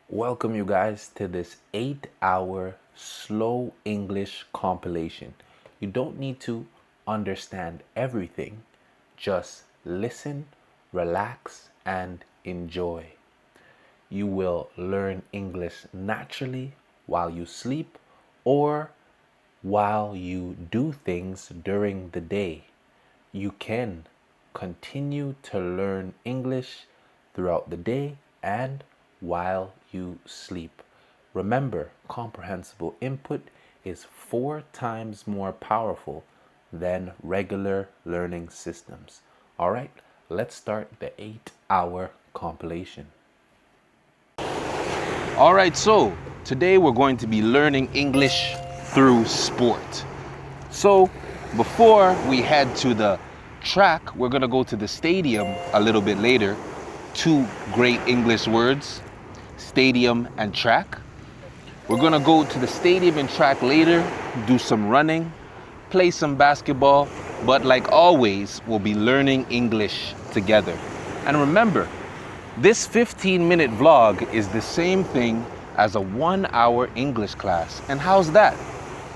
Welcome you guys to this 8-hour slow English compilation. You don't need to understand everything. Just listen, relax, and enjoy. You will learn English naturally while you sleep or while you do things during the day. You can continue to learn English throughout the day and while you sleep. Remember, comprehensible input is 4 times more powerful than regular learning systems. All right, let's start the 8-hour compilation. All right, so today we're going to be learning English through sport. So before we head to the track, we're going to go to the stadium a little bit later. Two great English words, stadium and track. We're going to go to the stadium and track later, do some running, play some basketball, but like always, we'll be learning English together. And remember, this 15-minute vlog is the same thing as a 1-hour English class. And how's that?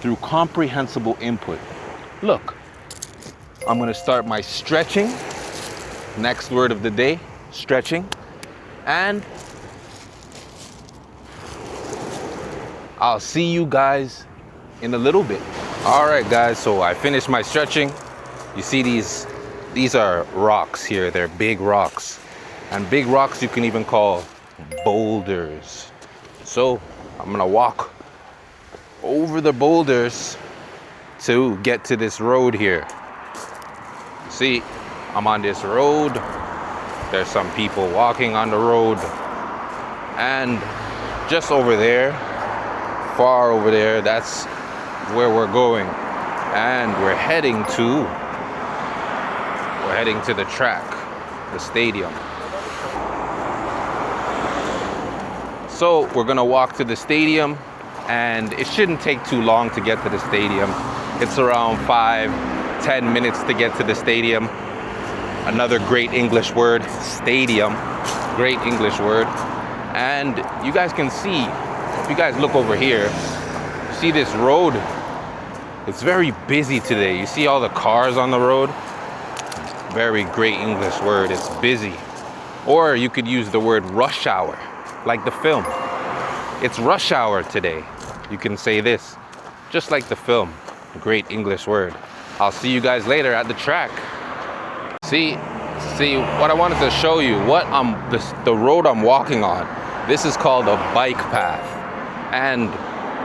Through comprehensible input. Look, I'm gonna start my stretching. Next word of the day, stretching. And I'll see you guys in a little bit. All right, guys, so I finished my stretching. You see these are rocks here. They're big rocks. And big rocks you can even call boulders. So I'm gonna walk over the boulders to get to this road here. See, I'm on this road. There's some people walking on the road. And just over there, far over there, that's where we're going. And we're heading to the track, the stadium. So we're gonna walk to the stadium, and it shouldn't take too long to get to the stadium. It's around 5-10 minutes to get to the stadium. Another great English word, stadium, great English word. And you guys can see, if you guys look over here, see this road? It's very busy today. You see all the cars on the road? Very great English word, it's busy. Or you could use the word rush hour, like the film. It's rush hour today. You can say this, just like the film. Great English word. I'll see you guys later at the track. See what I wanted to show you, the road I'm walking on. This is called a bike path. And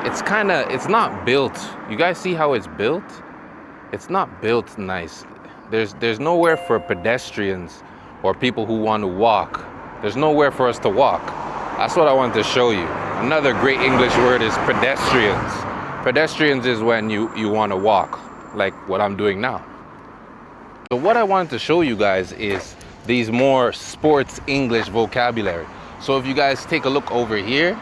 it's not built. You guys see how it's built? It's not built nice. There's nowhere for pedestrians or people who want to walk. There's nowhere for us to walk. That's what I wanted to show you. Another great English word is pedestrians. Pedestrians is when you want to walk, like what I'm doing now. So what I wanted to show you guys is these more sports English vocabulary. So if you guys take a look over here,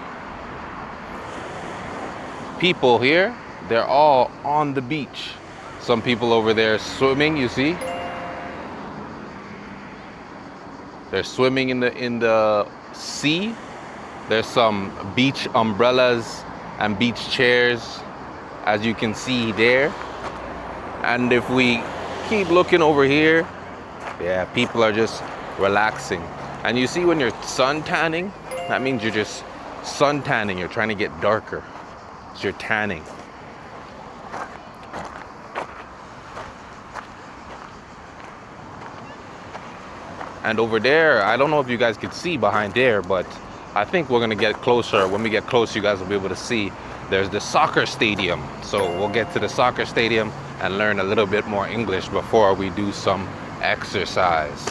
people here, they're all on the beach. Some people over there swimming, you see? They're swimming in the sea. There's some beach umbrellas and beach chairs, as you can see there. And if we keep looking over here, yeah, people are just relaxing. And you see when you're sun tanning, that means you're just sun tanning. You're trying to get darker. So you're tanning. And over there, I don't know if you guys could see behind there, but I think we're gonna get closer. When we get close, you guys will be able to see. There's the soccer stadium. So we'll get to the soccer stadium and learn a little bit more English before we do some exercise.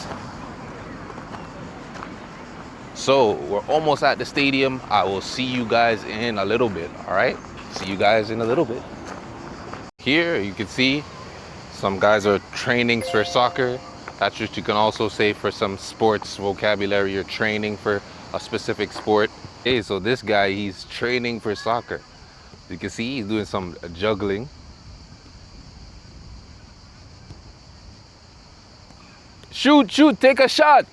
So we're almost at the stadium. I will see you guys in a little bit, all right? See you guys in a little bit. Here you can see some guys are training for soccer. That's what you can also say for some sports vocabulary. You're training for a specific sport. Hey, so this guy, he's training for soccer. You can see he's doing some juggling. Shoot, take a shot.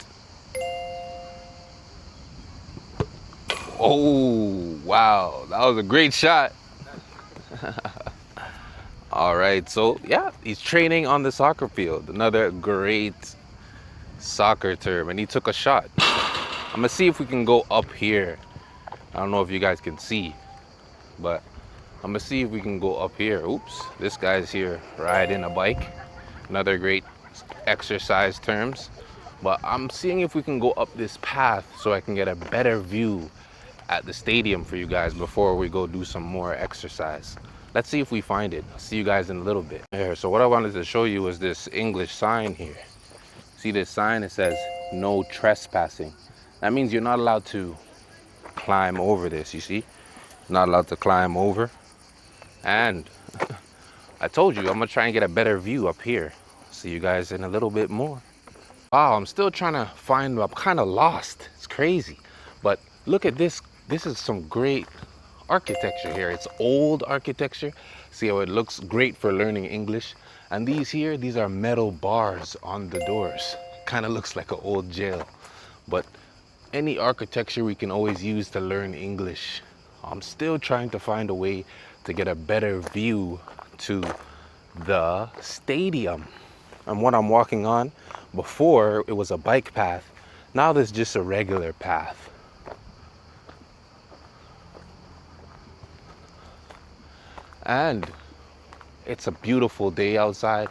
Oh, wow. That was a great shot. All right. So, yeah, he's training on the soccer field. Another great soccer term. And he took a shot. I'm going to see if we can go up here. I don't know if you guys can see, but I'm going to see if we can go up here. Oops. This guy's here riding a bike. Another great exercise terms. But I'm seeing if we can go up this path so I can get a better view at the stadium for you guys before we go do some more exercise. Let's see if we find it. I'll see you guys in a little bit. Here, so what I wanted to show you is this English sign here. See this sign? It says no trespassing. That means you're not allowed to climb over this, you see? Not allowed to climb over. And I told you, I'm gonna try and get a better view up here. See you guys in a little bit more. Wow, I'm still trying to find, I'm kind of lost. It's crazy. But look at this. This is some great architecture here. It's old architecture. See how it looks great for learning English. And these here, these are metal bars on the doors. Kind of looks like an old jail. But any architecture we can always use to learn English. I'm still trying to find a way to get a better view to the stadium. And what I'm walking on, before it was a bike path, now there's just a regular path. And it's a beautiful day outside.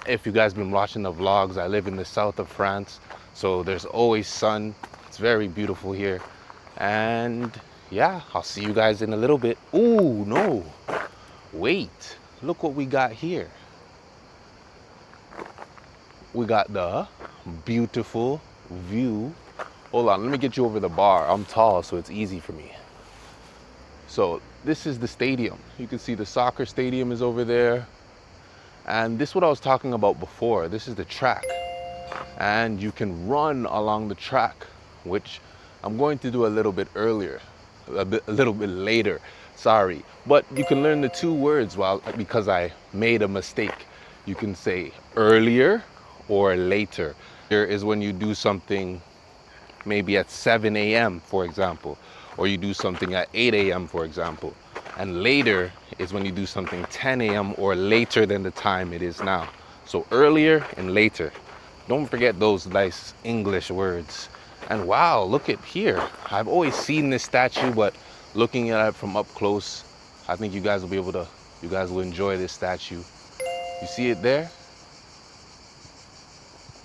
If you guys been watching the vlogs, I live in the south of France, so there's always sun. It's very beautiful here. And yeah, I'll see you guys in a little bit. Ooh, no, wait, look what we got here. We got the beautiful view. Hold on, let me get you over the bar. I'm tall, so it's easy for me. So this is the stadium. You can see the soccer stadium is over there. And this is what I was talking about before. This is the track. And you can run along the track, which I'm going to do a little bit earlier, a little bit later, sorry. But you can learn the two words because I made a mistake. You can say earlier or later. Here is when you do something maybe at 7 a.m., for example, or you do something at 8 a.m., for example. And later is when you do something 10 a.m. or later than the time it is now. So earlier and later. Don't forget those nice English words. And wow, look at here. I've always seen this statue, but looking at it from up close, I think you guys will enjoy this statue. You see it there?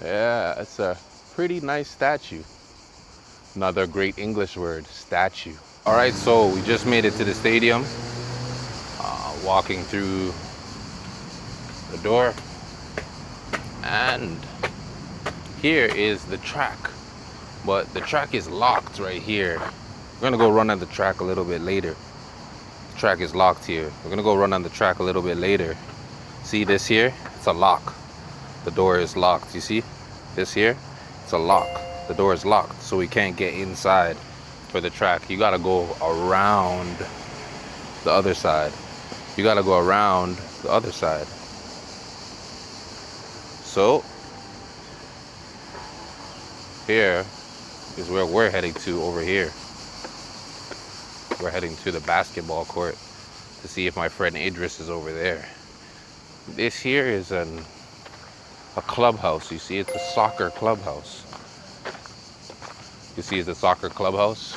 Yeah, it's a pretty nice statue. Another great English word, statue. All right, so we just made it to the stadium. Walking through the door. And here is the track. But the track is locked right here. We're gonna go run on the track a little bit later. The track is locked here. We're gonna go run on the track a little bit later. See this here? It's a lock. The door is locked. You see this here? It's a lock. The door is locked, so we can't get inside for the track. You gotta go around the other side. You gotta go around the other side. So here is where we're heading to over here. We're heading to the basketball court to see if my friend Idris is over there. This here is a clubhouse. You see, it's a soccer clubhouse. You see, it's a soccer clubhouse.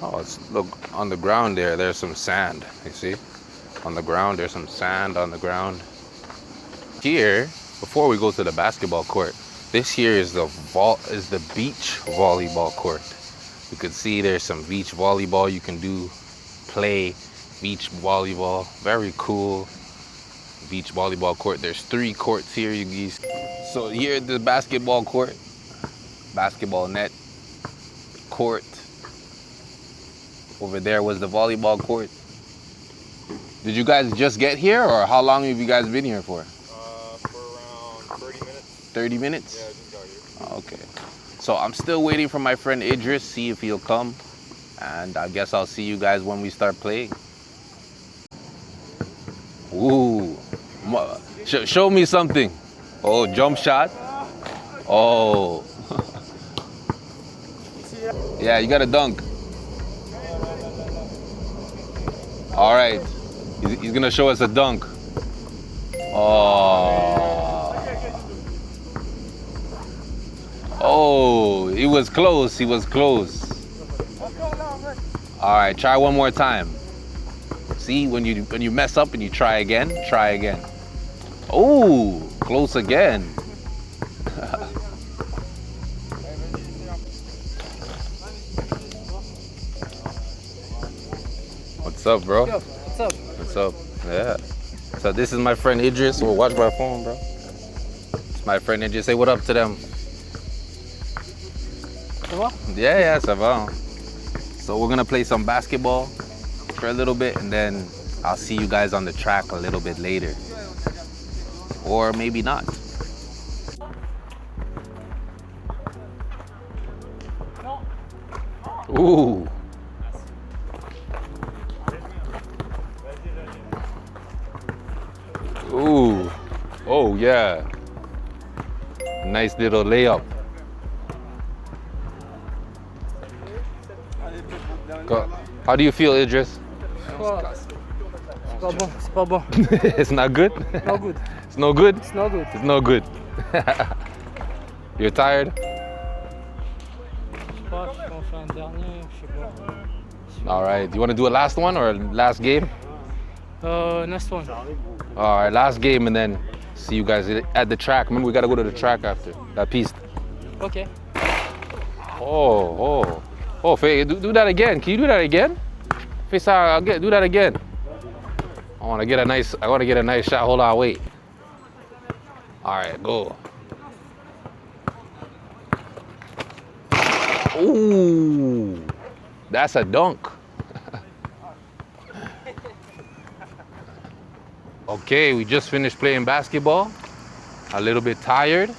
Oh, look, on the ground there's some sand. You see? On the ground, there's some sand on the ground. Here, before we go to the basketball court, this here is the beach volleyball court. You can see there's some beach volleyball you can play beach volleyball. Very cool beach volleyball court. There's 3 courts here. So here at the basketball court, basketball net court. Over there was the volleyball court. Did you guys just get here, or how long have you guys been here for? For around 30 minutes. 30 minutes? Yeah, I just got here. Okay. So I'm still waiting for my friend Idris, see if he'll come. And I guess I'll see you guys when we start playing. Ooh. Show me something. Oh, jump shot. Oh. Yeah, you got to dunk. All right. He's going to show us a dunk. Oh. Oh, he was close. He was close. All right, try one more time. See, when you mess up and you try again, try again. Oh, close again. What's up, bro? Yo, what's up? What's up? Yeah. So this is my friend Idris. Oh, watch my phone, bro. It's my friend Idris. Say what up to them. Ça va? Yeah, ça va. So we're gonna play some basketball for a little bit, and then I'll see you guys on the track a little bit later. Or maybe not. Ooh. Ooh. Oh, yeah. Nice little layup. How do you feel, Idris? C'est pas bon, c'est pas bon. It's not good? Not good. It's no good? It's not good. It's no good. You're tired? Je sais pas, je peux en faire un dernier, je sais pas. All right. Do you want to do a last one or a last game? Next one. All right, last game, and then see you guys at the track. Remember, we got to go to the track after that piece. Ok. Oh, Faye, do that again. Can you do that again? Faye, sorry, do that again. I want to get a nice shot. Hold on, wait. All right, go. Ooh, that's a dunk. Okay, we just finished playing basketball. A little bit tired.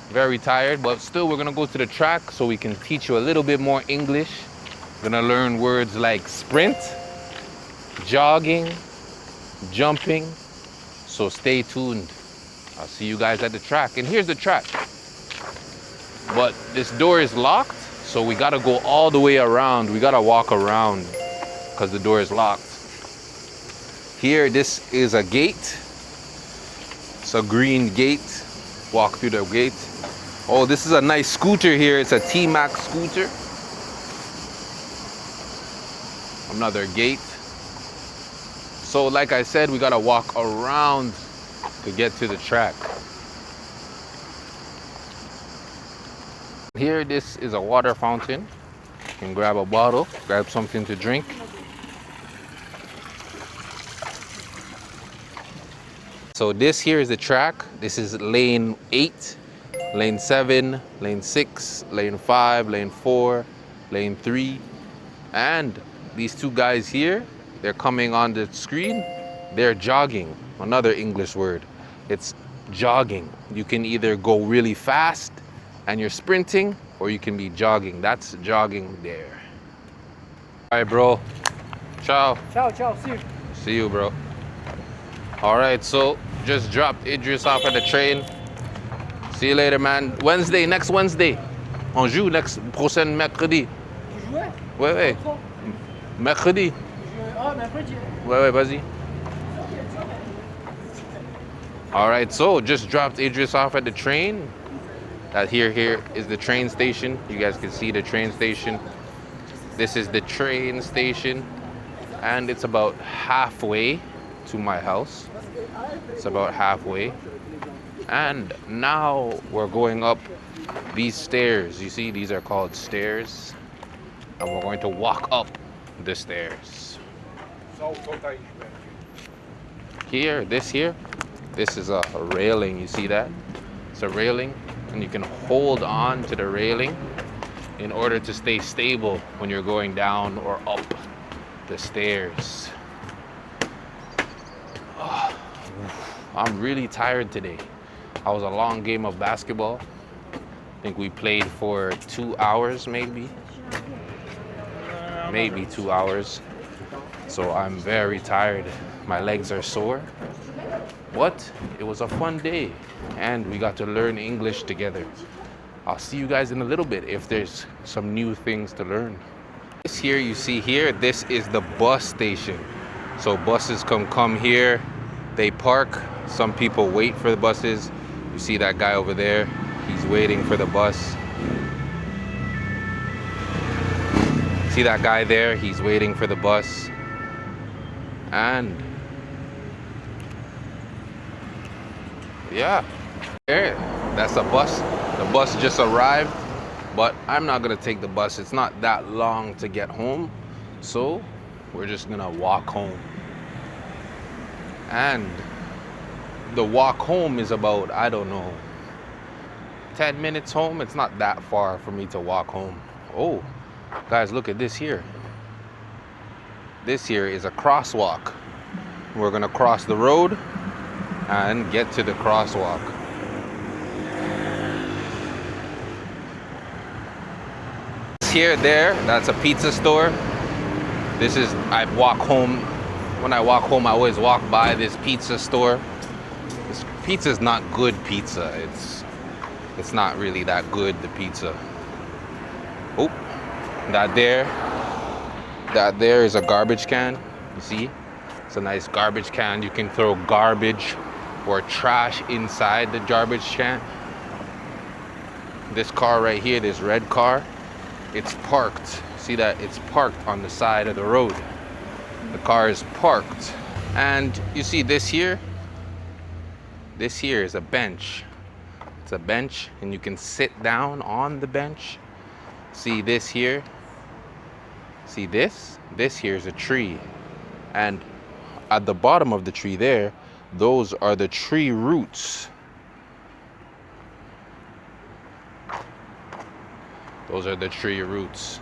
Very tired, but still we're gonna go to the track so we can teach you a little bit more English. We're gonna learn words like sprint, jogging, jumping. So stay tuned. I'll see you guys at the track. And here's the track. But this door is locked, so we gotta go all the way around. We gotta walk around because the door is locked. Here, this is a gate. It's a green gate. Walk through the gate. Oh, this is a nice scooter here. It's a T-Max scooter. Another gate. So like I said, we gotta walk around to get to the track. Here, this is a water fountain. You can grab a bottle, grab something to drink. So this here is the track. This is lane 8, lane 7, lane 6, lane 5, lane 4, lane 3. And these two guys here, they're coming on the screen. They're jogging, another English word. It's jogging. You can either go really fast and you're sprinting, or you can be jogging. That's jogging there. All right, bro. Ciao. Ciao, ciao, see you. See you, bro. All right, so just dropped Idris off at the train. See you later, man. Next Wednesday. On joue prochain mercredi. Tu jouais? Ouais. Mercredi. Ah, mercredi. Ouais, vas-y. All right, so just dropped Idris off at the train. That here is the train station. You guys can see the train station. This is the train station, and it's about halfway to my house. It's about halfway. And now we're going up these stairs. You see, these are called stairs. And we're going to walk up the stairs. This is a railing. You see that? It's a railing, and you can hold on to the railing in order to stay stable when you're going down or up the stairs. Oh, I'm really tired today. I was a long game of basketball. I think we played for 2 hours, maybe 2 hours. So I'm very tired. My legs are sore. But it was a fun day and we got to learn English together. I'll see you guys in a little bit if there's some new things to learn. This here you see here, this is the bus station. So buses come here, they park. Some people wait for the buses. You see that guy over there, he's waiting for the bus. See that guy there, he's waiting for the bus. And yeah, there, that's a bus. The bus just arrived, but I'm not gonna take the bus. It's not that long to get home, so we're just gonna walk home. And the walk home is about, I don't know, 10 minutes home. It's not that far for me to walk home. Oh, guys, look at this here. This here is a crosswalk. We're gonna cross the road and get to the crosswalk. Here, there, that's a pizza store. This is, I walk home. When I walk home, I always walk by this pizza store. This pizza's not good pizza. It's not really that good, the pizza. Oh, that there is a garbage can. You see? It's a nice garbage can. You can throw garbage or trash inside the garbage can. This car right here, this red car, it's parked. See that? It's parked on the side of the road. The car is parked. And you see this here? This here is a bench. It's a bench and you can sit down on the bench. See this here? See this? This here is a tree. And at the bottom of the tree there, those are the tree roots. Those are the tree roots.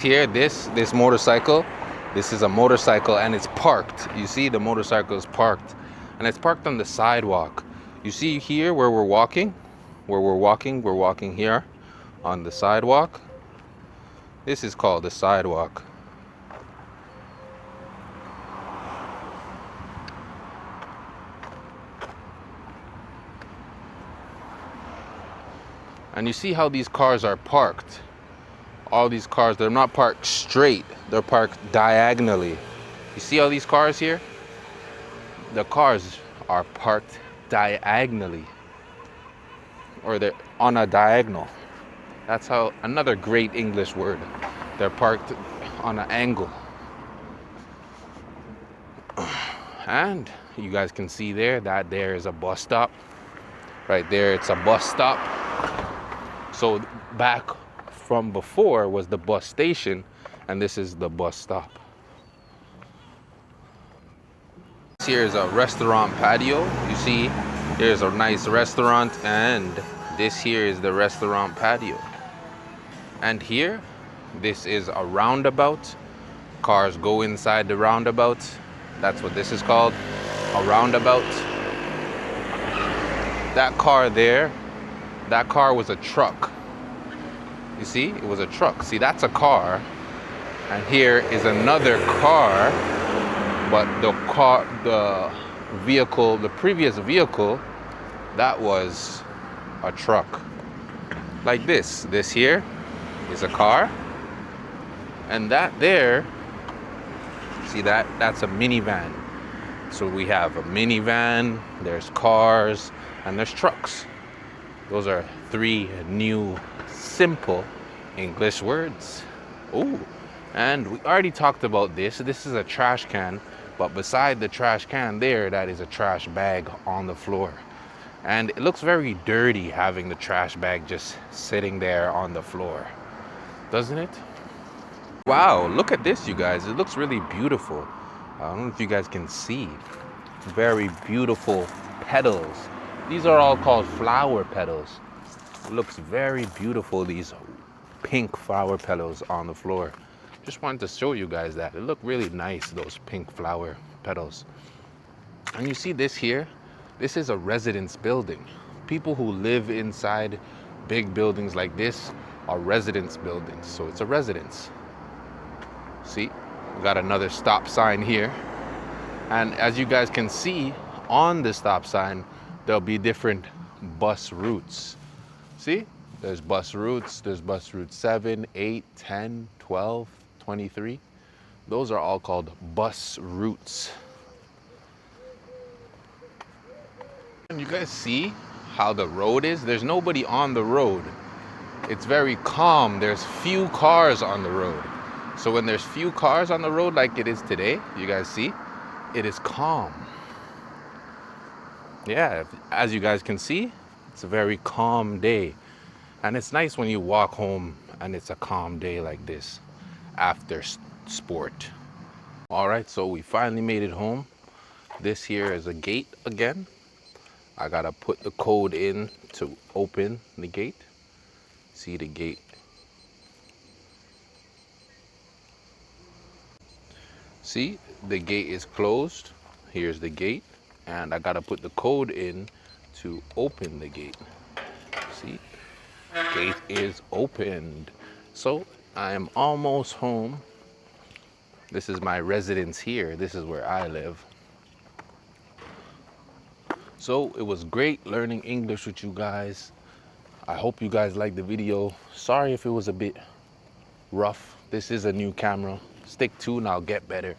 Here, this motorcycle, this is a motorcycle and it's parked. You see the motorcycle is parked and it's parked on the sidewalk. You see here where we're walking? We're walking here on the sidewalk. This is called the sidewalk. And you see how these cars are parked. All these cars, they're not parked straight, they're parked diagonally. You see all these cars here? The cars are parked diagonally, or they're on a diagonal. That's how, another great English word. They're parked on an angle. And you guys can see there that there is a bus stop. Right there, it's a bus stop. So back from before was the bus station, and this is the bus stop. Here is a restaurant patio. You see, here's a nice restaurant, and this here is the restaurant patio. And here, this is a roundabout. Cars go inside the roundabout. That's what this is called, a roundabout. That car there, that car was a truck. You see, it was a truck. See, that's a car. And here is another car, but the vehicle, the previous vehicle, that was a truck. Like this. This here is a car. And that there, see that's a minivan. So we have a minivan, there's cars, and there's trucks. Those are three new simple English words. Oh, and we already talked about this. This is a trash can, but beside the trash can there, that is a trash bag on the floor. And it looks very dirty having the trash bag just sitting there on the floor, doesn't it? Wow, look at this, you guys. It looks really beautiful. I don't know if you guys can see. Very beautiful petals. These are all called flower petals. It looks very beautiful, these pink flower petals on the floor. Just wanted to show you guys that. It looked really nice, those pink flower petals. And you see this here? This is a residence building. People who live inside big buildings like this are residence buildings. So it's a residence. See, we got another stop sign here. And as you guys can see on the stop sign, there'll be different bus routes. See, there's bus routes, there's bus route 7, 8, 10, 12, 23. Those are all called bus routes. And you guys see how the road is? There's nobody on the road. It's very calm. There's few cars on the road. So when there's few cars on the road like it is today, you guys see, it is calm. Yeah, as you guys can see, it's a very calm day. And it's nice when you walk home and it's a calm day like this after sport. All right, so we finally made it home. This here is a gate again. I gotta put the code in to open the gate. See the gate. See, the gate is closed. Here's the gate. And I gotta put the code in to open the gate. See, gate is opened. So I am almost home. This is my residence here. This is where I live. So it was great learning English with you guys. I hope you guys liked the video. Sorry if it was a bit rough. This is a new camera. Stick tuned, I'll get better.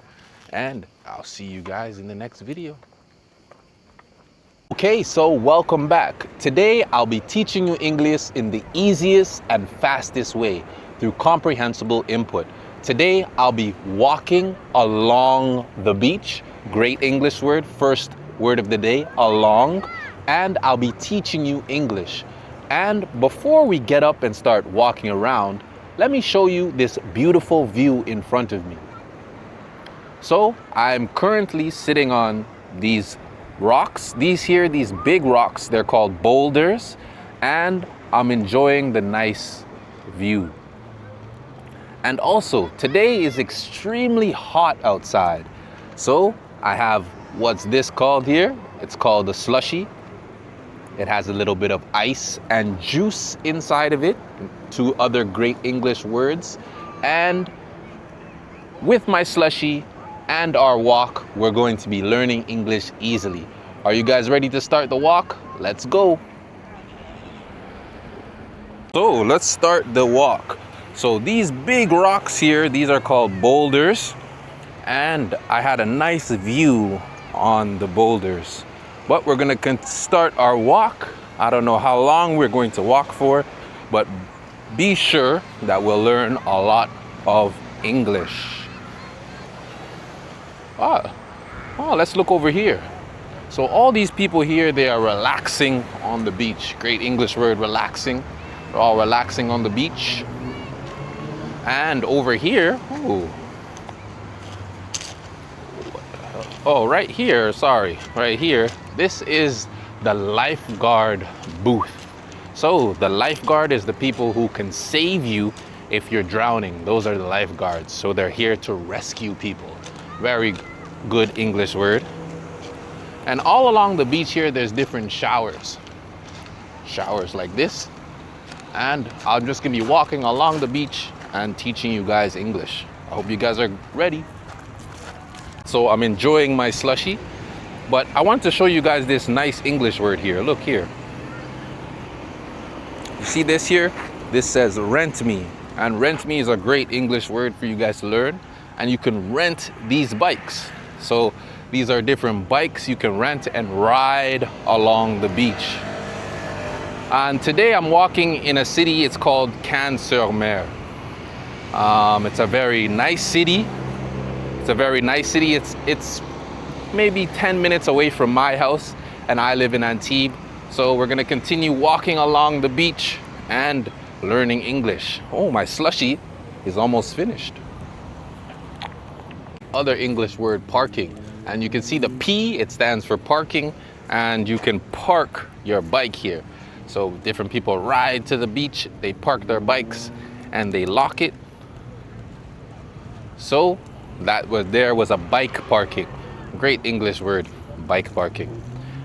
And I'll see you guys in the next video. Okay, so welcome back. Today I'll be teaching you English in the easiest and fastest way through comprehensible input. Today I'll be walking along the beach. Great English word, first word of the day, along. And I'll be teaching you English. And before we get up and start walking around, let me show you this beautiful view in front of me. So I'm currently sitting on these rocks. These big rocks, they're called boulders, and I'm enjoying the nice view. And also, today is extremely hot outside. So I have what's this called here? It's called a slushie. It has a little bit of ice and juice inside of it, two other great English words. And with my slushie and our walk, we're going to be learning English easily. Are you guys ready to start the walk? Let's go. So let's start the walk. So these big rocks here, these are called boulders. And I had a nice view on the boulders. But we're gonna start our walk. I don't know how long we're going to walk for, but be sure that we'll learn a lot of English. Let's look over here. So all these people here, they are relaxing on the beach. Great English word, relaxing. They're all relaxing on the beach. And over here, right here, this is the lifeguard booth. So the lifeguard is the people who can save you if you're drowning. Those are the lifeguards. So they're here to rescue people. Very good English word. And all along the beach here, there's different showers. Showers like this. And I'm just gonna be walking along the beach and teaching you guys English. I hope you guys are ready. So I'm enjoying my slushie, but I want to show you guys this nice English word here. Look here. You see this here? This says rent me. And rent me is a great English word for you guys to learn. And you can rent these bikes. So these are different bikes you can rent and ride along the beach. And today I'm walking in a city, it's called Cannes-sur-Mer. It's a very nice city. It's maybe 10 minutes away from my house, and I live in Antibes. So we're gonna continue walking along the beach and learning English. Oh, my slushie is almost finished. Other English word, parking. And you can see the P, it stands for parking, and you can park your bike here. So different people ride to the beach, they park their bikes, and they lock it. So there was a bike parking. Great English word, bike parking.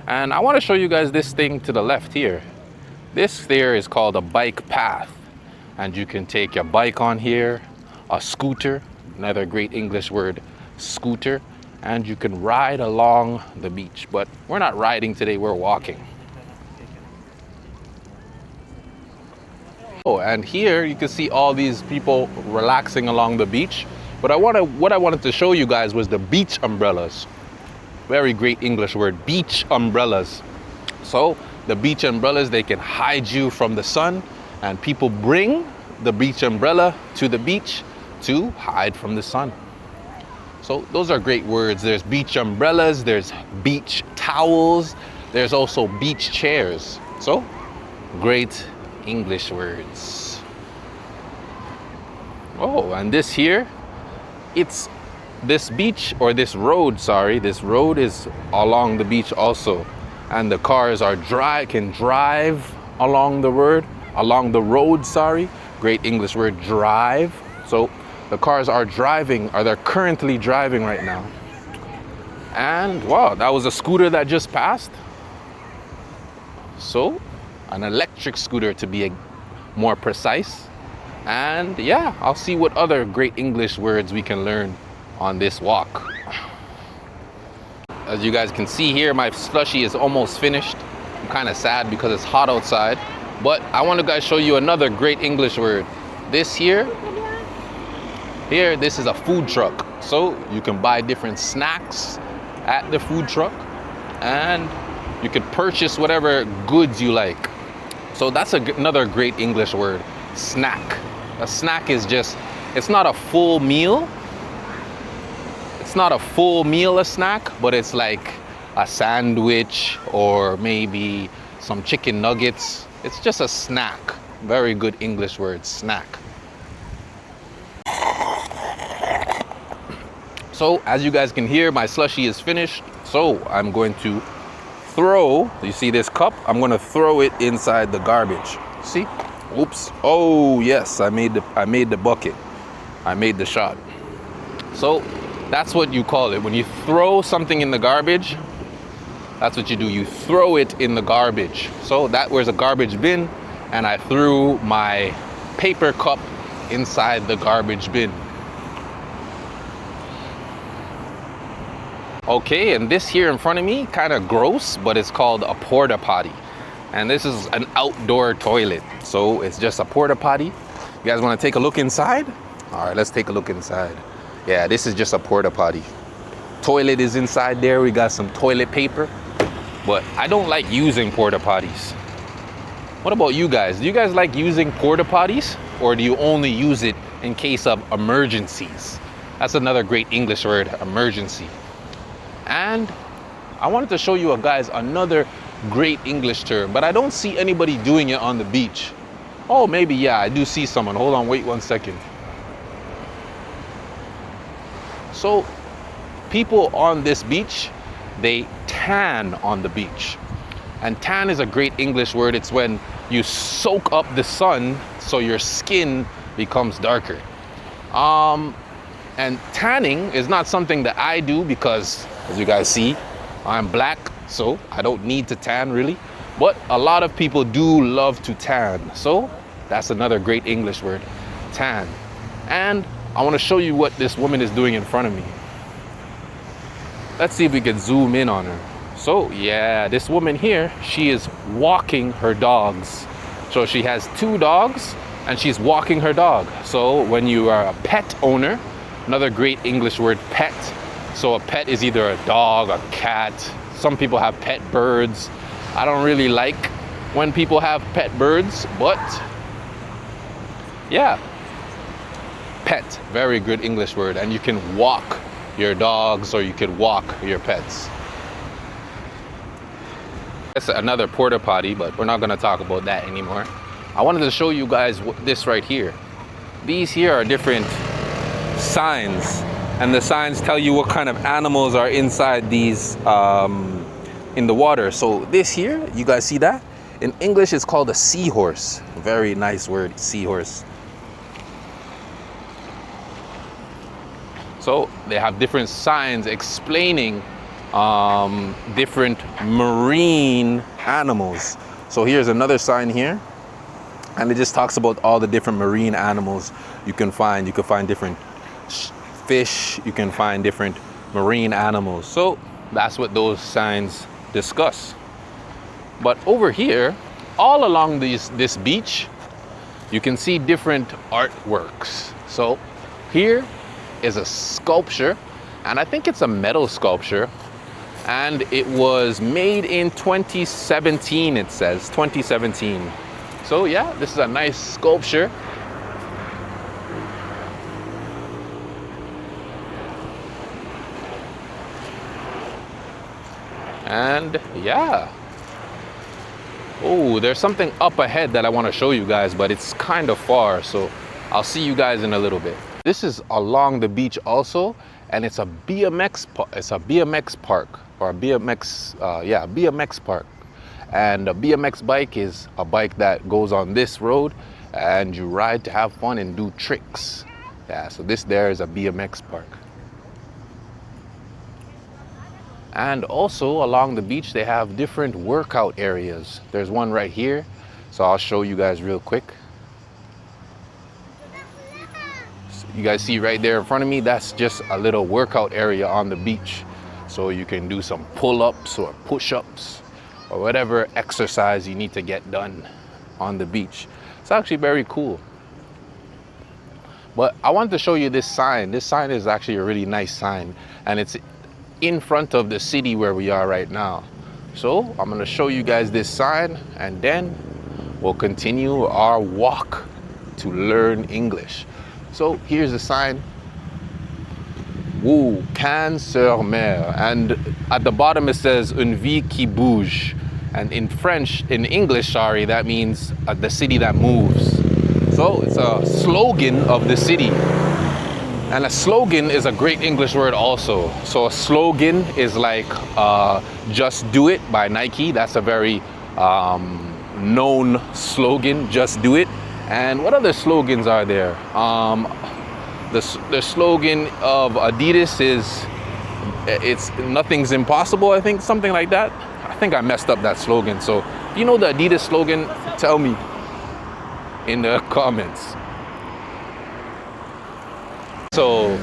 And I want to show you guys this thing to the left here. This there is called a bike path. And you can take your bike on here, a scooter, another great English word, scooter. and you can ride along the beach. But we're not riding today, we're walking. Oh, and here you can see all these people relaxing along the beach. But what I wanted to show you guys was the beach umbrellas. Very great English word, beach umbrellas. So the beach umbrellas, they can hide you from the sun, and people bring the beach umbrella to the beach to hide from the sun. So those are great words. There's beach umbrellas, there's beach towels, there's also beach chairs. So great English words. Oh, and this here, it's this beach, or this road, sorry, this road is along the beach also. And the cars can drive along the road, sorry. Great English word, drive. So the cars are they're currently driving right now. And wow, that was a scooter that just passed. So an electric scooter, to be more precise. And yeah, I'll see what other great English words we can learn on this walk. As you guys can see here, my slushie is almost finished. I'm kind of sad because it's hot outside, but I want to guys show you another great English word. This here, this is a food truck. So you can buy different snacks at the food truck, and you can purchase whatever goods you like. So that's another great English word, snack. A snack is just, it's not a full meal. It's not a full meal, a snack, but it's like a sandwich or maybe some chicken nuggets. It's just a snack. Very good English word, snack. So as you guys can hear, my slushie is finished. So I'm going to you see this cup? I'm going to throw it inside the garbage. See? Oops. Oh yes, I made the bucket. I made the shot. So that's what you call it. When you throw something in the garbage, that's what you do. You throw it in the garbage. So that was a garbage bin, and I threw my paper cup inside the garbage bin. Okay, and this here in front of me, kind of gross, but it's called a porta potty. And this is an outdoor toilet. So it's just a porta potty. You guys want to take a look inside? All right, let's take a look inside. Yeah, this is just a porta potty. Toilet is inside there. We got some toilet paper. But I don't like using porta potties. What about you guys? Do you guys like using porta potties? Or do you only use it in case of emergencies? That's another great English word, emergency. And I wanted to show you guys another great English term, but I don't see anybody doing it on the beach. Oh, maybe, yeah, I do see someone. Hold on, wait 1 second. So people on this beach, they tan on the beach. And tan is a great English word. It's when you soak up the sun so your skin becomes darker. And tanning is not something that I do because, as you guys see, I'm black, so I don't need to tan really. But a lot of people do love to tan. So that's another great English word, tan. And I want to show you what this woman is doing in front of me. Let's see if we can zoom in on her. So yeah, this woman here, she is walking her dogs. So she has 2 dogs and she's walking her dog. So when you are a pet owner, another great English word, pet. So a pet is either a dog, a cat. Some people have pet birds. I don't really like when people have pet birds, but yeah, pet, very good English word. And you can walk your dogs or you can walk your pets. It's another porta potty, but we're not going to talk about that anymore. I wanted to show you guys this right here. These here are different signs, and the signs tell you what kind of animals are inside these in the water. So this here, you guys see that? In English, it's called a seahorse. Very nice word, seahorse. So they have different signs explaining different marine animals. So here's another sign here, and it just talks about all the different marine animals you can find. You can find different fish, you can find different marine animals. So that's what those signs discuss. But over here, all along this beach, you can see different artworks. So here is a sculpture, and I think it's a metal sculpture, and it was made in 2017, it says 2017. So yeah, this is a nice sculpture. And yeah. Oh, there's something up ahead that I want to show you guys, but it's kind of far, so I'll see you guys in a little bit. This is along the beach also, and it's a BMX park, or a BMX, BMX park. And a BMX bike is a bike that goes on this road, and you ride to have fun and do tricks. Yeah, so this there is a BMX park. And also along the beach, they have different workout areas. There's one right here, so I'll show you guys real quick. So you guys see right there in front of me, that's just a little workout area on the beach. So you can do some pull-ups or push-ups or whatever exercise you need to get done on the beach. It's actually very cool. But I wanted to show you this sign. This sign is actually a really nice sign, and it's in front of the city where we are right now. So I'm gonna show you guys this sign, and then we'll continue our walk to learn English. So here's the sign. Woo, Cannes-sur-Mer. And at the bottom it says une ville qui bouge. And in French, in English, sorry, that means the city that moves. So it's a slogan of the city. And a slogan is a great English word also. So a slogan is like Just Do It by Nike. That's a very known slogan, Just Do It. And what other slogans are there? The slogan of Adidas is, it's nothing's impossible, I think, something like that. I think I messed up that slogan. So if you know the Adidas slogan, tell me in the comments. So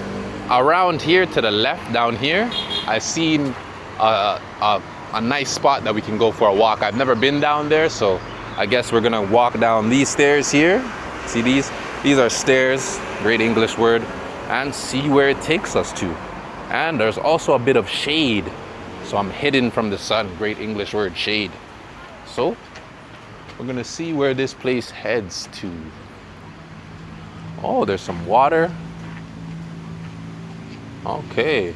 around here to the left, down here, I've seen a nice spot that we can go for a walk. I've never been down there, so I guess we're gonna walk down these stairs here. See these? These are stairs, great English word, and see where it takes us to. And there's also a bit of shade, so I'm hidden from the sun, great English word, shade. So we're gonna see where this place heads to. Oh, there's some water. Okay.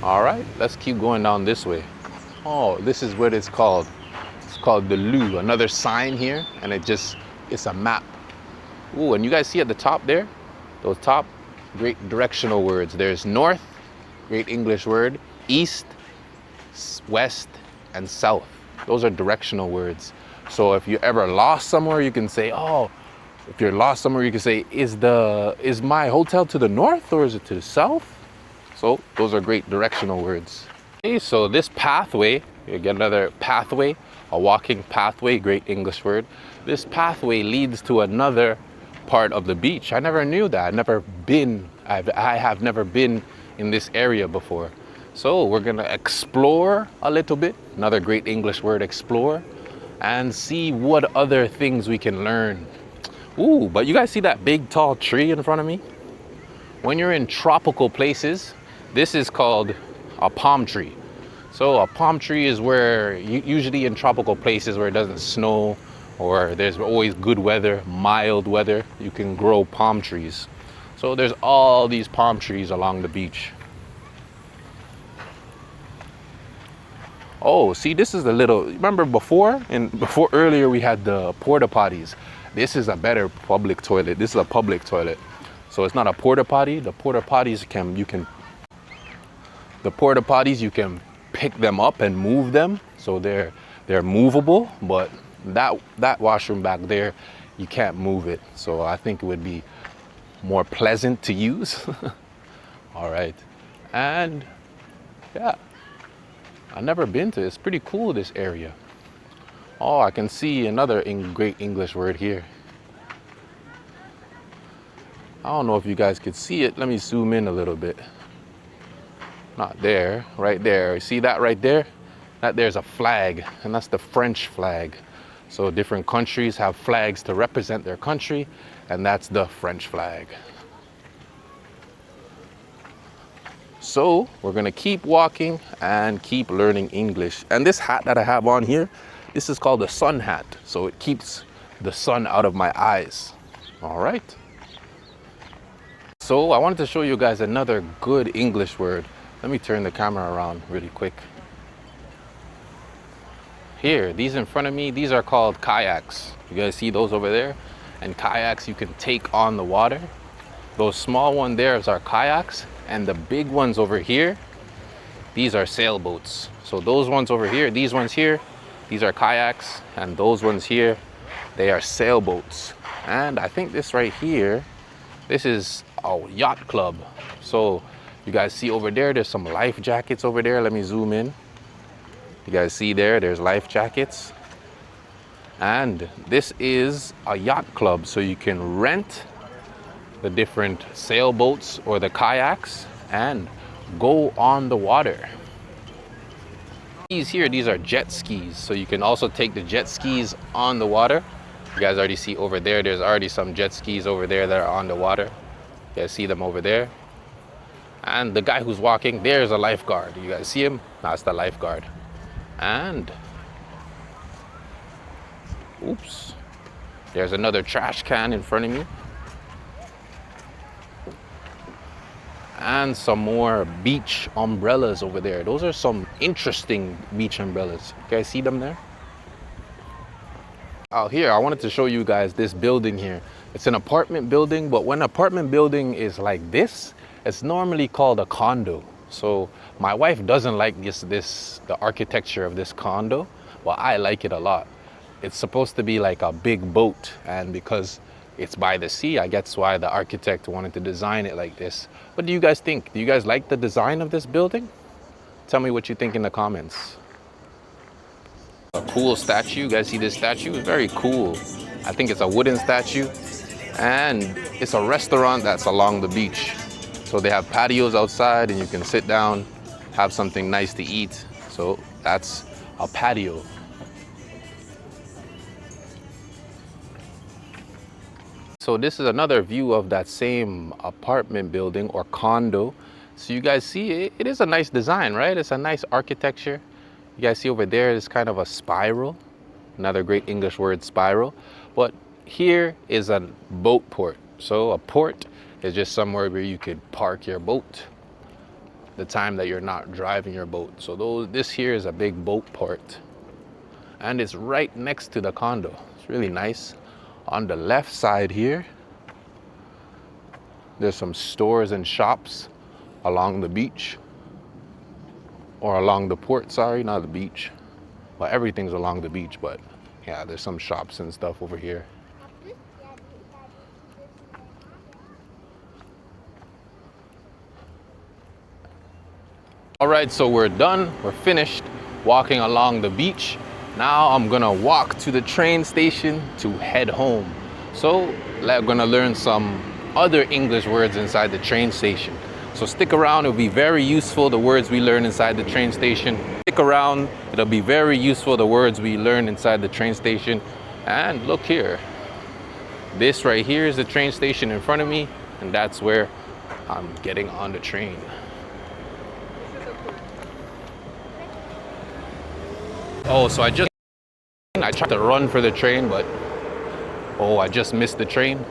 All right, let's keep going down this way. Oh, this is what it's called. It's called the Loo, another sign here, and it's a map. Ooh, and you guys see at the top there, those top great directional words. There's north, great English word, east, west, and south. Those are directional words. So if you're ever lost somewhere, you can say, oh, if you're lost somewhere, you can say, is my hotel to the north or is it to the south? So those are great directional words. Okay, so this pathway, you get another pathway, a walking pathway, great English word. This pathway leads to another part of the beach. I never knew that. I have never been in this area before. So we're gonna explore a little bit, another great English word, explore, and see what other things we can learn. Ooh, but you guys see that big tall tree in front of me? When you're in tropical places, this is called a palm tree. So a palm tree is where, usually in tropical places where it doesn't snow or there's always good weather, mild weather, you can grow palm trees. So there's all these palm trees along the beach. Oh, see, this is a little, remember before earlier we had the porta potties. This is a better public toilet. This is a public toilet. So it's not a porta potty. The porta potties you can pick them up and move them. So they're movable, but that washroom back there, you can't move it. So I think it would be more pleasant to use. All right. And yeah, I've never been to it. It's pretty cool, this area. Oh, I can see another great English word here. I don't know if you guys could see it. Let me zoom in a little bit. Not there, right there. You see that right there? That there's a flag, and that's the French flag. So different countries have flags to represent their country, and that's the French flag. So we're gonna keep walking and keep learning English. And this hat that I have on here, this is called a sun hat. So it keeps the sun out of my eyes. All right. So I wanted to show you guys another good English word. Let me turn the camera around really quick. Here, these in front of me, these are called kayaks. You guys see those over there? And kayaks you can take on the water. Those small ones there are kayaks, and the big ones over here, these are sailboats. So those ones over here, these ones here, these are kayaks, and those ones here, they are sailboats. And I think this right here, this is a yacht club. So you guys see over there, there's some life jackets over there. Let me zoom in. You guys see there's life jackets. And this is a yacht club. So you can rent the different sailboats or the kayaks and go on the water. These here, these are jet skis. So you can also take the jet skis on the water. You guys already see over there, there's already some jet skis over there that are on the water. You guys see them over there. And the guy who's walking, there's a lifeguard. You guys see him? That's the lifeguard. And, oops, there's another trash can in front of me. And some more beach umbrellas over there. Those are some interesting beach umbrellas. You guys see them there? Out here, I wanted to show you guys this building here. It's an apartment building, but when an apartment building is like this, it's normally called a condo. So my wife doesn't like the architecture of this condo, but I like it a lot. It's supposed to be like a big boat, and because it's by the sea, I guess why the architect wanted to design it like this. What do you guys think? Do you guys like the design of this building? Tell me what you think in the comments. A cool statue. You guys see this statue? It's very cool. I think it's a wooden statue, and it's a restaurant that's along the beach. So they have patios outside and you can sit down, have something nice to eat. So that's a patio. So this is another view of that same apartment building or condo. So you guys see, it is a nice design, right? It's a nice architecture. You guys see over there is kind of a spiral. Another great English word, spiral. But here is a boat port. So a port is just somewhere where you could park your boat the time that you're not driving your boat. So this here is a big boat port. And it's right next to the condo. It's really nice. On the left side here, there's some stores and shops along the beach. Or along the port, sorry, not the beach. Well, everything's along the beach, but yeah, there's some shops and stuff over here. All right, so we're done. We're finished walking along the beach. Now I'm gonna walk to the train station to head home. So we're gonna learn some other English words inside the train station. So stick around, it'll be very useful, the words we learn inside the train station. Stick around, it'll be very useful, the words we learn inside the train station. And look here, this right here is the train station in front of me, and that's where I'm getting on the train. Oh, so I tried to run for the train, but I just missed the train.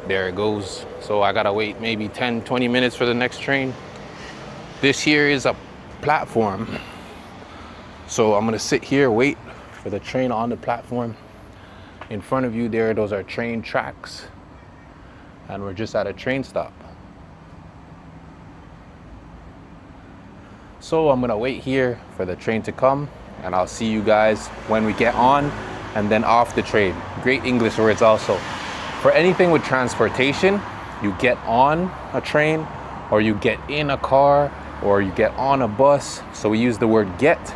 There it goes. So I gotta wait maybe 10-20 minutes for the next train. This here is a platform. So I'm gonna sit here, wait for the train on the platform. In front of you there, those are train tracks. And we're just at a train stop. So I'm gonna wait here for the train to come, and I'll see you guys when we get on and then off the train. Great English words also. For anything with transportation, you get on a train, or you get in a car, or you get on a bus. So we use the word get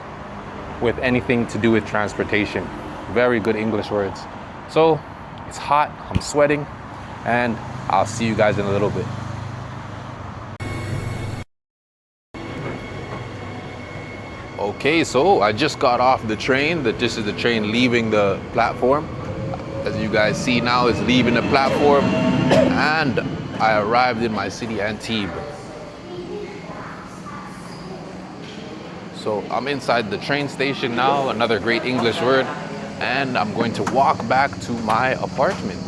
with anything to do with transportation. Very good English words. So it's hot, I'm sweating, and I'll see you guys in a little bit. Okay, so I just got off the train. This is the train leaving the platform. As you guys see now, it's leaving the platform, and I arrived in my city, Antibes. So I'm inside the train station now, another great English word, and I'm going to walk back to my apartment.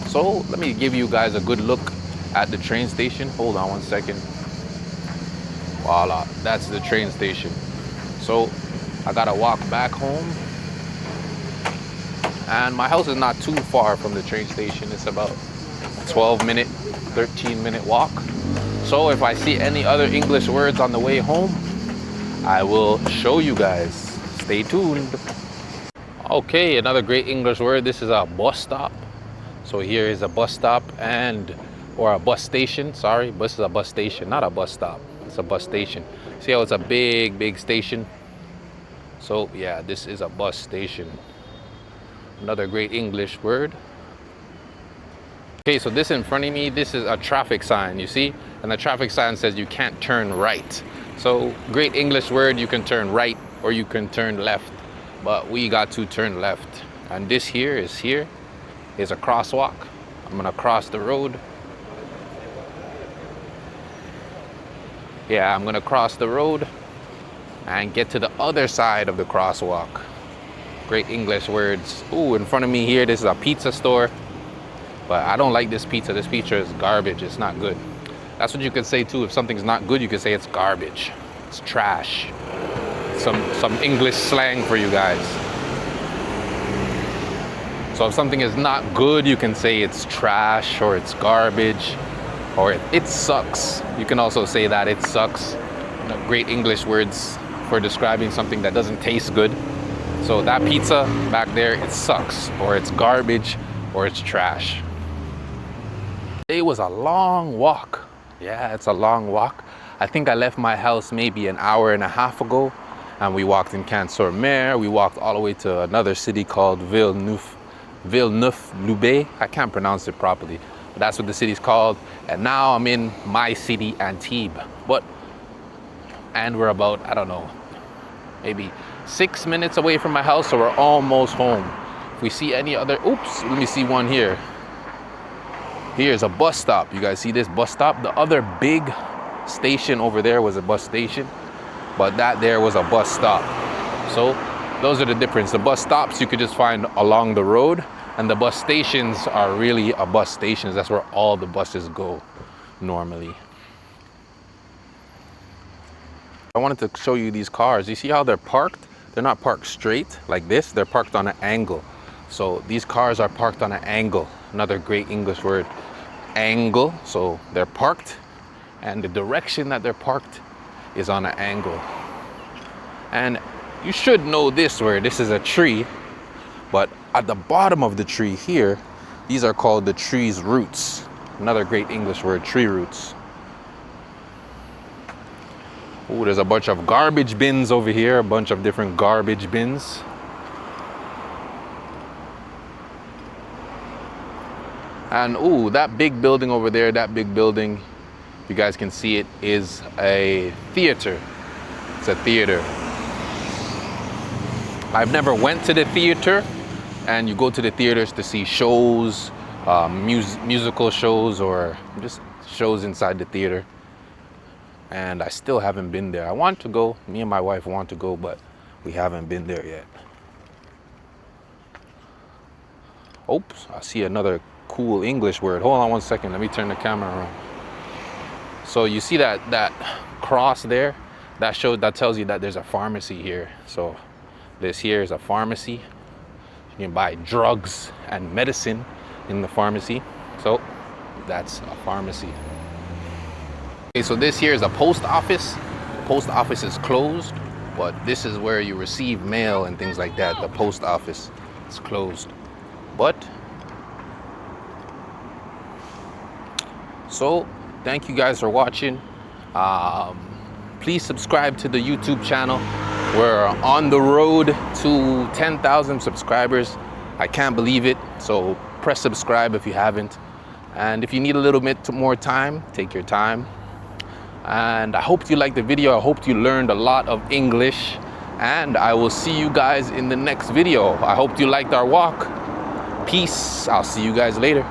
So let me give you guys a good look at the train station. Hold on one second. Voila, that's the train station. So I gotta walk back home. And my house is not too far from the train station. It's about a 12-minute, 13-minute walk. So if I see any other English words on the way home, I will show you guys. Stay tuned. Okay, another great English word. This is a bus stop. So here is a bus stop or a bus station. Sorry, this is a bus station, not a bus stop. It's a bus station. See how it's a big station? So yeah, this is a bus station. Another great English word. Okay, so this in front of me, this is a traffic sign, you see? And the traffic sign says you can't turn right. So great English word, you can turn right or you can turn left, but we got to turn left. And this here is a crosswalk. I'm gonna cross the road. Yeah, I'm gonna cross the road and get to the other side of the crosswalk. Great English words. Ooh, in front of me here, this is a pizza store. But I don't like this pizza. This pizza is garbage. It's not good. That's what you could say too. If something's not good, you could say it's garbage. It's trash. Some English slang for you guys. So if something is not good, you can say it's trash or it's garbage or it sucks. You can also say that it sucks. Great English words for describing something that doesn't taste good. So that pizza back there, it sucks, or it's garbage, or it's trash. It was a long walk. Yeah, it's a long walk. I think I left my house maybe an hour and a half ago, and we walked in Cannes-sur-Mer. We walked all the way to another city called Villeneuve-Loubet. I can't pronounce it properly, but that's what the city's called. And now I'm in my city, Antibes. And we're about, I don't know, maybe 6 minutes away from my house, so we're almost home. If we see any other, oops, let me see one here. Here's a bus stop. You guys see this bus stop? The other big station over there was a bus station, but that there was a bus stop. So those are the difference. The bus stops you could just find along the road, and the bus stations are really a bus stations. That's where all the buses go normally. I wanted to show you these cars. You see how they're parked? They're not parked straight like this. They're parked on an angle. So these cars are parked on an angle. Another great English word, angle. So they're parked, and the direction that they're parked is on an angle. And you should know this word. This is a tree, but at the bottom of the tree here, these are called the tree's roots. Another great English word, tree roots. Oh, there's a bunch of garbage bins over here, a bunch of different garbage bins. And ooh, that big building over there, that big building, you guys can see it, is a theater. It's a theater. I've never went to the theater, and you go to the theaters to see shows, musical shows, or just shows inside the theater. And I still haven't been there. I want to go, me and my wife want to go, but we haven't been there yet. Oops, I see another cool English word. Hold on one second, let me turn the camera around. So you see that cross there? That tells you that there's a pharmacy here. So this here is a pharmacy. You can buy drugs and medicine in the pharmacy. So that's a pharmacy. Okay, so this here is a post office. The post office is closed, but this is where you receive mail and things like that. The post office is closed. But, so thank you guys for watching. Please subscribe to the YouTube channel. We're on the road to 10,000 subscribers. I can't believe it. So press subscribe if you haven't. And if you need a little bit more time, take your time. And I hope you liked the video. I hope you learned a lot of English. And I will see you guys in the next video. I hope you liked our walk. Peace. I'll see you guys later.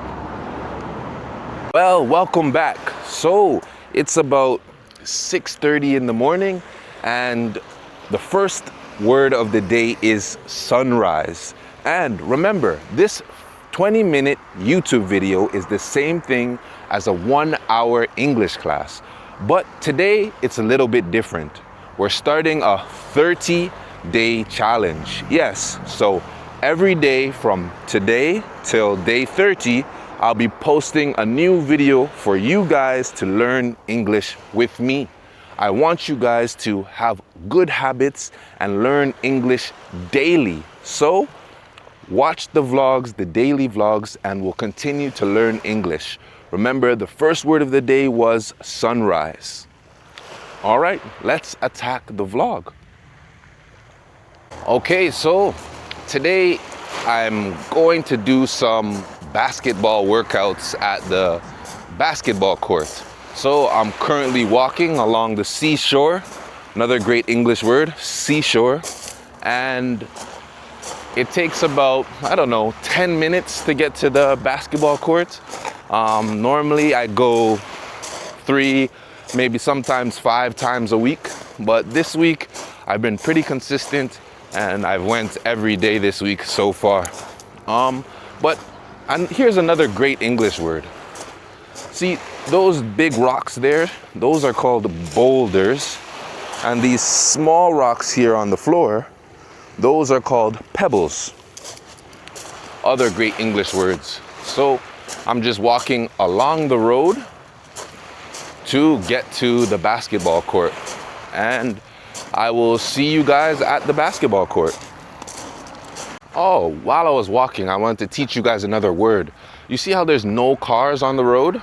Well, welcome back. So it's about 6:30 in the morning, and the first word of the day is sunrise. And remember, this 20-minute YouTube video is the same thing as a 1-hour English class. But today it's a little bit different. We're starting a 30-day challenge. Yes, so every day from today till day 30, I'll be posting a new video for you guys to learn English with me. I want you guys to have good habits and learn English daily. So watch the vlogs, the daily vlogs, and we'll continue to learn English. Remember, the first word of the day was sunrise. All right, let's attack the vlog. Okay, so today I'm going to do some basketball workouts at the basketball court. So I'm currently walking along the seashore, another great English word, seashore, and it takes about, I don't know, 10 minutes to get to the basketball court. Normally I go 3, maybe sometimes 5 times a week, but this week I've been pretty consistent and I've went every day this week so far. And here's another great English word. See, those big rocks there, those are called boulders. And these small rocks here on the floor, those are called pebbles. Other great English words. So I'm just walking along the road to get to the basketball court. And I will see you guys at the basketball court. Oh, while I was walking, I wanted to teach you guys another word. You see how there's no cars on the road?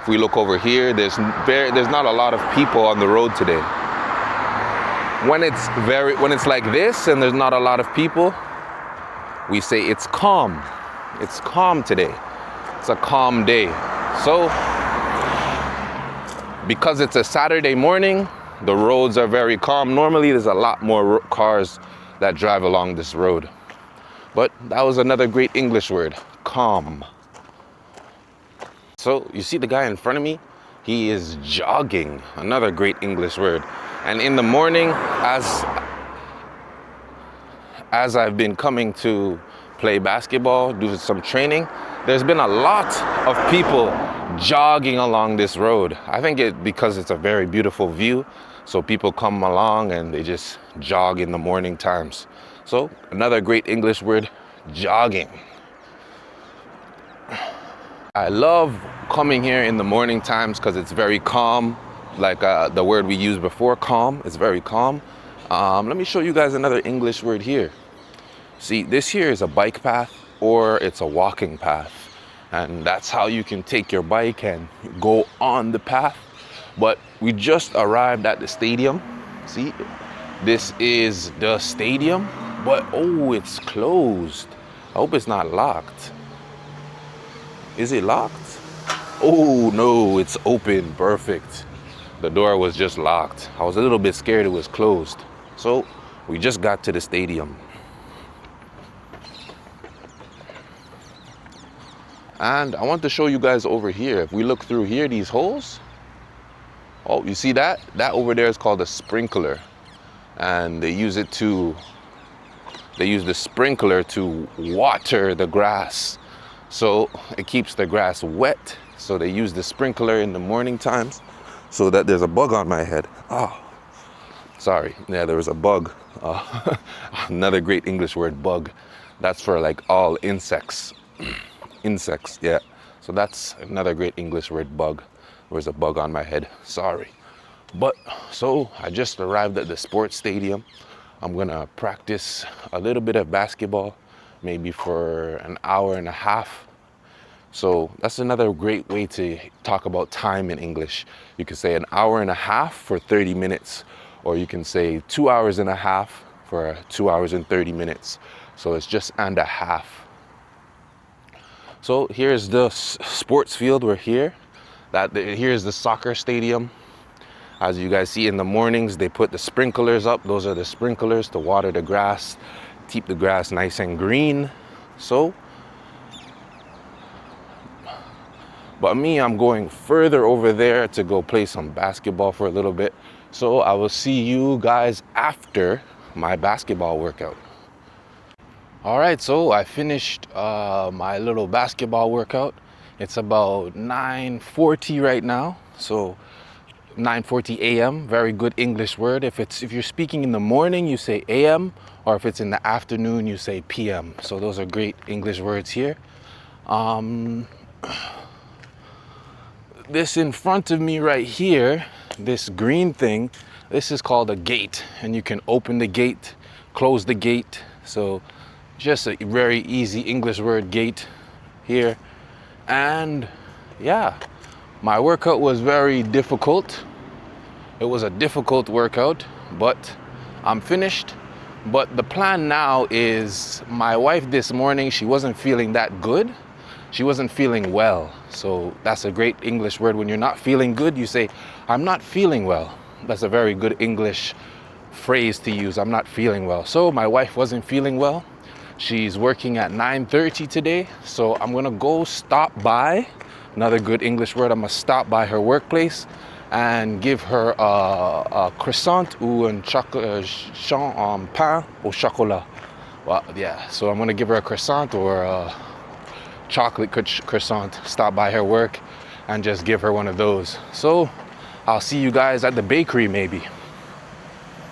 If we look over here, there's not a lot of people on the road today. When it's like this and there's not a lot of people, we say it's calm. It's calm today. It's a calm day. So, because it's a Saturday morning, the roads are very calm. Normally, there's a lot more cars that drive along this road. But that was another great English word, calm. So you see the guy in front of me? He is jogging, another great English word. And in the morning, as I've been coming to play basketball, do some training, there's been a lot of people jogging along this road. I think because it's a very beautiful view. So people come along and they just jog in the morning times. So another great English word, jogging. I love coming here in the morning times because it's very calm. Like the word we used before, calm, it's very calm. Let me show you guys another English word here. See, this here is a bike path or it's a walking path. And that's how you can take your bike and go on the path. But we just arrived at the stadium. See, this is the stadium, but oh, it's closed. I hope it's not locked. Is it locked? Oh no, it's open, perfect. The door was just locked. I was a little bit scared it was closed. So we just got to the stadium. And I want to show you guys over here. If we look through here, these holes, oh, you see that? That over there is called a sprinkler. And they use the sprinkler to water the grass. So it keeps the grass wet. So they use the sprinkler in the morning times so that there's a bug on my head. Oh, sorry. Yeah, there was a bug. Another great English word, bug. That's for like all insects. Insects, yeah. So that's another great English word, bug. There's a bug on my head, sorry. But so I just arrived at the sports stadium. I'm gonna practice a little bit of basketball, maybe for an hour and a half. So that's another great way to talk about time in English. You can say an hour and a half for 30 minutes, or you can say 2 hours and a half for 2 hours and 30 minutes. So it's just and a half. So here's the sports field. We're here. Here's the soccer stadium. As you guys see in the mornings, they put the sprinklers up. Those are the sprinklers to water the grass, keep the grass nice and green. So, but me, I'm going further over there to go play some basketball for a little bit. So I will see you guys after my basketball workout. All right, so I finished my little basketball workout. It's about 9:40 right now. So 9:40 a.m. Very good English word. If you're speaking in the morning, you say a.m., or if it's in the afternoon, you say p.m. So those are great English words here. This in front of me right here, this green thing, this is called a gate, and you can open the gate, close the gate. So just a very easy English word, gate here. And yeah, my workout was very difficult. It was a difficult workout, but I'm finished. But the plan now is, my wife this morning, she wasn't feeling that good. She wasn't feeling well. So that's a great English word. When you're not feeling good, you say, I'm not feeling well. That's a very good English phrase to use. I'm not feeling well. So my wife wasn't feeling well. She's working at 9:30 today. So I'm gonna go stop by, another good English word, I'm gonna stop by her workplace and give her a croissant ou un pain au chocolat. Well, yeah, so I'm gonna give her a croissant or a chocolate croissant, stop by her work and just give her one of those. So I'll see you guys at the bakery maybe.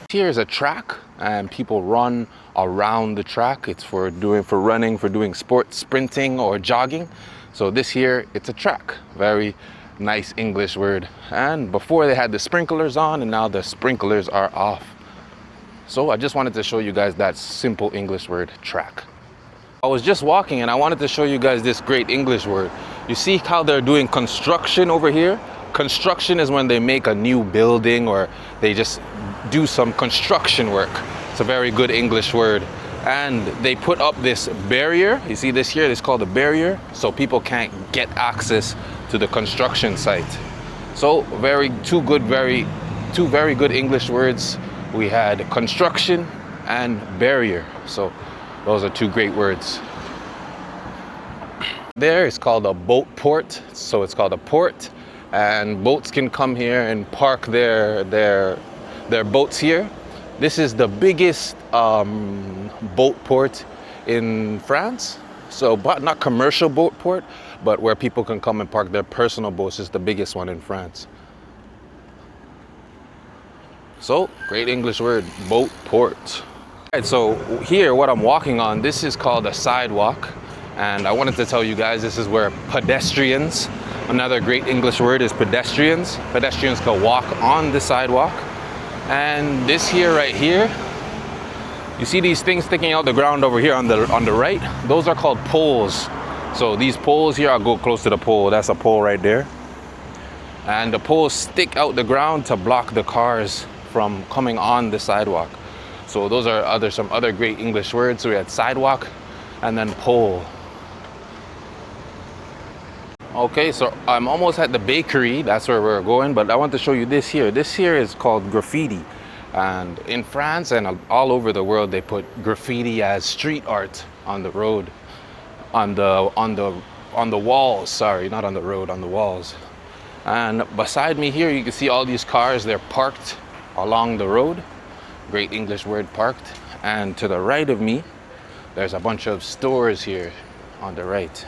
Here is a track and people run around the track. It's for running, for doing sports, sprinting or jogging. So this here, it's a track. Very nice English word. And before they had the sprinklers on, and now the sprinklers are off. So I just wanted to show you guys that simple English word, track. I was just walking and I wanted to show you guys this great English word. You see how they're doing construction over here? Construction is when they make a new building or they just do some construction work. It's a very good English word. And they put up this barrier. You see this here? It's called a barrier. So people can't get access to the construction site. So two very good English words. We had construction and barrier. So those are two great words. There is called a boat port. So it's called a port. And boats can come here and park their boats here. This is the biggest boat port in France. So, but not commercial boat port, but where people can come and park their personal boats is the biggest one in France. So, great English word, boat port. All right, so here, what I'm walking on, this is called a sidewalk. And I wanted to tell you guys, this is where pedestrians, another great English word is pedestrians. Pedestrians can walk on the sidewalk. And this here, right here, you see these things sticking out the ground over here on the right? Those are called poles. So these poles here, I'll go close to the pole. That's a pole right there. And the poles stick out the ground to block the cars from coming on the sidewalk. So those are some other great English words. So we had sidewalk and then pole. Okay, so I'm almost at the bakery. That's where we're going, but I want to show you this here. This here is called graffiti. And in France and all over the world, they put graffiti as street art on the road, on the walls, sorry, not on the road, on the walls. And beside me here, you can see all these cars, they're parked along the road. Great English word, parked. And to the right of me, there's a bunch of stores here on the right.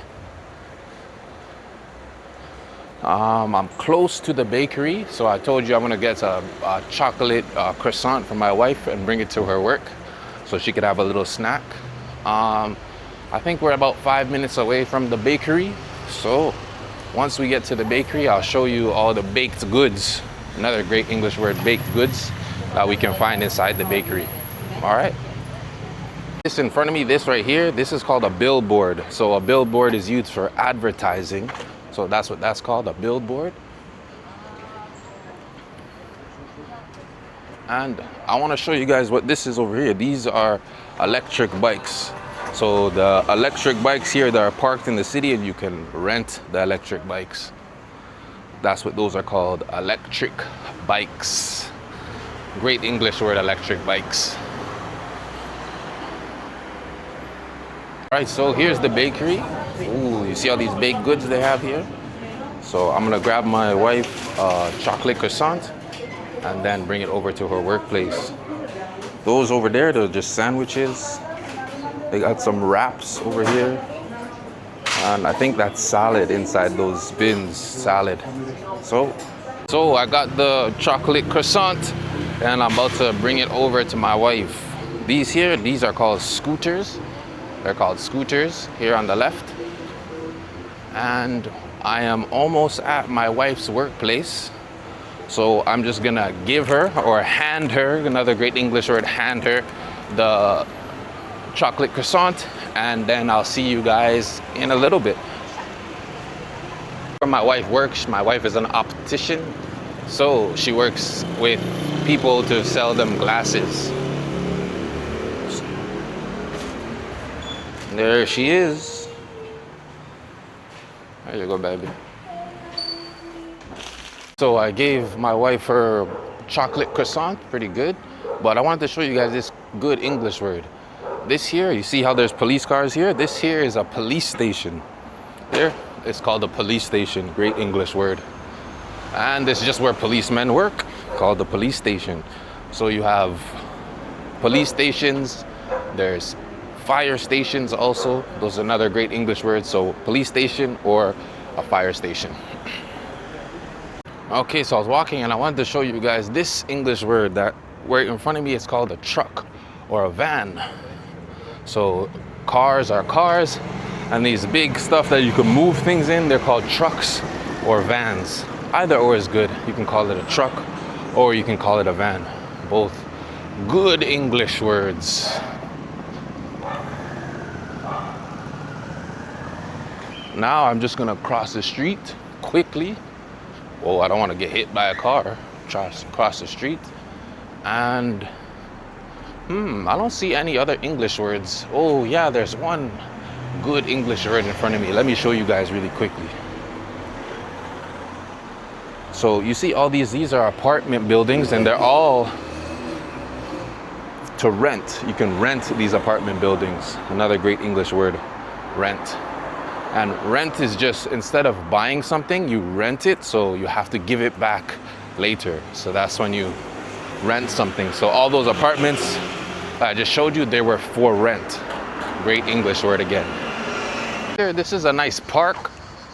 I'm close to the bakery, so I told you I'm gonna get a chocolate croissant for my wife and bring it to her work so she could have a little snack. I think we're about 5 minutes away from the bakery, so once we get to the bakery, I'll show you all the baked goods, another great English word, baked goods, that we can find inside the bakery. All right. This in front of me, this right here, this is called a billboard. So a billboard is used for advertising. So that's what that's called, a billboard. And I want to show you guys what this is over here. These are electric bikes. So the electric bikes here that are parked in the city, and you can rent the electric bikes. That's what those are called, electric bikes. Great English word, electric bikes. All right, so here's the bakery. Ooh, you see all these baked goods they have here? So I'm gonna grab my wife a chocolate croissant and then bring it over to her workplace. Those over there, they're just sandwiches. They got some wraps over here. And I think that's salad inside those bins, salad. So I got the chocolate croissant and I'm about to bring it over to my wife. These are called scooters. They're called scooters here on the left. And I am almost at my wife's workplace. So I'm just gonna give her, or hand her, another great English word, hand her the chocolate croissant, and then I'll see you guys in a little bit. Where my wife works, my wife is an optician. So she works with people to sell them glasses. There she is. There you go, baby. So I gave my wife her chocolate croissant, pretty good. But I wanted to show you guys this good English word. This here, you see how there's police cars here? This here is a police station. There, it's called a police station, great English word. And this is just where policemen work, called the police station. So you have police stations, there's fire stations also. Those are another great English word. So police station or a fire station. Okay, so I was walking and I wanted to show you guys this English word that right in front of me is called a truck or a van. So cars are cars, and these big stuff that you can move things in, they're called trucks or vans. Either or is good. You can call it a truck or you can call it a van. Both good English words. Now I'm just gonna cross the street quickly. Oh, I don't want to get hit by a car. Try to cross the street. And I don't see any other English words. Oh yeah, there's one good English word in front of me. Let me show you guys really quickly. So you see all these are apartment buildings, and they're all to rent. You can rent these apartment buildings. Another great English word, rent. And rent is just, instead of buying something, you rent it, so you have to give it back later. So that's when you rent something. So all those apartments that I just showed you, they were for rent. Great English word again. Here, this is a nice park.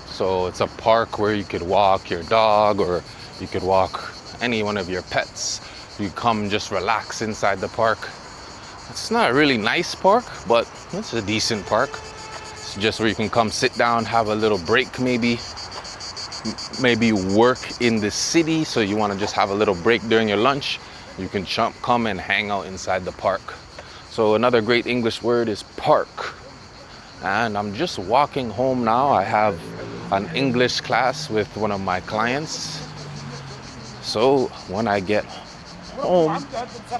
So it's a park where you could walk your dog, or you could walk any one of your pets. You come just relax inside the park. It's not a really nice park, but it's a decent park. It's just where you can come sit down, have a little break maybe. Maybe work in the city, so you want to just have a little break during your lunch. You can come and hang out inside the park. So another great English word is park. And I'm just walking home now. I have an English class with one of my clients. So when I get home,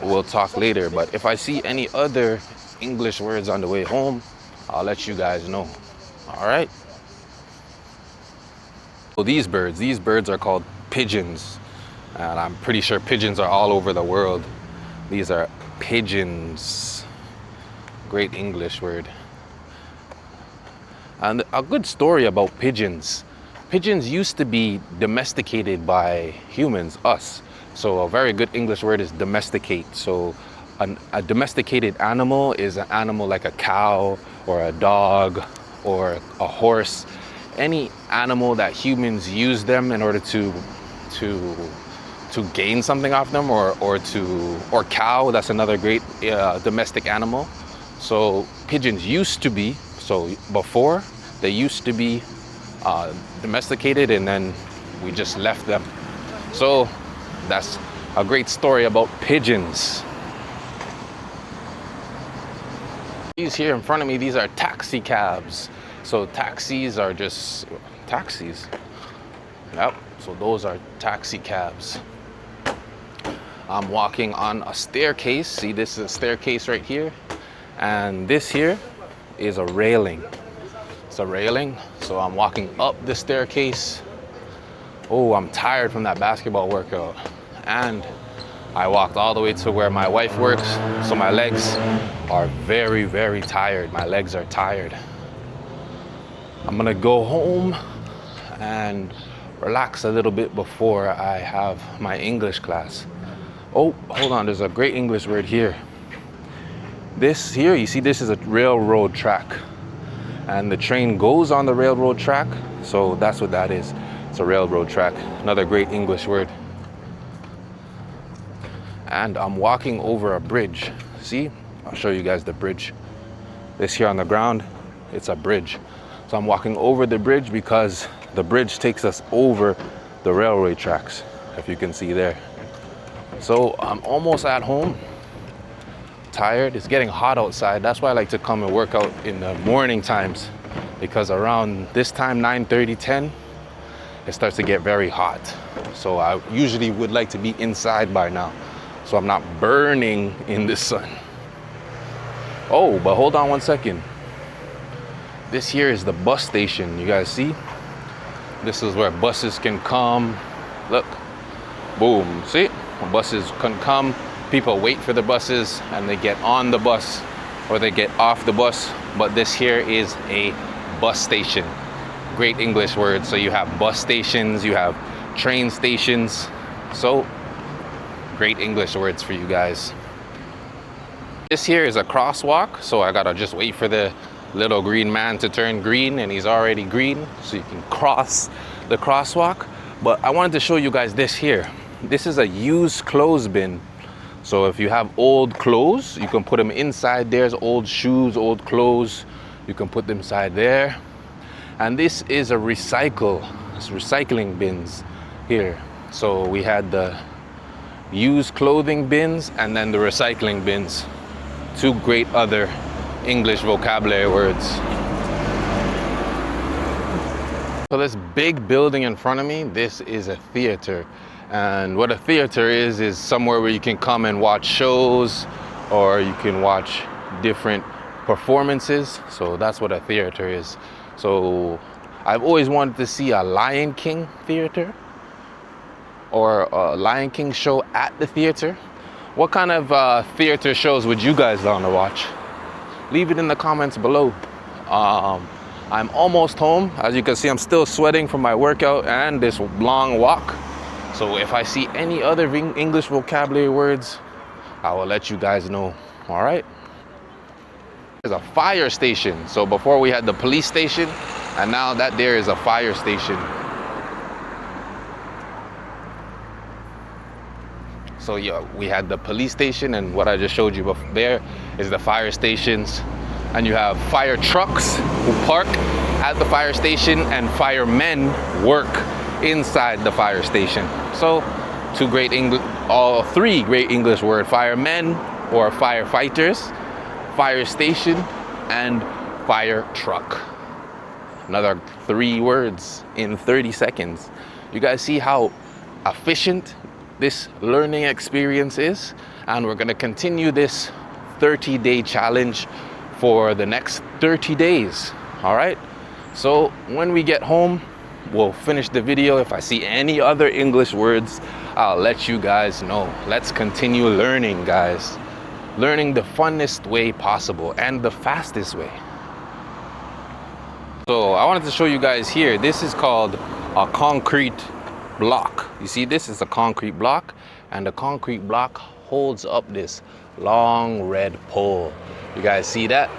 we'll talk later. But if I see any other English words on the way home, I'll let you guys know. All right. So these birds are called pigeons. And I'm pretty sure pigeons are all over the world. These are pigeons. Great English word. And a good story about pigeons. Pigeons used to be domesticated by humans, us. So a very good English word is domesticate. So a domesticated animal is an animal like a cow or a dog or a horse. Any animal that humans use them in order to gain something off them, or cow, that's another great domestic animal. So pigeons used to be, so before, they used to be domesticated, and then we just left them. So that's a great story about pigeons. These here in front of me, these are taxi cabs. So taxis are just taxis. Yep, so those are taxi cabs. I'm walking on a staircase. See, this is a staircase right here. And this here is a railing. It's a railing. So I'm walking up the staircase. Oh, I'm tired from that basketball workout. And I walked all the way to where my wife works, so my legs are very, very tired. My legs are tired. I'm gonna go home and relax a little bit before I have my English class. Oh, hold on, there's a great English word here. This here, you see, this is a railroad track. And the train goes on the railroad track, so that's what that is. It's a railroad track. Another great English word. And I'm walking over a bridge. See? I'll show you guys the bridge. This here on the ground, it's a bridge. So I'm walking over the bridge because the bridge takes us over the railway tracks, if you can see there. So I'm almost at home. Tired. It's getting hot outside. That's why I like to come and work out in the morning times, because around this time, 9:30, 10, it starts to get very hot. So I usually would like to be inside by now, so I'm not burning in the sun. Oh, but hold on one second. This here is the bus station. You guys see? This is where buses can come. Look, boom, see? Buses can come. People wait for the buses and they get on the bus or they get off the bus. But this here is a bus station. Great English word. So you have bus stations, you have train stations. So great English words for you guys. This here is a crosswalk. So I gotta just wait for the little green man to turn green, and he's already green. So you can cross the crosswalk. But I wanted to show you guys this here. This is a used clothes bin. So if you have old clothes, you can put them inside. There's old shoes, old clothes. You can put them inside there. And this is a recycling bins here. So we had the used clothing bins and then the recycling bins. Two great other English vocabulary words. So this big building in front of me, this is a theater. And what a theater is somewhere where you can come and watch shows, or you can watch different performances. So that's what a theater is. So I've always wanted to see a Lion King theater or a Lion King show at the theater. What kind of theater shows would you guys want to watch? Leave it in the comments below. I'm almost home. As you can see, I'm still sweating from my workout and this long walk. So if I see any other English vocabulary words, I will let you guys know. All right. There's a fire station. So before we had the police station, and now that there is a fire station. So yeah, we had the police station, and what I just showed you there is the fire stations. And you have fire trucks who park at the fire station, and firemen work inside the fire station. So three great English words: firemen or firefighters, fire station, and fire truck. Another 3 words in 30 seconds. You guys see how efficient this learning experience is? And we're gonna continue this 30-day challenge for the next 30 days. All right. So when we get home, we'll finish the video. If I see any other English words, I'll let you guys know. Let's continue learning, guys. Learning the funnest way possible and the fastest way. So I wanted to show you guys here. This is called a concrete block. You see, this is a concrete block, and the concrete block holds up this long red pole. You guys see that?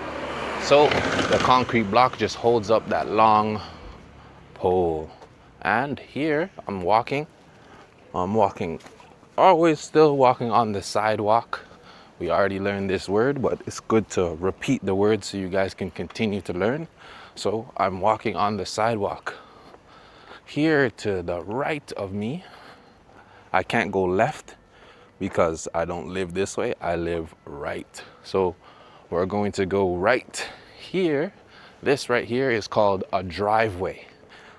So the concrete block just holds up that long pole. And here I'm walking, always still walking on the sidewalk. We already learned this word, but it's good to repeat the word so you guys can continue to learn. So I'm walking on the sidewalk. Here to the right of me, I can't go left because I don't live this way, I live right. So we're going to go right here. This right here is called a driveway.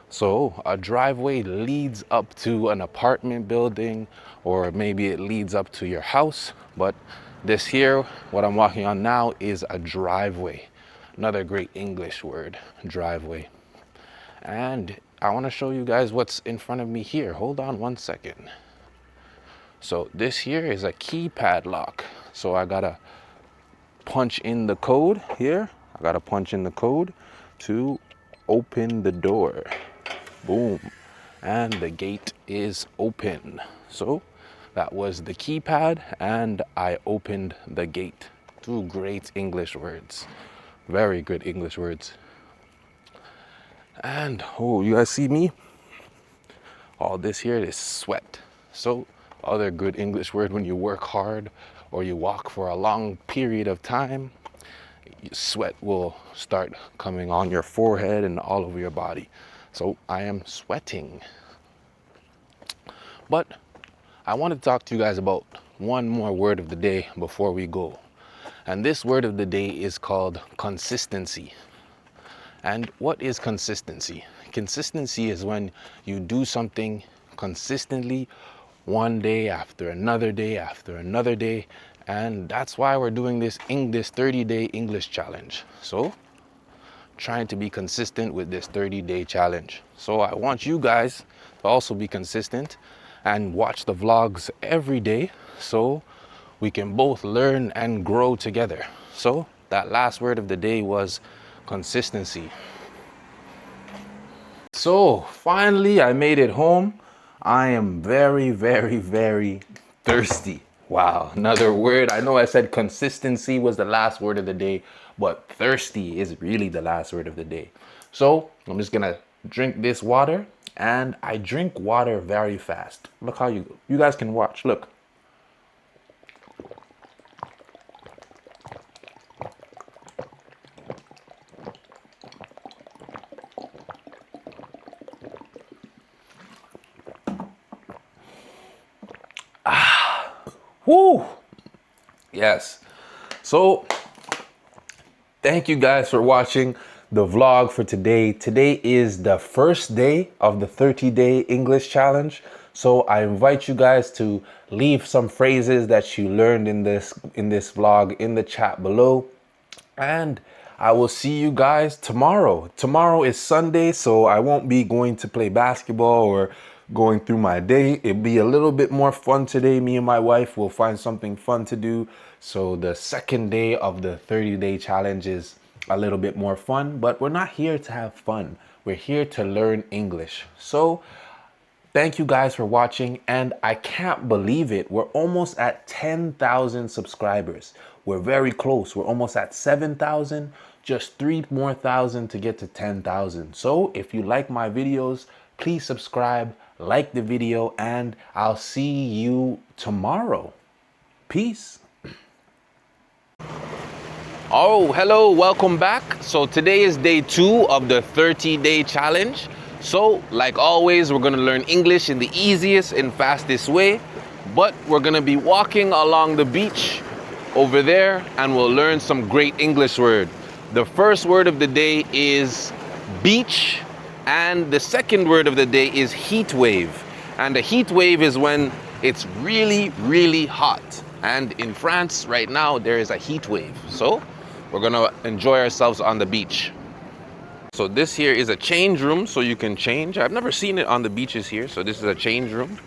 So a driveway leads up to an apartment building, or maybe it leads up to your house. But this here, what I'm walking on now, is a driveway. Another great English word, driveway. And I want to show you guys what's in front of me here. Hold on one second. So this here is a keypad lock. So I gotta punch in the code here. I gotta punch in the code to open the door. Boom. And the gate is open. So that was the keypad and I opened the gate. Two great English words. Very good English words. And oh, you guys see me? All this here is sweat. So other good English word when you work hard or you walk for a long period of time, sweat will start coming on your forehead and all over your body. So I am sweating. But I want to talk to you guys about one more word of the day before we go. And this word of the day is called consistency. And what is consistency? Consistency is when you do something consistently one day after another day after another day. And that's why we're doing this 30-day English challenge. So trying to be consistent with this 30-day challenge. So I want you guys to also be consistent and watch the vlogs every day so we can both learn and grow together. So that last word of the day was consistency. So finally I made it home. I am very, very, very thirsty. Wow, another word. I know I said consistency was the last word of the day, but thirsty is really the last word of the day. So I'm just gonna drink this water, and I drink water very fast. Look how you guys can watch, look. Woo! Yes. So thank you guys for watching the vlog for today. Today is the first day of the 30-day English challenge. So I invite you guys to leave some phrases that you learned in this vlog in the chat below. And I will see you guys tomorrow. Tomorrow is Sunday, so I won't be going to play basketball or going through my day. It'll be a little bit more fun today. Me and my wife will find something fun to do. So the second day of the 30-day challenge is a little bit more fun, but we're not here to have fun. We're here to learn English. So thank you guys for watching, and I can't believe it. We're almost at 10,000 subscribers. We're very close. We're almost at 7,000. Just 3 more thousand to get to 10,000. So if you like my videos, please subscribe, like the video, and I'll see you tomorrow. Peace. Oh, hello, welcome back. So today is day 2 of the 30-day challenge. So like always, we're gonna learn English in the easiest and fastest way, but we're gonna be walking along the beach over there and we'll learn some great English word. The first word of the day is beach, and the second word of the day is heat wave. And a heat wave is when it's really, really hot. And in France right now, there is a heat wave. So we're gonna enjoy ourselves on the beach. So this here is a change room, so you can change. I've never seen it on the beaches here, so this is a change room.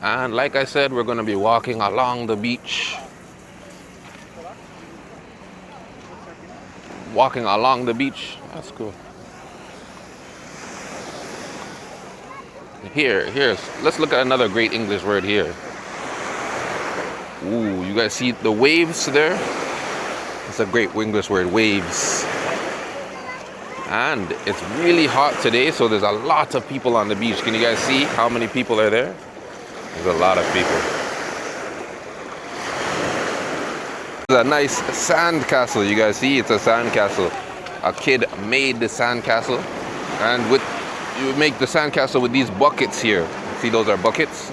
And like I said, we're gonna be walking along the beach. Walking along the beach, that's cool. Here's, let's look at another great English word here. Ooh, you guys see the waves there? It's a great English word, waves. And it's really hot today, so there's a lot of people on the beach. Can you guys see how many people are there? There's a lot of people. There's a nice sand castle. You guys see, it's a sand castle. A kid made the sand castle, and you make the sand castle with these buckets here. See, those are buckets.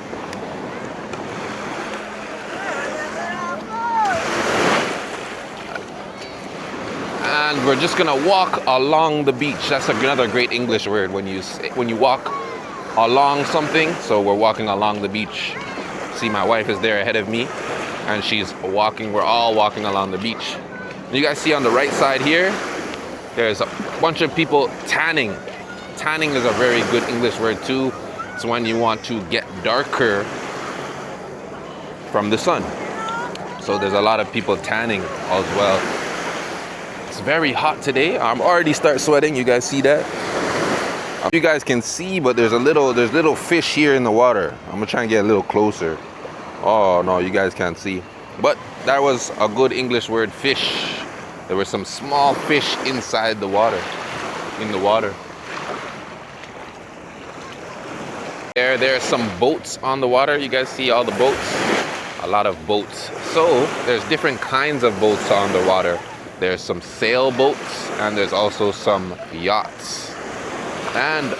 And we're just gonna walk along the beach. That's another great English word, when you walk along something. So we're walking along the beach. See, my wife is there ahead of me, and she's walking. We're all walking along the beach. And you guys see on the right side here, there's a bunch of people tanning. tanning is a very good English word too. It's when you want to get darker from the sun. So there's a lot of people tanning as well. It's very hot today. I'm already start sweating. You guys see that? You guys can see, but there's little fish here in the water. I'm gonna try and get a little closer. Oh no, you guys can't see. But that was a good English word, fish. There were some small fish inside the water, in the water. There are some boats on the water. You guys see all the boats? A lot of boats. So there's different kinds of boats on the water. There's some sailboats and there's also some yachts. And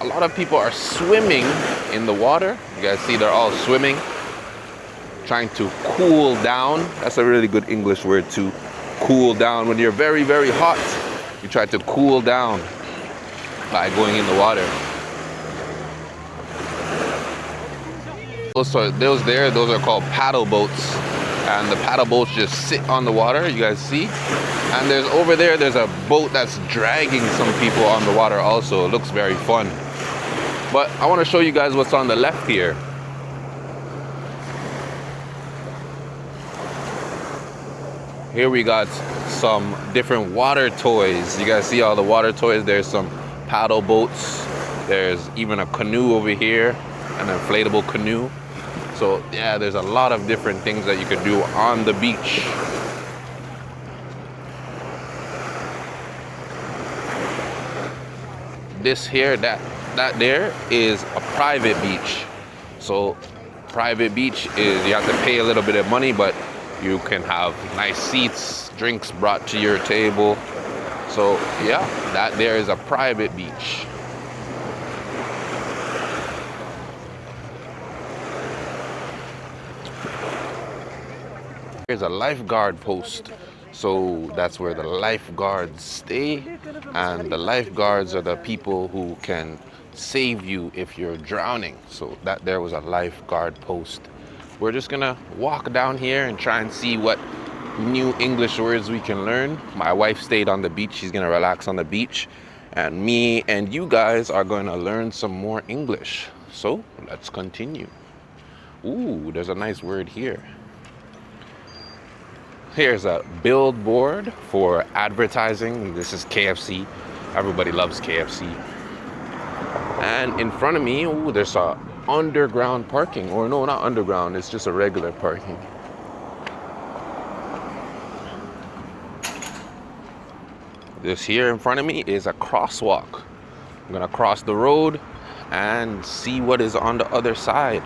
a lot of people are swimming in the water. You guys see they're all swimming, trying to cool down. That's a really good English word too. Cool down. When you're very, very hot, you try to cool down by going in the water. So those are called paddle boats. And the paddle boats just sit on the water, you guys see? And there's a boat that's dragging some people on the water also. It looks very fun. But I want to show you guys what's on the left here. Here we got some different water toys. You guys see all the water toys? There's some paddle boats. There's even a canoe over here, an inflatable canoe. So yeah, there's a lot of different things that you could do on the beach. This here, that there is a private beach. So private beach is, you have to pay a little bit of money, but you can have nice seats, drinks brought to your table. So yeah, that there is a private beach. Here's a lifeguard post. So that's where the lifeguards stay. And the lifeguards are the people who can save you if you're drowning. So that there was a lifeguard post. We're just gonna walk down here and try and see what new English words we can learn. My wife stayed on the beach. She's gonna relax on the beach. And me and you guys are gonna learn some more English. So let's continue. Ooh, there's a nice word here. Here's a billboard for advertising. This is KFC. Everybody loves KFC. And in front of me, ooh, there's a underground parking. Or no, not underground. It's just a regular parking. This here in front of me is a crosswalk. I'm gonna cross the road and see what is on the other side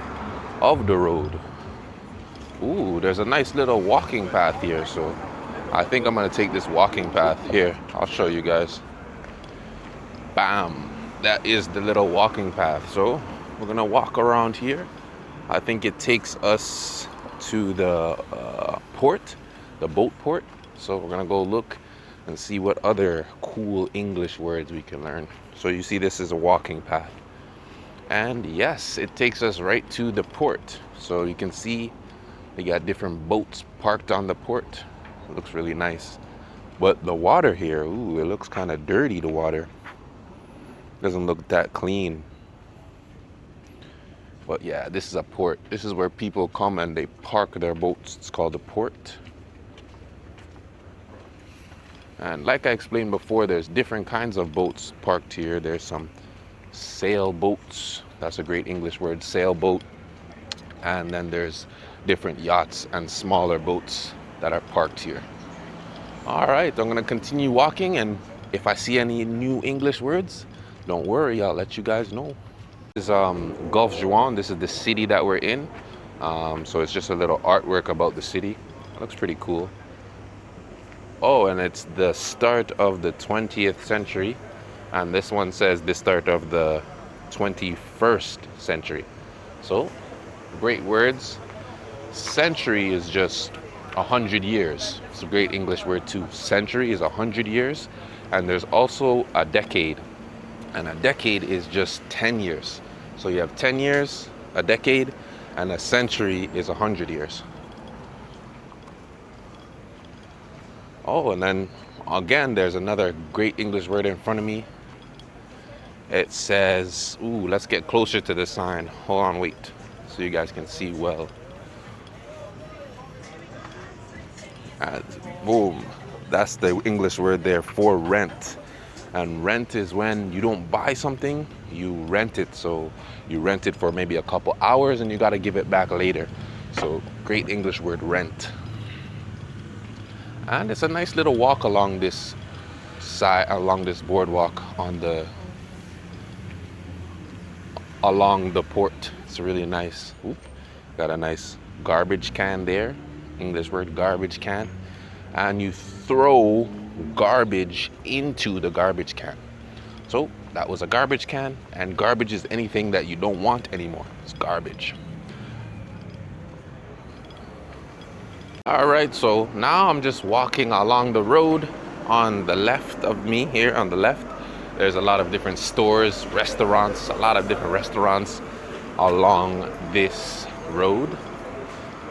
of the road. Ooh, there's a nice little walking path here, so I think I'm gonna take this walking path here. I'll show you guys. Bam! That is the little walking path. So we're gonna walk around here. I think it takes us to the port, the boat port. So we're gonna go look and see what other cool English words we can learn. So you see this is a walking path. And yes, it takes us right to the port. So you can see they got different boats parked on the port. It looks really nice. But the water here, ooh, it looks kind of dirty, the water. Doesn't look that clean. But yeah, this is a port. This is where people come and they park their boats. It's called the port. And like I explained before, there's different kinds of boats parked here. There's some sailboats. That's a great English word, sailboat. And then there's different yachts and smaller boats that are parked here. All right, I'm gonna continue walking, and if I see any new English words, don't worry, I'll let you guys know. This is Gulf Juan. This is the city that we're in. So it's just a little artwork about the city. It looks pretty cool. Oh, and it's the start of the 20th century. And this one says the start of the 21st century. So, great words. Century is just 100 years. It's a great English word too. Century is 100 years. And there's also a decade. And a decade is just 10 years. So you have 10 years, a decade, and a century is 100 years. Oh, and then again, there's another great English word in front of me. It says, ooh, let's get closer to the sign. Hold on, wait, so you guys can see well. And boom, that's the English word there for rent. And rent is when you don't buy something, you rent it. So you rent it for maybe a couple hours and you got to give it back later. So great English word, rent. And it's a nice little walk along this side, along this boardwalk along the port. It's really nice. Oop, got a nice garbage can there. English word, garbage can. And you throw garbage into the garbage can. So that was a garbage can, and garbage is anything that you don't want anymore. It's garbage. All right, so now I'm just walking along the road. On the left of me here, on the left, there's a lot of different stores, restaurants, a lot of different restaurants along this road.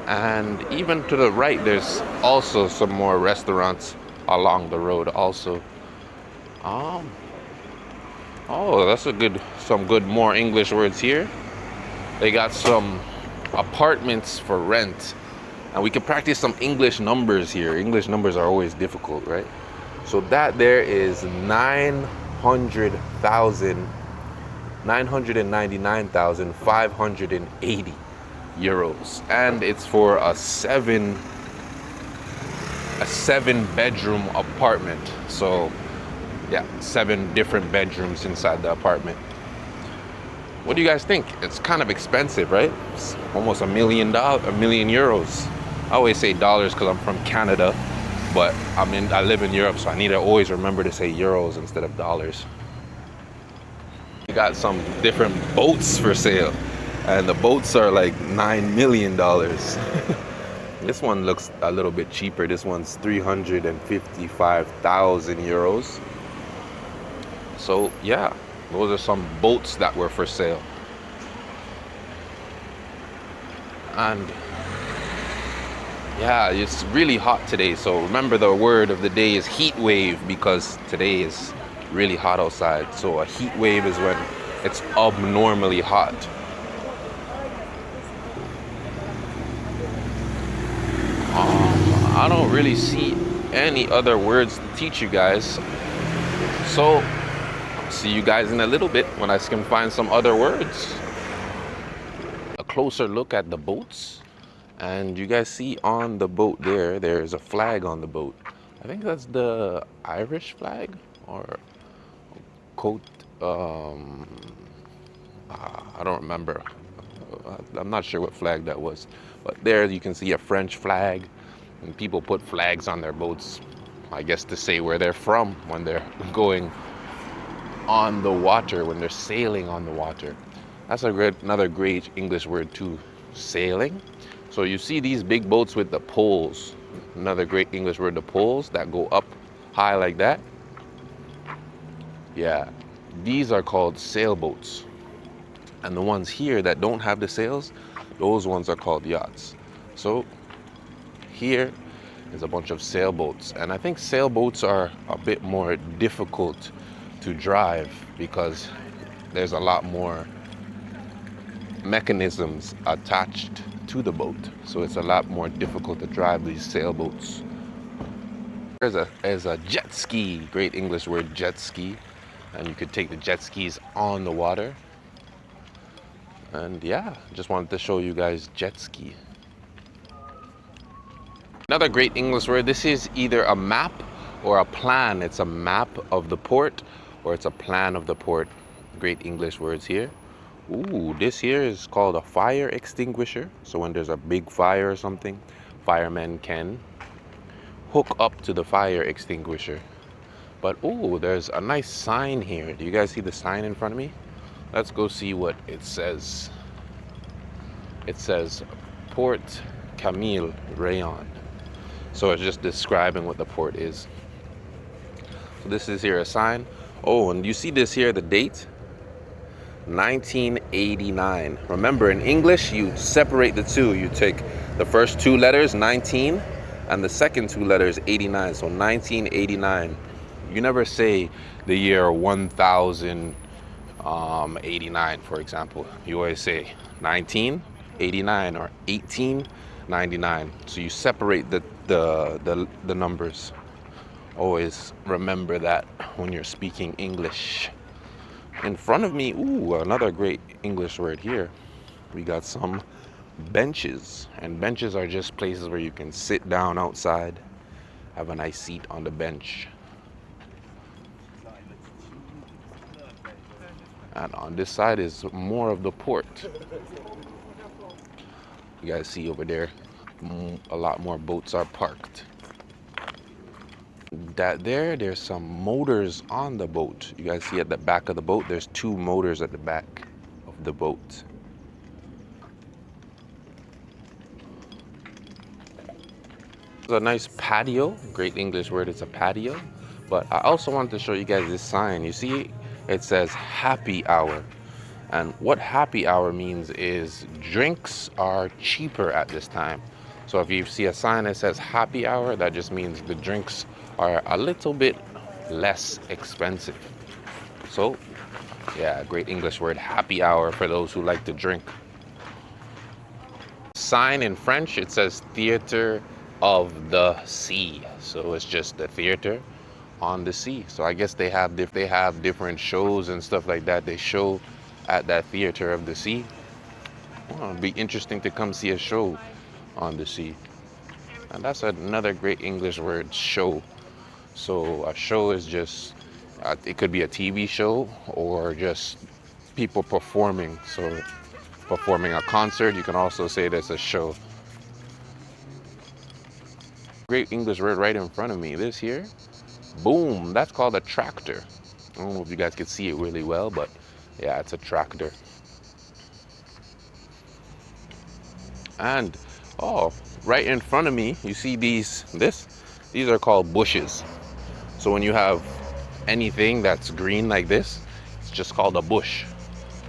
And even to the right, there's also some more restaurants along the road also. Oh, that's some good more English words here. They got some apartments for rent. And we can practice some English numbers here. English numbers are always difficult, right? So that there is 999,580 euros. And it's for a seven bedroom apartment. So yeah, 7 different bedrooms inside the apartment. What do you guys think? It's kind of expensive, right? It's almost $1 million euros. I always say dollars because I'm from Canada, but I live in Europe, so I need to always remember to say euros instead of dollars. We got some different boats for sale, and the boats are like $9 million. This one looks a little bit cheaper. This one's 355,000 euros. So yeah, those are some boats that were for sale. And yeah, it's really hot today. So remember, the word of the day is heat wave, because today is really hot outside. So a heat wave is when it's abnormally hot. I don't really see any other words to teach you guys. So I'll see you guys in a little bit when I can find some other words. A closer look at the boats. And you guys see on the boat there's a flag on the boat. I think that's the Irish flag or coat. I don't remember. I'm not sure what flag that was. But there you can see a French flag. And people put flags on their boats, I guess, to say where they're from when they're going on the water, when they're sailing on the water. That's another great English word too, sailing. So you see these big boats with the poles. Another great English word, the poles that go up high like that. Yeah, these are called sailboats. And the ones here that don't have the sails, those ones are called yachts. So here is a bunch of sailboats. And I think sailboats are a bit more difficult to drive because there's a lot more mechanisms attached to the boat, so it's a lot more difficult to drive these sailboats. There's a jet ski, great English word, jet ski, and you could take the jet skis on the water. And yeah, just wanted to show you guys jet ski. Another great English word, this is either a map or a plan. It's a map of the port or it's a plan of the port. Great English words here. Ooh, this here is called a fire extinguisher. So when there's a big fire or something, firemen can hook up to the fire extinguisher. But ooh, there's a nice sign here. Do you guys see the sign in front of me? Let's go see what it says. It says Port Camille Rayon. So it's just describing what the port is. So this is here a sign. Oh, and you see this here, the date? 1989. Remember, in English, you separate the two. You take the first 2 letters, 19, and the second 2 letters, 89. So 1989. You never say the year 1000, 89, for example. You always say 1989 or 1899. So you separate the numbers. Always remember that when you're speaking English. In front of me, ooh, another great English word here. We got some benches, and benches are just places where you can sit down outside, have a nice seat on the bench. And on this side is more of the port. You guys see over there, a lot more boats are parked. There's some motors on the boat. You guys see at the back of the boat, there's 2 motors at the back of the boat. It's a nice patio. Great English word, it's a patio. But I also wanted to show you guys this sign. You see, it says happy hour. And what happy hour means is drinks are cheaper at this time. So if you see a sign that says happy hour, that just means the drinks are a little bit less expensive. So yeah, great English word, happy hour, for those who like to drink. Sign in French, it says theater of the sea. So it's just the theater on the sea. So I guess they have different shows and stuff like that. They show at that theater of the sea. Well, it'd be interesting to come see a show on the sea. And that's another great English word, show. So a show is just, it could be a TV show or just people performing. So performing a concert, you can also say that's a show. Great English word right in front of me. This here, boom, that's called a tractor. I don't know if you guys can see it really well, but yeah, it's a tractor. And oh, right in front of me, you see these are called bushes. So when you have anything that's green like this, it's just called a bush.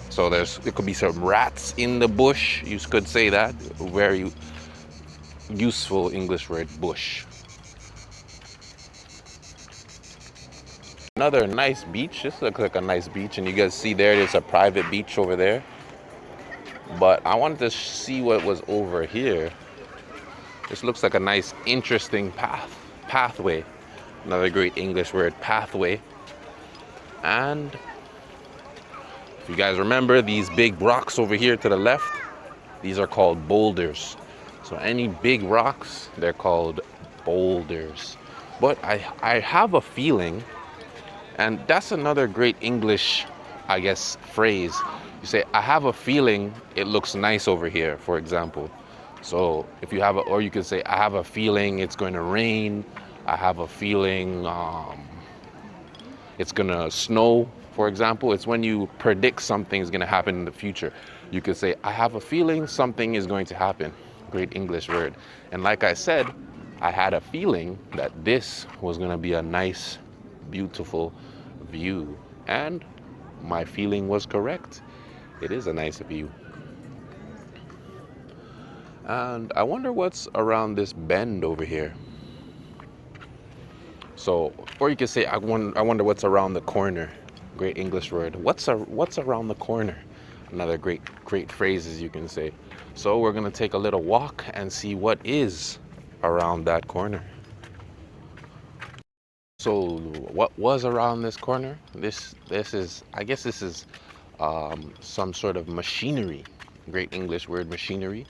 So there could be some rats in the bush. You could say that. Very useful English word, bush. Another nice beach. This looks like a nice beach, and you guys see there's a private beach over there. But I wanted to see what was over here. This looks like a nice, interesting pathway. Another great English word, pathway. And if you guys remember, these big rocks over here to the left, these are called boulders. So any big rocks, they're called boulders. But I have a feeling, and that's another great English, I guess, phrase. You say, I have a feeling it looks nice over here, for example. So if you have or you could say, I have a feeling it's going to rain. I have a feeling it's going to snow, for example. It's when you predict something is going to happen in the future. You could say, I have a feeling something is going to happen. Great English word. And like I said, I had a feeling that this was going to be a nice, beautiful view. And my feeling was correct. It is a nice view. And I wonder what's around this bend over here. So, or you could say, I wonder what's around the corner. Great English word. What's around the corner? Another great phrases you can say. So we're gonna take a little walk and see what is around that corner. So what was around this corner? This is, I guess this is some sort of machinery. Great English word, machinery.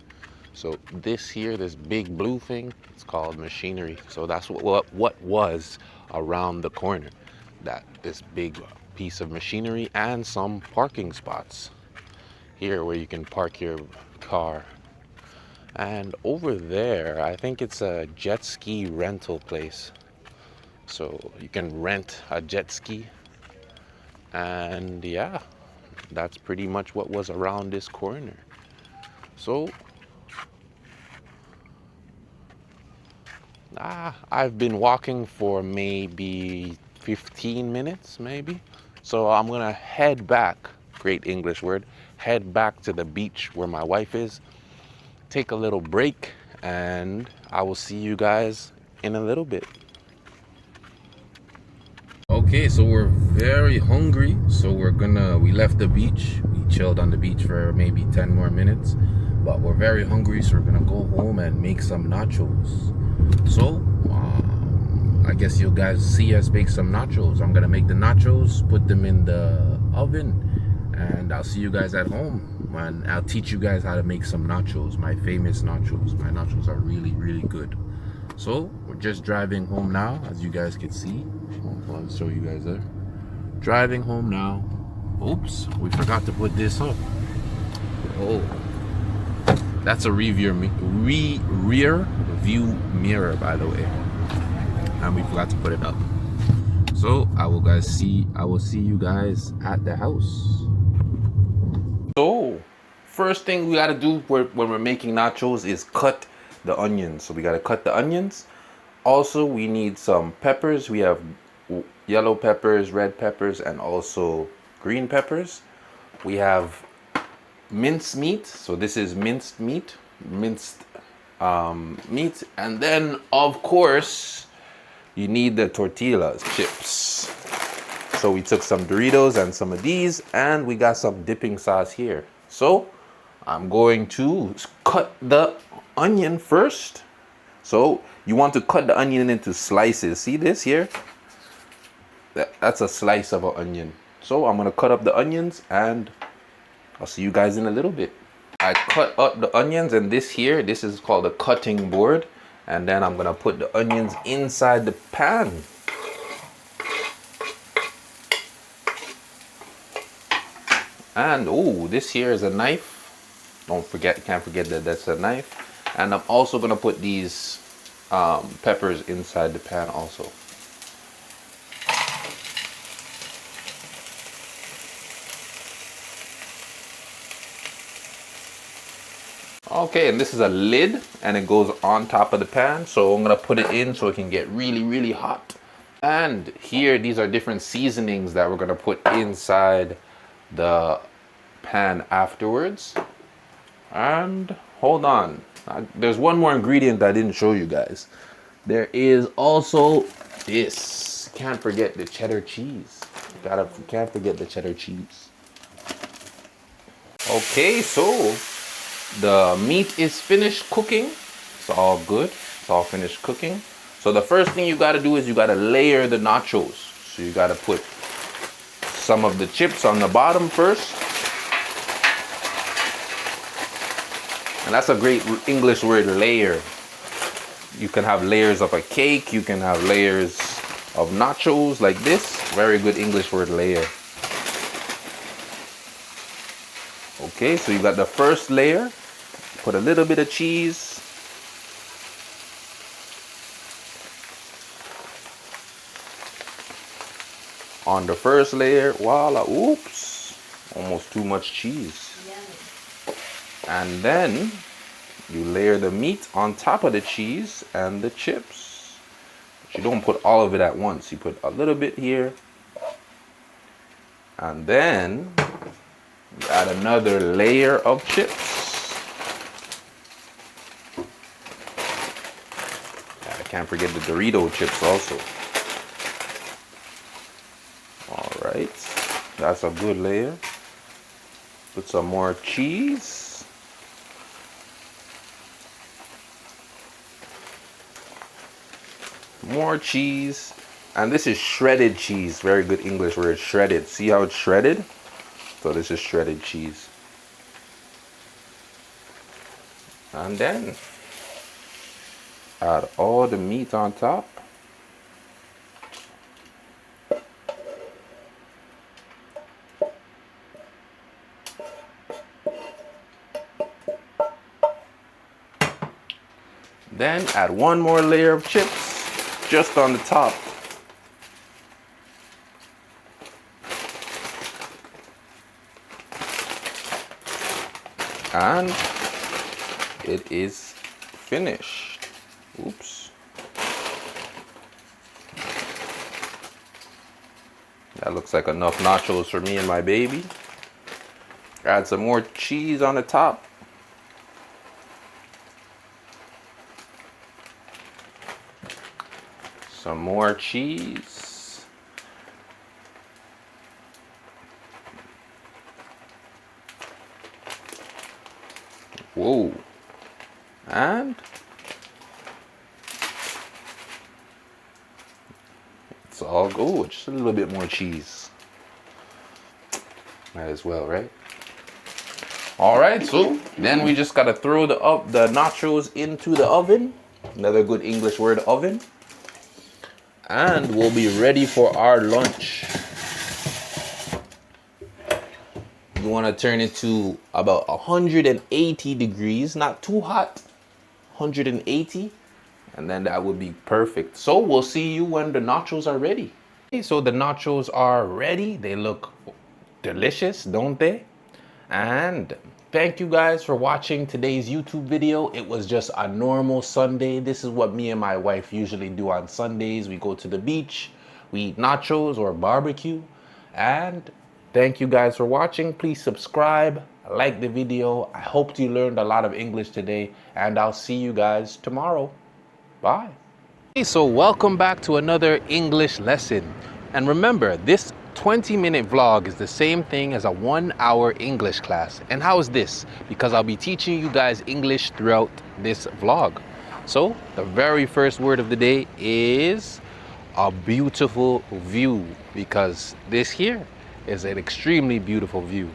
So this here, this big blue thing, it's called machinery. So that's what was around the corner. This big piece of machinery and some parking spots here where you can park your car. And over there, I think it's a jet ski rental place. So you can rent a jet ski. And yeah, that's pretty much what was around this corner. So I've been walking for maybe 15 minutes, maybe. So I'm gonna head back, great English word, head back to the beach where my wife is, take a little break, and I will see you guys in a little bit. Okay, so we're very hungry, so we left the beach. We chilled on the beach for maybe 10 more minutes, but we're very hungry, so we're gonna go home and make some nachos. So I guess you guys see us make some nachos. I'm gonna make the nachos, put them in the oven, and I'll see you guys at home, and I'll teach you guys how to make some nachos, my famous nachos. My nachos are really, really good. So we're just driving home now, as you guys can see. I'll show you guys there. Driving home now. Oops, we forgot to put this up. Oh, that's a rear view mirror, by the way, and we forgot to put it up. So I will see you guys at the house. So first thing we gotta do when we're making nachos is cut the onions. So we gotta cut the onions. Also, we need some peppers. We have yellow peppers, red peppers, and also green peppers. We have minced meat. So this is minced meat, meat. And then, of course, you need the tortillas, chips. So we took some Doritos and some of these, and we got some dipping sauce here. So I'm going to cut the onion first. So you want to cut the onion into slices. See this here? That's a slice of an onion. So I'm gonna cut up the onions, and I'll see you guys in a little bit. I cut up the onions, and this is called a cutting board. And then I'm gonna put the onions inside the pan. And oh, this here is a knife. Can't forget that that's a knife. And I'm also gonna put these peppers inside the pan also. Okay, and this is a lid, and it goes on top of the pan. So I'm gonna put it in so it can get really, really hot. And here, these are different seasonings that we're gonna put inside the pan afterwards. And hold on, there's one more ingredient I didn't show you guys. There is also this. Can't forget the cheddar cheese. Can't forget the cheddar cheese. Okay, so the meat is finished cooking. It's all good. It's all finished cooking. So the first thing you gotta do is you gotta layer the nachos. So you gotta put some of the chips on the bottom first. And that's a great English word, layer. You can have layers of a cake. You can have layers of nachos like this. Very good English word, layer. Okay, so you got the first layer. Put a little bit of cheese. On the first layer, voila, oops, almost too much cheese. And then you layer the meat on top of the cheese and the chips. But you don't put all of it at once. You put a little bit here. And then you add another layer of chips. I can't forget the Dorito chips also. All right, that's a good layer. Put some more cheese. More cheese. And this is shredded cheese. Very good English word, shredded. See how it's shredded? So this is shredded cheese. And then add all the meat on top. Then add one more layer of chips just on the top. And it is finished. Oops. That looks like enough nachos for me and my baby. Add some more cheese on the top. Some more cheese. Whoa. And it's all good. Just a little bit more cheese. Might as well, right? All right, so then we just gotta throw the nachos into the oven. Another good English word, oven. And we'll be ready for our lunch. You wanna turn it to about 180 degrees, not too hot, 180. And then that would be perfect. So we'll see you when the nachos are ready. Okay, so the nachos are ready. They look delicious, don't they? And thank you guys for watching today's YouTube video. It was just a normal Sunday. This is what me and my wife usually do on Sundays. We go to the beach, we eat nachos or barbecue. And thank you guys for watching. Please subscribe, like the video. I hope you learned a lot of English today, and I'll see you guys tomorrow. Bye. Hey, so welcome back to another English lesson. And remember, this 20-minute vlog is the same thing as a 1-hour English class. And how is this? Because I'll be teaching you guys English throughout this vlog. So the very first word of the day is a beautiful view, because this here is an extremely beautiful view.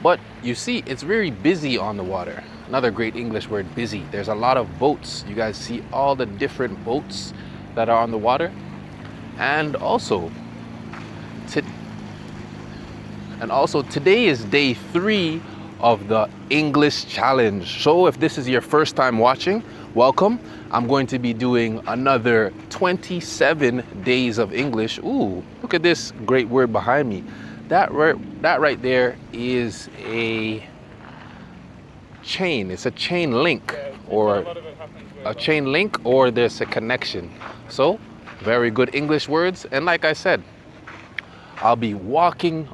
But you see, it's very busy on the water. Another great English word, busy. There's a lot of boats. You guys see all the different boats that are on the water. And also today is day 3 of the English challenge. So if this is your first time watching, welcome. I'm going to be doing another 27 days of English. Ooh, look at this great word behind me. That right there is a chain. It's a chain link, or a chain link, or there's a connection. So very good English words. And like I said, I'll be walking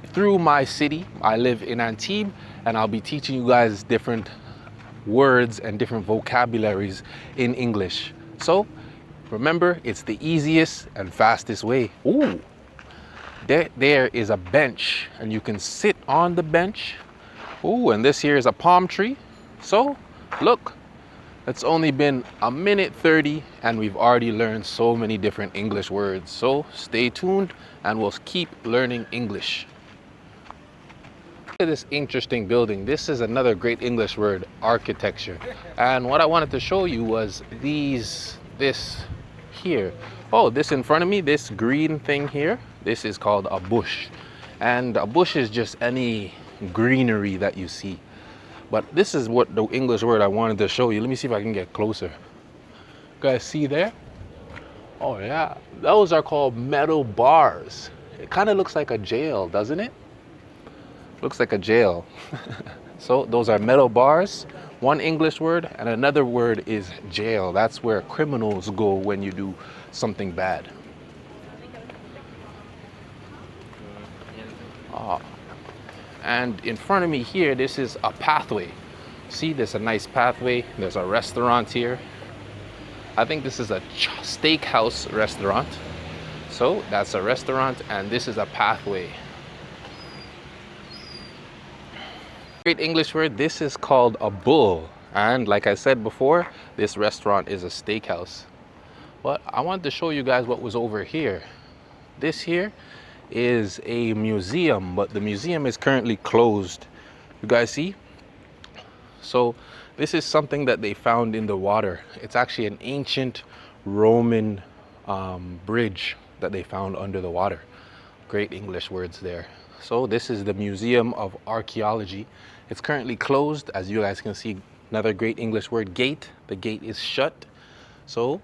through my city. I live in Antibes, and I'll be teaching you guys different words and different vocabularies in English. So remember, it's the easiest and fastest way. Ooh. There is a bench, and you can sit on the bench. Ooh, and this here is a palm tree. So look, it's only been 1:30, and we've already learned so many different English words. So stay tuned, and we'll keep learning English. Look at this interesting building. This is another great English word, architecture. And what I wanted to show you was this here. Oh, this in front of me, this green thing here, this is called a bush. And a bush is just any greenery that you see. But this is what the English word I wanted to show you. Let me see if I can get closer. You guys see there? Oh yeah, those are called metal bars. It kind of looks like a jail, doesn't it? Looks like a jail. So those are metal bars. One English word, and another word is jail. That's where criminals go when you do something bad. And in front of me here, this is a pathway. See, there's a nice pathway. There's a restaurant here. I think this is a steakhouse restaurant. So that's a restaurant, and this is a pathway. Great English word, this is called a bull. And like I said before, this restaurant is a steakhouse. But I wanted to show you guys what was over here. This here is a museum, but the museum is currently closed. You guys see? So this is something that they found in the water. It's actually an ancient Roman bridge that they found under the water. Great English words there. So this is the Museum of Archaeology. It's currently closed. As you guys can see, another great English word, gate. The gate is shut. So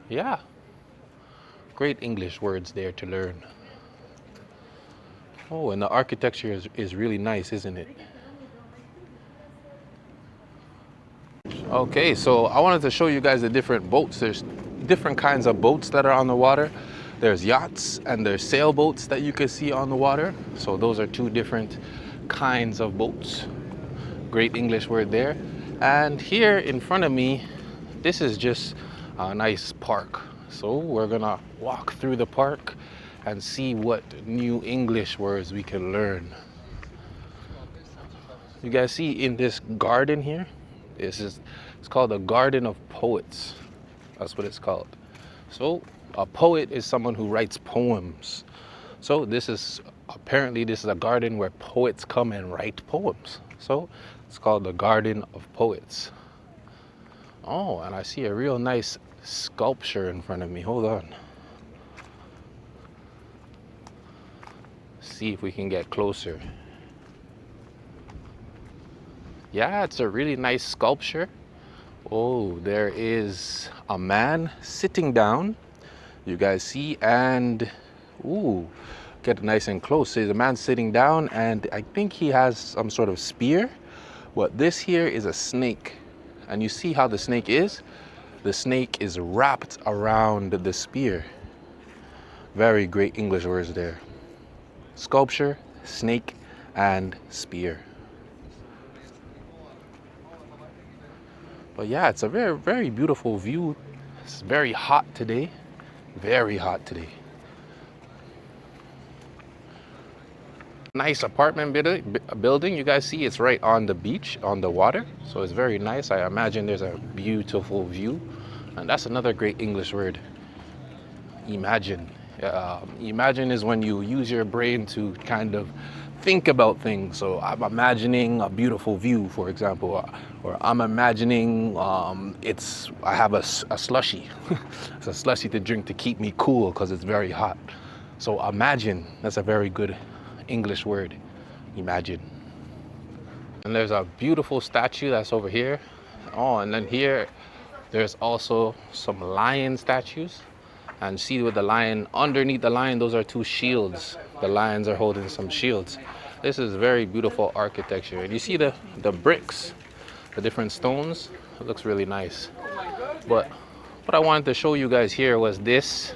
yeah, great English words there to learn. Oh, and the architecture is really nice, isn't it? Okay, so I wanted to show you guys the different boats. There's different kinds of boats that are on the water. There's yachts and there's sailboats that you can see on the water. So those are 2 different kinds of boats. Great English word there. And here in front of me, this is just a nice park. So we're gonna walk through the park and see what new English words we can learn. You guys see in this garden here, it's called the Garden of Poets. That's what it's called. So a poet is someone who writes poems. So this is a garden where poets come and write poems. So it's called the Garden of Poets. Oh, and I see a real nice sculpture in front of me. Hold on. See if we can get closer. Yeah, it's a really nice sculpture. Oh, there is a man sitting down. You guys see, and ooh, get nice and close. There's a man sitting down, and I think he has some sort of spear. But this here is a snake. And you see how the snake is? The snake is wrapped around the spear. Very great English words there. Sculpture, snake, and spear. But yeah, it's a very, very beautiful view. It's very hot today. Very hot today. Nice apartment building. You guys see it's right on the beach, on the water. So it's very nice. I imagine there's a beautiful view. And that's another great English word. Imagine. Imagine is when you use your brain to kind of think about things. So I'm imagining a beautiful view, for example, or I'm imagining I have a slushie. It's a slushie to drink to keep me cool because it's very hot. So imagine, that's a very good English word, imagine. And there's a beautiful statue that's over here. Oh, and then here, there's also some lion statues. And see with the lion, underneath the lion, those are two shields. The lions are holding some shields. This is very beautiful architecture. And you see the bricks, the different stones. It looks really nice. But what I wanted to show you guys here was this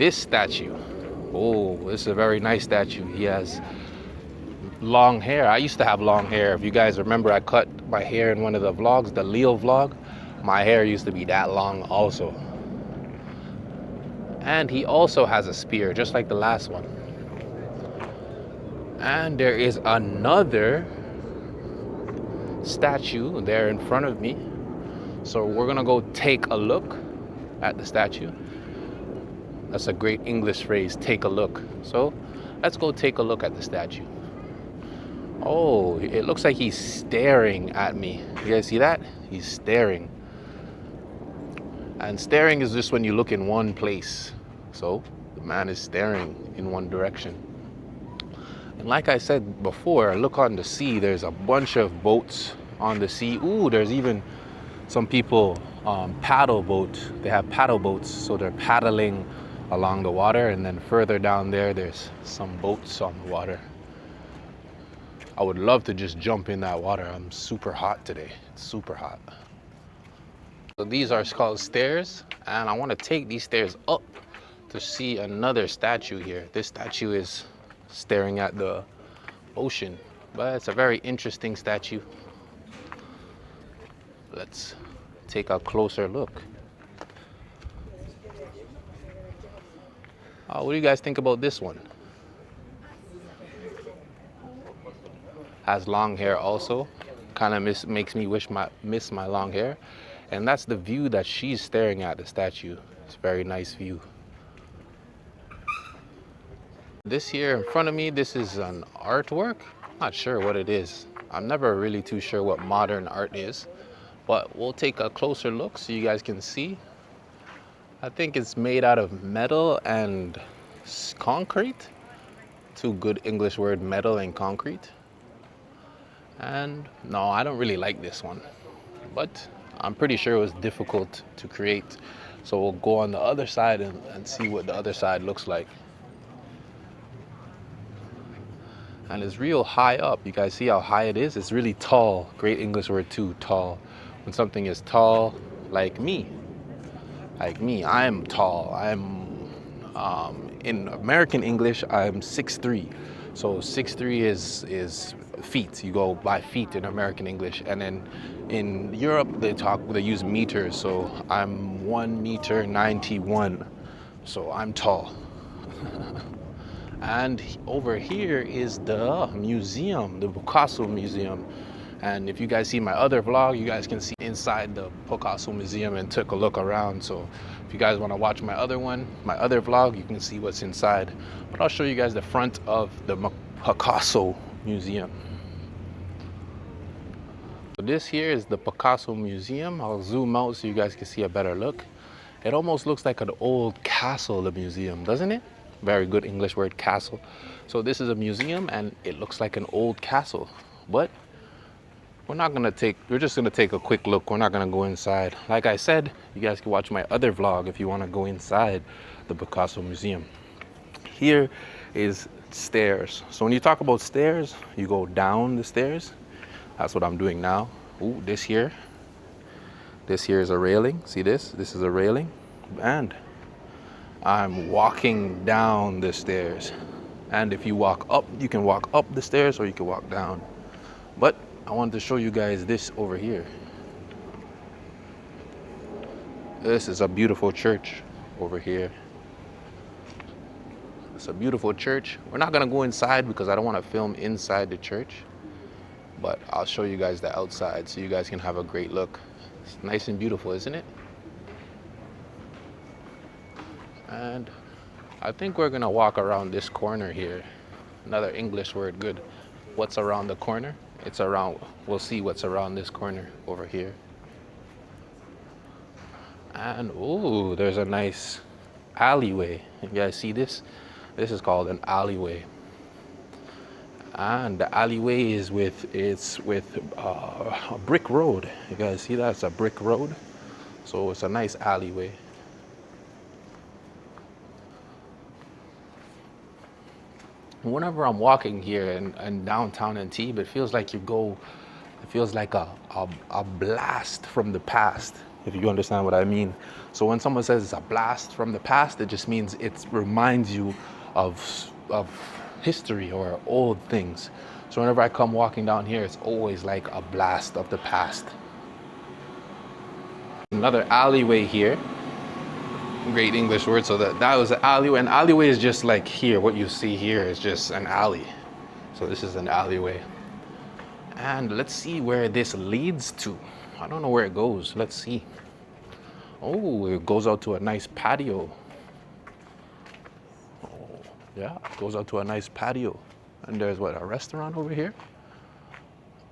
statue. Oh, this is a very nice statue. He has long hair. I used to have long hair. If you guys remember, I cut my hair in one of the vlogs, the Leo vlog. My hair used to be that long also. And he also has a spear, just like the last one. And there is another statue there in front of me. So we're gonna go take a look at the statue. That's a great English phrase, take a look. So let's go take a look at the statue. Oh, it looks like he's staring at me. You guys see that? He's staring. And staring is just when you look in one place. So the man is staring in one direction. And like I said before, look on the sea. There's a bunch of boats on the sea. Ooh, there's even some people paddle boat. They have paddle boats, so they're paddling along the water. And then further down there, there's some boats on the water. I would love to just jump in that water. I'm super hot today. It's super hot. So these are called stairs, and I want to take these stairs up to see another statue here. This statue is staring at the ocean, but it's a very interesting statue. Let's take a closer look. What do you guys think about this one? Has long hair also. Kind of makes me miss my long hair. And that's the view that she's staring at, the statue. It's a very nice view. This here in front of me, this is an artwork. I'm not sure what it is. I'm never really too sure what modern art is, but we'll take a closer look so you guys can see. I think it's made out of metal and concrete. Two good English word, metal and concrete. And no, I don't really like this one, but I'm pretty sure it was difficult to create. So we'll go on the other side and see what the other side looks like. And it's real high up. You guys see how high it is? It's really tall. Great English word too, tall. When something is tall, like me, I'm tall. In American English, I'm 6'3". So 6'3" is feet. You go by feet in American English. And then in Europe, they use meters. So I'm 1 meter 91. So I'm tall. And over here is the museum, the Picasso Museum. And if you guys see my other vlog, you guys can see inside the Picasso Museum and took a look around. So if you guys want to watch my other one, my other vlog, you can see what's inside. But I'll show you guys the front of the Picasso Museum. So this here is the Picasso Museum. I'll zoom out so you guys can see a better look. It almost looks like an old castle, the museum, doesn't it? Very good English word, castle. So this is a museum and it looks like an old castle. But we're just gonna take a quick look. We're not gonna go inside. Like I said, you guys can watch my other vlog if you wanna go inside the Picasso Museum. Here is stairs. So when you talk about stairs, you go down the stairs. That's what I'm doing now. Ooh, this here is a railing. See this? This is a railing. And I'm walking down the stairs. And if you walk up, you can walk up the stairs or you can walk down. But I wanted to show you guys this over here. This is a beautiful church over here. It's a beautiful church. We're not gonna go inside because I don't want to film inside the church, but I'll show you guys the outside so you guys can have a great look. It's nice and beautiful, isn't it? And I think we're gonna walk around this corner here. Another English word, good. What's around the corner? It's around, we'll see what's around this corner over here. And ooh, there's a nice alleyway. You guys see this? This is called an alleyway. And the alleyway is with a brick road. You guys see that? It's a brick road. So it's a nice alleyway. Whenever I'm walking here in downtown Antibes, it feels like it feels like a blast from the past, if you understand what I mean. So when someone says it's a blast from the past, it just means it reminds you of history or old things. So whenever I come walking down here, it's always like a blast of the past. Another alleyway here. Great English word. So that was an alleyway. An alleyway is just like here. What you see here is just an alley. So this is an alleyway. And let's see where this leads to. I don't know where it goes. Let's see. Oh, it goes out to a nice patio. Oh, yeah, it goes out to a nice patio. And there's what, a restaurant over here?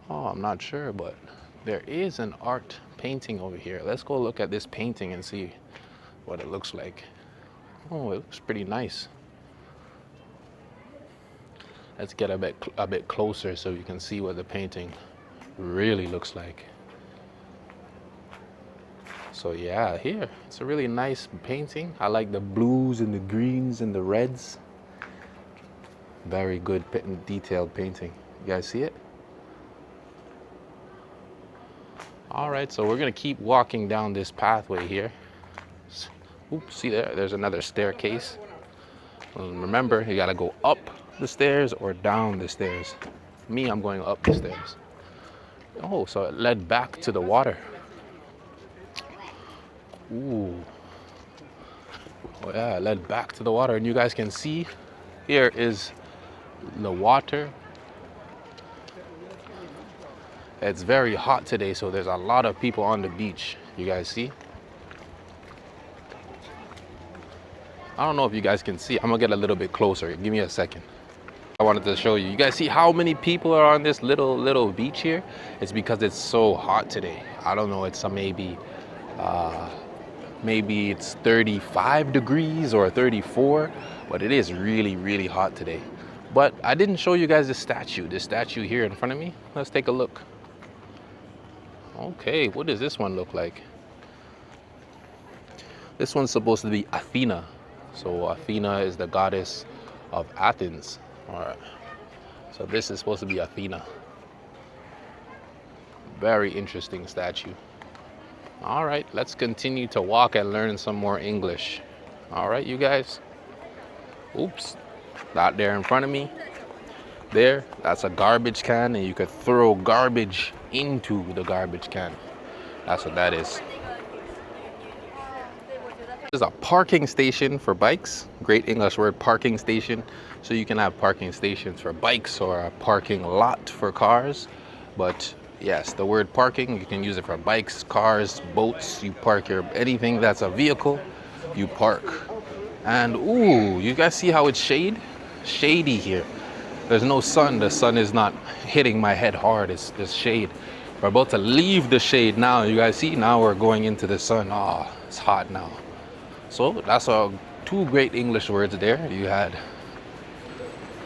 Oh, I'm not sure, but there is an art painting over here. Let's go look at this painting and see what it looks like. Oh, it looks pretty nice. Let's get a bit closer so you can see what the painting really looks like. So yeah, here, it's a really nice painting. I like the blues and the greens and the reds. Very good detailed painting. You guys see it? All right, so we're gonna keep walking down this pathway here. Oops, see there, there's another staircase. Remember, you gotta go up the stairs or down the stairs. Me, I'm going up the stairs. Oh, so it led back to the water. Ooh. Oh yeah, it led back to the water. And you guys can see, here is the water. It's very hot today, so there's a lot of people on the beach. You guys see? I don't know if you guys can see. I'm gonna get a little bit closer. Give me a second. I wanted to show you. You guys see how many people are on this little beach here? It's because it's so hot today. I don't know. It's maybe it's 35 degrees or 34, but it is really, really hot today. But I didn't show you guys the statue. This statue here in front of me. Let's take a look. Okay, what does this one look like? This one's supposed to be Athena. So Athena is the goddess of Athens. All right. So this is supposed to be Athena. Very interesting statue. All right, let's continue to walk and learn some more English. All right, you guys. Oops, not there in front of me. There, that's a garbage can, and you could throw garbage into the garbage can. That's what that is. This is a parking station for bikes. Great English word, parking station. So you can have parking stations for bikes or a parking lot for cars. But yes, the word parking, you can use it for bikes, cars, boats. You park your anything that's a vehicle, you park. And ooh, you guys see how it's shady here. There's no sun. The sun is not hitting my head hard. It's just shade. We're about to leave the shade now. You guys see, now we're going into the sun. Oh, it's hot now. So that's two great English words there. You had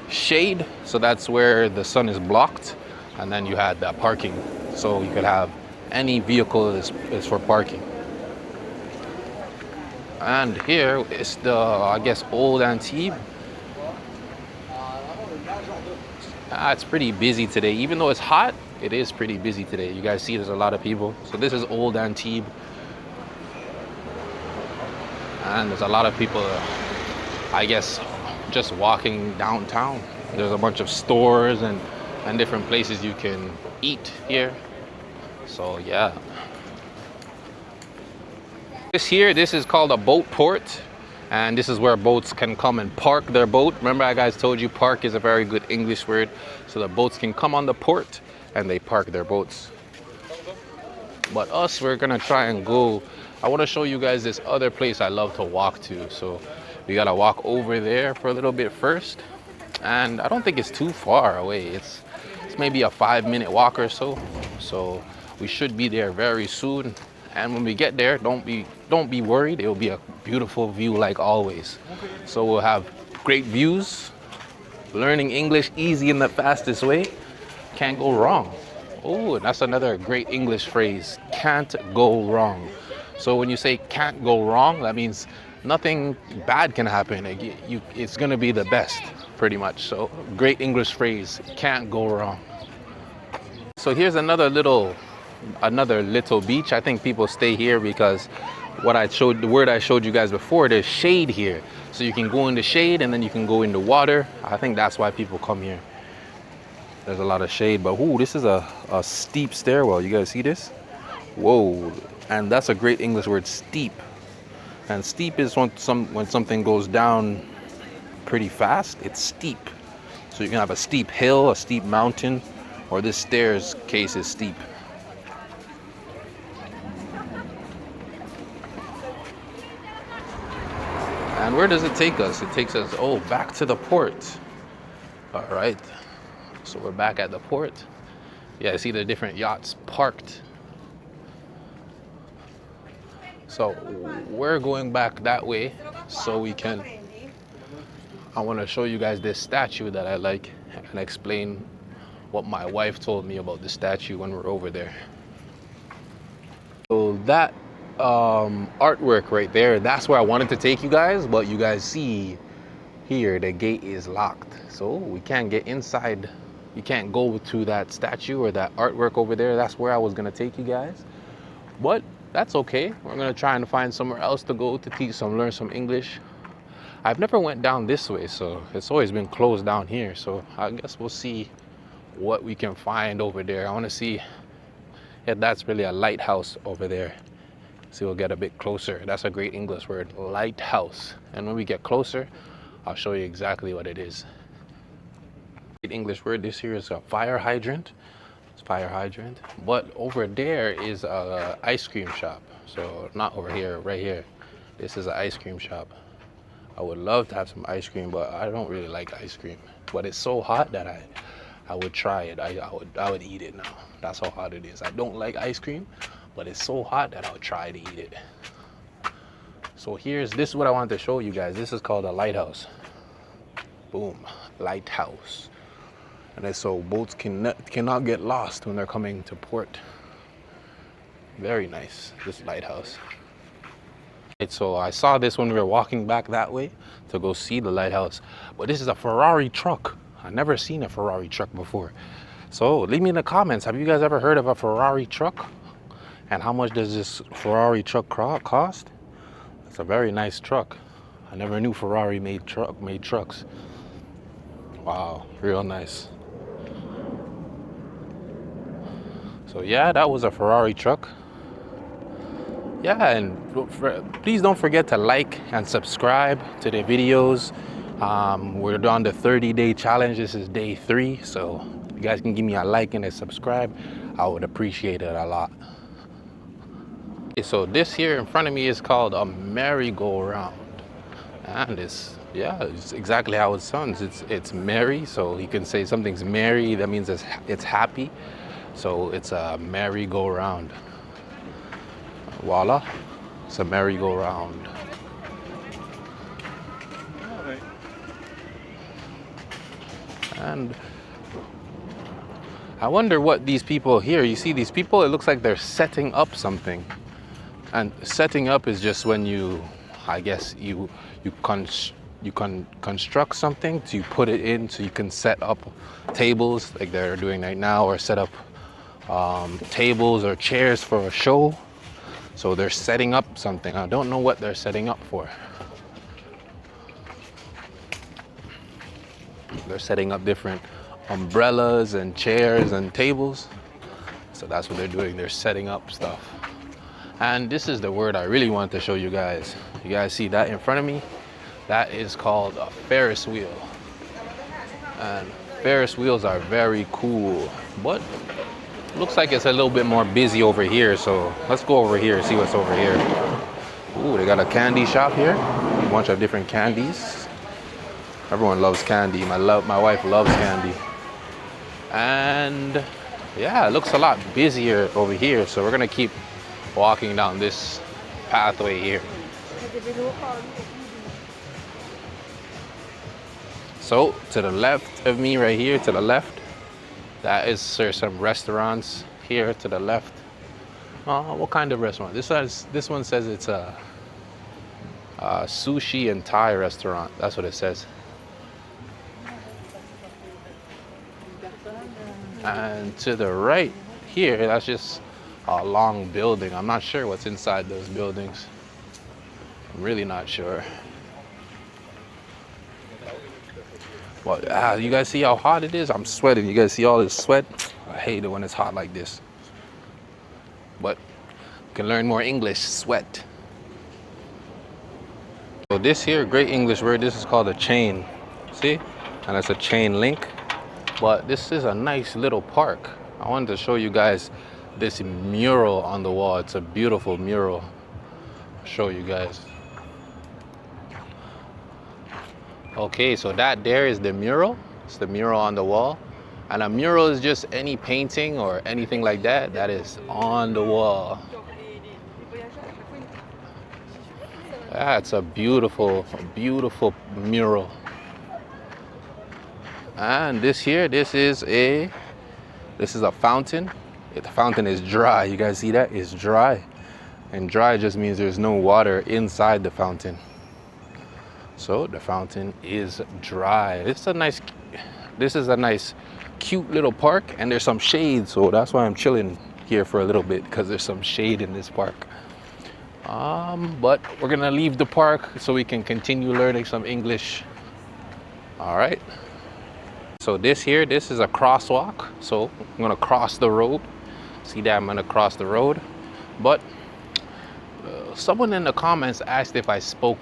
shade, so that's where the sun is blocked. And then you had the parking. So you could have any vehicle is for parking. And here is the, I guess, old Antibes. It's pretty busy today. Even though it's hot, it is pretty busy today. You guys see there's a lot of people. So this is old Antibes. And there's a lot of people, I guess, just walking downtown. There's a bunch of stores and different places you can eat here. So yeah. This is called a boat port. And this is where boats can come and park their boat. Remember I guys told you park is a very good English word. So the boats can come on the port and they park their boats. But us, we're gonna try and go. I wanna show you guys this other place I love to walk to. So we gotta walk over there for a little bit first. And I don't think it's too far away. It's maybe a 5-minute walk or so. So we should be there very soon. And when we get there, don't be worried. It'll be a beautiful view like always. So we'll have great views. Learning English easy and the fastest way. Can't go wrong. Oh, that's another great English phrase. Can't go wrong. So when you say can't go wrong, that means nothing bad can happen. It's gonna be the best, pretty much. So great English phrase. Can't go wrong. So here's another little beach. I think people stay here because the word I showed you guys before, there's shade here. So you can go in the shade and then you can go in the water. I think that's why people come here. There's a lot of shade, but ooh, this is a steep stairwell. You guys see this? Whoa, and that's a great English word, steep. And steep is when something goes down pretty fast, it's steep. So you can have a steep hill, a steep mountain, or this stairs case is steep. And where does it take us? It takes us, back to the port. All right, so we're back at the port. Yeah, see the different yachts parked. So we're going back that way so I want to show you guys this statue that I like and explain what my wife told me about the statue when we're over there. So that artwork right there, that's where I wanted to take you guys, but you guys see here the gate is locked, so we can't get inside. You can't go to that statue or that artwork over there. That's where I was gonna take you guys, but that's okay. We're gonna try and find somewhere else to go to learn some English. I've never went down this way, so it's always been closed down here, so I guess we'll see what we can find over there. I want to see if that's really a lighthouse over there. So we'll get a bit closer. That's a great English word, lighthouse. And when we get closer, I'll show you exactly what it is. Great English word, this here is a fire hydrant. It's fire hydrant. But over there is a ice cream shop. So not over here, right here. This is an ice cream shop. I would love to have some ice cream, but I don't really like ice cream. But it's so hot that I would try it. I would eat it now. That's how hot it is. I don't like ice cream, but it's so hot that I would try to eat it. So this is what I wanted to show you guys. This is called a lighthouse. Boom, lighthouse. And then so boats cannot get lost when they're coming to port. Very nice, this lighthouse. Right, so I saw this when we were walking back that way to go see the lighthouse. But this is a Ferrari truck. I've never seen a Ferrari truck before. So leave me in the comments, have you guys ever heard of a Ferrari truck? And how much does this Ferrari truck cost? It's a very nice truck. I never knew Ferrari made trucks. Wow, real nice. So yeah, that was a Ferrari truck. yeah, and please don't forget to like and subscribe to the videos. We're on the 30-day challenge. This is day 3, so if you guys can give me a like and a subscribe, I would appreciate it a lot. Okay, so this here in front of me is called a merry-go-round, and it's exactly how it sounds. It's merry, so you can say something's merry, that means it's happy. So it's a merry-go-round. Voila, it's a merry-go-round. And I wonder what these people here, you see these people, it looks like they're setting up something. And setting up is just when you, I guess, you construct something to put it in so you can set up tables like they're doing right now, or set up tables or chairs for a show. So they're setting up something. I don't know what they're setting up for. They're setting up different umbrellas and chairs and tables. So that's what they're doing. They're setting up stuff. And this is the word I really want to show you guys. You guys see that in front of me? That is called a Ferris wheel. And Ferris wheels are very cool, but looks like it's a little bit more busy over here. So let's go over here and see what's over here. Ooh, they got a candy shop here. A bunch of different candies. Everyone loves candy. My wife loves candy. And yeah, it looks a lot busier over here. So we're gonna keep walking down this pathway here. So to the left of me right here, to the left, there's some restaurants here to the left. What kind of restaurant? This one says it's a sushi and Thai restaurant. That's what it says. And to the right here, that's just a long building. I'm not sure what's inside those buildings. I'm really not sure. Well, you guys see how hot it is? I'm sweating. You guys see all this sweat? I hate it when it's hot like this. But you can learn more English, sweat. So this here, great English word, this is called a chain. See? And it's a chain link. But this is a nice little park. I wanted to show you guys this mural on the wall. It's a beautiful mural. I'll show you guys. Okay, so that there is the mural. It's the mural on the wall. And a mural is just any painting or anything like that that is on the wall. That's a beautiful mural. And this here, this is a fountain. The fountain is dry. You guys see that? It's dry. And dry just means there's no water inside the fountain. So the fountain is dry. This is a nice, cute little park, and there's some shade. So that's why I'm chilling here for a little bit, because there's some shade in this park. But we're gonna leave the park so we can continue learning some English. All right. So this is a crosswalk. So I'm gonna cross the road. See that I'm gonna cross the road. But someone in the comments asked if I spoke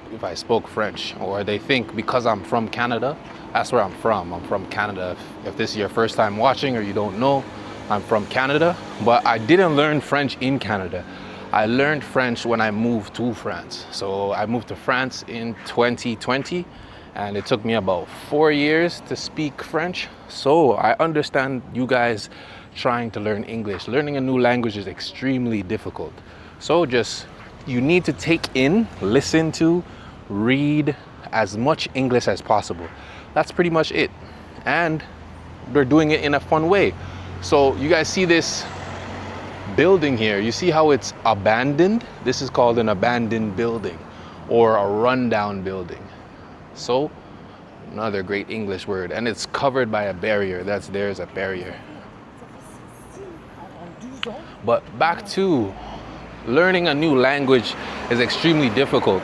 French, or they think because I'm from Canada, that's where I'm from. I'm from Canada. If this is your first time watching or you don't know, I'm from Canada. But I didn't learn French in Canada. I learned French when I moved to France. So I moved to France in 2020. And it took me about 4 years to speak French. So I understand you guys trying to learn English. Learning a new language is extremely difficult. So you need to take in, listen to, read as much English as possible. That's pretty much it. And they're doing it in a fun way. So you guys see this building here. You see how it's abandoned? This is called an abandoned building or a rundown building. So, another great English word, and it's covered by a barrier. There's a barrier. But back to learning a new language is extremely difficult,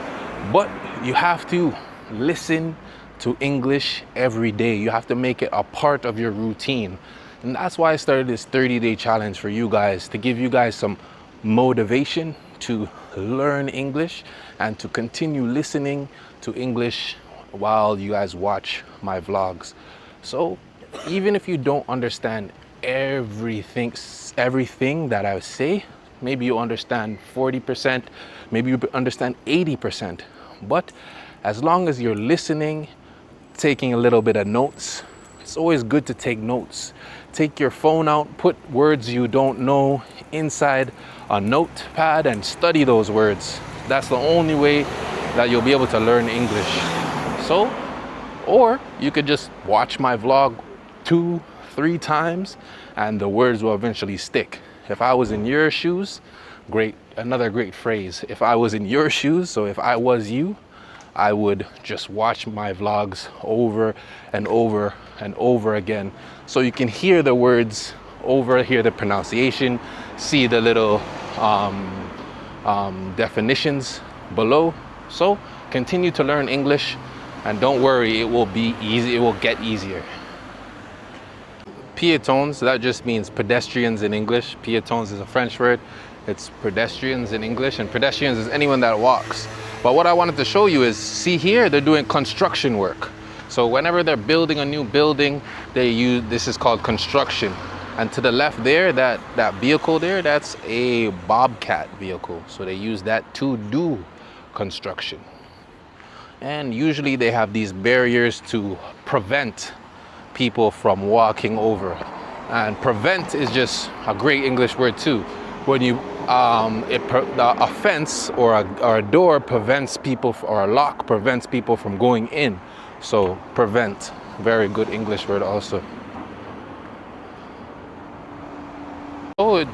but you have to listen to English every day. You have to make it a part of your routine. And that's why I started this 30-day challenge for you guys, to give you guys some motivation to learn English and to continue listening to English while you guys watch my vlogs. So even if you don't understand everything that I say, maybe you understand 40%, maybe you understand 80%, but as long as you're listening, taking a little bit of notes, it's always good to take notes. Take your phone out, put words you don't know inside a notepad and study those words. That's the only way that you'll be able to learn English. So, or you could just watch my vlog 2-3 times and the words will eventually stick. If I was in your shoes, great, another great phrase. If I was in your shoes, so if I was you, I would just watch my vlogs over and over and over again so you can hear the words over, hear the pronunciation, see the little definitions below. So continue to learn English and don't worry, it will be easy, it will get easier. Piétons, that just means pedestrians in English. Piétons is a French word. It's pedestrians in English, and pedestrians is anyone that walks. But what I wanted to show you is, see here, they're doing construction work. So whenever they're building a new building, they use, this is called construction. And to the left there, that vehicle there, that's a bobcat vehicle. So they use that to do construction. And usually they have these barriers to prevent people from walking over. And prevent is just a great English word too. When you a fence or a door prevents people, or a lock prevents people from going in. So prevent, very good English word also. Oh,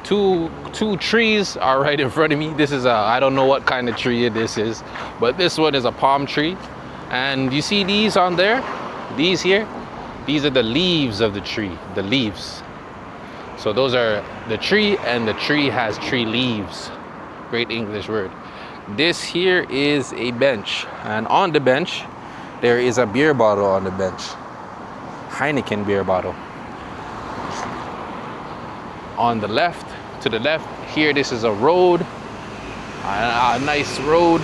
two trees are right in front of me. This is I don't know what kind of tree this is, but this one is a palm tree. And you see these on there? These here? These are the leaves of the tree, the leaves. So those are the tree, and the tree has tree leaves. Great English word. This here is a bench, and on the bench, there is a beer bottle on the bench. Heineken beer bottle. On the left, to the left, here this is a road, a nice road.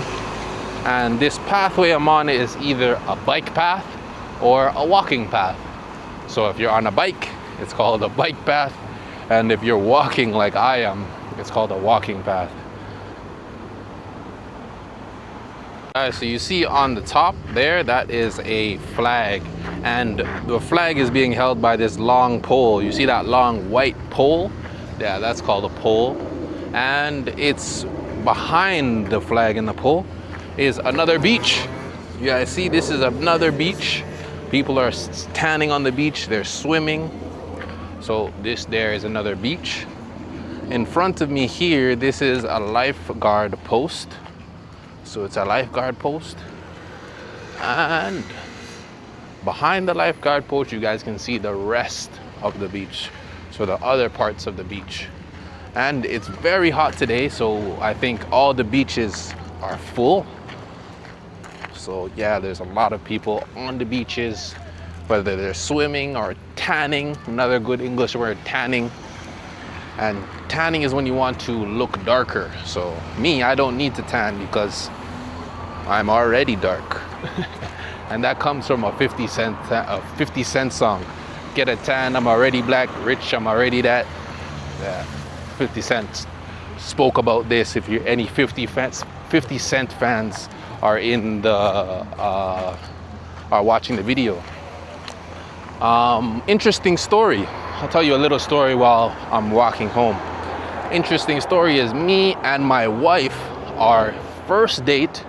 And this pathway I'm on is either a bike path or a walking path. So if you're on a bike, it's called a bike path. And if you're walking like I am, it's called a walking path. So you see on the top there, that is a flag. And the flag is being held by this long pole. You see that long white pole? Yeah, that's called a pole. And it's behind the flag and the pole is another beach. You guys see, this is another beach. People are standing on the beach, they're swimming. So this there is another beach. In front of me here, this is a lifeguard post. So it's a lifeguard post. And behind the lifeguard post, you guys can see the rest of the beach. So the other parts of the beach. And it's very hot today, so I think all the beaches are full. So yeah, there's a lot of people on the beaches, whether they're swimming or tanning. Another good English word, tanning. And tanning is when you want to look darker. So me, I don't need to tan because I'm already dark. And that comes from a 50 Cent song. Get a tan, I'm already black. Rich, I'm already that. Yeah, 50 Cent spoke about this. If you're any 50 Cent fans are in the are watching the video. Interesting story. I'll tell you a little story while I'm walking home. Interesting story is, me and my wife, our first date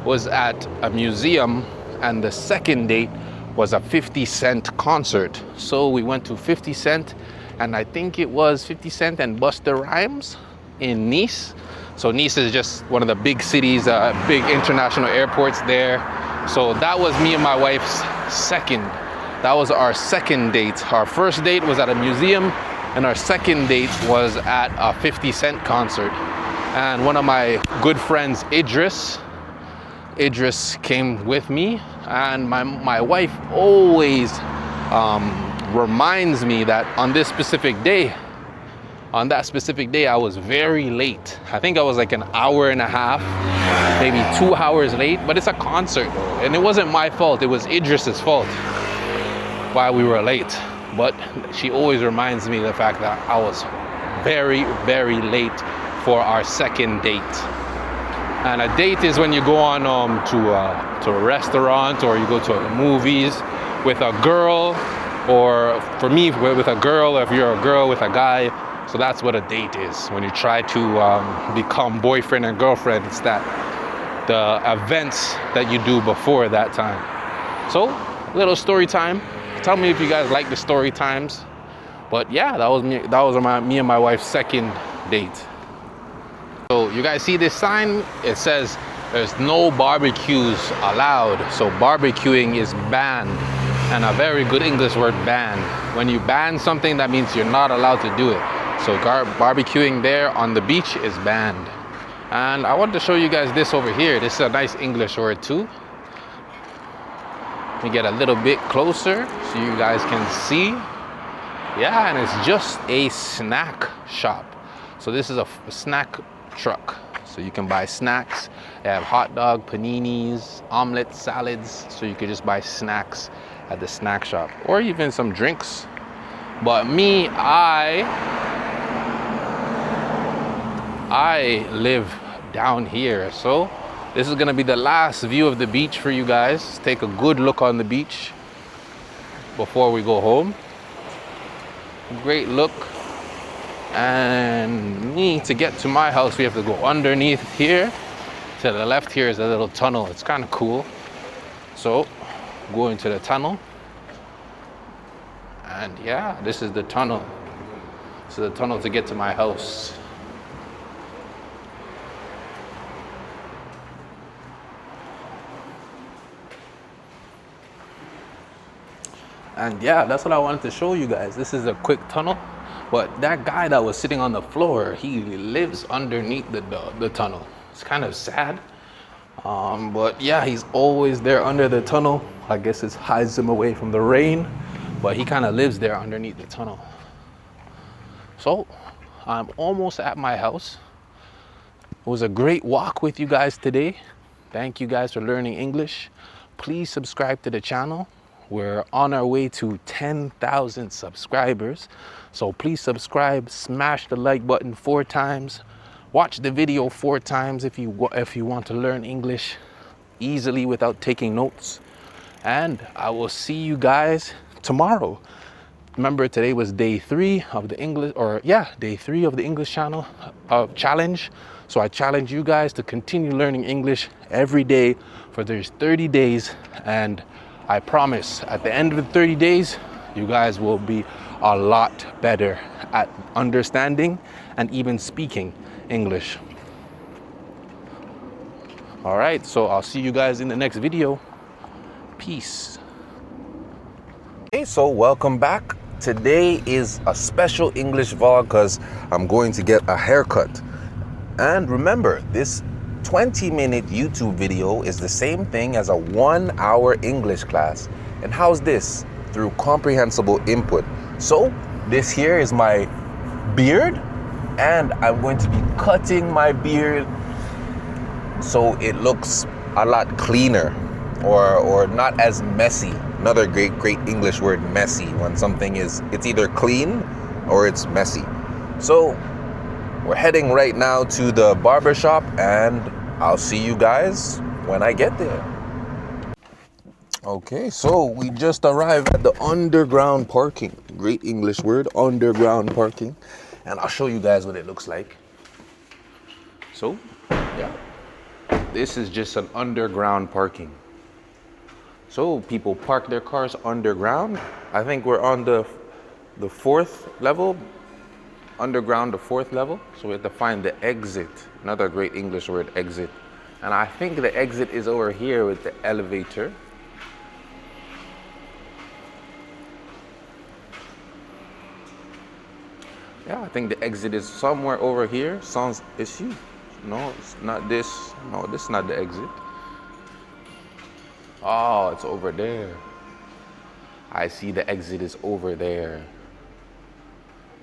was at a museum, and the second date was a 50 Cent concert. So we went to 50 Cent, and I think it was 50 Cent and Busta Rhymes in Nice. So Nice is just one of the big cities, big international airports there. So that was me and my wife's second. That was our second date. Our first date was at a museum, and our second date was at a 50 Cent concert. And one of my good friends, Idris came with me, and my wife always reminds me that on this specific day, on that specific day, I was very late. I think I was like an hour and a half, maybe 2 hours late, but it's a concert though. And it wasn't my fault, it was Idris's fault why we were late. But she always reminds me of the fact that I was very, very late for our second date. And a date is when you go on to a restaurant, or you go to the movies with a girl, or for me, with a girl, if you're a girl with a guy. So that's what a date is. When you try to become boyfriend and girlfriend, it's that the events that you do before that time. So, little story time. Tell me if you guys like the story times. But yeah, that was me and my wife's second date. So you guys see this sign? It says there's no barbecues allowed. So barbecuing is banned, and a very good English word, ban. When you ban something, that means you're not allowed to do it. So barbecuing there on the beach is banned. And I wanted to show you guys this over here. This is a nice English word too. Let me get a little bit closer so you guys can see. Yeah, and it's just a snack shop. So this is a snack truck. So you can buy snacks. They have hot dog, paninis, omelets, salads. So you could just buy snacks at the snack shop, or even some drinks. But me, I live down here. So this is gonna be the last view of the beach for you guys. Take a good look on the beach before we go home. Great look. And to get to my house, we have to go underneath here. To the left here is a little tunnel. It's kind of cool. So go into the tunnel. And yeah, this is the tunnel. This is the tunnel to get to my house. And yeah, that's what I wanted to show you guys. This is a quick tunnel. But that guy that was sitting on the floor, he lives underneath the tunnel. It's kind of sad. But yeah, he's always there under the tunnel. I guess it hides him away from the rain. But he kind of lives there underneath the tunnel. So I'm almost at my house. It was a great walk with you guys today. Thank you guys for learning English. Please subscribe to the channel. We're on our way to 10,000 subscribers. So please subscribe, smash the like button 4 times. Watch the video 4 times if you want to learn English easily without taking notes. And I will see you guys tomorrow. Remember, today was day 3 of the English, day 3 of the English channel challenge. So I challenge you guys to continue learning English every day for these 30 days. And I promise at the end of the 30 days, you guys will be a lot better at understanding and even speaking English. All right, so I'll see you guys in the next video. Peace. Okay, so welcome back. Today is a special English vlog because I'm going to get a haircut. And remember, this 20-minute YouTube video is the same thing as a 1-hour English class. And how's this? Through comprehensible input. So this here is my beard, and I'm going to be cutting my beard so it looks a lot cleaner or not as messy. Another great English word, messy, when something it's either clean or it's messy. So we're heading right now to the barber shop, and I'll see you guys when I get there. Okay, so we just arrived at the underground parking. Great English word, underground parking. And I'll show you guys what it looks like. So, yeah. This is just an underground parking. So people park their cars underground. I think we're on the 4th level. Underground, the 4th level. So we have to find the exit. Another great English word, exit. And I think the exit is over here with the elevator. Yeah, I think the exit is somewhere over here. Sans issue. No, it's not this. No, this is not the exit. Oh, it's over there. I see the exit is over there.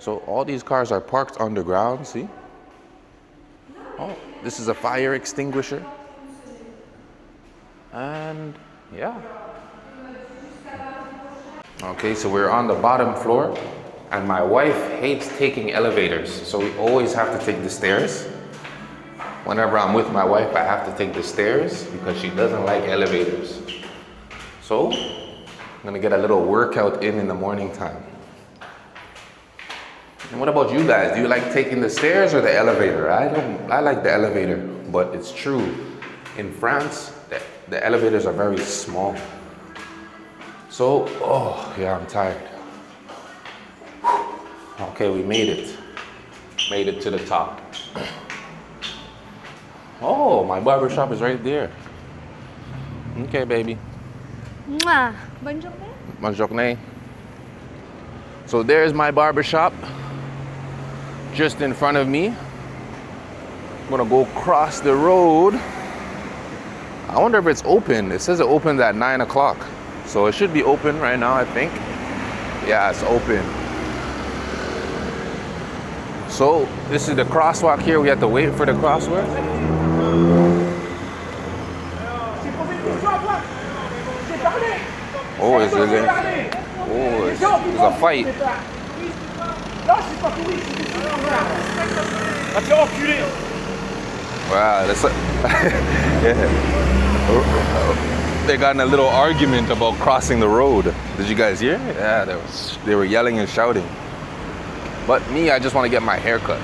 So all these cars are parked underground, see? Oh, this is a fire extinguisher. And yeah. Okay, so we're on the bottom floor, and my wife hates taking elevators, so we always have to take the stairs. Whenever I'm with my wife, I have to take the stairs because she doesn't like elevators. So I'm gonna get a little workout in the morning time. And what about you guys? Do you like taking the stairs or the elevator? I like the elevator, but it's true. In France, the elevators are very small. So, oh yeah, I'm tired. Okay, we made it. Made it to the top. Oh, my barbershop is right there. Okay, baby. Mwah. Bonne journée. Bonne journée. So there's my barbershop. Just in front of me. I'm gonna go cross the road. I wonder if it's open. It says it opens at 9 o'clock. So it should be open right now, I think. Yeah, it's open. So this is the crosswalk here. We have to wait for the crosswalk. Oh, it's a fight. Wow, that's yeah. They got in a little argument about crossing the road. Did you guys hear? Yeah, they were yelling and shouting. But me, I just want to get my hair cut.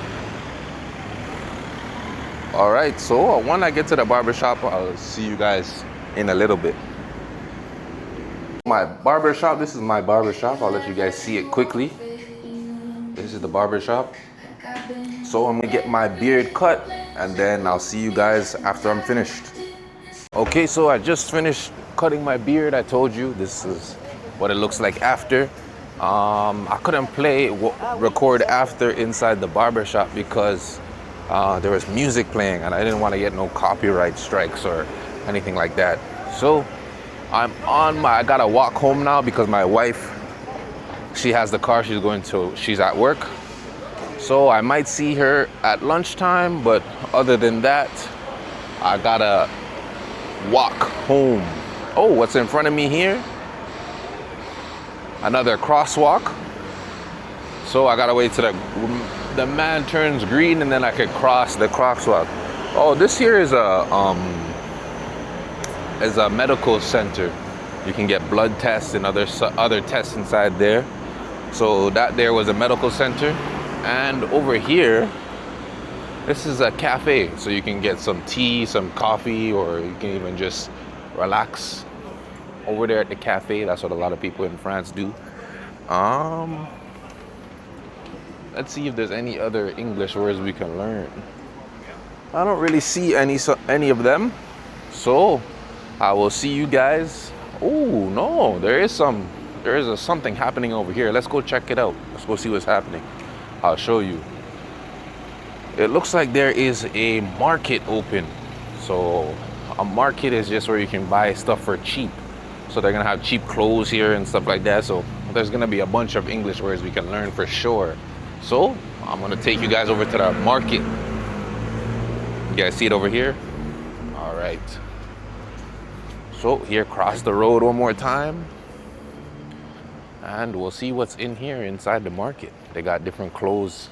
All right, so when I get to the barbershop, I'll see you guys in a little bit. My barbershop, this is my barbershop. I'll let you guys see it quickly. This is the barbershop. So I'm gonna get my beard cut and then I'll see you guys after I'm finished. Okay, so I just finished cutting my beard. I told you this is what it looks like after. I couldn't record after inside the barbershop because there was music playing and I didn't want to get no copyright strikes or anything like that. So I gotta walk home now because my wife, she has the car she's at work. So I might see her at lunchtime, but other than that, I gotta walk home. Oh, what's in front of me here? Another crosswalk. So I gotta wait till the man turns green and then I can cross the crosswalk. Oh, this here is a medical center. You can get blood tests and other tests inside there. So that there was a medical center. And over here, this is a cafe. So you can get some tea, some coffee, or you can even just relax over there at the cafe. That's what a lot of people in France do. Let's see if there's any other English words we can learn. I don't really see any of them. So I will see you guys. Oh no, there is something happening over here. Let's go check it out. Let's go see what's happening. I'll show you. It looks like there is a market open. So a market is just where you can buy stuff for cheap. So they're gonna have cheap clothes here and stuff like that. So there's gonna be a bunch of English words we can learn for sure. So I'm gonna take you guys over to the market. You guys see it over here? All right. So here, cross the road one more time. And we'll see what's in here inside the market. They got different clothes.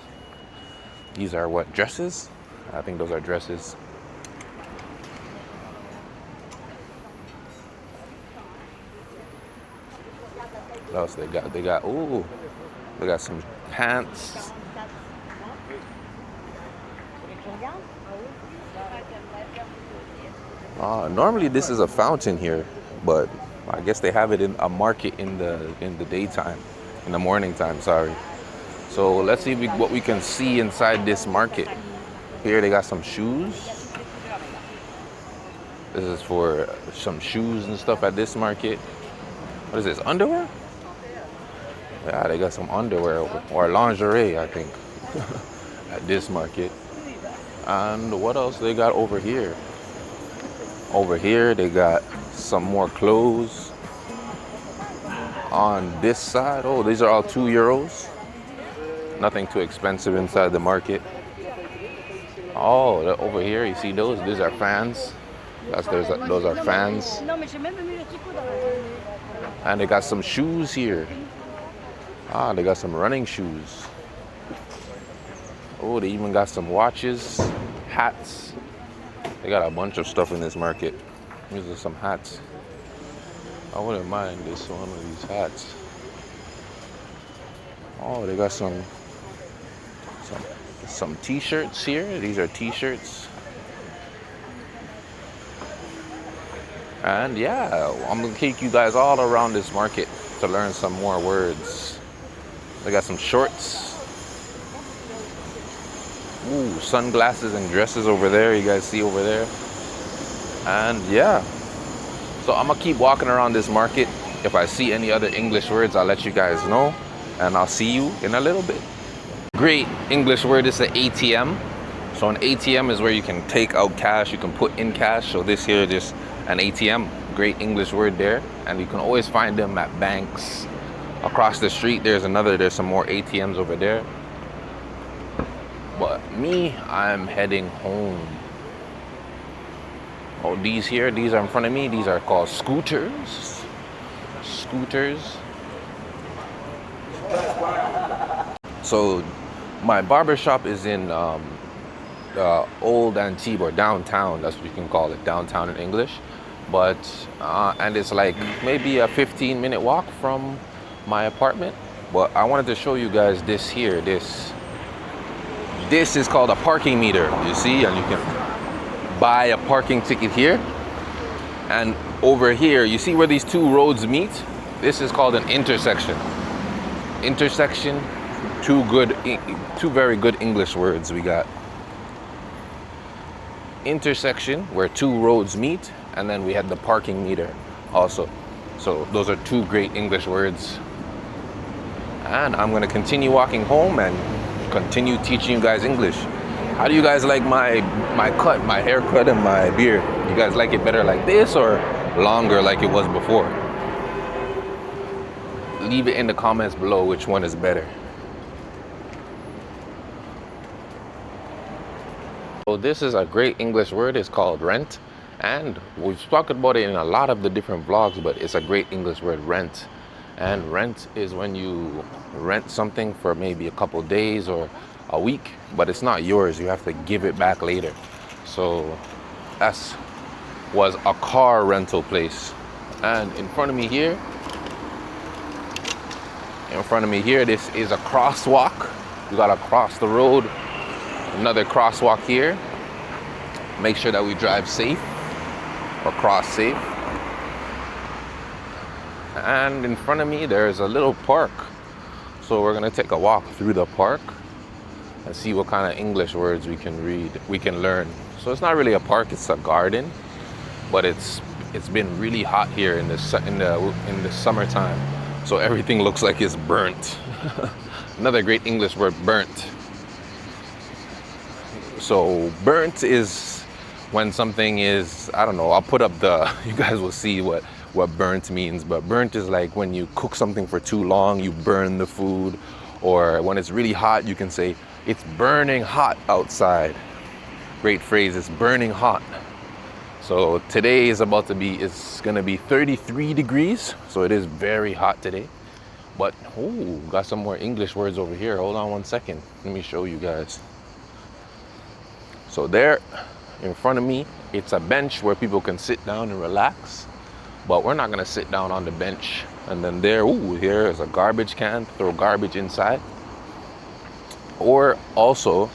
These are what, dresses? I think those are dresses. What else they got? They got some pants. Normally this is a fountain here, but I guess they have it in a market in the daytime, in the morning time, sorry. So let's see what we can see inside this market. Here they got some shoes. This is for some shoes and stuff at this market. What is this, underwear? Yeah, they got some underwear or lingerie, I think, at this market. And what else they got over here? Over here, they got some more clothes. On this side, oh, these are all €2. Nothing too expensive inside the market. Oh, over here, you see those? These are fans. Those are fans. And they got some shoes here. Ah, they got some running shoes. Oh, they even got some watches, hats. They got a bunch of stuff in this market. These are some hats. I wouldn't mind this one of these hats. Oh, they got some t-shirts here. These are t-shirts. And yeah, I'm gonna take you guys all around this market to learn some more words. They got some shorts. Ooh, sunglasses and dresses over there. You guys see over there. And yeah, so I'm gonna keep walking around this market. If I see any other English words, I'll let you guys know. And I'll see you in a little bit. Great English word is an ATM. So an ATM is where you can take out cash, you can put in cash. So this here is an ATM. Great English word there. And you can always find them at banks. Across the street, there's some more ATMs over there. But me, I'm heading home. Oh, these are in front of me. These are called scooters. Scooters. So my barber shop is in Old Antibes, or downtown. That's what you can call it, downtown in English. But and it's like maybe a 15-minute walk from my apartment. But I wanted to show you guys this here. This is called a parking meter, you see, and you can buy a parking ticket here. And over here, you see where these two roads meet? This is called an intersection. Intersection, two very good English words we got. Intersection, where two roads meet, and then we had the parking meter also. So those are two great English words. And I'm gonna continue walking home and continue teaching you guys English. How do you guys like my cut, my haircut and my beard? You guys like it better like this or longer like it was before? Leave it in the comments below which one is better. So this is a great English word. It's called rent. And we've talked about it in a lot of the different vlogs, but it's a great English word, rent. And rent is when you rent something for maybe a couple days or a week, but it's not yours. You have to give it back later. So that was a car rental place. And in front of me here, this is a crosswalk. You gotta cross the road. Another crosswalk here. Make sure that we drive safe or cross safe. And in front of me, there's a little park. So we're gonna take a walk through the park and see what kind of English words we can read, we can learn. So it's not really a park, it's a garden, but it's been really hot here in the summertime. So everything looks like it's burnt. Another great English word, burnt. So burnt is when something is, I don't know, I'll put up you guys will see what burnt means, but burnt is like when you cook something for too long, you burn the food. Or when it's really hot, you can say, it's burning hot outside. Great phrase, it's burning hot. So today is it's gonna be 33 degrees. So it is very hot today. But, oh, got some more English words over here. Hold on one second. Let me show you guys. So there in front of me, it's a bench where people can sit down and relax. But we're not gonna sit down on the bench. And then here is a garbage can, throw garbage inside. Or also,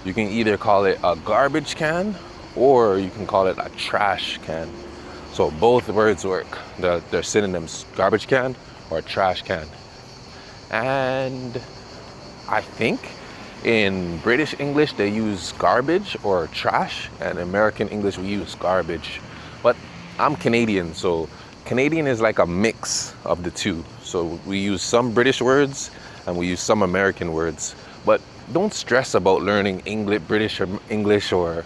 you can either call it a garbage can or you can call it a trash can. So both words work. They're synonyms, garbage can or trash can. And I think in British English, they use garbage or trash, and American English, we use garbage. But I'm Canadian, so Canadian is like a mix of the two. So we use some British words and we use some American words. But don't stress about learning British English or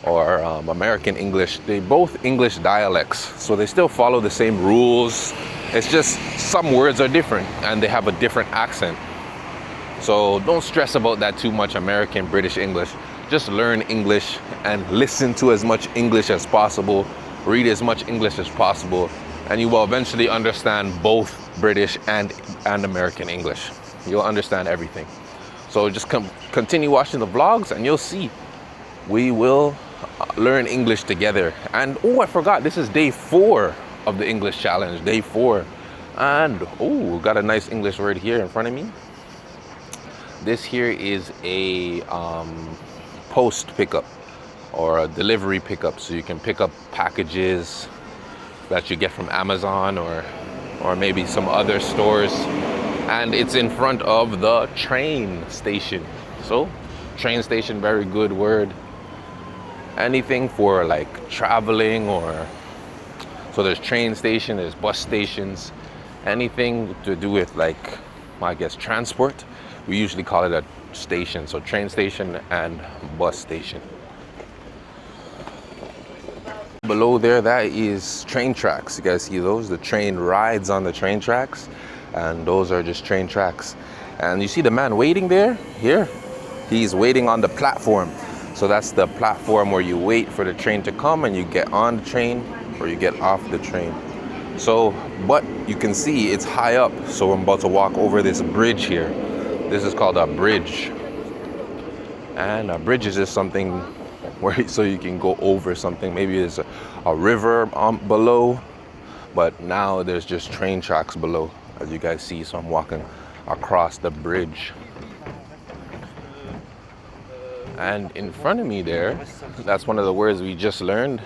American English. They both English dialects, so they still follow the same rules. It's just some words are different and they have a different accent. So don't stress about that too much, American, British English. Just learn English and listen to as much English as possible, read as much English as possible, and you will eventually understand both British and American English. You'll understand everything. So just continue watching the vlogs and you'll see. We will learn English together. And oh, I forgot, this is day 4 of the English challenge, day 4. And oh, got a nice English word here in front of me. This here is a post pickup or a delivery pickup. So you can pick up packages that you get from Amazon or maybe some other stores. And it's in front of the train station. So train station, very good word. Anything for like traveling or, so there's train station, there's bus stations, anything to do with like, I guess, transport. We usually call it a station. So train station and bus station. Below there, that is train tracks. You guys see those? The train rides on the train tracks, and those are just train tracks. And you see the man waiting there? Here, he's waiting on the platform. So that's the platform where you wait for the train to come and you get on the train or you get off the train. So, but you can see it's high up. So I'm about to walk over this bridge here. This is called a bridge. And a bridge is just something where so you can go over something. Maybe there's a river below, but now there's just train tracks below, as you guys see. So I'm walking across the bridge. And in front of me there, that's one of the words we just learned.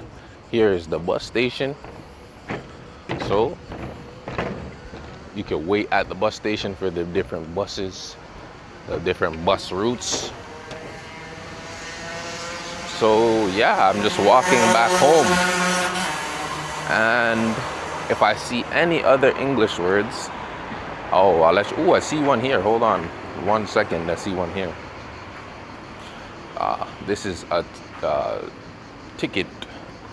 Here is the bus station. So you can wait at the bus station for the different buses, the different bus routes. So yeah, I'm just walking back home. And if I see any other English words, I'll let you, oh, I see one here. Hold on 1 second, I see one here. This is a ticket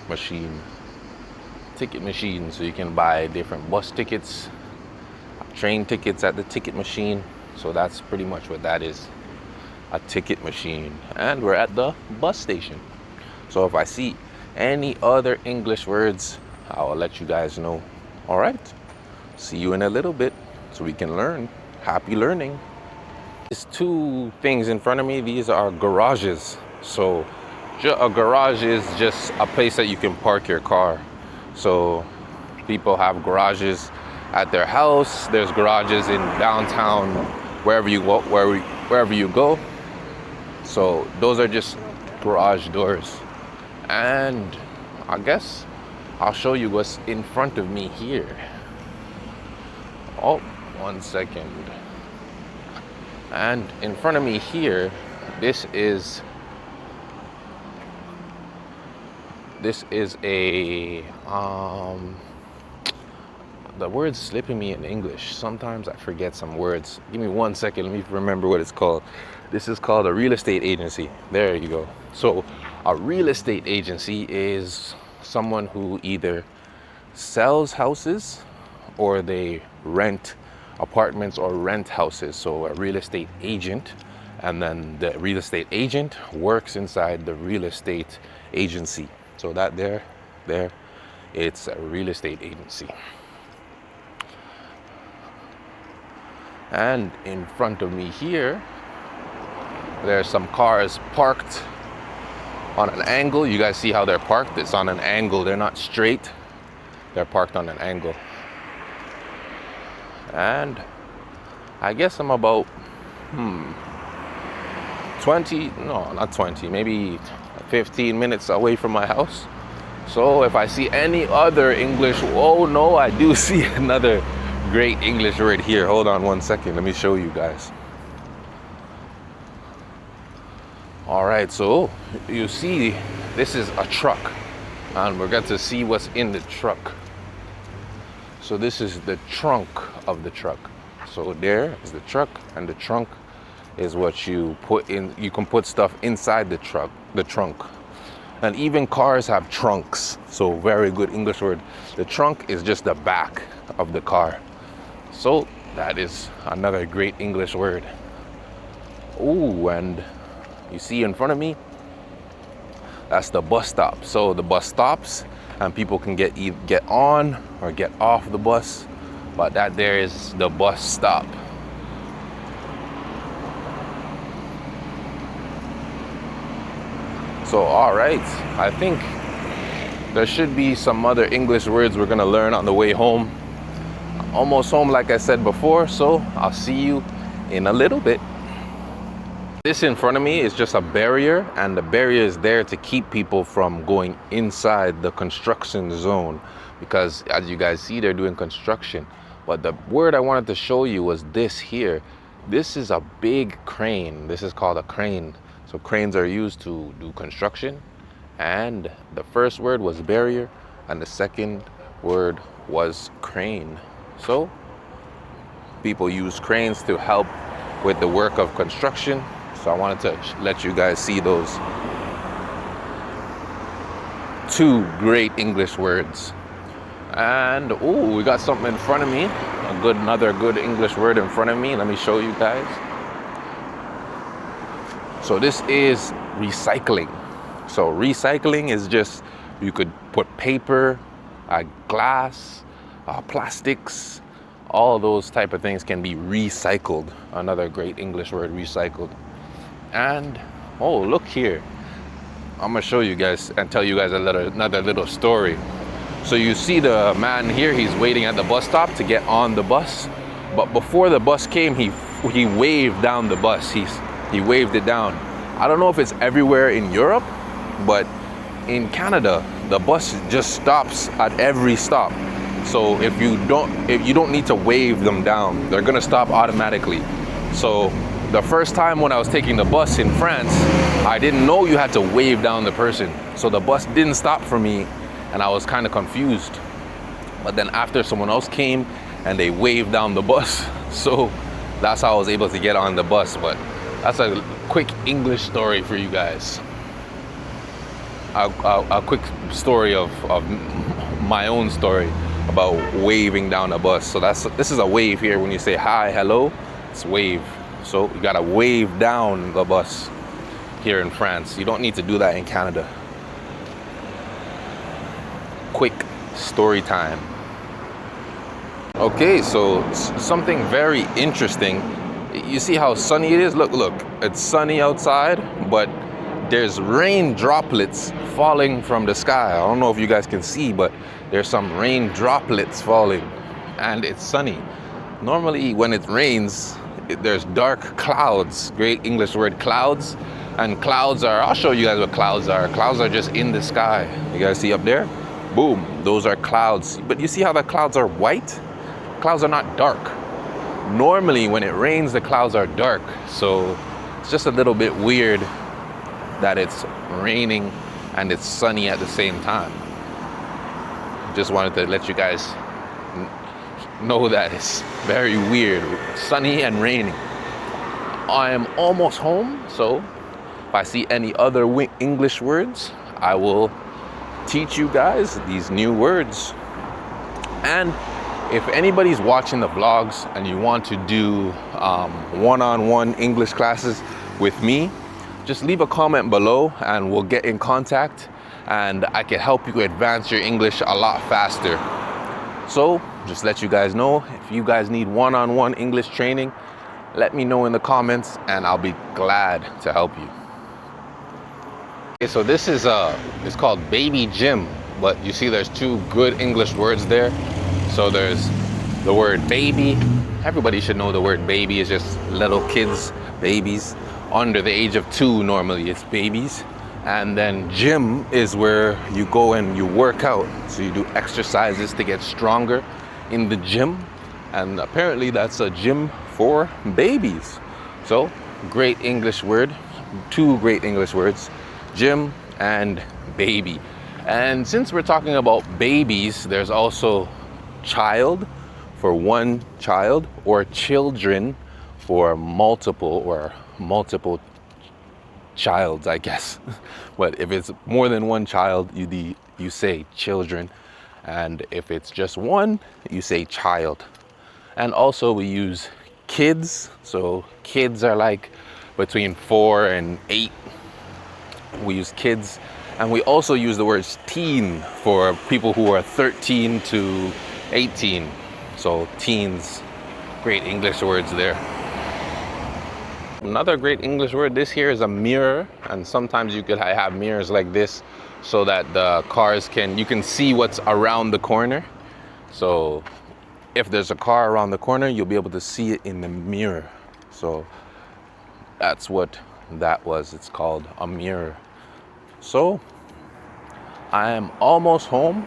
machine. Ticket machine, so you can buy different bus tickets, train tickets at the ticket machine. So that's pretty much what that is, a ticket machine. And we're at the bus station. So if I see any other English words, I will let you guys know. All right, see you in a little bit so we can learn. Happy learning. There's 2 things in front of me. These are garages. So a garage is just a place that you can park your car. So people have garages at their house. There's garages in downtown, wherever you go, wherever you go. So those are just garage doors. And I guess I'll show you what's in front of me here. Oh, 1 second. And in front of me here, this is a the word's slipping me in English. Sometimes I forget some words. Give me 1 second, let me remember what it's called. This is called a real estate agency. There you go. So a real estate agency is someone who either sells houses or they rent apartments or rent houses. So a real estate agent, and then the real estate agent works inside the real estate agency. So that there, it's a real estate agency. And in front of me here, there's some cars parked on an angle. You guys see how they're parked? It's on an angle. They're not straight. They're parked on an angle. And I guess I'm about 20, no, not 20, maybe 15 minutes away from my house. So if I see any other English, oh no, I do see another great English word here. Hold on 1 second, let me show you guys. All right, so you see this is a truck, and we're going to see what's in the truck. So this is the trunk of the truck. So there is the truck, and the trunk is what you put in. You can put stuff inside the truck, the trunk. And even cars have trunks. So very good English word. The trunk is just the back of the car. So that is another great English word. Ooh, and you see in front of me, that's the bus stop. So the bus stops and people can get on or get off the bus, but that there is the bus stop. So all right, I think there should be some other English words we're gonna learn on the way home. Almost home, like I said before, so I'll see you in a little bit. This in front of me is just a barrier, and the barrier is there to keep people from going inside the construction zone, because as you guys see, they're doing construction. But the word I wanted to show you was this here. This is a big crane. This is called a crane. So cranes are used to do construction, and the first word was barrier and the second word was crane. So people use cranes to help with the work of construction. So I wanted to let you guys see those two great English words. And oh, we got something in front of me, another good English word in front of me. Let me show you guys. So this is recycling. So recycling is just, you could put paper, glass, plastics, all those type of things can be recycled. Another great English word, recycled. And oh, look here. I'm gonna show you guys and tell you guys another little story. So you see the man here, he's waiting at the bus stop to get on the bus. But before the bus came, he waved down the bus. He waved it down. I don't know if it's everywhere in Europe, but in Canada, the bus just stops at every stop. So if you don't need to wave them down, they're gonna stop automatically. So the first time when I was taking the bus in France, I didn't know you had to wave down the person. So the bus didn't stop for me, and I was kind of confused. But then after, someone else came and they waved down the bus. So that's how I was able to get on the bus. But that's a quick English story for you guys. A quick story of my own story about waving down a bus. So this is a wave here. When you say hi, hello, it's wave. So you gotta wave down the bus here in France. You don't need to do that in Canada. Quick story time. Okay, so something very interesting. You see how sunny it is? Look, it's sunny outside, but there's rain droplets falling from the sky. I don't know if you guys can see, but there's some rain droplets falling, and it's sunny. Normally when it rains, there's dark clouds. Great English word, clouds. And clouds are, I'll show you guys what clouds are. Clouds are just in the sky. You guys see up there? Boom, those are clouds. But you see how the clouds are white? Clouds are not dark. Normally when it rains, the clouds are dark. So it's just a little bit weird that it's raining and it's sunny at the same time. Just wanted to let you guys know that it's very weird, sunny and raining. I am almost home, so if I see any other English words, I will teach you guys these new words. And if anybody's watching the vlogs and you want to do one-on-one English classes with me, just leave a comment below and we'll get in contact, and I can help you advance your English a lot faster. So just let you guys know, if you guys need one-on-one English training, let me know in the comments and I'll be glad to help you. Okay, so this is it's called baby gym, but you see there's two good English words there. So there's the word baby. Everybody should know the word baby is just little kids, babies. Under the age of 2, normally it's babies. And then gym is where you go and you work out. So you do exercises to get stronger in the gym. And apparently that's a gym for babies. So great English word, two great English words, gym and baby. And since we're talking about babies, there's also child for one child, or children for multiple childs, I guess. But if it's more than one child, you say children, and if it's just one, you say child. And also we use kids. So kids are like between 4 and 8. We use kids, and we also use the words teen for people who are 13 to 18. So teens, great English words there. Another great English word, this here is a mirror, and sometimes you could have mirrors like this so that the cars you can see what's around the corner. So if there's a car around the corner, you'll be able to see it in the mirror. So that's what that was. It's called a mirror. So I am almost home.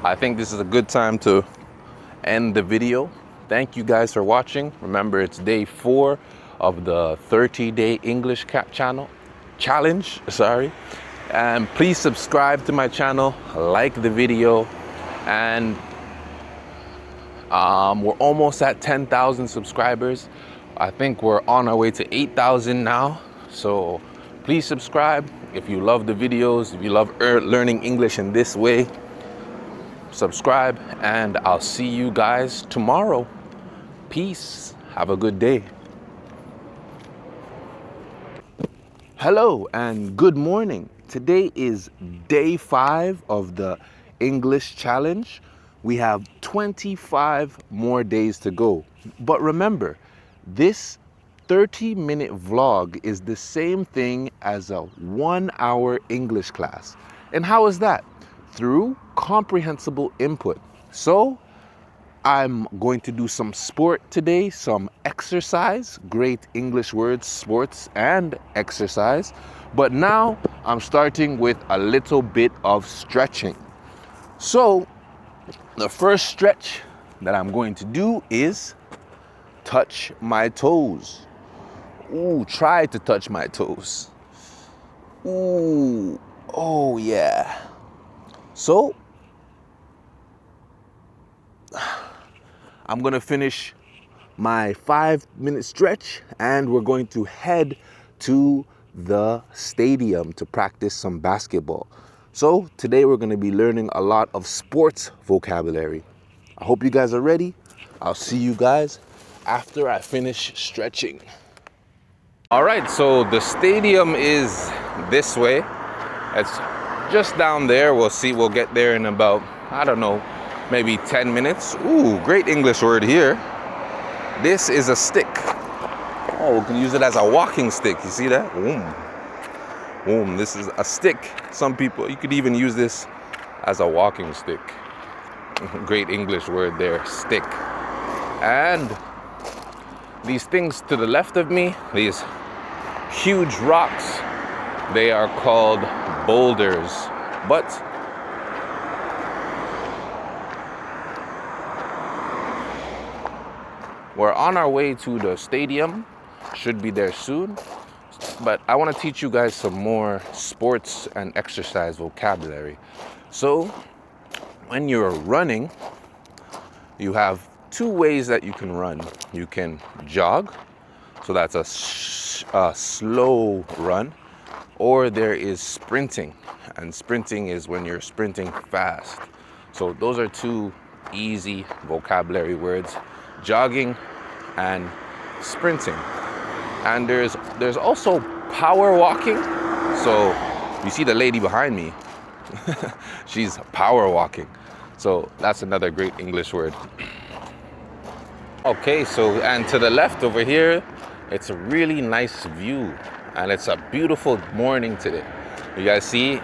I think this is a good time to end the video. Thank you guys for watching. Remember, it's day 4 of the 30-day English challenge. And please subscribe to my channel, like the video, and we're almost at 10,000 subscribers. I think we're on our way to 8,000 now. So please subscribe if you love the videos, if you love learning English in this way. Subscribe, and I'll see you guys tomorrow. Peace. Have a good day. Hello and good morning. Today is day 5 of the English challenge. We have 25 more days to go. But remember, this 30-minute vlog is the same thing as a 1-hour English class. And how is that? Through comprehensible input. So I'm going to do some sport today, some exercise, great English words, sports and exercise. But now I'm starting with a little bit of stretching. So the first stretch that I'm going to do is touch my toes. Ooh, try to touch my toes. Ooh, oh yeah. So I'm gonna finish my 5-minute stretch, and we're going to head to the stadium to practice some basketball. So today we're gonna be learning a lot of sports vocabulary. I hope you guys are ready. I'll see you guys after I finish stretching. All right, so the stadium is this way. It's just down there. We'll get there in about, I don't know, maybe 10 minutes. Ooh, great English word here. This is a stick. Oh, we can use it as a walking stick. You see that? Boom. Boom, this is a stick. Some people, you could even use this as a walking stick. Great English word there, stick. And these things to the left of me, these huge rocks, they are called boulders. But we're on our way to the stadium, should be there soon. But I want to teach you guys some more sports and exercise vocabulary. So when you're running, you have 2 ways that you can run. You can jog, so that's a slow run, or there is sprinting, and sprinting is when you're sprinting fast. So those are 2 easy vocabulary words, jogging and sprinting. And there's also power walking. So you see the lady behind me, she's power walking. So that's another great English word. Okay, so and to the left over here, it's a really nice view, and it's a beautiful morning today. You guys see?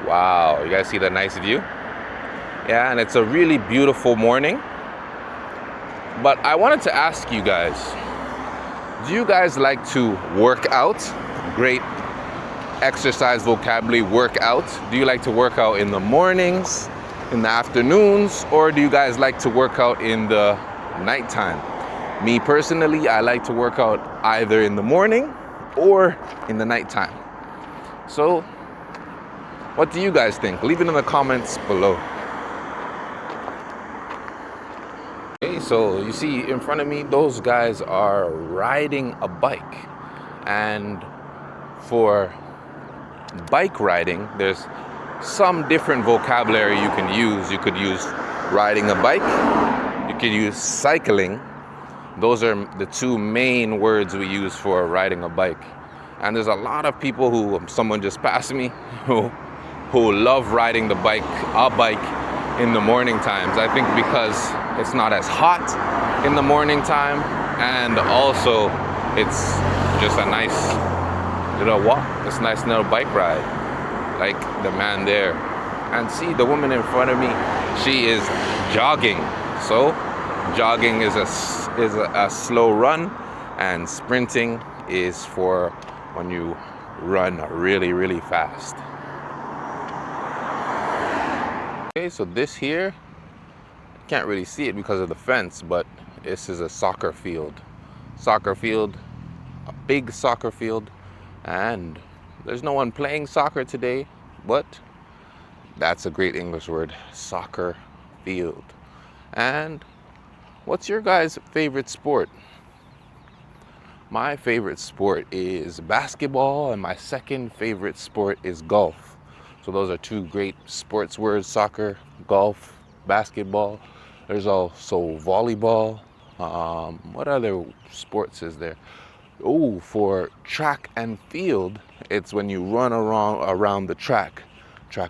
Wow, you guys see the nice view? Yeah, and it's a really beautiful morning. But I wanted to ask you guys, do you guys like to work out? Great exercise vocabulary, work out. Do you like to work out in the mornings, in the afternoons, or do you guys like to work out in the nighttime? Me personally, I like to work out either in the morning or in the nighttime. So what do you guys think? Leave it in the comments below. Okay, so you see in front of me, those guys are riding a bike. And for bike riding, there's some different vocabulary you can use. You could use riding a bike, you could use cycling, Those are the two main words we use for riding a bike. And there's a lot of people who, someone just passed me, who love riding a bike in the morning times. I think because it's not as hot in the morning time, and also it's just a nice little walk. It's a nice little bike ride, like the man there. And see, the woman in front of me, she is jogging. So jogging is a slow run, and sprinting is for when you run really, really fast. Okay, so this here, can't really see it because of the fence, but this is a soccer field. A big soccer field, and there's no one playing soccer today, but that's a great English word, soccer field. And what's your guys' favorite sport? My favorite sport is basketball, and my second favorite sport is golf. So those are two great sports words, soccer, golf, basketball. There's also volleyball. What other sports is there? Oh, for track and field, it's when you run around the track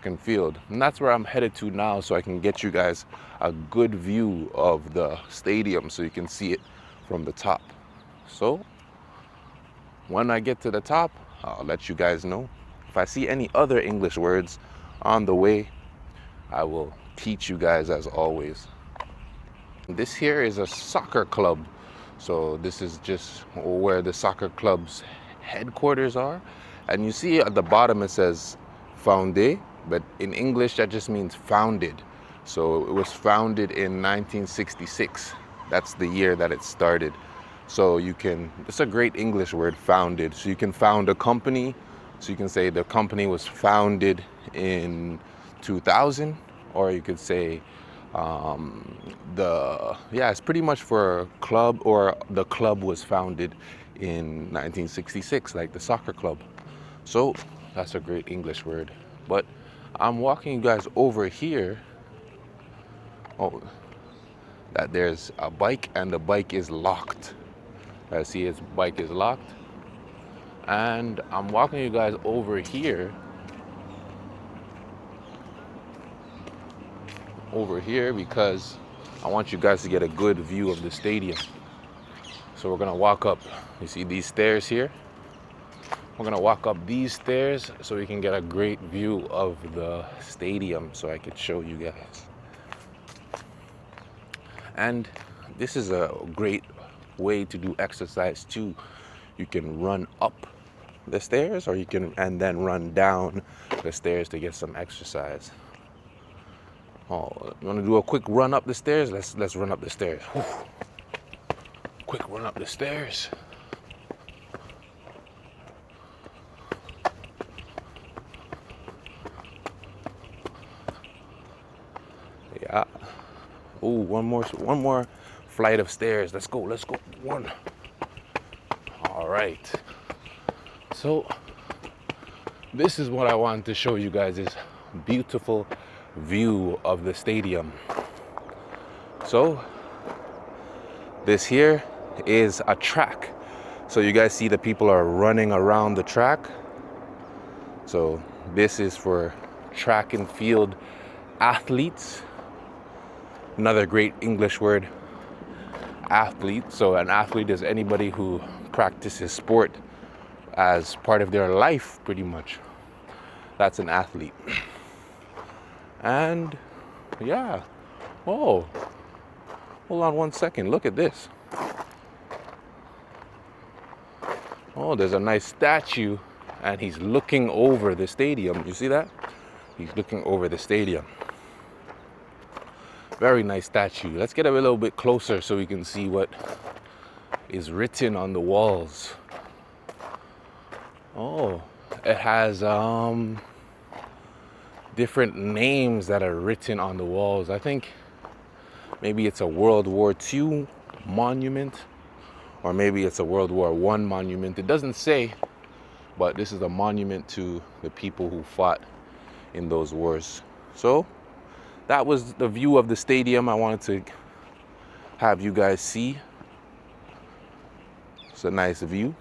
and field. And that's where I'm headed to now, so I can get you guys a good view of the stadium so you can see it from the top. So when I get to the top, I'll let you guys know. If I see any other English words on the way, I will teach you guys as always. This here is a soccer club. So this is just where the soccer club's headquarters are. And you see at the bottom it says Fondé, but in English that just means founded. So it was founded in 1966. That's the year that it started. So it's a great English word, founded. So you can found a company. So you can say the company was founded in 2000, or you could say it's pretty much for a club, or the club was founded in 1966, like the soccer club. So that's a great English word. But I'm walking you guys over here. Oh, that there's a bike, and the bike is locked. I see its bike is locked. And I'm walking you guys over here. Because I want you guys to get a good view of the stadium. So we're gonna walk up. You see these stairs here? We're gonna walk up these stairs so we can get a great view of the stadium, so I could show you guys. And this is a great way to do exercise too. You can run up the stairs, or and then run down the stairs to get some exercise. Oh, you want to do a quick run up the stairs? Let's run up the stairs. Whew. Quick run up the stairs. Yeah. Oh, one more flight of stairs. Let's go. One. All right. So this is what I wanted to show you guys, is beautiful view of the stadium. So this here is a track. So you guys see the people are running around the track. So this is for track and field athletes. Another great English word, athlete. So an athlete is anybody who practices sport as part of their life, pretty much. That's an athlete. And yeah. Oh, hold on one second. Look at this. Oh, there's a nice statue, and he's looking over the stadium. You see that? He's looking over the stadium. Very nice statue. Let's get a little bit closer so we can see what is written on the walls. Oh, it has different names that are written on the walls. I think maybe it's a World War II monument, or maybe it's a World War I monument. It doesn't say, but this is a monument to the people who fought in those wars. So that was the view of the stadium I wanted to have you guys see. It's a nice view.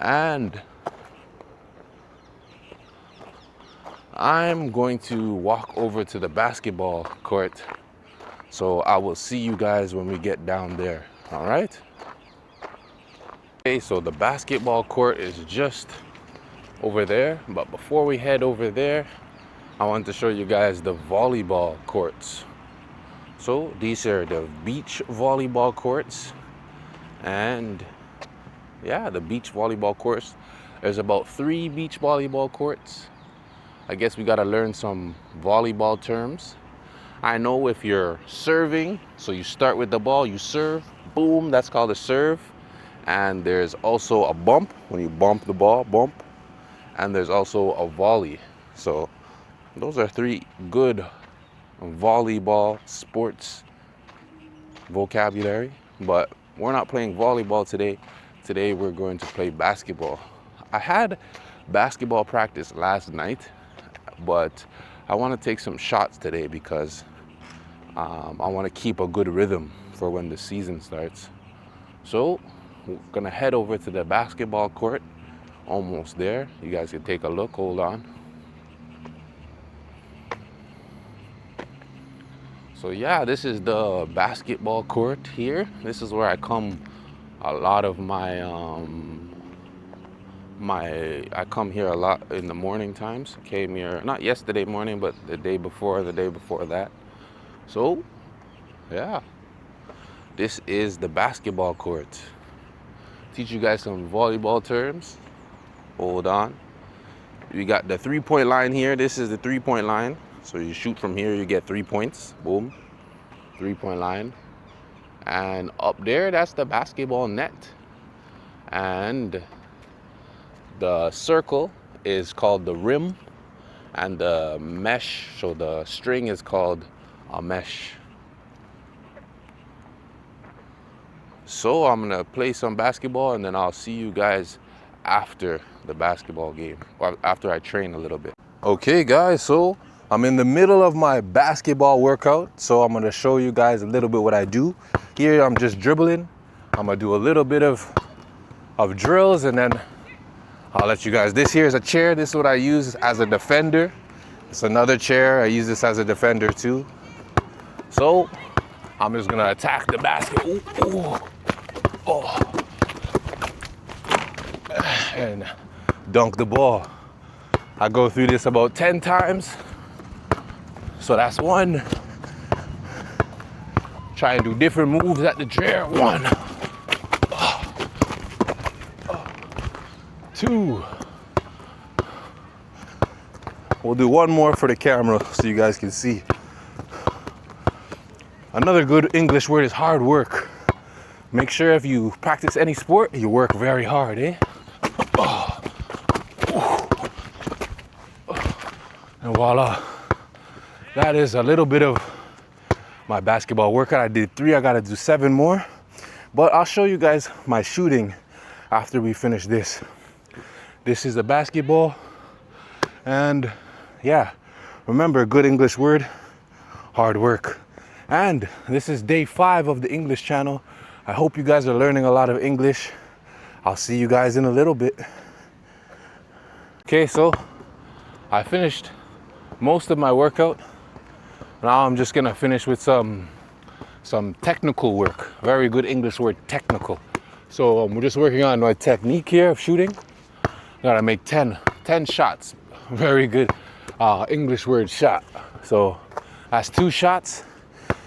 And I'm going to walk over to the basketball court. So I will see you guys when we get down there. All right? Okay, so the basketball court is just over there. But before we head over there, I want to show you guys the volleyball courts. So these are the beach volleyball courts. And yeah, the beach volleyball courts. There's about 3 beach volleyball courts. I guess we gotta learn some volleyball terms. I know if you're serving, so you start with the ball, you serve, boom, that's called a serve. And there's also a bump, when you bump the ball, bump. And there's also a volley. So those are 3 good volleyball sports vocabulary. But we're not playing volleyball today. Today we're going to play basketball. I had basketball practice last night, but I want to take some shots today because I want to keep a good rhythm for when the season starts. So we're gonna head over to the basketball court. Almost there. You guys can take a look. Hold on. So yeah, this is the basketball court here. This is where I come a lot of my I come here a lot in the morning times. Came here not yesterday morning, but the day before that. So yeah, this is the basketball court. Teach you guys some volleyball terms. Hold on. We got the 3-point line here. This is the 3-point line. So you shoot from here, you get 3 points. Boom. 3-point line. And up there, that's the basketball net. And the circle is called the rim. And the mesh, so the string is called a mesh. So I'm gonna play some basketball and then I'll see you guys after the basketball game, or after I train a little bit. Okay guys, so I'm in the middle of my basketball workout, so I'm gonna show you guys a little bit what I do. Here I'm just dribbling. I'm gonna do a little bit of drills and then I'll let you guys. This here is a chair. This is what I use as a defender. It's another chair. I use this as a defender too. So I'm just gonna attack the basket. Ooh, ooh. Oh. And dunk the ball. I go through this about 10 times. So that's 1. Try and do different moves at the chair. 1. 2. We'll do 1 more for the camera so you guys can see. Another good English word is hard work. Make sure if you practice any sport, you work very hard, eh? And voila, that is a little bit of my basketball workout. I did 3, I gotta do 7 more. But I'll show you guys my shooting after we finish this. This is the basketball. And yeah, remember a good English word, hard work. And this is day 5 of the English channel. I hope you guys are learning a lot of English. I'll see you guys in a little bit. Okay, so I finished most of my workout. Now I'm just gonna finish with some technical work. Very good English word, technical. So we're just working on my technique here of shooting. Gotta make 10 shots. Very good English word, shot. So that's 2 shots.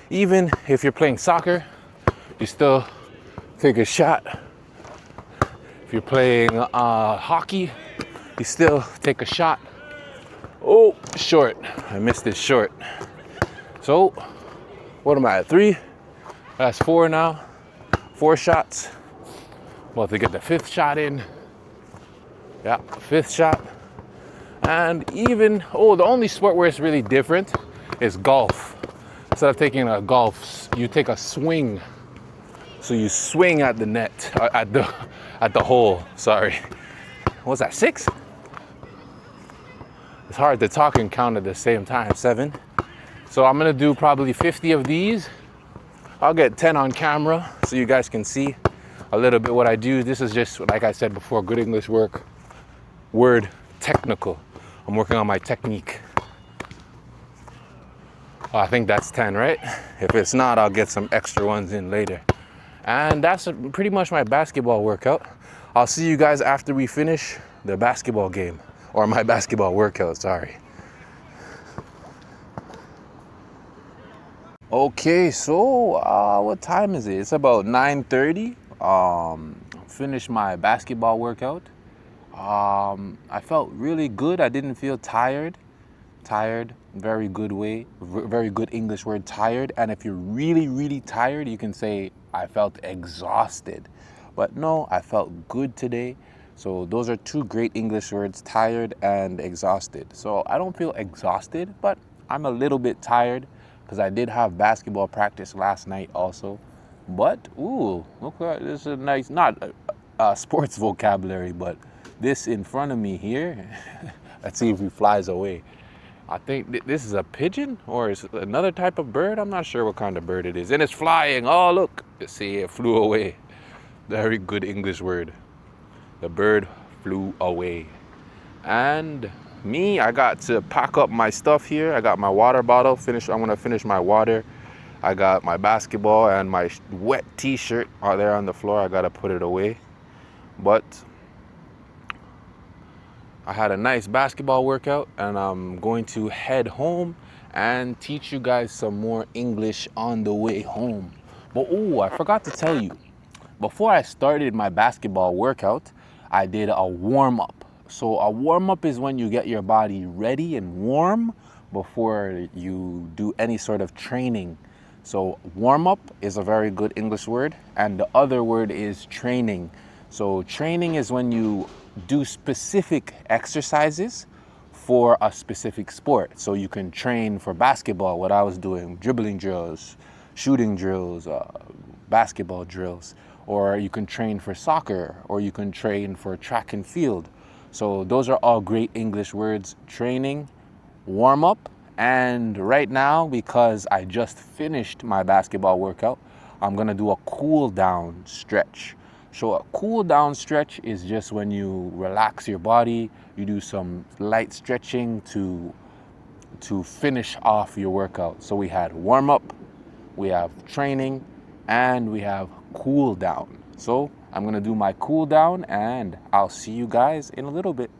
Even if you're playing soccer, you still take a shot. If you're playing hockey, you still take a shot. Oh, short. I missed it short. So, what am I at? 3? That's 4 now. 4 shots. About to get the 5th shot in. Yeah, 5th shot. And even, the only sport where it's really different is golf. Instead of taking a golf, you take a swing. So you swing at the net, at the hole, sorry. What's that, 6? It's hard to talk and count at the same time, 7. So I'm gonna do probably 50 of these. I'll get 10 on camera so you guys can see a little bit what I do. This is just, like I said before, good English word technical. I'm working on my technique. Oh, I think that's 10, right? If it's not, I'll get some extra ones in later. And that's pretty much my basketball workout. I'll see you guys after we finish the basketball game, or my basketball workout, sorry. Okay, so what time is it? It's about 9:30. Finished my basketball workout. I felt really good. I didn't feel tired. Very good way, very good English word, tired. And if you're really, really tired, you can say, I felt exhausted. But no, I felt good today. So those are two great English words, tired and exhausted. So I don't feel exhausted, but I'm a little bit tired because I did have basketball practice last night also. But, ooh, okay, this is a nice, not sports vocabulary, but this in front of me here, let's see if he flies away. I think this is a pigeon or is it another type of bird? I'm not sure what kind of bird it is. And it's flying. Oh, look. You see, it flew away. Very good English word. The bird flew away. And me, I got to pack up my stuff here. I got my water bottle. I'm going to finish my water. I got my basketball and my wet t-shirt are there on the floor. I got to put it away. But I had a nice basketball workout and I'm going to head home and teach you guys some more English on the way home. But I forgot to tell you, before I started my basketball workout, I did a warm-up. So a warm-up is when you get your body ready and warm before you do any sort of training. So warm-up is a very good English word, and the other word is training. So training is when you do specific exercises for a specific sport. So you can train for basketball, what I was doing, dribbling drills, shooting drills, basketball drills, or you can train for soccer, or you can train for track and field. So those are all great English words, training, warm up, and right now, because I just finished my basketball workout, I'm gonna do a cool down stretch. So a cool down stretch is just when you relax your body, you do some light stretching to finish off your workout. So we had warm up, we have training, and we have cool down. So I'm gonna do my cool down and I'll see you guys in a little bit.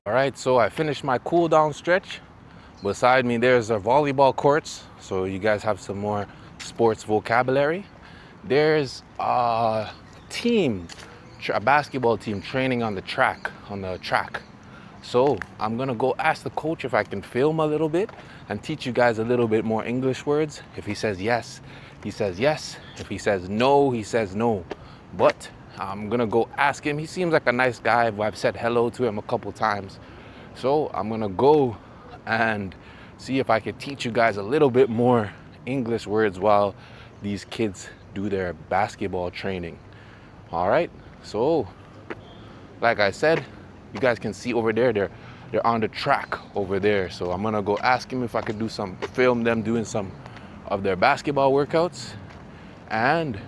All right, so I finished my cool down stretch. Beside me there's a volleyball courts, so you guys have some more sports vocabulary. There's a basketball team training on the track. So I'm gonna go ask the coach if I can film a little bit and teach you guys a little bit more English words. If he says yes, he says yes. If he says no, he says no. But I'm gonna go ask him. He seems like a nice guy. I've said hello to him a couple times. So I'm gonna go and see if I can teach you guys a little bit more English words while these kids do their basketball training. All right, so like I said, you guys can see over there, they're on the track over there. So I'm gonna go ask him if I could film them doing some of their basketball workouts, and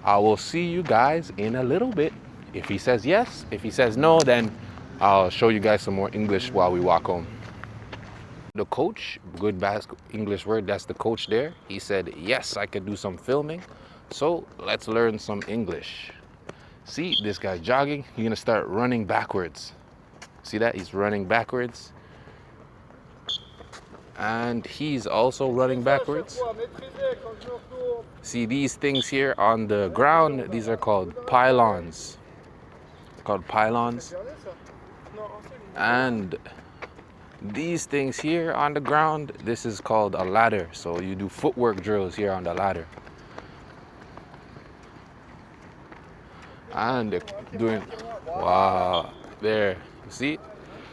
I will see you guys in a little bit. If he says yes, if he says no, then I'll show you guys some more English while we walk home. The coach, good English word, that's the coach there. He said, yes, I could do some filming. So let's learn some English. See, this guy's jogging. He's gonna start running backwards. See that? He's running backwards. And he's also running backwards. See these things here on the ground? These are called pylons. Called pylons. And these things here on the ground, this is called a ladder. So you do footwork drills here on the ladder. And they're doing, wow, there, see?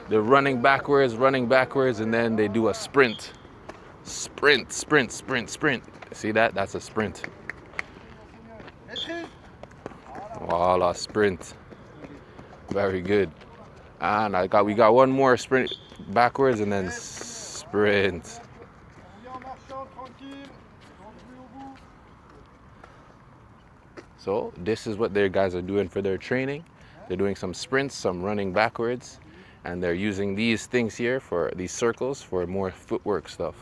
They're running backwards, and then they do a sprint. Sprint. See that? That's a sprint. Voila, sprint. Very good. And we got one more sprint backwards and then sprint. So this is what their guys are doing for their training. They're doing some sprints, some running backwards, and they're using these things here for these circles for more footwork stuff.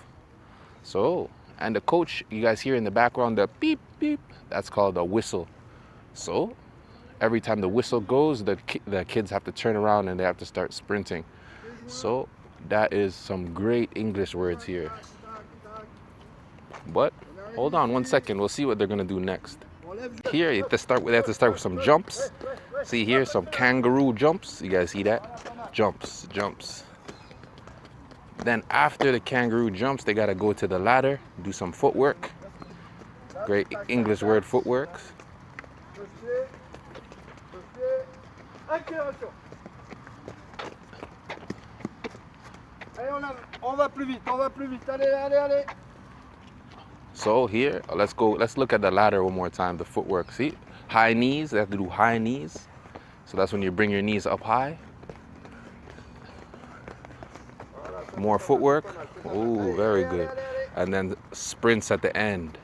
So, and the coach, you guys hear in the background, the beep, beep, that's called a whistle. So every time the whistle goes, the kids have to turn around and they have to start sprinting. So that is some great English words here. But hold on 1 second, we'll see what they're gonna do next. Here they have to start with some jumps. See here, some kangaroo jumps. You guys see that? Jumps, jumps. Then after the kangaroo jumps, they gotta go to the ladder, do some footwork. Great English word, footwork. On va plus vite, allez, allez, allez. So here, let's look at the ladder one more time, the footwork. See, high knees, they have to do high knees. So that's when you bring your knees up high. More footwork. Oh, very good. And then sprints at the end.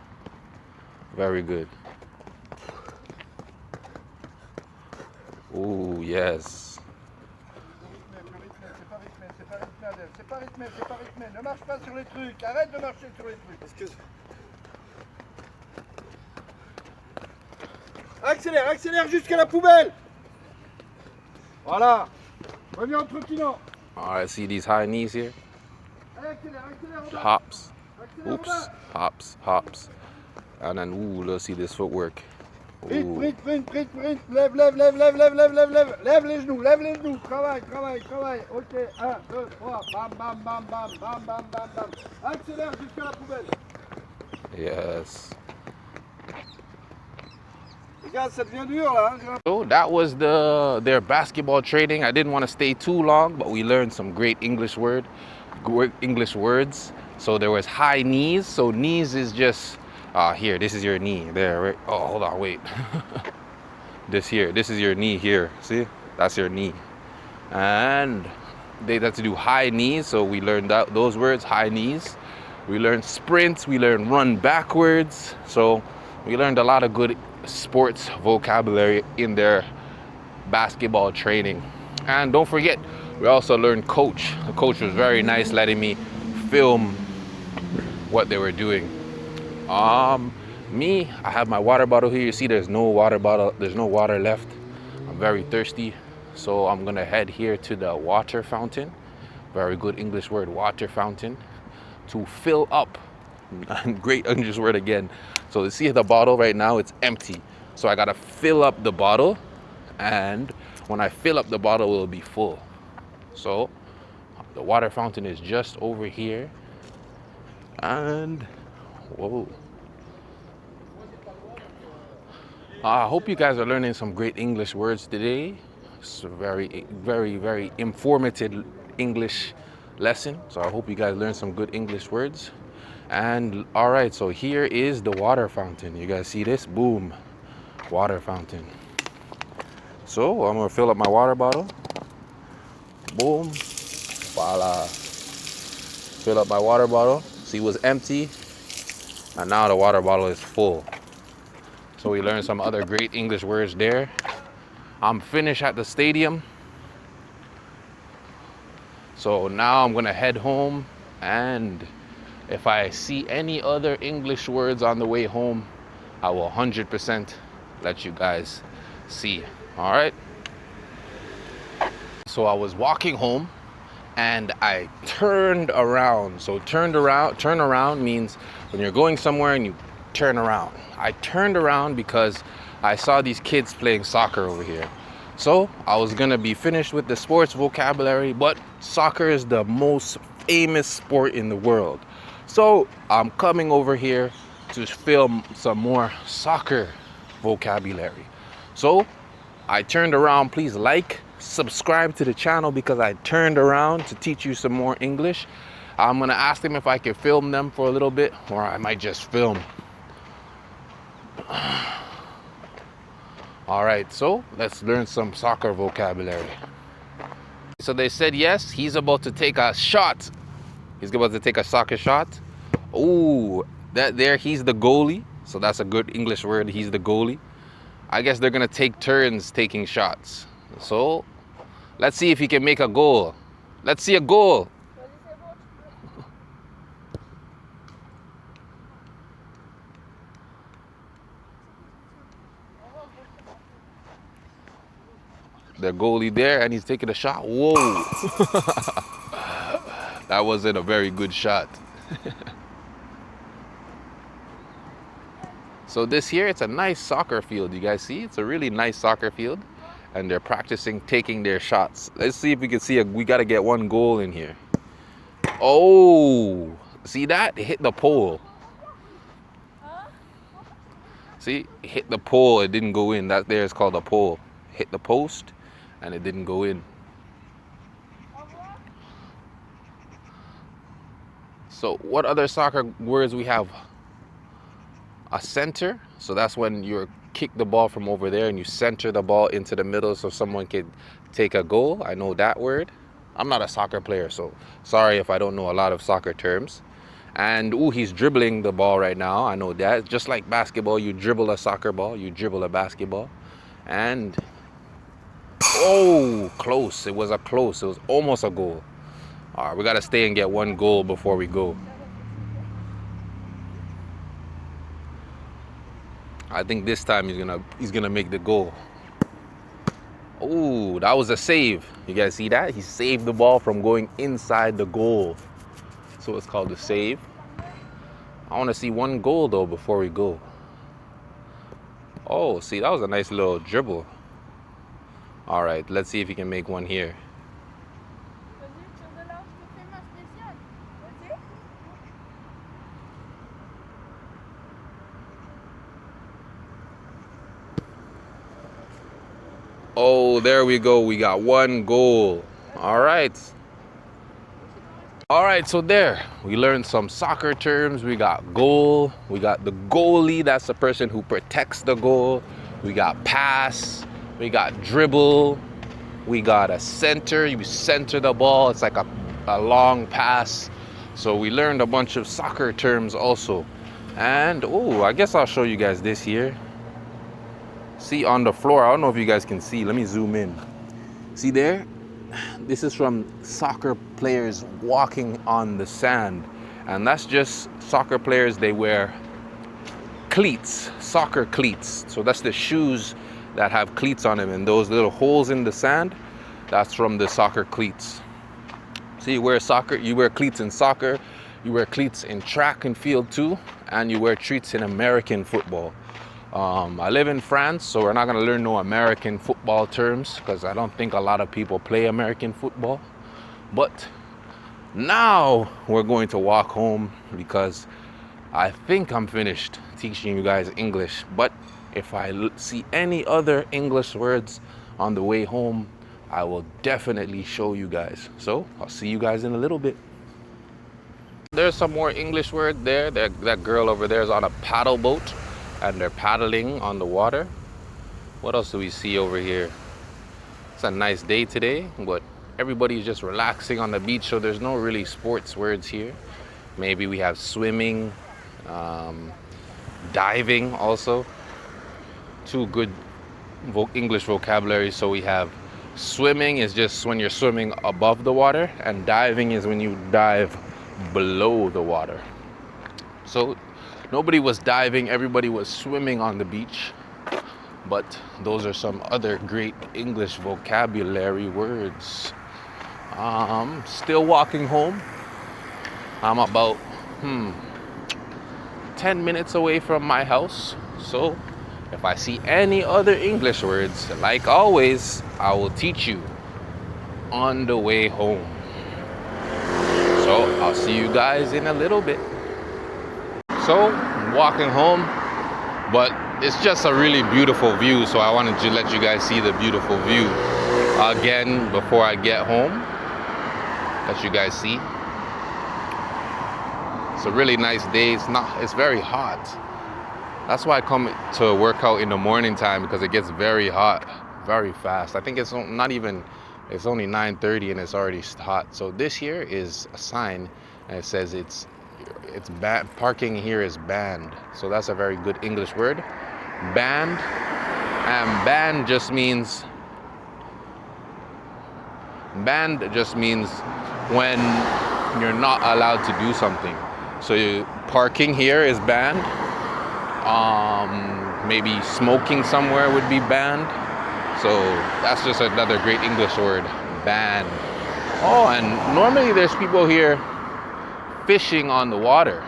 Very good. Oh, yes. C'est pas rythmé. Ne marche pas sur les trucs. Arrête de marcher sur les trucs. Excuse. Accélère jusqu'à la poubelle. Voilà. Reviens en trottinant. All right, see these high knees here? Allez, accélère. Hops. Oops. Hops. And then, ooh, let's see this footwork. Ooh. Print. Lève les genoux. Travaille. Ok, 1, 2, 3. Bam. Accélère jusqu'à la poubelle. Yes. Regarde, ça devient dur là. So that was their basketball training. I didn't want to stay too long, but we learned some great English words. So there was high knees. So knees is just here. This is your knee. There. Right? Oh, hold on. Wait. This is your knee here. See? That's your knee. And they had to do high knees. So we learned those words, high knees. We learned sprints. We learned run backwards. So we learned a lot of good sports vocabulary in their basketball training. And don't forget, we also learned coach. The coach was very nice, letting me film what they were doing. Me, I have my water bottle here. You see there's no water left. I'm very thirsty, so I'm gonna head here to the water fountain. Very good English word, water fountain, to fill up. Great English word again. So you see the bottle right now, it's empty. So I gotta fill up the bottle, and when I fill up the bottle, it will be full. So the water fountain is just over here. And whoa. I hope you guys are learning some great English words today. It's a very informative English lesson. So I hope you guys learned some good English words. And all right, so here is the water fountain. You guys see this? Boom, water fountain. So I'm gonna fill up my water bottle. Boom, voila. Fill up my water bottle. See, it was empty, and now the water bottle is full. So we learned some other great English words there. I'm finished at the stadium. So now I'm gonna head home, and if I see any other English words on the way home, I will 100% let you guys see. All right. So I was walking home and I turned around. So turn around means when you're going somewhere and you turn around. I turned around because I saw these kids playing soccer over here. So I was gonna be finished with the sports vocabulary, but soccer is the most famous sport in the world. So I'm coming over here to film some more soccer vocabulary. So I turned around. Please subscribe to the channel because I turned around to teach you some more English. I'm gonna ask them if I can film them for a little bit, or I might just film. All right, so let's learn some soccer vocabulary. So they said yes, he's about to take a shot. He's about to take a soccer shot. Ooh, he's the goalie. So that's a good English word, he's the goalie. I guess they're gonna take turns taking shots. So let's see if he can make a goal. Let's see a goal. The goalie there, and he's taking a shot. Whoa. That wasn't a very good shot. So this here, it's a nice soccer field. You guys see? It's a really nice soccer field. And they're practicing taking their shots. Let's see if we can see we gotta get one goal in here. Oh, see that? It hit the pole. See, it hit the pole, it didn't go in. That there is called a pole. Hit the post and it didn't go in. So what other soccer words we have? A center. So that's when you kick the ball from over there and you center the ball into the middle so someone can take a goal. I know that word. I'm not a soccer player, so sorry if I don't know a lot of soccer terms. And ooh, he's dribbling the ball right now. I know that. Just like basketball, you dribble a soccer ball, you dribble a basketball. And oh, close. It was almost a goal. All right, we got to stay and get one goal before we go. I think this time he's gonna make the goal. Oh, that was a save. You guys see that? He saved the ball from going inside the goal. So it's called a save. I want to see one goal though before we go. Oh, see, that was a nice little dribble. All right, let's see if he can make one here. Oh, there we go. We got one goal. All right. All right, so there. We learned some soccer terms. We got goal. We got the goalie. That's the person who protects the goal. We got pass. We got dribble. We got a center. You center the ball. It's like a long pass. So we learned a bunch of soccer terms also. And, oh, I guess I'll show you guys this here. See on the floor, I don't know if you guys can see. Let me zoom in. See there? This is from soccer players walking on the sand. And that's just soccer players, they wear cleats, soccer cleats. So that's the shoes that have cleats on them. And those little holes in the sand, that's from the soccer cleats. So you wear cleats in soccer, you wear cleats in track and field too, and you wear cleats in American football. I live in France, so we're not going to learn no American football terms because I don't think a lot of people play American football. But now we're going to walk home because I think I'm finished teaching you guys English. But if I see any other English words on the way home, I will definitely show you guys. So I'll see you guys in a little bit. There's some more English words there. That girl over there is on a paddle boat. And they're paddling on the water. What else do we see over here? It's a nice day today, but everybody's just relaxing on the beach, so there's no really sports words here. Maybe we have swimming, diving also. Two good English vocabulary. So we have swimming is just when you're swimming above the water, and diving is when you dive below the water. So nobody was diving, everybody was swimming on the beach. But those are some other great English vocabulary words. Still walking home. I'm about 10 minutes away from my house. So if I see any other English words, like always, I will teach you on the way home. So I'll see you guys in a little bit. So I'm walking home, but it's just a really beautiful view, so I wanted to let you guys see the beautiful view again before I get home. Let you guys see. It's a really nice day. It's very hot. That's why I come to work out in the morning time, because it gets very hot very fast. I think it's only 9:30 and it's already hot. So this here is a sign and it says it's parking here is banned. So that's a very good English word. Banned. And banned just means when you're not allowed to do something. So parking here is banned. Maybe smoking somewhere would be banned. So that's just another great English word, banned. Oh, and normally there's people here fishing on the water.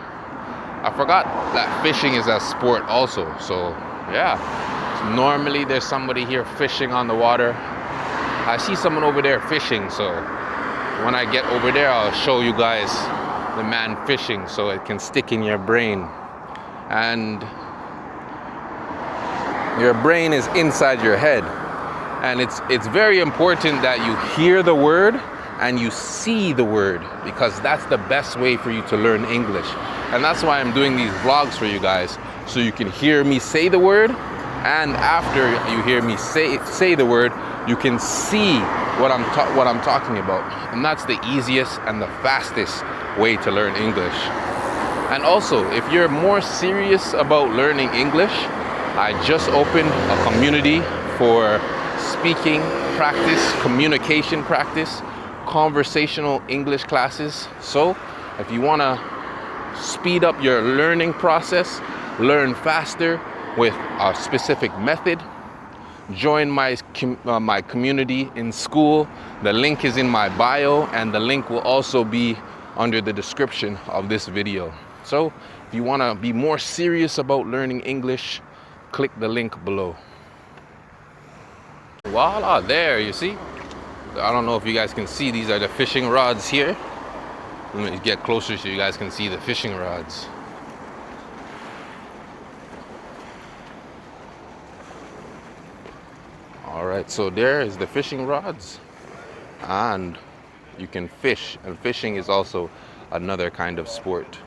I forgot that fishing is a sport also. So yeah, so normally there's somebody here fishing on the water. I see someone over there fishing, so when I get over there, I'll show you guys the man fishing so it can stick in your brain. And your brain is inside your head. And it's very important that you hear the word and you see the word, because that's the best way for you to learn English. And that's why I'm doing these vlogs for you guys, so you can hear me say the word, and after you hear me say the word, you can see what I'm talking about. And that's the easiest and the fastest way to learn English. And also, if you're more serious about learning English, I just opened a community for speaking practice, communication practice, conversational English classes. So if you want to speed up your learning process, learn faster with a specific method, join my community in school. The link is in my bio, and the link will also be under the description of this video. So if you want to be more serious about learning English, click the link below. Voila, there, you see? I don't know if you guys can see, these are the fishing rods here. Let me get closer so you guys can see the fishing rods. All right, so there is the fishing rods, and you can fish, and fishing is also another kind of sport.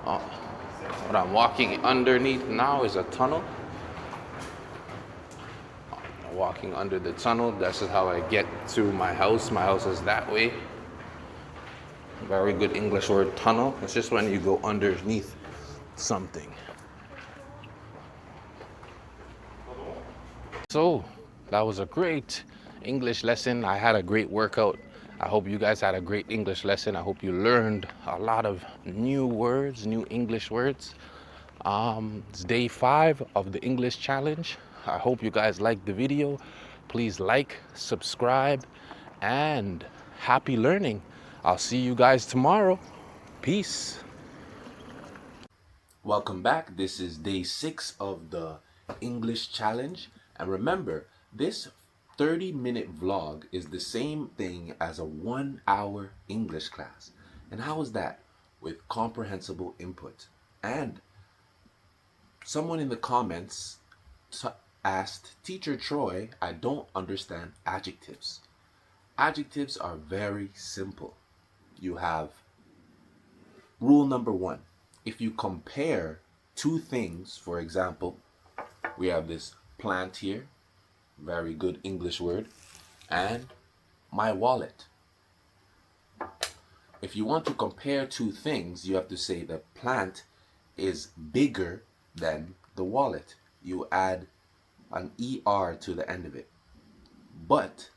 Oh, what I'm walking underneath now is a tunnel. Walking under the tunnel, this is how I get to my house. My house is that way. Very good English word, tunnel. It's just when you go underneath something. So that was a great English lesson. I had a great workout. I hope you guys had a great English lesson. I hope you learned a lot of new words, new English words. It's day 5 of the English challenge. I hope you guys liked the video. Please like, subscribe, and happy learning. I'll see you guys tomorrow. Peace. Welcome back. This is day 6 of the English challenge. And remember, this 30-minute vlog is the same thing as a 1-hour English class. And how is that? With comprehensible input. And someone in the comments asked, Teacher Troy, I don't understand adjectives. Adjectives are very simple. You have rule number 1. If you compare two things, for example, we have this plant here, very good English word, and my wallet. If you want to compare two things, you have to say the plant is bigger than the wallet. You add an ER to the end of it. But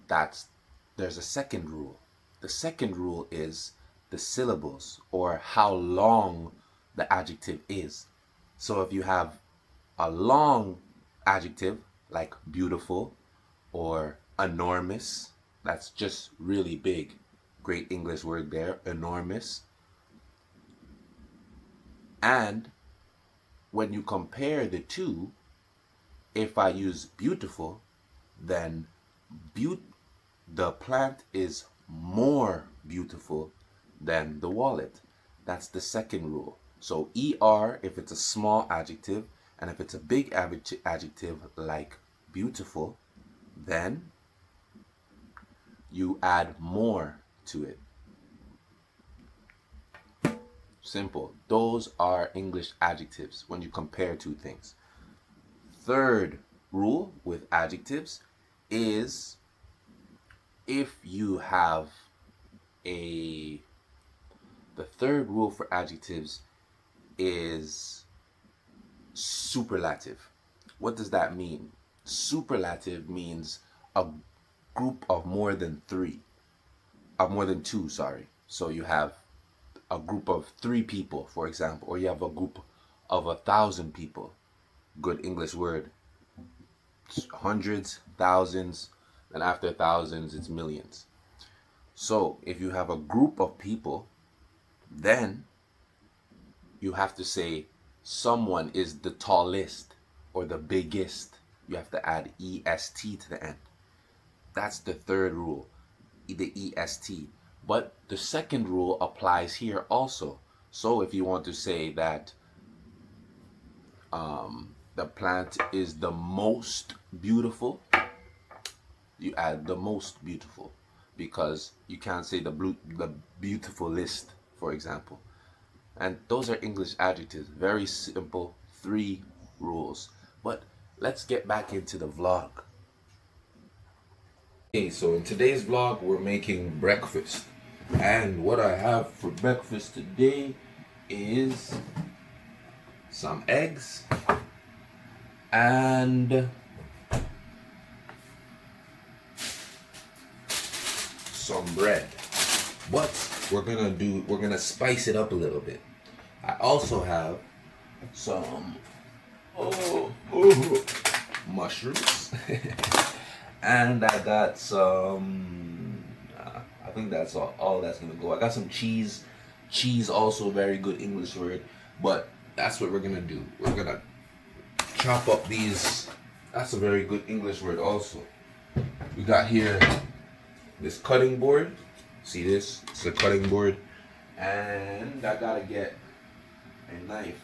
there's a second rule. The second rule is the syllables, or how long the adjective is. So if you have a long adjective like beautiful or enormous, that's just really big. Great English word there, enormous. And when you compare the two, if I use beautiful, then the plant is more beautiful than the wallet. That's the second rule. So ER if it's a small adjective, and if it's a big adjective like beautiful, then you add more to it. Simple. Those are English adjectives when you compare two things. Third rule with adjectives is if you have the third rule for adjectives is superlative. What does that mean? Superlative means a group of more than two, sorry. So you have a group of 3 people, for example, or you have a group of 1,000 people. Good English word. Hundreds, thousands, and after thousands, it's millions. So if you have a group of people, then you have to say someone is the tallest or the biggest. You have to add est to the end. That's the third rule, the est. But the second rule applies here also. So if you want to say that the plant is the most beautiful, you add the most beautiful, because you can't say the beautiful list, for example. And those are English adjectives. Very simple, 3 rules. But let's get back into the vlog. Okay, so in today's vlog, we're making breakfast. And what I have for breakfast today is some eggs and some bread. But we're gonna spice it up a little bit. I also have some mushrooms. And I got some, I think that's all that's gonna go. I got some cheese. Cheese, also very good English word. But that's what we're gonna do. We're gonna chop up these. That's a very good English word also. We got here this cutting board. See this? It's a cutting board. And I gotta get a knife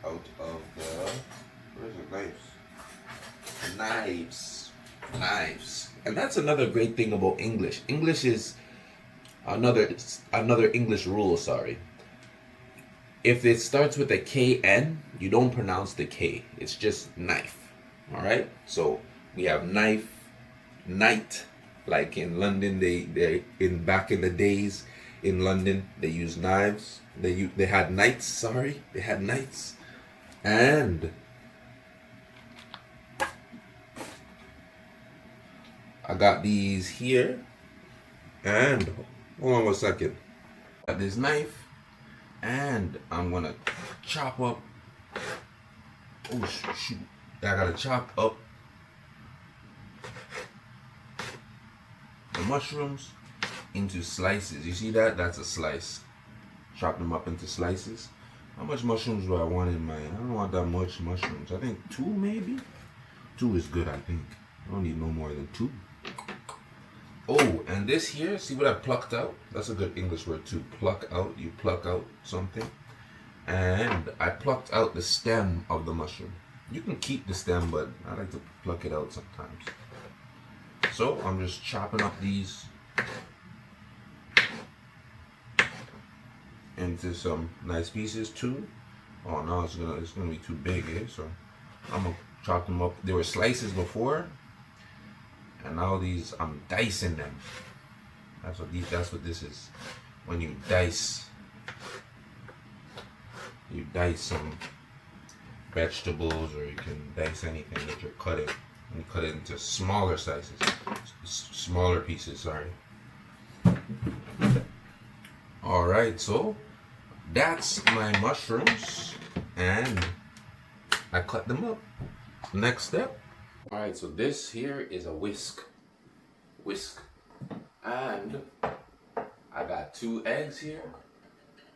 out of the, where's the knives? Knives. And that's another great thing about English. English is another English rule, sorry. If it starts with a KN, you don't pronounce the K. It's just knife. Alright? So we have knife, night. Like in London, back in the days in London, they used knives. They had knights, sorry. They had knights. And I got these here. And hold on 1 second. Got this knife. And I'm gonna chop up. Oh shoot! I gotta chop up the mushrooms into slices. You see that? That's a slice. Chop them up into slices. How much mushrooms do I want in mine? I don't want that much mushrooms. I think 2 maybe. 2 is good, I think. I don't need no more than 2. Oh, and this here, see what I plucked out? That's a good English word too. Pluck out. You pluck out something. And I plucked out the stem of the mushroom. You can keep the stem, but I like to pluck it out sometimes. So I'm just chopping up these into some nice pieces too. Oh no, it's gonna be too big, eh? So I'm gonna chop them up. There were slices before. And now these, I'm dicing them. That's what this is. When you dice some vegetables, or you can dice anything that you're cutting. And you cut it into smaller slices, smaller pieces, sorry. All right, so that's my mushrooms, and I cut them up. Next step. All right, so this here is a whisk, and I got 2 eggs here.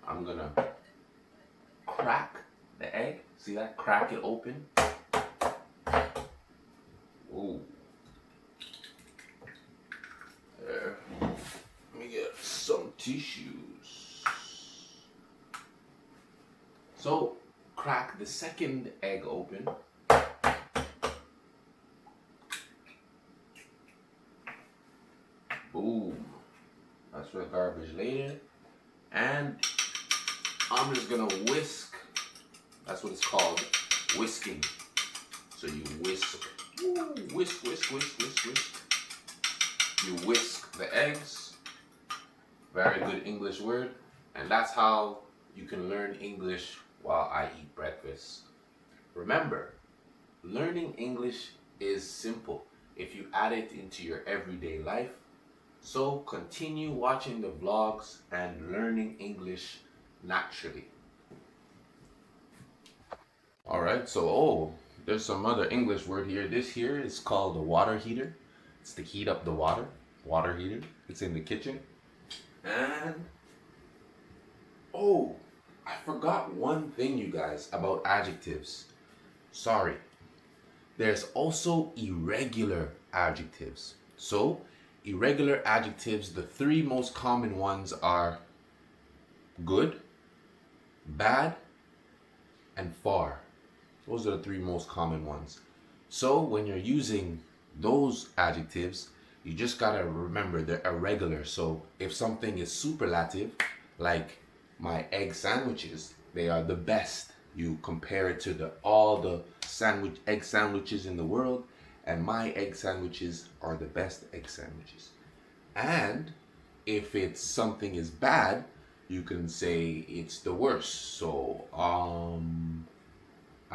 I'm gonna crack the egg. See that? Crack it open. Ooh. There. Let me get some tissues. So, crack the second egg open. Boom. That's for the garbage later. And I'm just gonna whisk. That's what it's called, whisking. So you whisk. Ooh, whisk, whisk, whisk, whisk, whisk. You whisk the eggs. Very good English word. And that's how you can learn English while I eat breakfast. remember, learning English is simple if you add it into your everyday life. So continue watching the vlogs and learning English naturally. All right, so there's some other English word here. This here is called a water heater. It's to heat up the water heater. It's in the kitchen. And I forgot one thing, you guys, about adjectives. Sorry. There's also irregular adjectives. So, irregular adjectives, the three most common ones are good, bad, and far. Those are the three most common ones. So, when you're using those adjectives, you just gotta remember they're irregular. So, if something is superlative, like my egg sandwiches, they are the best. You compare it to all the egg sandwiches in the world, and my egg sandwiches are the best egg sandwiches. And if it's something is bad, you can say it's the worst. So I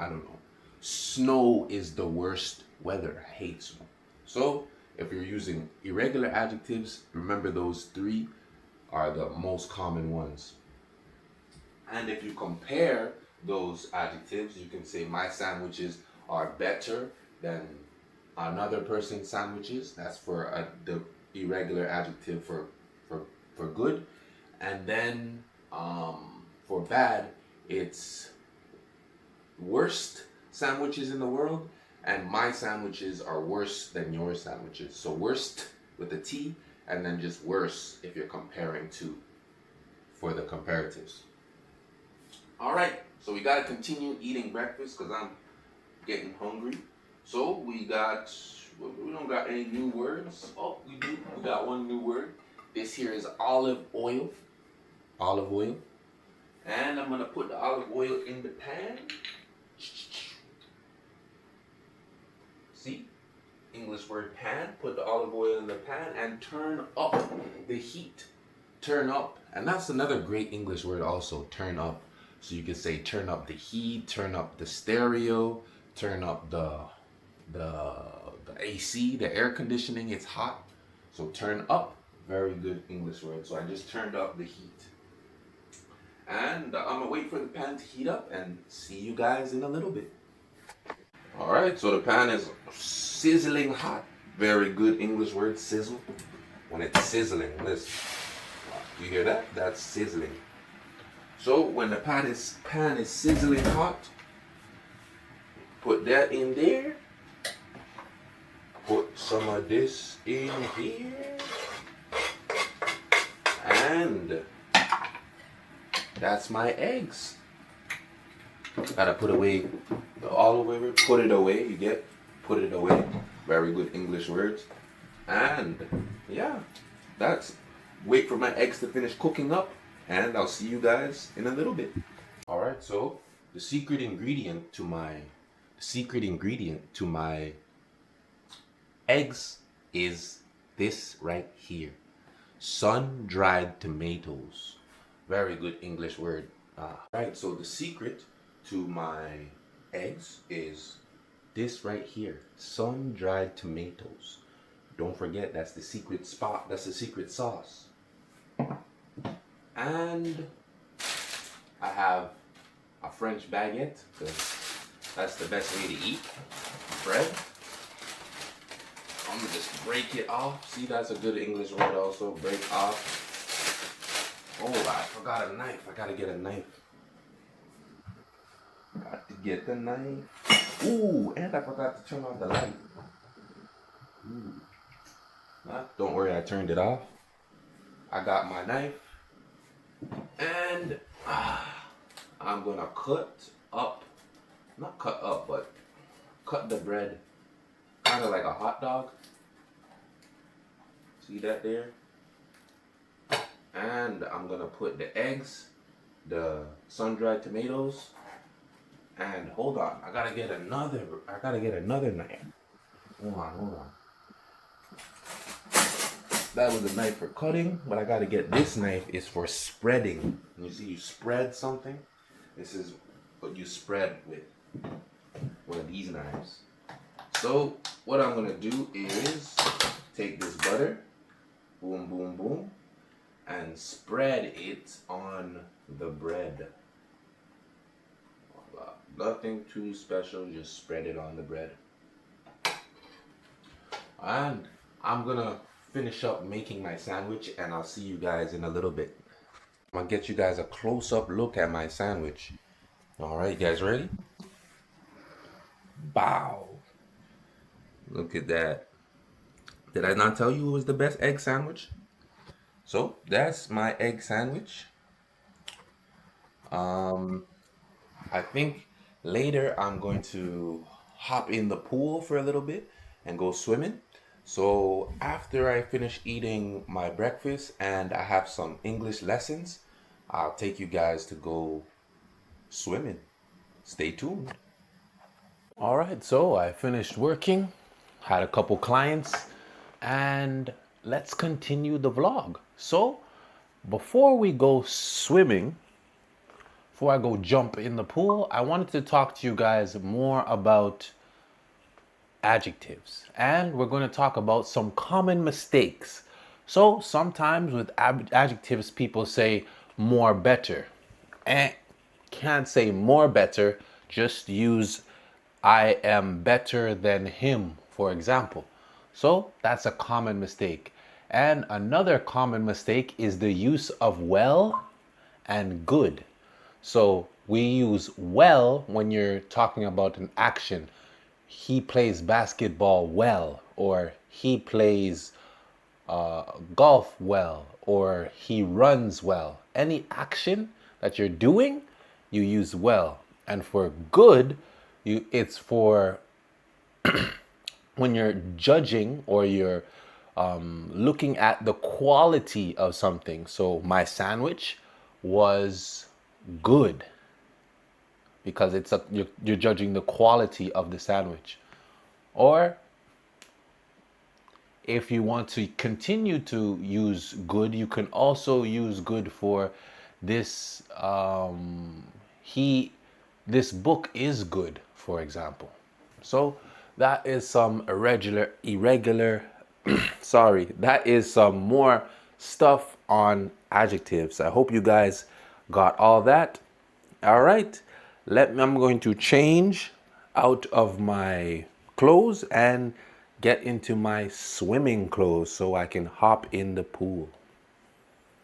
don't know. Snow is the worst weather. I hate snow. So if you're using irregular adjectives, remember those three are the most common ones. And if you compare those adjectives, you can say my sandwiches are better than another person's sandwiches. That's for the irregular adjective for good. And then for bad, it's worst sandwiches in the world, and my sandwiches are worse than your sandwiches. So worst with a T, and then just worse if you're comparing to for the comparatives. All right, so we gotta continue eating breakfast because I'm getting hungry. So we don't got any new words. Oh, we do. We got one new word. This here is olive oil. Olive oil. And I'm gonna put the olive oil in the pan. See? English word pan. Put the olive oil in the pan and turn up the heat. Turn up. And that's another great English word also, turn up. So you can say turn up the heat, turn up the stereo, turn up the AC, the air conditioning. It's hot. So turn up. Very good English word. So I just turned up the heat. And I'm gonna wait for the pan to heat up and see you guys in a little bit. All right, so the pan is sizzling hot. Very good English word, sizzle. When it's sizzling, listen. You hear that? That's sizzling. So when the pan is sizzling hot, put that in there. Put some of this in here. And that's my eggs. Gotta put away the olive oil. Put it away. You get? Put it away. Very good English words. And yeah, that's. Wait for my eggs to finish cooking up, and I'll see you guys in a little bit. All right. So the secret ingredient to my eggs is this right here. Sun-dried tomatoes. Very good English word. Right, so the secret to my eggs is this right here. Sun-dried tomatoes. Don't forget, that's the secret spot. That's the secret sauce. And I have a French baguette, because that's the best way to eat bread. I'm gonna just break it off. See, that's a good English word also, break off. Oh, I forgot a knife. I gotta get a knife. Got to get the knife. Ooh, and I forgot to turn off the light. Ooh. Don't worry, I turned it off. I got my knife. And I'm gonna not cut up, but cut the bread kind of like a hot dog. See that there? And I'm gonna put the eggs, the sun-dried tomatoes, and hold on, I gotta get another knife. Hold on. That was a knife for cutting, but I gotta get this knife is for spreading. You see, you spread something. This is what you spread with. one of these knives. So what I'm gonna do is take this butter, boom, boom, boom, and spread it on the bread. Nothing too special, just spread it on the bread. And I'm gonna finish up making my sandwich, and I'll see you guys in a little bit. I'm gonna get you guys a close-up look at my sandwich. All right, you guys ready? Bow. Look at that. Did I not tell you it was the best egg sandwich? So that's my egg sandwich. I think later I'm going to hop in the pool for a little bit and go swimming. So after I finish eating my breakfast and I have some English lessons, I'll take you guys to go swimming. Stay tuned. All right, so I finished working, had a couple clients, and let's continue the vlog. So before we go swimming, before I go jump in the pool, I wanted to talk to you guys more about adjectives. And we're going to talk about some common mistakes. So sometimes with adjectives, people say more better. Can't say more better, just use I am better than him, for example. So that's a common mistake. And another common mistake is the use of well and good. So we use well when you're talking about an action. He plays basketball well, or he plays golf well, or he runs well. Any action that you're doing, you use well. And for good, it's for when you're judging or you're looking at the quality of something. So my sandwich was good because you're judging the quality of the sandwich. Or if you want to continue to use good, you can also use good for this. This book is good, for example. So that is some irregular. Sorry, that is some more stuff on adjectives. I hope you guys got all that. All right, I'm going to change out of my clothes and get into my swimming clothes so I can hop in the pool.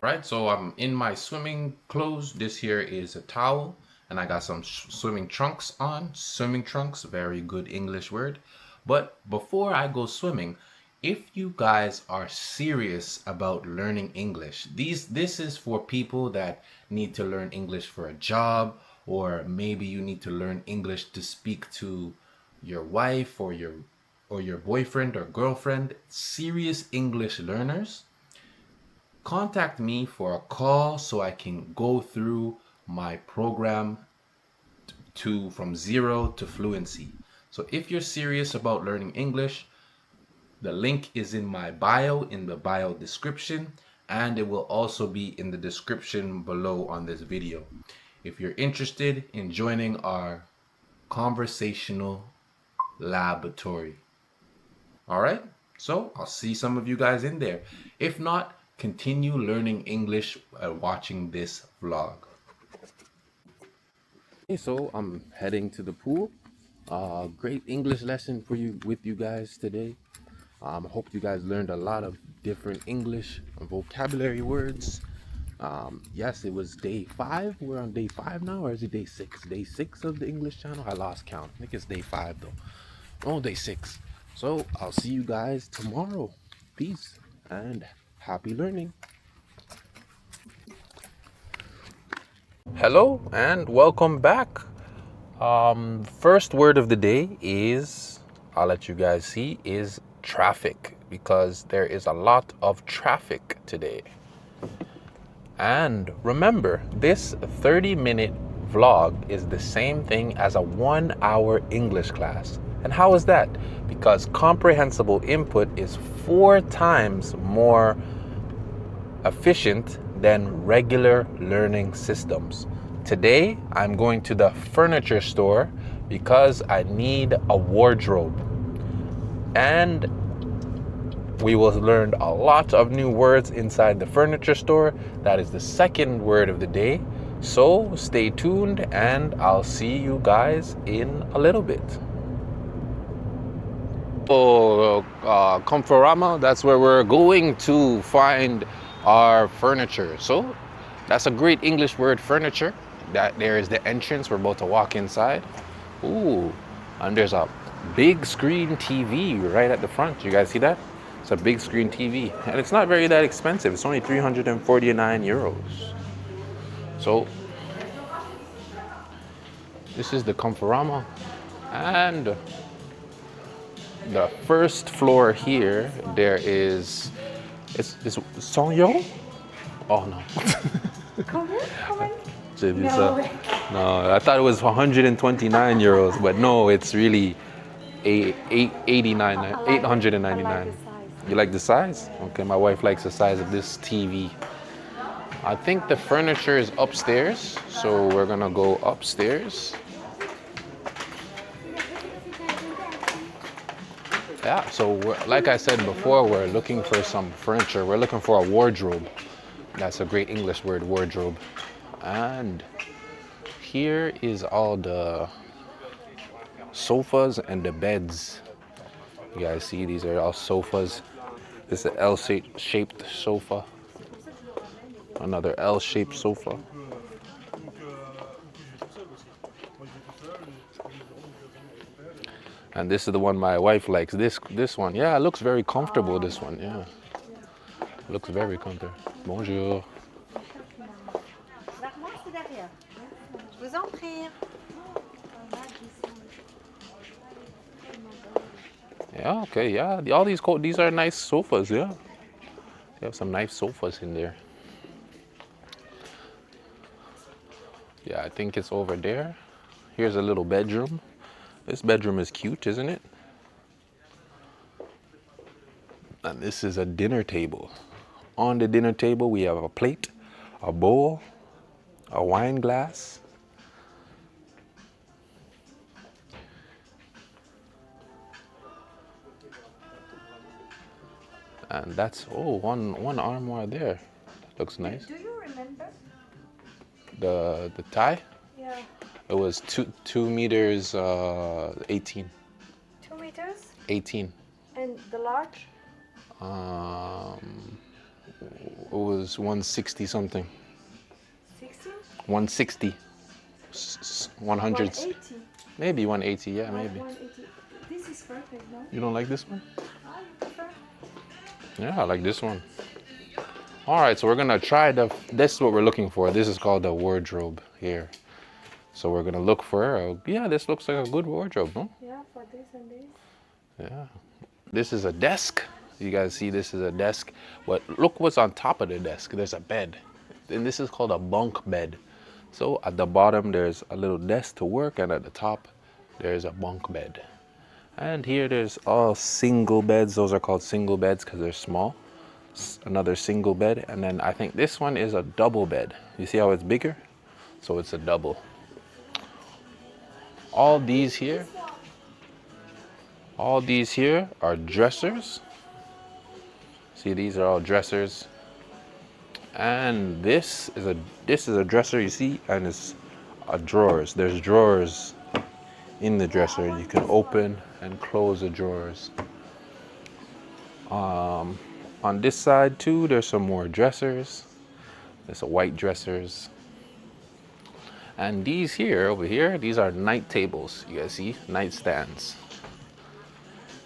Right, so I'm in my swimming clothes. This here is a towel, and I got some swimming trunks on. Swimming trunks, very good English word. But before I go swimming, if you guys are serious about learning English, this is for people that need to learn English for a job, or maybe you need to learn English to speak to your wife or your boyfriend or girlfriend, serious English learners. Contact me for a call so I can go through my program from zero to fluency. So if you're serious about learning English, the link is in my bio, in the bio description, and it will also be in the description below on this video. If you're interested in joining our conversational laboratory. All right, so I'll see some of you guys in there. If not, continue learning English watching this vlog. Okay, so I'm heading to the pool. Great English lesson for you with you guys today. I hope you guys learned a lot of different English vocabulary words. Yes, it was day 5. We're on day 5 now, or is it day 6? Day 6 of the English channel? I lost count. I think it's day 5 though. Oh, day 6. So I'll see you guys tomorrow. Peace and happy learning. Hello and welcome back. First word of the day is, I'll let you guys see, is traffic, because there is a lot of traffic today. And remember, this 30-minute vlog is the same thing as a 1-hour English class. And how is that? Because comprehensible input is 4 times more efficient than regular learning systems. Today, I'm going to the furniture store because I need a wardrobe. And we will learn a lot of new words inside the furniture store. That is the second word of the day. So stay tuned and I'll see you guys in a little bit. Comforama, that's where we're going to find our furniture. So that's a great English word, furniture. That there is the entrance. We're about to walk inside. Ooh, and there's a big screen TV right at the front. You guys see that? It's a big screen TV. And it's not very that expensive. It's only 349 euros. So this is the Comforama. And the first floor here, there is, it's 100 euro? Oh no. No, I thought it was 129 euros, but no, it's really 899. You like the size? Okay, my wife likes the size of this TV. I think the furniture is upstairs, so we're gonna go upstairs. Yeah, so like I said before, we're looking for some furniture. We're looking for a wardrobe. That's a great English word, wardrobe. And here is all the sofas and the beds. You guys see, these are all sofas. This is an L-shaped sofa. Another L-shaped sofa. And this is the one my wife likes. This one, yeah, it looks very comfortable. This one, yeah, looks very comfortable. Bonjour. Yeah, okay, yeah. All these are nice sofas, yeah. They have some nice sofas in there. Yeah, I think it's over there. Here's a little bedroom. This bedroom is cute, isn't it? And this is a dinner table. On the dinner table, we have a plate, a bowl, a wine glass. And that's, oh, one armoire there. That looks nice. Do you remember? The tie? Yeah. It was 2 meters 18. 2 meters? 18. And the large? It was 160 something. 60? 160. 100. 180. Maybe 180, yeah, maybe. 180. This is perfect, no? You don't like this one? Ah, you prefer? Yeah, I like this one. All right, so we're gonna try this is what we're looking for. This is called the wardrobe here. So we're gonna look for, yeah, this looks like a good wardrobe, huh? Yeah, for this and this. Yeah. This is a desk. You guys see this is a desk. Look what's on top of the desk. There's a bed. And this is called a bunk bed. So at the bottom, there's a little desk to work, and at the top, there's a bunk bed. And here there's all single beds. Those are called single beds because they're small. Another single bed. And then I think this one is a double bed. You see how it's bigger? So it's a double. All these here are dressers. See, these are all dressers. And this is a dresser, you see, and it's drawers. There's drawers in the dresser. You can open and close the drawers. On this side too, there's some more dressers. There's a white dressers. And these here, over here, these are night tables. You guys see, nightstands.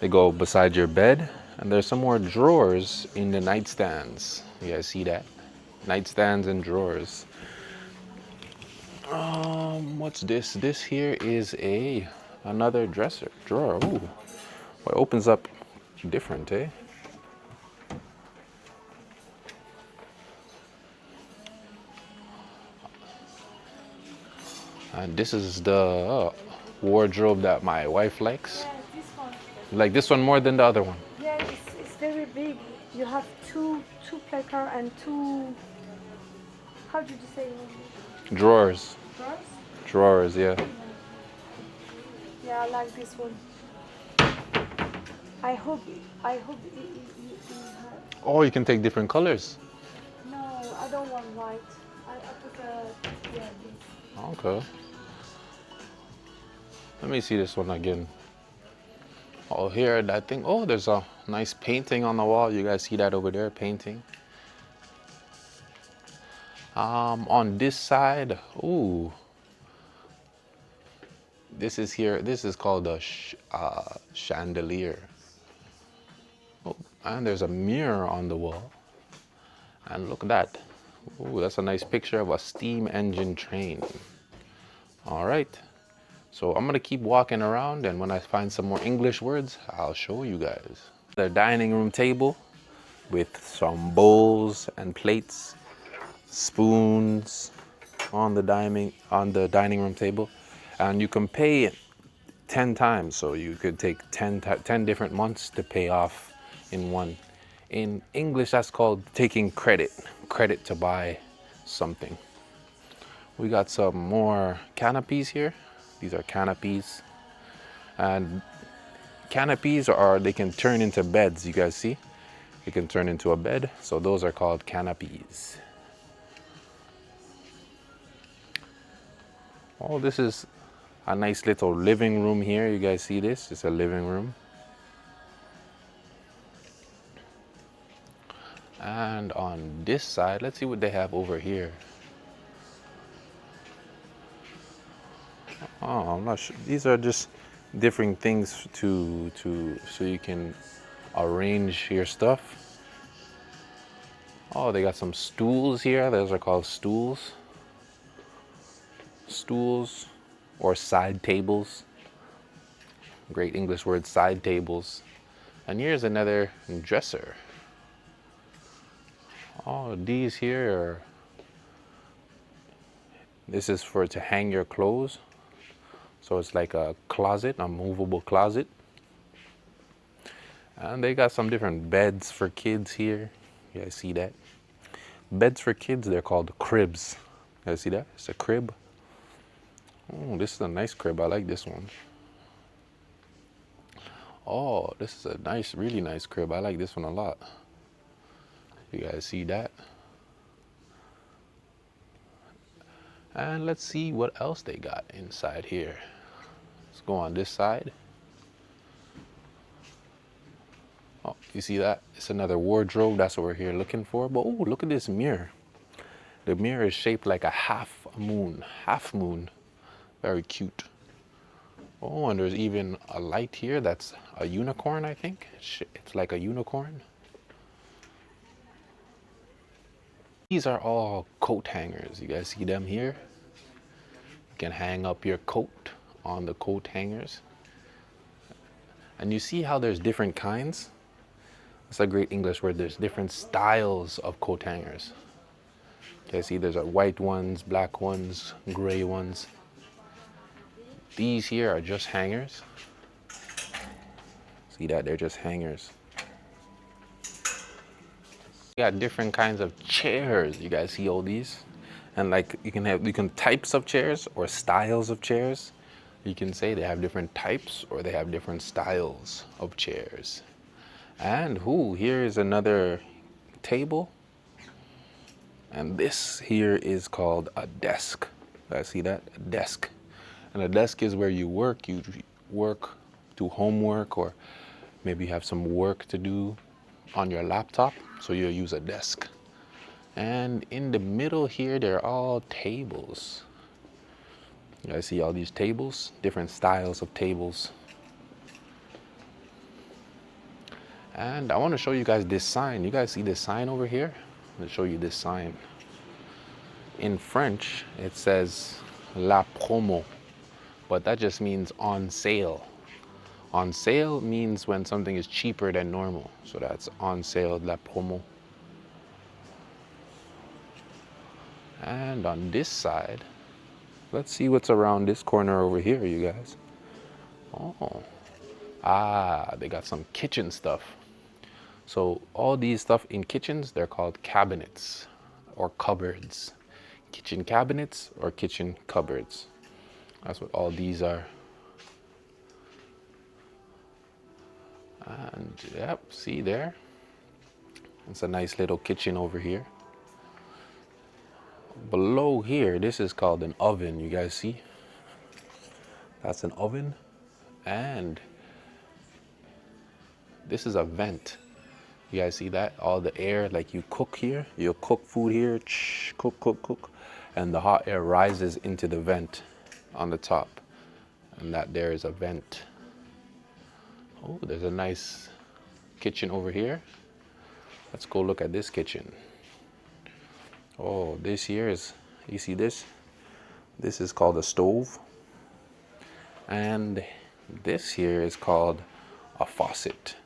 They go beside your bed, and there's some more drawers in the nightstands. You guys see that? Nightstands and drawers. What's this? This here is another drawer. Ooh, well, it opens up different, eh? And this is the wardrobe that my wife likes. Yeah, this one. You like this one more than the other one? Yeah, it's very big. You have two placard and two. How did you say? Drawers. Drawers? Drawers, yeah. Yeah, I like this one. I hope Oh, you can take different colors. no, I don't want white. I prefer, yeah, this. Okay. Let me see this one again. Oh, here, that thing. Oh, there's a nice painting on the wall. You guys see that over there, painting? On this side, ooh, this is here. This is called a chandelier. Oh, and there's a mirror on the wall. And look at that. Ooh, that's a nice picture of a steam engine train. All right. So I'm gonna keep walking around, and when I find some more English words, I'll show you guys. The dining room table with some bowls and plates, spoons on the dining room table, and you can pay 10 times. So you could take 10 different months to pay off in one. In English, that's called taking credit to buy something. We got some more canopies here. These are canopies. And canopies they can turn into beds. You guys see? It can turn into a bed. So those are called canopies. Oh, this is a nice little living room here. You guys see this? It's a living room. And on this side, let's see what they have over here. Oh, I'm not sure. These are just different things so you can arrange your stuff. Oh, they got some stools here. Those are called stools. Stools or side tables. Great English word, side tables. And here's another dresser. Oh, these here are, this is for to hang your clothes. So it's like a closet, a movable closet. And they got some different beds for kids here. You guys see that? Beds for kids, they're called cribs. You guys see that? It's a crib. Oh, this is a nice crib. I like this one. Oh, this is a nice, really nice crib. I like this one a lot. You guys see that? And let's see what else they got inside here. Let's go on this side. Oh, you see that? It's another wardrobe. That's what we're here looking for. But oh, look at this mirror. The mirror is shaped like a half moon. Very cute. Oh, and there's even a light here that's a unicorn, I think. It's like a unicorn. These are all coat hangers. You guys see them here? You can hang up your coat on the coat hangers. And you see how there's different kinds? That's a great English word. There's different styles of coat hangers. Okay, see there's white ones, black ones, gray ones. These here are just hangers. See that? They're just hangers. We got different kinds of chairs. You guys see all these? And like you can types of chairs or styles of chairs. You can say they have different types or they have different styles of chairs. And here is another table. And this here is called a desk. I see that? A desk. And a desk is where you work. You work, do homework, or maybe you have some work to do on your laptop. So you'll use a desk. And in the middle here, they're all tables. You guys see all these tables? Different styles of tables. And I want to show you guys this sign. You guys see this sign over here? Let me show you this sign. In French, it says La Promo, but that just means on sale. On sale means when something is cheaper than normal. So that's on sale, La Promo. And on this side, let's see what's around this corner over here, you guys. Oh, they got some kitchen stuff. So all these stuff in kitchens, they're called cabinets or cupboards. Kitchen cabinets or kitchen cupboards. That's what all these are. yep, see there? It's a nice little kitchen over here. Below here, this is called an oven, you guys see? That's an oven. And this is a vent. You guys see that? All the air, like you cook here, you cook food here, cook, cook, cook. And the hot air rises into the vent on the top. And that there is a vent. Oh, there's a nice kitchen over here. Let's go look at this kitchen. Oh, this here is, you see this? This is called a stove. And this here is called a faucet.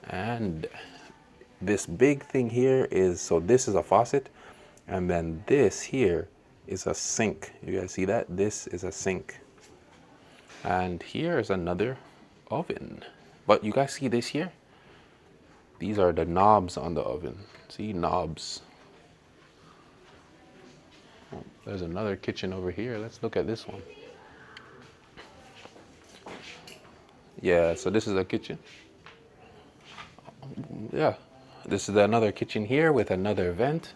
And this big thing here is, so this is a faucet. And then this here is a sink. You guys see that? This is a sink. And here is another oven. But you guys see this here? These are the knobs on the oven. See, knobs. Oh, there's another kitchen over here. Let's look at this one. Yeah, so this is a kitchen. Yeah, this is another kitchen here with another vent.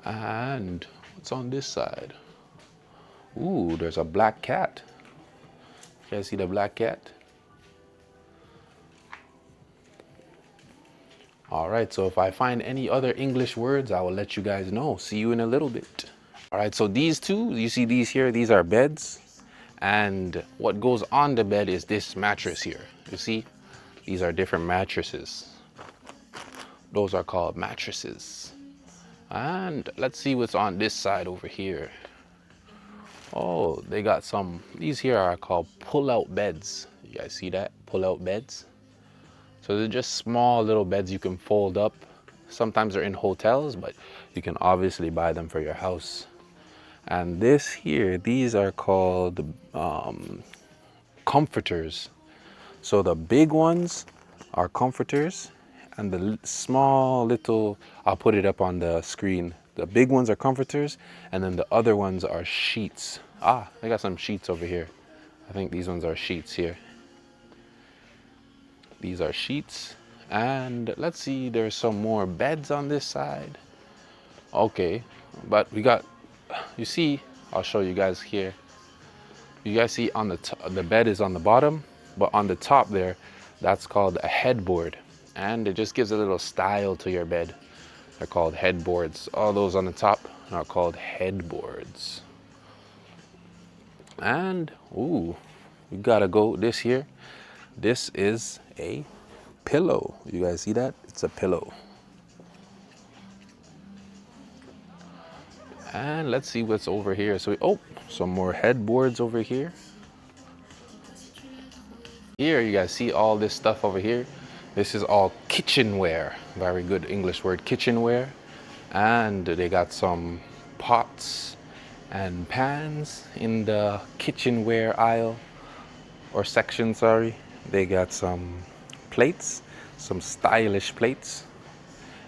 And what's on this side? Ooh, there's a black cat. You guys see the black cat? All right, so if I find any other English words, I will let you guys know. See you in a little bit. All right, so these two, you see these here, these are beds. And what goes on the bed is this mattress here. You see, these are different mattresses. Those are called mattresses. And let's see what's on this side over here. Oh, they got some, these here are called pull-out beds. You guys see that? Pull-out beds. So they're just small little beds you can fold up. Sometimes they're in hotels, but you can obviously buy them for your house. And this here, these are called comforters. So the big ones are comforters, and the small little, I'll put it up on the screen. The big ones are comforters, and then the other ones are sheets. Ah, I got some sheets over here. I think these ones are sheets here. These are sheets. And let's see, there's some more beds on this side. Okay, but we got, you see, I'll show you guys here. You guys see on the the bed is on the bottom, but on the top there, that's called a headboard. And it just gives a little style to your bed. They're called headboards. All those on the top are called headboards. And, ooh, we gotta go this here. This is a pillow. You guys see that? It's a pillow. And let's see what's over here. So, oh, some more headboards over here. Here, you guys see all this stuff over here. This is all kitchenware. Very good English word, kitchenware. And they got some pots and pans in the kitchenware aisle or section, sorry. They got some plates, some stylish plates.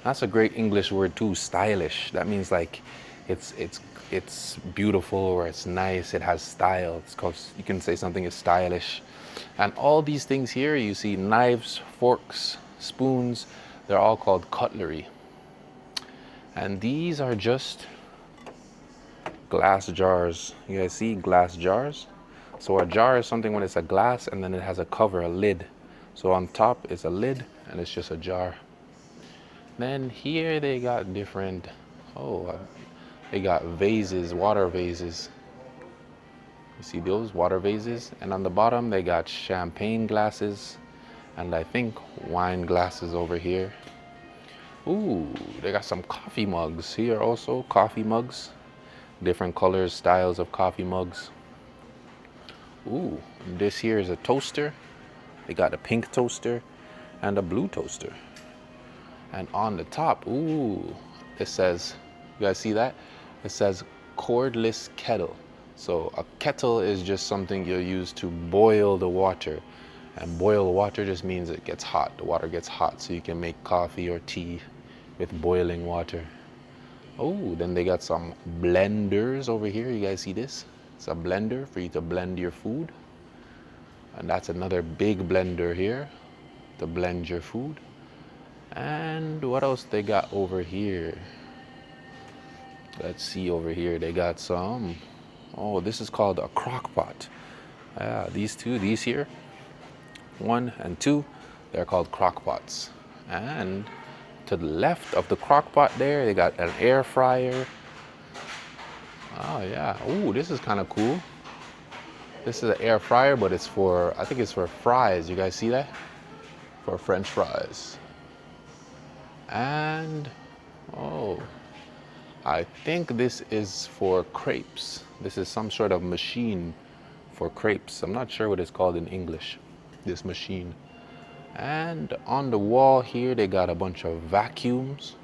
That's a great English word too, stylish. That means like it's beautiful or it's nice, it has style. It's called, you can say something is stylish. And all these things here, you see knives, forks, spoons, they're all called cutlery. And these are just glass jars. You guys see glass jars? So a jar is something when it's a glass and then it has a cover, a lid. So on top is a lid and it's just a jar. Then here they got different, they got vases, water vases. You see those water vases? And on the bottom they got champagne glasses and I think wine glasses over here. Ooh, they got some coffee mugs here also, coffee mugs. Different colors, styles of coffee mugs. Ooh, this here is a toaster. They got a pink toaster and a blue toaster. And on the top, ooh, it says, you guys see that? It says cordless kettle. So a kettle is just something you use to boil the water. And boil water just means it gets hot. The water gets hot so you can make coffee or tea with boiling water. Oh, then they got some blenders over here. You guys see this? It's a blender for you to blend your food. And that's another big blender here to blend your food. And what else they got over here? Let's see over here. They got some. Oh, this is called a crock pot. Yeah, these here, 1 and 2, they're called crock pots. And to the left of the crock pot there, they got an air fryer. Oh yeah. Oh, this is kind of cool. This is an air fryer, but it's for, I think it's for fries. You guys see that? For French fries. And oh, I think this is for crepes. This is some sort of machine for crepes. I'm not sure what it's called in English, this machine. And on the wall here, they got a bunch of vacuums,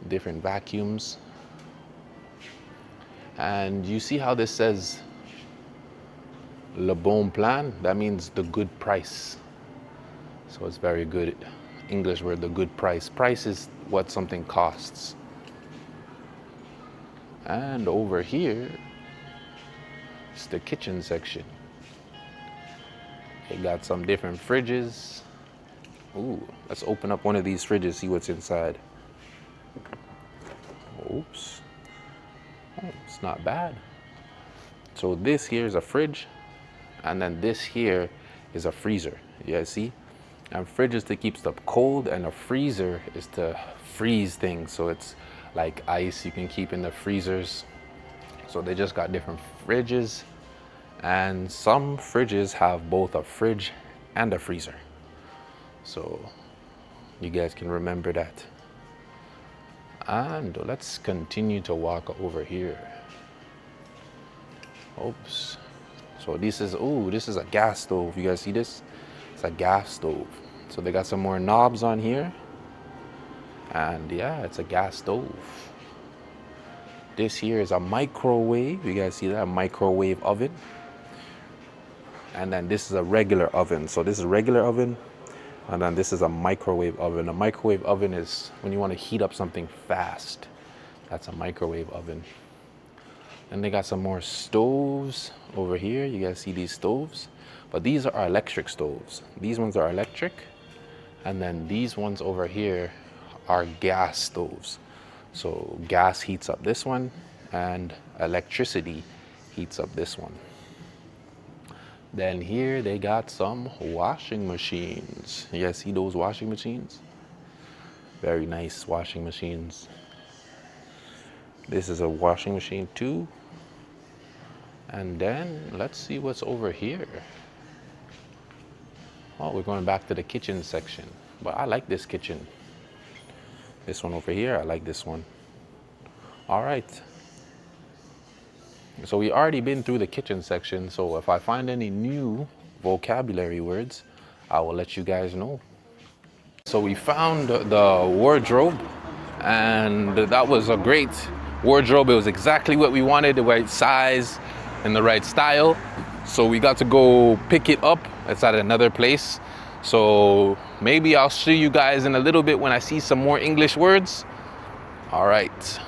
different vacuums. And you see how this says Le Bon Plan? That means the good price. So it's very good English word, the good price. Price is what something costs. And over here, it's the kitchen section. They got some different fridges. Ooh, let's open up one of these fridges, see what's inside. Oops. Oh, it's not bad. So this here is a fridge, and then this here is a freezer. You guys see? And fridge is to keep stuff cold, and a freezer is to freeze things. So it's like ice you can keep in the freezers. So they just got different fridges. And some fridges have both a fridge and a freezer. So you guys can remember that. And let's continue to walk over here. Oops. So this is a gas stove. You guys see this? It's a gas stove. So they got some more knobs on here. And yeah, it's a gas stove. This here is a microwave. You guys see that? A microwave oven. And then this is a regular oven. So this is a regular oven, and then this is a microwave oven. A microwave oven is when you want to heat up something fast. That's a microwave oven. And they got some more stoves over here. You guys see these stoves? But these are electric stoves. These ones are electric. And then these ones over here are gas stoves. So gas heats up this one, and electricity heats up this one. Then here they got some washing machines. You guys see those washing machines? Very nice washing machines. This is a washing machine too. And then let's see what's over here. Oh, we're going back to the kitchen section. But I like this kitchen. This one over here, I like this one. All right. So we already been through the kitchen section, so if I find any new vocabulary words, I will let you guys know. So we found the wardrobe, and that was a great wardrobe. It was exactly what we wanted, the right size and the right style. So we got to go pick it up. It's at another place. So maybe I'll show you guys in a little bit when I see some more English words. All right.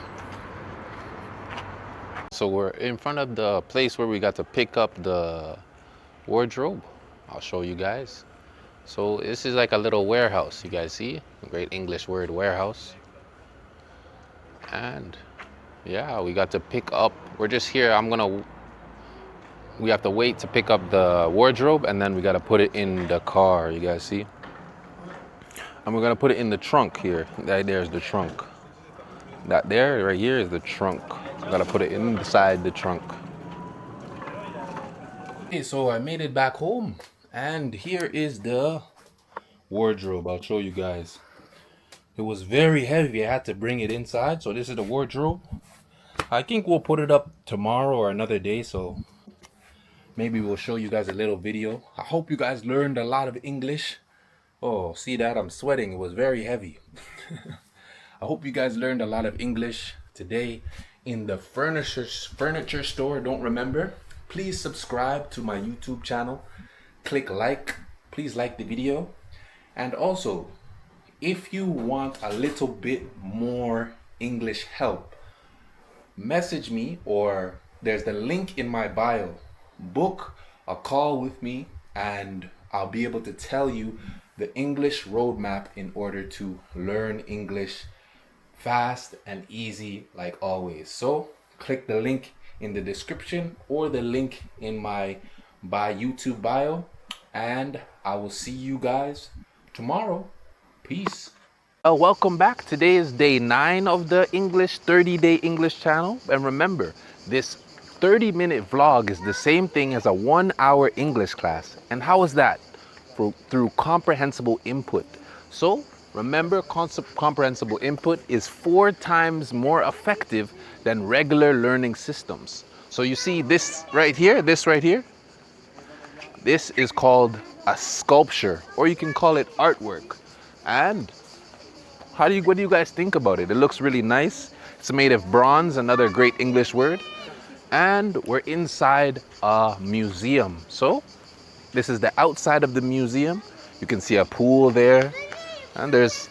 So we're in front of the place where we got to pick up the wardrobe. I'll show you guys. So this is like a little warehouse. You guys see? A great English word, warehouse. And yeah, we got to pick up. We're just here. We have to wait to pick up the wardrobe, and then we got to put it in the car. You guys see? And we're gonna put it in the trunk here. Right there's the trunk. That there, right here is the trunk. I gotta put it inside the trunk. Okay, so I made it back home, and here is the wardrobe. I'll show you guys. It was very heavy. I had to bring it inside. So this is the wardrobe. I think we'll put it up tomorrow or another day. So maybe we'll show you guys a little video. I hope you guys learned a lot of English. Oh, see that? I'm sweating. It was very heavy. I hope you guys learned a lot of English today in the furniture store. Don't remember, please subscribe to my YouTube channel. Click like. Please like the video. And also, if you want a little bit more English help, message me, or there's the link in my bio. Book a call with me, and I'll be able to tell you the English roadmap in order to learn English fast and easy like always. So click the link in the description or the link in my YouTube bio, and I will see you guys tomorrow. Peace. Welcome back. Today is day 9 of the 30-day English channel. And remember, this 30-minute vlog is the same thing as a 1-hour English class. And how is that? Through comprehensible input. So remember, comprehensible input is 4 times more effective than regular learning systems. So you see this right here, this is called a sculpture, or you can call it artwork. And what do you guys think about it? It looks really nice. It's made of bronze, another great English word. And we're inside a museum. So this is the outside of the museum. You can see a pool there. And there's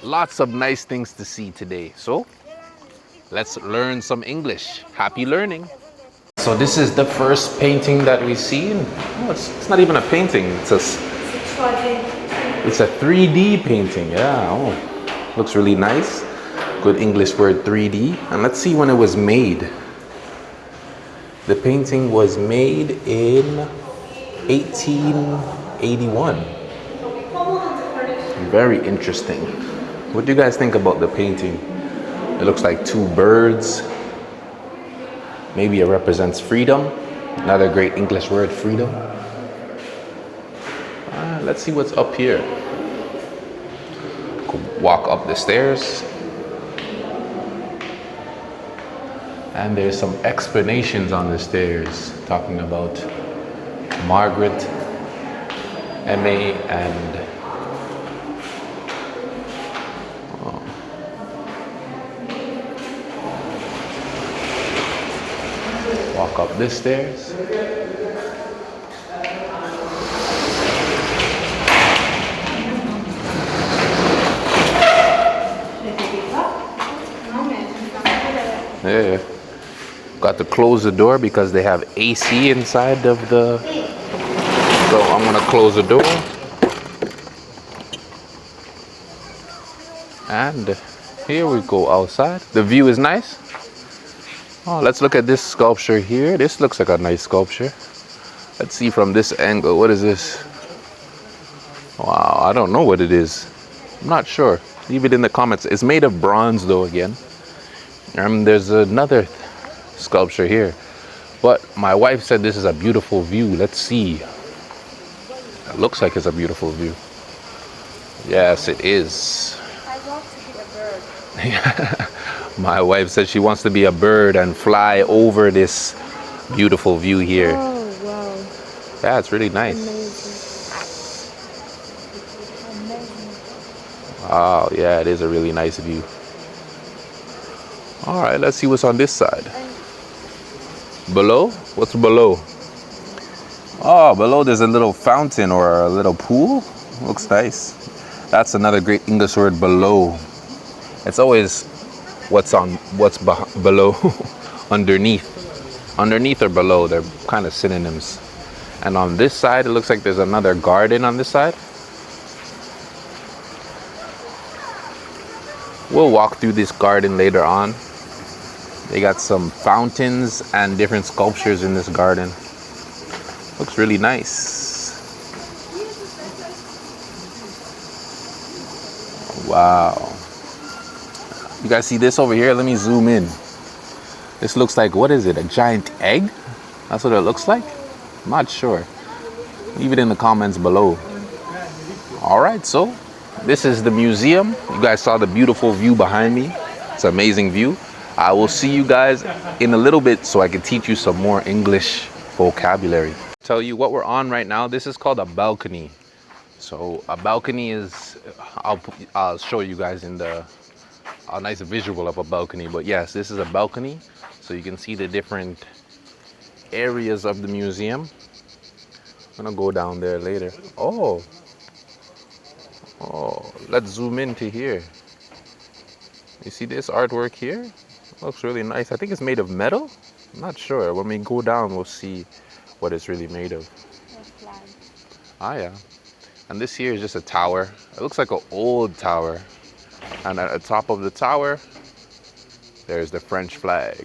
lots of nice things to see today. So let's learn some English. Happy learning. So this is the first painting that we see. Oh, it's not even a painting. It's a 3D painting. Yeah. Oh, looks really nice. Good English word, 3D. And let's see when it was made. The painting was made in 1881. Very interesting. What do you guys think about the painting? It looks like 2 birds. Maybe it represents freedom. Another great English word, freedom. Let's see what's up here. Walk up the stairs. And there's some explanations on the stairs talking about Margaret, M.A. and walk up this stairs. Yeah. Got to close the door because they have AC inside of the... So I'm gonna close the door. And here we go outside. The view is nice. Oh, let's look at this sculpture here. This looks like a nice sculpture. Let's see from this angle. What is this? Wow, I don't know what it is. I'm not sure. Leave it in the comments. It's made of bronze though again. There's another sculpture here. But my wife said this is a beautiful view. Let's see. It looks like it's a beautiful view. Yes, it is. I want to be a bird. My wife said she wants to be a bird and fly over this beautiful view here. Oh, wow. Yeah, it's really nice. Amazing. Wow, yeah, it is a really nice view. All right, let's see what's on this side. Below? What's below? Oh, below there's a little fountain or a little pool. Looks nice. That's another great English word, below. It's always what's below, underneath. Underneath or below, they're kind of synonyms. And on this side, it looks like there's another garden on this side. We'll walk through this garden later on. They got some fountains and different sculptures in this garden. Looks really nice. Wow. You guys see this over here? Let me zoom in. This looks like, what is it? A giant egg? That's what it looks like? I'm not sure. Leave it in the comments below. All right, so this is the museum. You guys saw the beautiful view behind me. It's an amazing view. I will see you guys in a little bit so I can teach you some more English vocabulary. Tell you what we're on right now. This is called a balcony. So a balcony is, I'll show you guys in a nice visual of a balcony. But yes, this is a balcony. So you can see the different areas of the museum. I'm gonna go down there later. Oh, let's zoom into here. You see this artwork here? Looks really nice. I think it's made of metal. I'm not sure. When we go down, we'll see what it's really made of. A flag. Ah, yeah. And this here is just a tower. It looks like an old tower. And at the top of the tower, there's the French flag.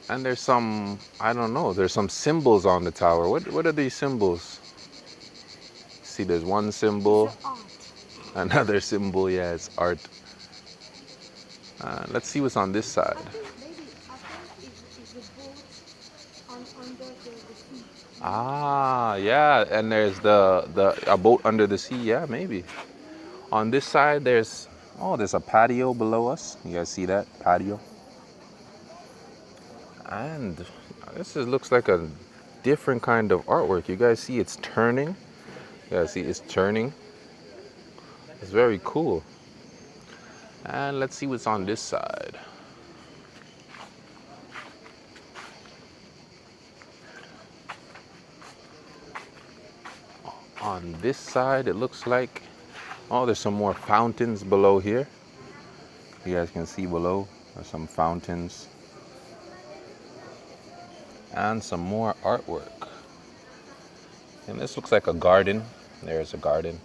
And there's some, I don't know, there's some symbols on the tower. What are these symbols? See, there's one symbol, It's art. another symbol. Yeah, it's art. Let's see what's on this side. I think maybe is the boat under the sea. Ah, yeah, and there's a boat under the sea. Yeah, maybe. On this side, there's a patio below us. You guys see that patio? And looks like a different kind of artwork. You guys see it's turning? You guys see it's turning? It's very cool. And let's see what's on this side. On this side, it looks like, there's some more fountains below here. You guys can see below, there's some fountains. And some more artwork. And this looks like a garden. There's a garden.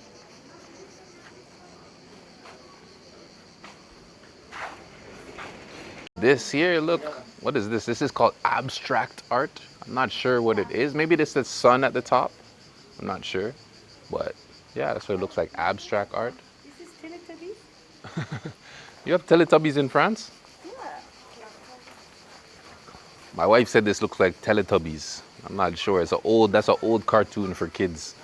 This here, look, what is this? This is called abstract art. I'm not sure what it is. Maybe this is the sun at the top. I'm not sure. But yeah, that's what it looks like, abstract art. This is Teletubbies? You have Teletubbies in France? Yeah. My wife said this looks like Teletubbies. I'm not sure. That's an old cartoon for kids.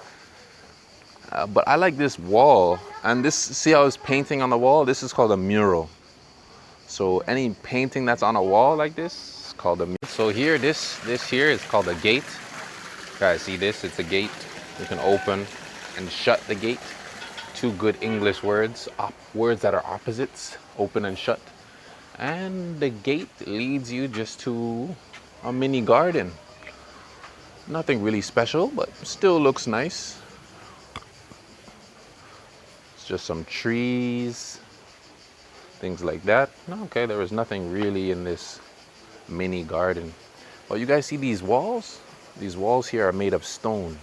But I like this wall. And this, see how it's painting on the wall? This is called a mural. So any painting that's on a wall like this is called a mural. So here, this here is called a gate. You guys see this? It's a gate. You can open and shut the gate. Two good English words, words that are opposites, open and shut. And the gate leads you just to a mini garden. Nothing really special, but still looks nice. It's just some trees, things like that. Okay, there was nothing really in this mini garden. Oh, you guys see these walls? These walls here are made of stone.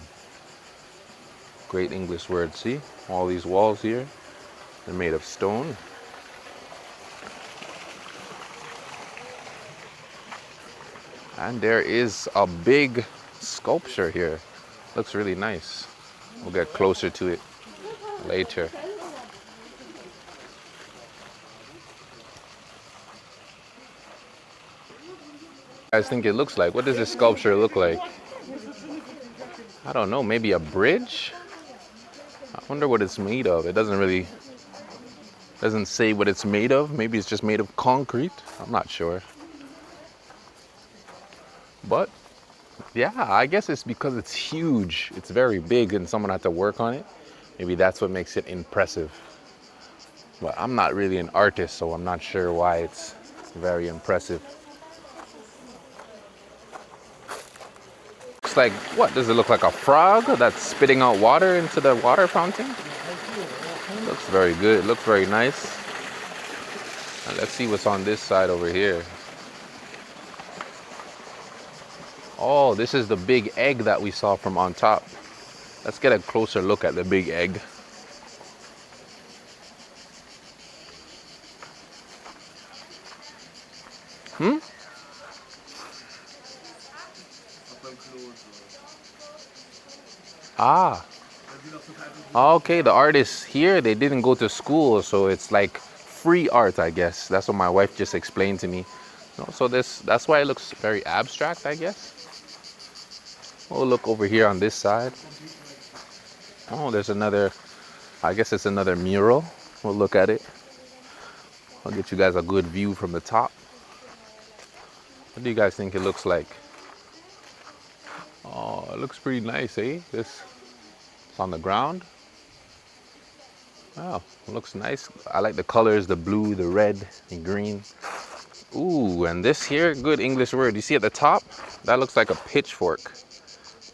Great English word, see? All these walls here, they're made of stone. And there is a big sculpture here. Looks really nice. We'll get closer to it later. I think it looks like. What does this sculpture look like? I don't know, maybe a bridge? I wonder what it's made of. It doesn't say what it's made of. Maybe it's just made of concrete. I'm not sure. But yeah, I guess it's because it's huge. It's very big and someone had to work on it. Maybe that's what makes it impressive. But I'm not really an artist, so I'm not sure why it's very impressive. Looks like, what? Does it look like a frog that's spitting out water into the water fountain? Looks very good. Looks very nice. And let's see what's on this side over here. Oh, this is the big egg that we saw from on top. Let's get a closer look at the big egg. Ah. Okay, the artists here, they didn't go to school, so it's like free art, I guess. That's what my wife just explained to me. So that's why it looks very abstract, I guess. We'll look over here on this side. Oh, there's another, I guess it's another mural. We'll look at it. I'll get you guys a good view from the top. What do you guys think it looks like? Oh, it looks pretty nice, eh? It's on the ground. Wow, it looks nice. I like the colors, the blue, the red, and green. Ooh, and this here, good English word. You see at the top? That looks like a pitchfork.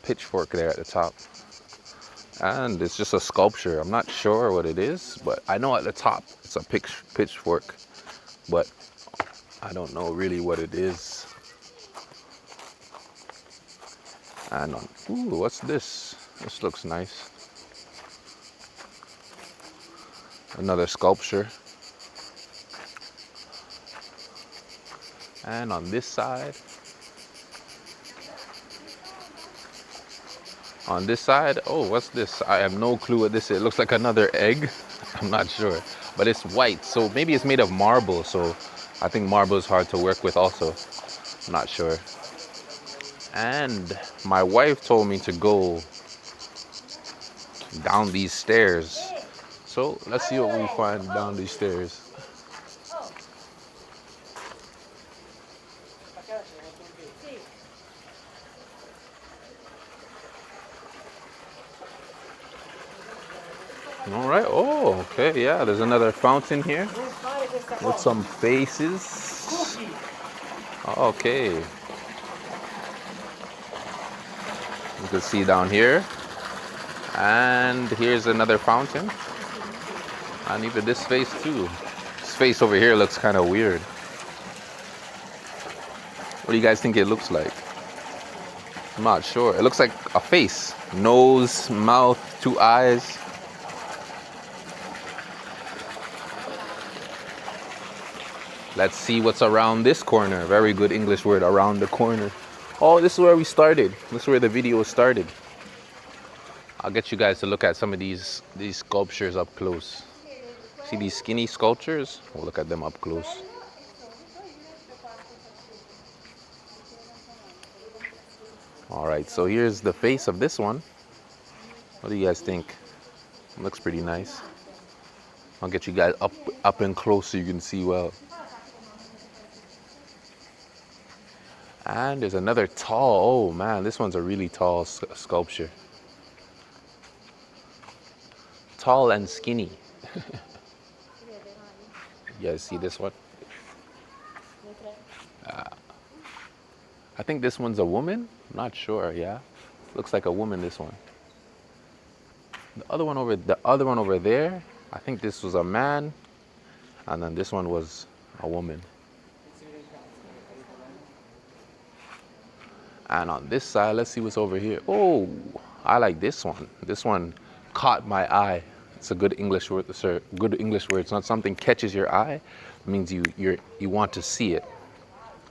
Pitchfork there at the top. And it's just a sculpture. I'm not sure what it is, but I know at the top it's a pitchfork. But I don't know really what it is. And on, ooh, what's this? This looks nice. Another sculpture. And on this side, oh, what's this? I have no clue what this is. It looks like another egg. I'm not sure, but it's white, so maybe it's made of marble. So I think marble is hard to work with also. I'm not sure. And my wife told me to go down these stairs. So let's see what we find down these stairs. All right. Oh, okay. Yeah, there's another fountain here with some faces. Okay. You can see down here. And here's another fountain. And even this face too. This face over here looks kind of weird. What do you guys think it looks like? I'm not sure. It looks like a face. Nose, mouth, two eyes. Let's see what's around this corner. Very good English word, around the corner. Oh, this is where we started. This is where the video started. I'll get you guys to look at some of these sculptures up close. See these skinny sculptures? We'll look at them up close. All right, so here's the face of this one. What do you guys think? It looks pretty nice. I'll get you guys up and close so you can see well. And there's another tall, oh man, this one's a really tall sculpture. Tall and skinny. You guys see this one? I think this one's a woman. I'm not sure, yeah. Looks like a woman, this one. The other one over there, I think this was a man. And then this one was a woman. And on this side, let's see what's over here. Oh, I like this one. This one caught my eye. It's a good English word, sir. Good English word. It's not something catches your eye. It means you want to see it.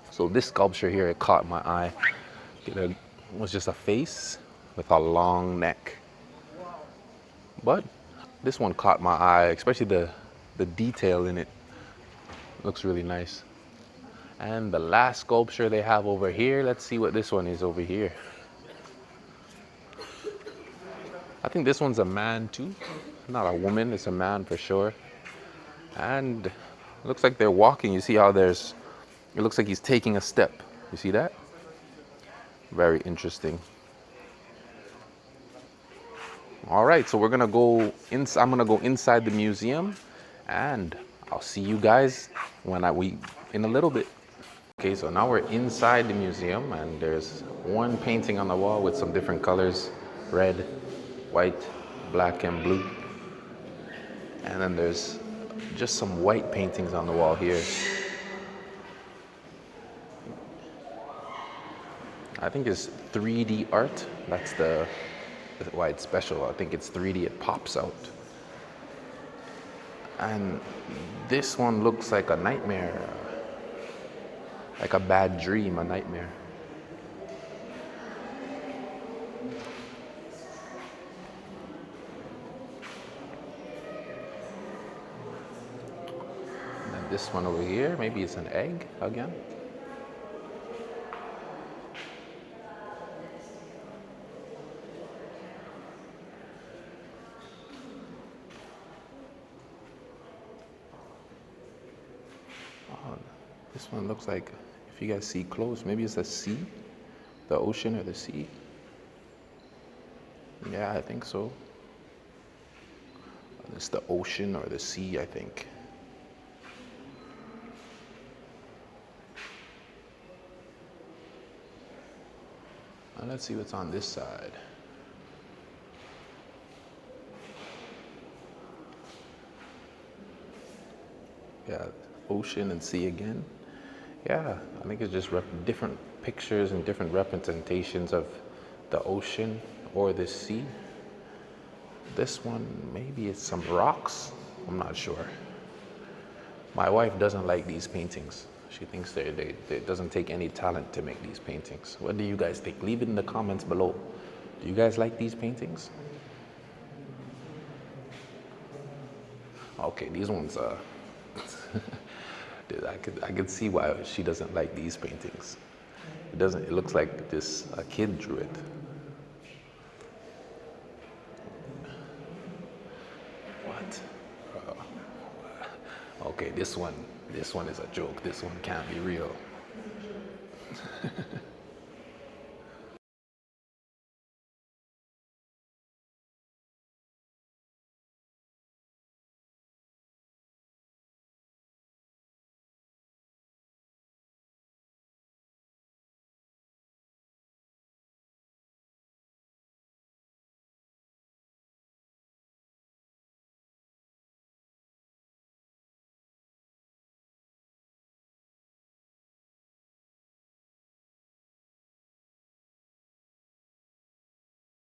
So this sculpture here, it caught my eye. It was just a face with a long neck. But this one caught my eye, especially the detail in it. Looks really nice. And the last sculpture they have over here, let's see what this one is over here. I think this one's a man too. Not a woman, it's a man for sure. And it looks like they're walking. You see how it looks like he's taking a step. You see that? Very interesting. All right, so I'm gonna go inside the museum, and I'll see you guys in a little bit. Okay, so now we're inside the museum, and there's one painting on the wall with some different colors: red, white, black, and blue. And then there's just some white paintings on the wall here. I think it's 3D art. That's why it's special. I think it's 3D, it pops out. And this one looks like a nightmare. Like a bad dream, a nightmare. And then this one over here, maybe it's an egg again. This one looks like, if you guys see close, maybe it's a sea, the ocean or the sea. Yeah, I think so. It's the ocean or the sea, I think. And let's see what's on this side. Yeah, ocean and sea again. Yeah, I think it's just different pictures and different representations of the ocean or the sea. This one, maybe it's some rocks. I'm not sure. My wife doesn't like these paintings. She thinks it doesn't take any talent to make these paintings. What do you guys think? Leave it in the comments below. Do you guys like these paintings? Okay, these ones, dude, I could see why she doesn't like these paintings. It looks like this, a kid drew it. What? Okay, this one is a joke. This one can't be real.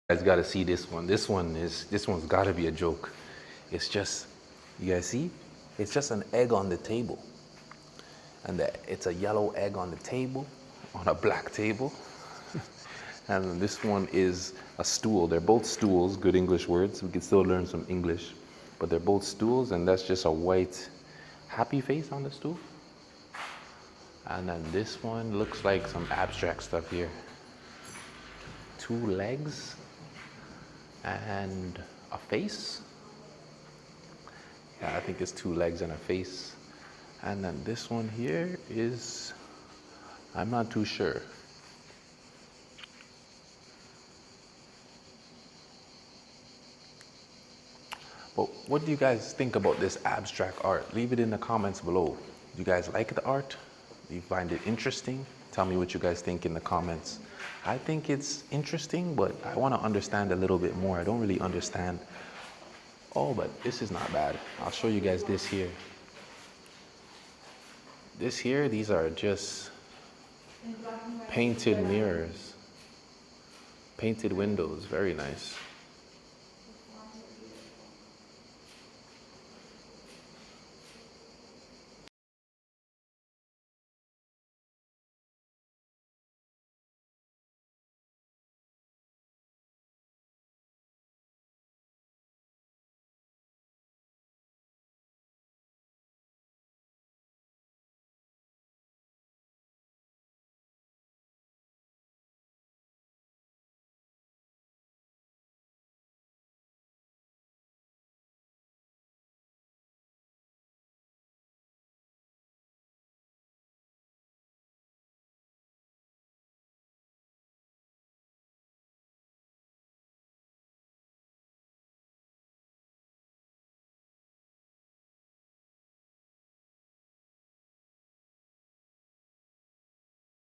You guys gotta see this one. This one's gotta be a joke. It's just, you guys see? It's just an egg on the table. And it's a yellow egg on the table, on a black table. And this one is a stool. They're both stools, good English words. We can still learn some English. But they're both stools, and that's just a white happy face on the stool. And then this one looks like some abstract stuff here. 2 legs and a face. Yeah, I think it's 2 legs and a face. And then this one here is, I'm not too sure. But what do you guys think about this abstract art? Leave it in the comments below. Do you guys like the art? Do you find it interesting? Tell me what you guys think in the comments. I think it's interesting, but I want to understand a little bit more. I don't really understand. Oh, but this is not bad. I'll show you guys this here. This here, these are just painted mirrors. Painted windows, very nice.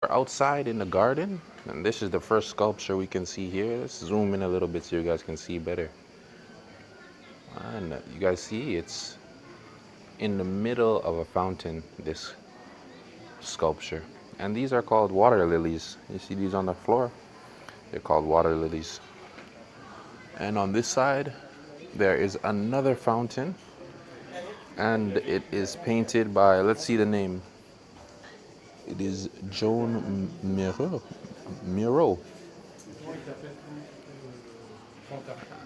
We're outside in the garden, and this is the first sculpture we can see here. Let's zoom in a little bit so you guys can see better. And you guys see it's in the middle of a fountain, this sculpture. And these are called water lilies. You see these on the floor? They're called water lilies. And on this side, there is another fountain, and it is painted by, let's see the name. It is Joan Miro.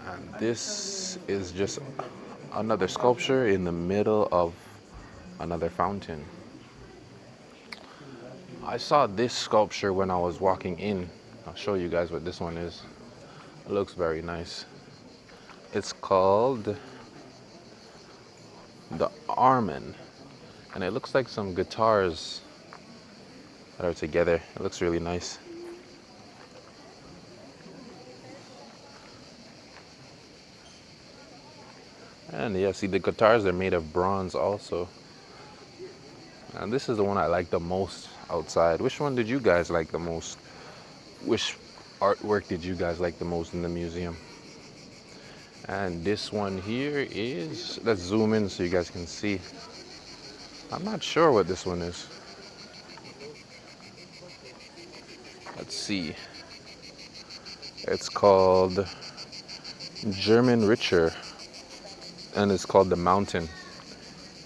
And this is just another sculpture in the middle of another fountain. I saw this sculpture when I was walking in. I'll show you guys what this one is. It looks very nice. It's called the Armen, and it looks like some guitars that are together. It looks really nice. And yeah, see the guitars are made of bronze also. And this is the one I like the most outside. Which one did you guys like the most? Which artwork did you guys like the most in the museum? And this one here is, let's zoom in so you guys can see. I'm not sure what this one is. Let's see. It's called German Richer, and it's called the Mountain.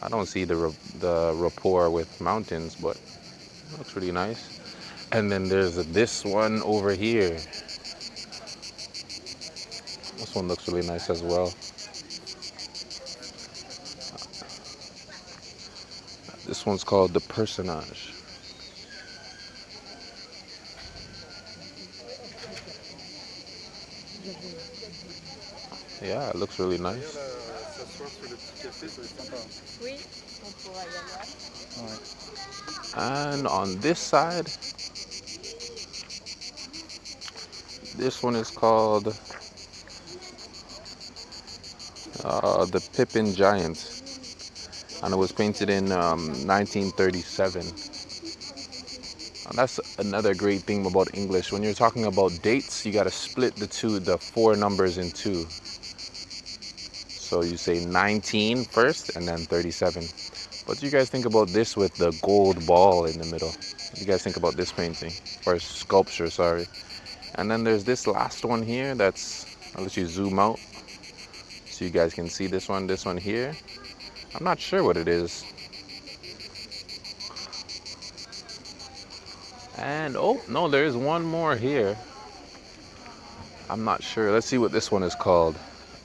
I don't see the rapport with mountains, but it looks really nice. And then there's this one over here. This one looks really nice as well. This one's called The Personage. Yeah, it looks really nice. S'asseoir sur le petit café, ça va être sympa. Oui, on pourra y aller. Ouais. And on this side, this one is called The Pippin Giant. And it was painted in 1937. And that's another great thing about English. When you're talking about dates, you got to split the four numbers in two. So you say 19 first and then 37. What do you guys think about this with the gold ball in the middle? What do you guys think about this painting? Or sculpture, sorry. And then there's this last one here that's, I'll let you zoom out so you guys can see this one here. I'm not sure what it is. And oh, no, there is one more here. I'm not sure. Let's see what this one is called.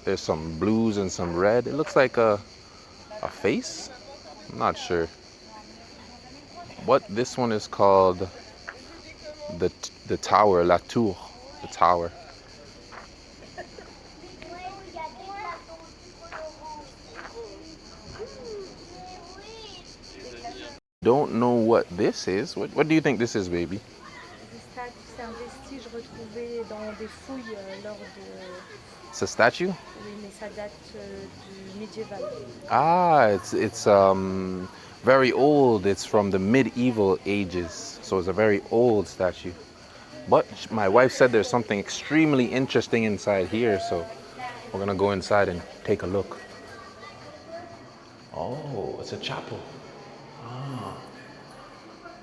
There's some blues and some red. It looks like a face? I'm not sure. What this one is called, the tower, la tour, the tower. Don't know what this is. What do you think this is, baby? C'est un vestige retrouvé dans des fouilles lors de... It's a statue? Oui, mais ça date du médiéval. Ah, it's very old. It's from the medieval ages. So it's a very old statue. But my wife said there's something extremely interesting inside here, so we're gonna go inside and take a look. Oh, it's a chapel. Ah.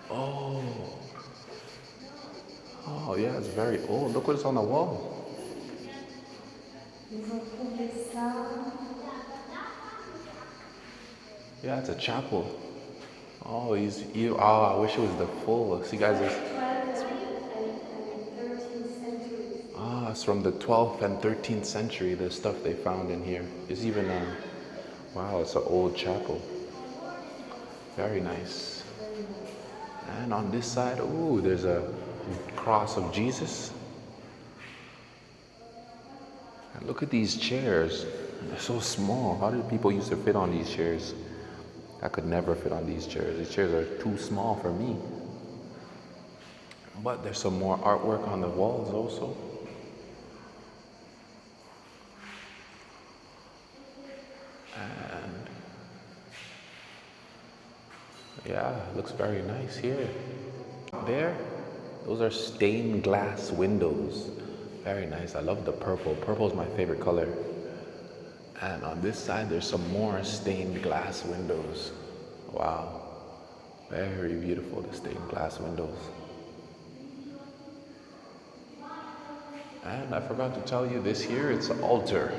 Oh. Oh yeah, it's very old. Look what's on the wall. Yeah, it's a chapel. Oh, I wish it was the full. See, guys, it's from the 12th and 13th century. The stuff they found in here is even. Wow, it's an old chapel. Very nice. And on this side, ooh, there's a cross of Jesus. And look at these chairs. They're so small. How did people used to fit on these chairs? I could never fit on these chairs. These chairs are too small for me. But there's some more artwork on the walls also. And yeah, it looks very nice here. There, those are stained glass windows. Very nice. I love the purple. Purple is my favorite color. And on this side, there's some more stained glass windows. Wow. Very beautiful, the stained glass windows. And I forgot to tell you this here, it's an altar.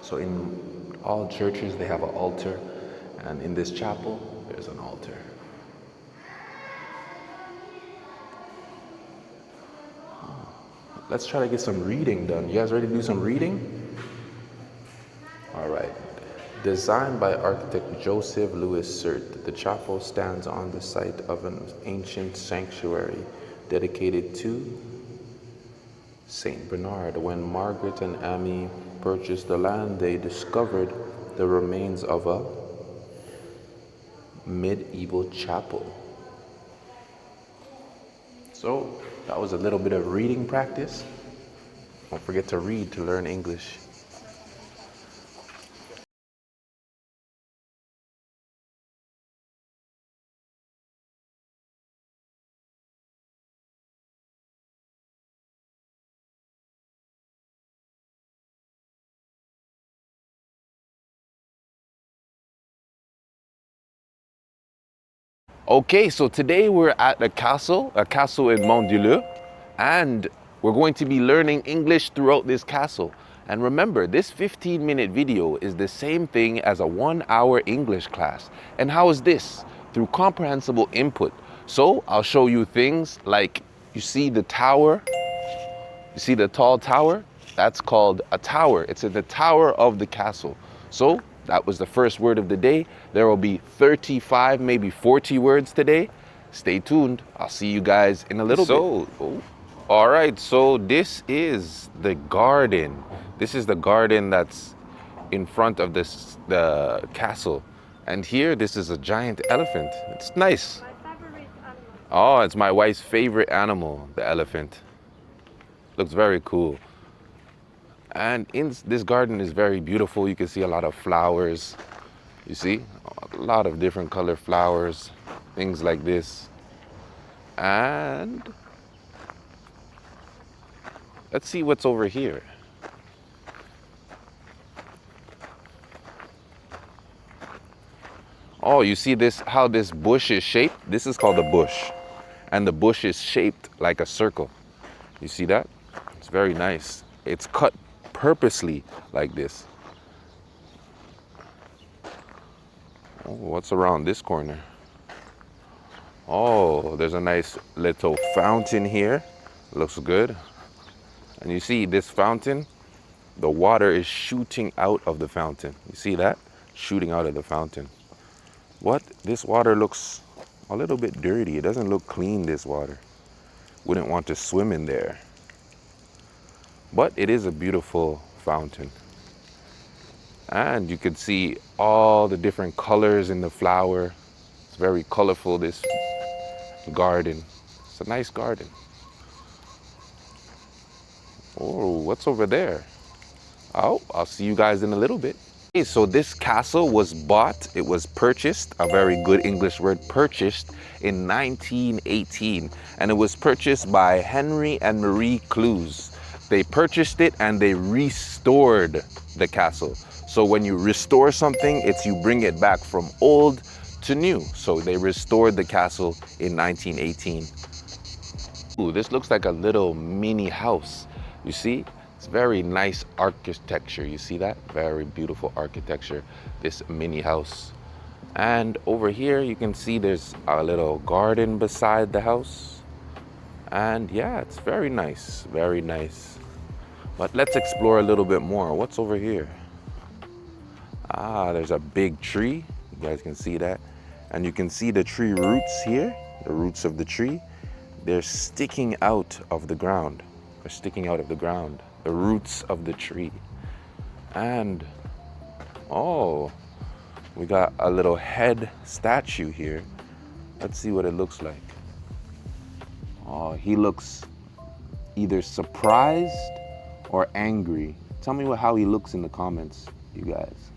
So in all churches, they have an altar. And in this chapel, there's an altar. Let's try to get some reading done. You guys ready to do some reading? All right. Designed by architect Joseph Louis Sert, the chapel stands on the site of an ancient sanctuary dedicated to Saint Bernard. When Margaret and Amy purchased the land, they discovered the remains of a medieval chapel. So that was a little bit of reading practice. Don't forget to read to learn English. Okay, so today we're at a castle in Mont-Dieu, and We're going to be learning English throughout this castle. And remember, this 15-minute video is the same thing as a 1-hour English class. And how is this? Through comprehensible input. So I'll show you things like, you see the tower? You see the tall tower? That's called a tower. It's in the tower of the castle. So that was the first word of the day. There will be 35, maybe 40 words today. Stay tuned. I'll see you guys in a little bit. All right, so this is the garden. This is the garden that's in front of the castle. And here, this is a giant elephant. It's nice. My favorite animal. Oh, it's my wife's favorite animal, the elephant. Looks very cool. And this garden is very beautiful. You can see a lot of flowers. You see, a lot of different color flowers, things like this. And let's see what's over here. Oh, you see this, how this bush is shaped? This is called a bush. And the bush is shaped like a circle. You see that? It's very nice. It's cut purposely like this. Oh, what's around this corner? Oh, there's a nice little fountain here. Looks good. And you see this fountain, the water is shooting out of the fountain. You see that? Shooting out of the fountain. What? This water looks a little bit dirty. It doesn't look clean, this water. Wouldn't want to swim in there. But it is a beautiful fountain. And you can see all the different colors in the flower. It's very colorful, this garden. It's a nice garden. Oh, what's over there? Oh, I'll see you guys in a little bit. Okay, so this castle was bought, it was purchased, a very good English word, purchased in 1918. And it was purchased by Henry and Marie Cluse. They purchased it and they restored the castle. So when you restore something, it's you bring it back from old to new. So they restored the castle in 1918. Ooh, this looks like a little mini house. You see? It's very nice architecture. You see that? Very beautiful architecture, this mini house. And over here, you can see there's a little garden beside the house. And yeah, it's very nice, very nice. But let's explore a little bit more. What's over here? Ah, there's a big tree. You guys can see that. And you can see the tree roots here, the roots of the tree. They're sticking out of the ground. They're sticking out of the ground, the roots of the tree. And, oh, we got a little head statue here. Let's see what it looks like. Oh, he looks either surprised or angry. Tell me how he looks in the comments, you guys.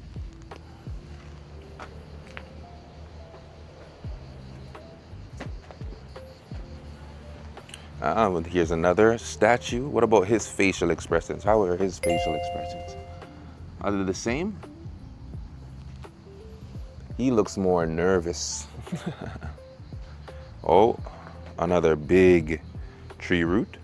Here's another statue. What about his facial expressions? How are his facial expressions? Are they the same? He looks more nervous. Oh, another big tree root.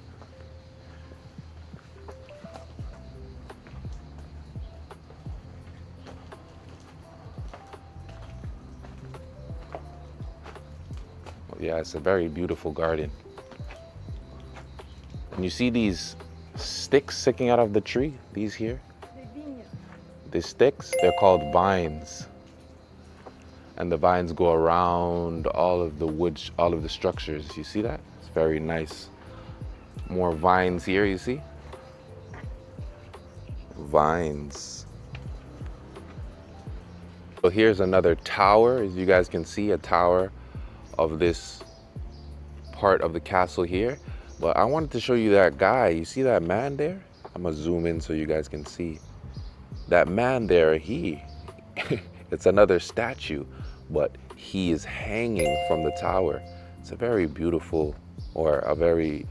Yeah, it's a very beautiful garden. And you see these sticks sticking out of the tree, these here? These sticks, they're called vines. And the vines go around all of the wood, all of the structures. You see that? It's very nice. More vines here, you see? Vines. So here's another tower, as you guys can see, a tower of this part of the castle here. But I wanted to show you that guy. You see that man there? I'm gonna zoom in so you guys can see. That man there, it's another statue, but he is hanging from the tower. It's a very beautiful, or a very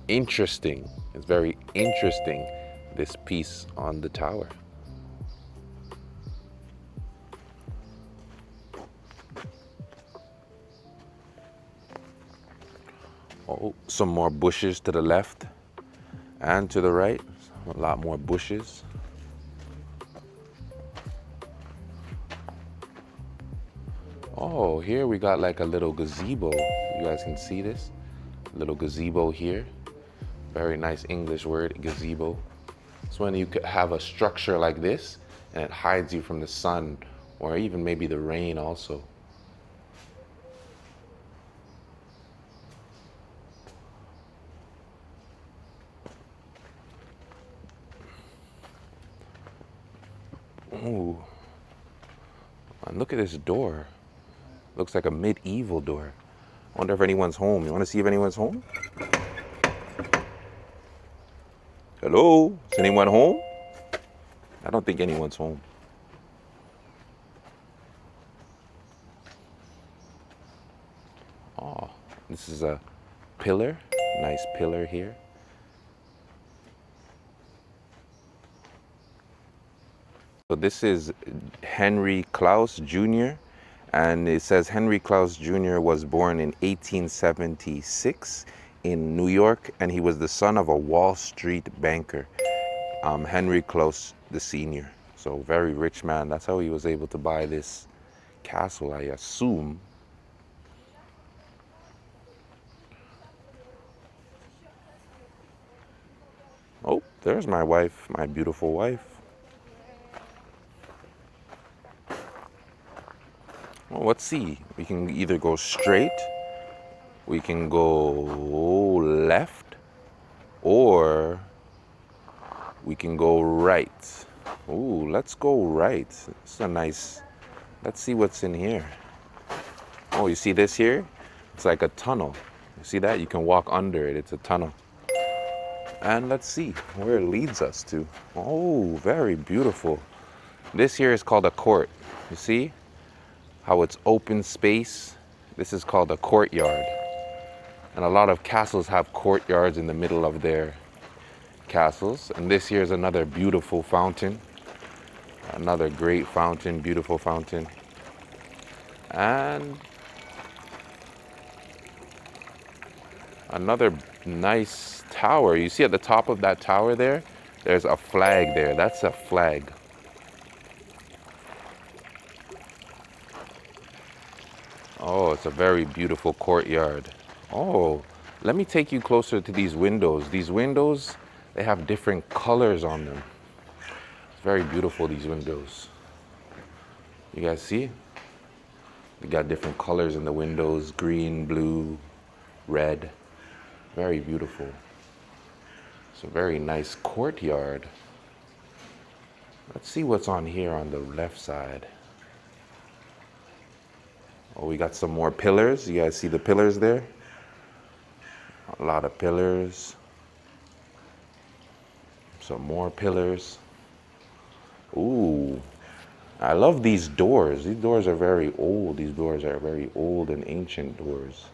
interesting, it's very interesting, this piece on the tower. Oh, some more bushes to the left. And to the right, a lot more bushes. Oh, here we got like a little gazebo. You guys can see this? Little gazebo here. Very nice English word, gazebo. It's when you could have a structure like this and it hides you from the sun or even maybe the rain also. Ooh. And look at this door. Looks like a medieval door. I wonder if anyone's home. You want to see if anyone's home? Hello? Is anyone home? I don't think anyone's home. Oh, this is a pillar. Nice pillar here. So this is Henry Claus Jr. And it says Henry Claus Jr. was born in 1876 in New York, and he was the son of a Wall Street banker, Henry Claus the Senior. So very rich man. That's how he was able to buy this castle, I assume. Oh, there's my wife, my beautiful wife. Well, let's see. We can either go straight, we can go left, or we can go right. Ooh, let's go right. It's a nice, let's see what's in here. Oh, you see this here? It's like a tunnel. You see that? You can walk under it. It's a tunnel. And let's see where it leads us to. Oh, very beautiful. This here is called a court. You see how it's open space? This is called a courtyard. And a lot of castles have courtyards in the middle of their castles. And this here is another beautiful fountain. Another great fountain, beautiful fountain. And another nice tower. You see at the top of that tower there, there's a flag there. That's a flag. Oh, it's a very beautiful courtyard. Oh, let me take you closer to these windows. These windows, they have different colors on them. It's very beautiful, these windows. You guys see? They got different colors in the windows, green, blue, red. Very beautiful. It's a very nice courtyard. Let's see what's on here on the left side. Oh, we got some more pillars. You guys see the pillars there? A lot of pillars. Some more pillars. Ooh, I love these doors. These doors are very old. These doors are very old and ancient doors.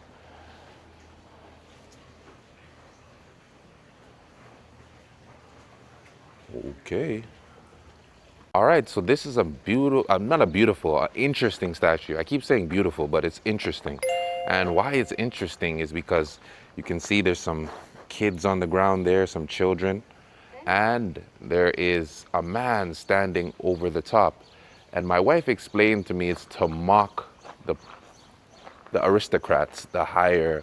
Okay. All right, so this is a beautiful, not a beautiful, interesting statue. I keep saying beautiful, but it's interesting. And why it's interesting is because you can see there's some kids on the ground there, some children, and there is a man standing over the top. And my wife explained to me it's to mock the aristocrats, the higher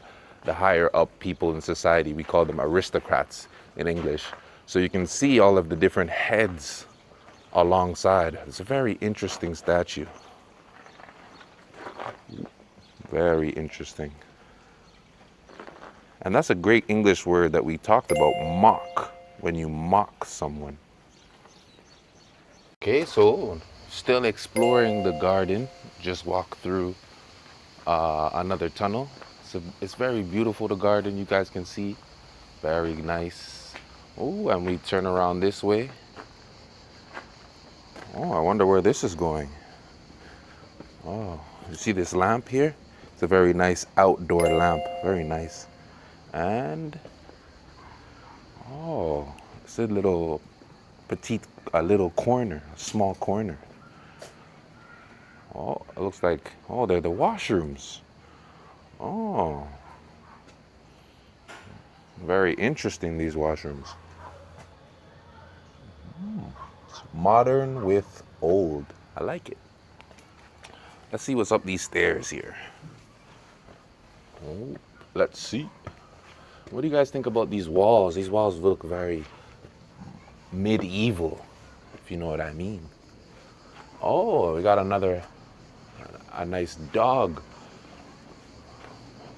up people in society. We call them aristocrats in English. So you can see all of the different heads alongside. It's a very interesting statue. Very interesting. And that's a great English word that we talked about, mock, when you mock someone. Okay, so still exploring the garden, just walked through another tunnel. It's very beautiful, the garden, you guys can see. Very nice. Oh, and we turn around this way. Oh, I wonder where this is going. Oh, you see this lamp here? It's a very nice outdoor lamp, very nice. And, oh, it's a little a little corner, a small corner. Oh, it looks like, oh, they're the washrooms. Oh, very interesting, these washrooms. Modern with old. I like it. Let's see what's up these stairs here. Oh, let's see. What do you guys think about these walls? These walls look very medieval, if you know what I mean. Oh, we got a nice dog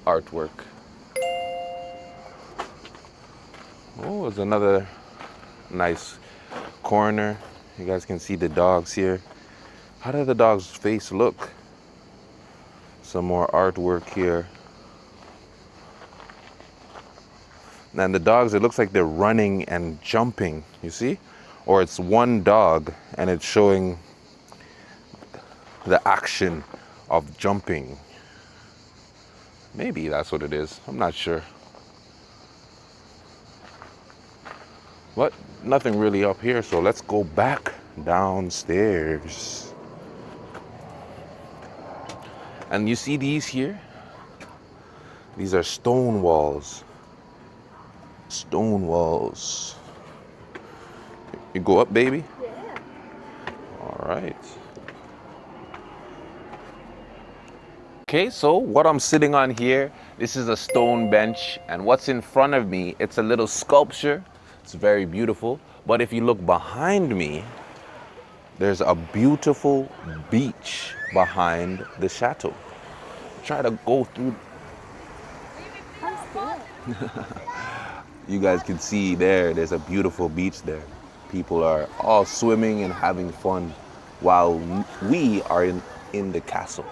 artwork. Oh, there's another nice corner. You guys can see the dogs here. How does the dog's face look? Some more artwork here. And the dogs, it looks like they're running and jumping, you see? Or it's one dog and it's showing the action of jumping. Maybe that's what it is. I'm not sure. But nothing really up here, so let's go back downstairs. And you see these here? These are stone walls. Stone walls. You go up, baby? Yeah. All right. Okay, so what I'm sitting on here, this is a stone bench, and what's in front of me, it's a little sculpture. It's very beautiful. But if you look behind me, there's a beautiful beach behind the chateau. Try to go through. You guys can see there's a beautiful beach there. People are all swimming and having fun while we are in the castle.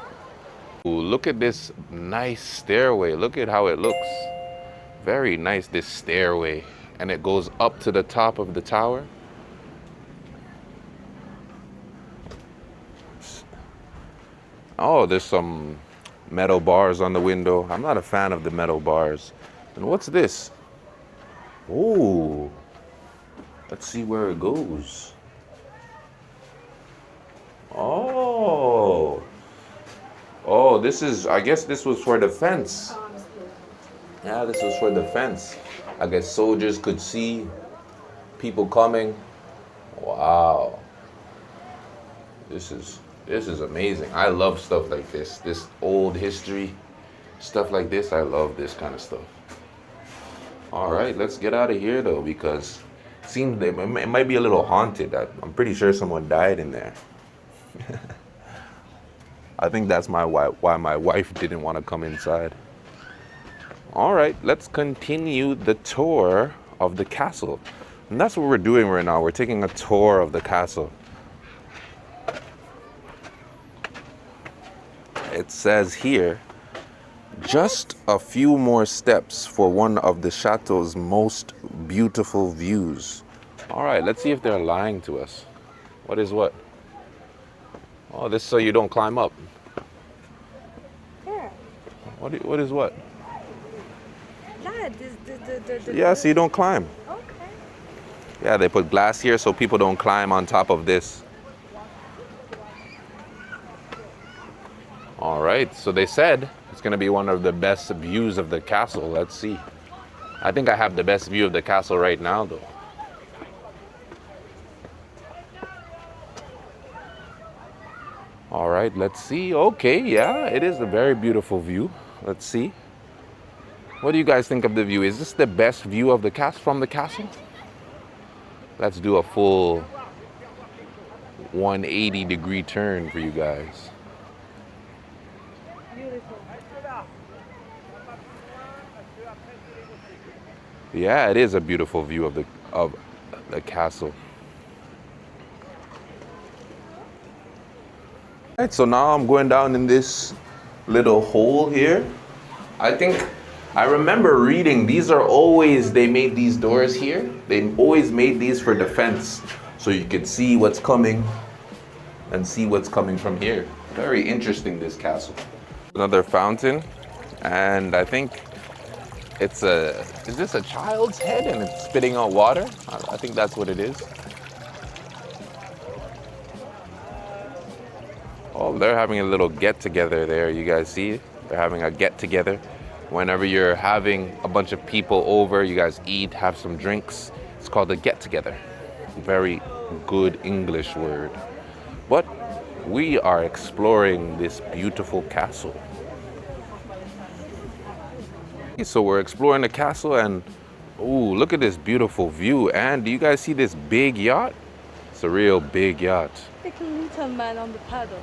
Ooh, look at this nice stairway. Look at how it looks. Very nice, this stairway. And it goes up to the top of the tower. Oh, there's some metal bars on the window. I'm not a fan of the metal bars. And what's this? Oh, let's see where it goes. Oh, this is, I guess this was for the fence. Yeah, this was for the fence. I guess soldiers could see people coming. Wow. This is amazing. I love stuff like this. This old history, stuff like this. I love this kind of stuff. All right, let's get out of here though, because it seems it might be a little haunted. I'm pretty sure someone died in there. I think that's why my wife didn't want to come inside. All right, let's continue the tour of the castle. And that's what we're doing right now. We're taking a tour of the castle. It says here, just a few more steps for one of the chateau's most beautiful views. All right, let's see if they're lying to us. What is what? Oh, this is so you don't climb up. Yeah. What is what? The Yeah, so you don't climb. Okay. Yeah, they put glass here so people don't climb on top of this. All right, so they said it's gonna be one of the best views of the castle. Let's see. I think I have the best view of the castle right now though. All right, let's see. Okay, yeah, it is a very beautiful view. Let's see. What do you guys think of the view? Is this the best view of the from the castle? Let's do a full 180-degree turn for you guys. Beautiful. Yeah, it is a beautiful view of the castle. All right, so now I'm going down in this little hole here. I remember reading they made these doors here. They always made these for defense, so you could see what's coming and see what's coming from here. Very interesting, this castle. Another fountain, and I think is this a child's head and it's spitting out water? I think that's what it is. Oh, they're having a little get-together there. You guys see? They're having a get-together. Whenever you're having a bunch of people over, you guys eat, have some drinks. It's called a get-together. very good English word. But we are exploring this beautiful castle. So we're exploring the castle and ooh, look at this beautiful view. And do you guys see this big yacht? It's a real big yacht. Like a little man on the paddle.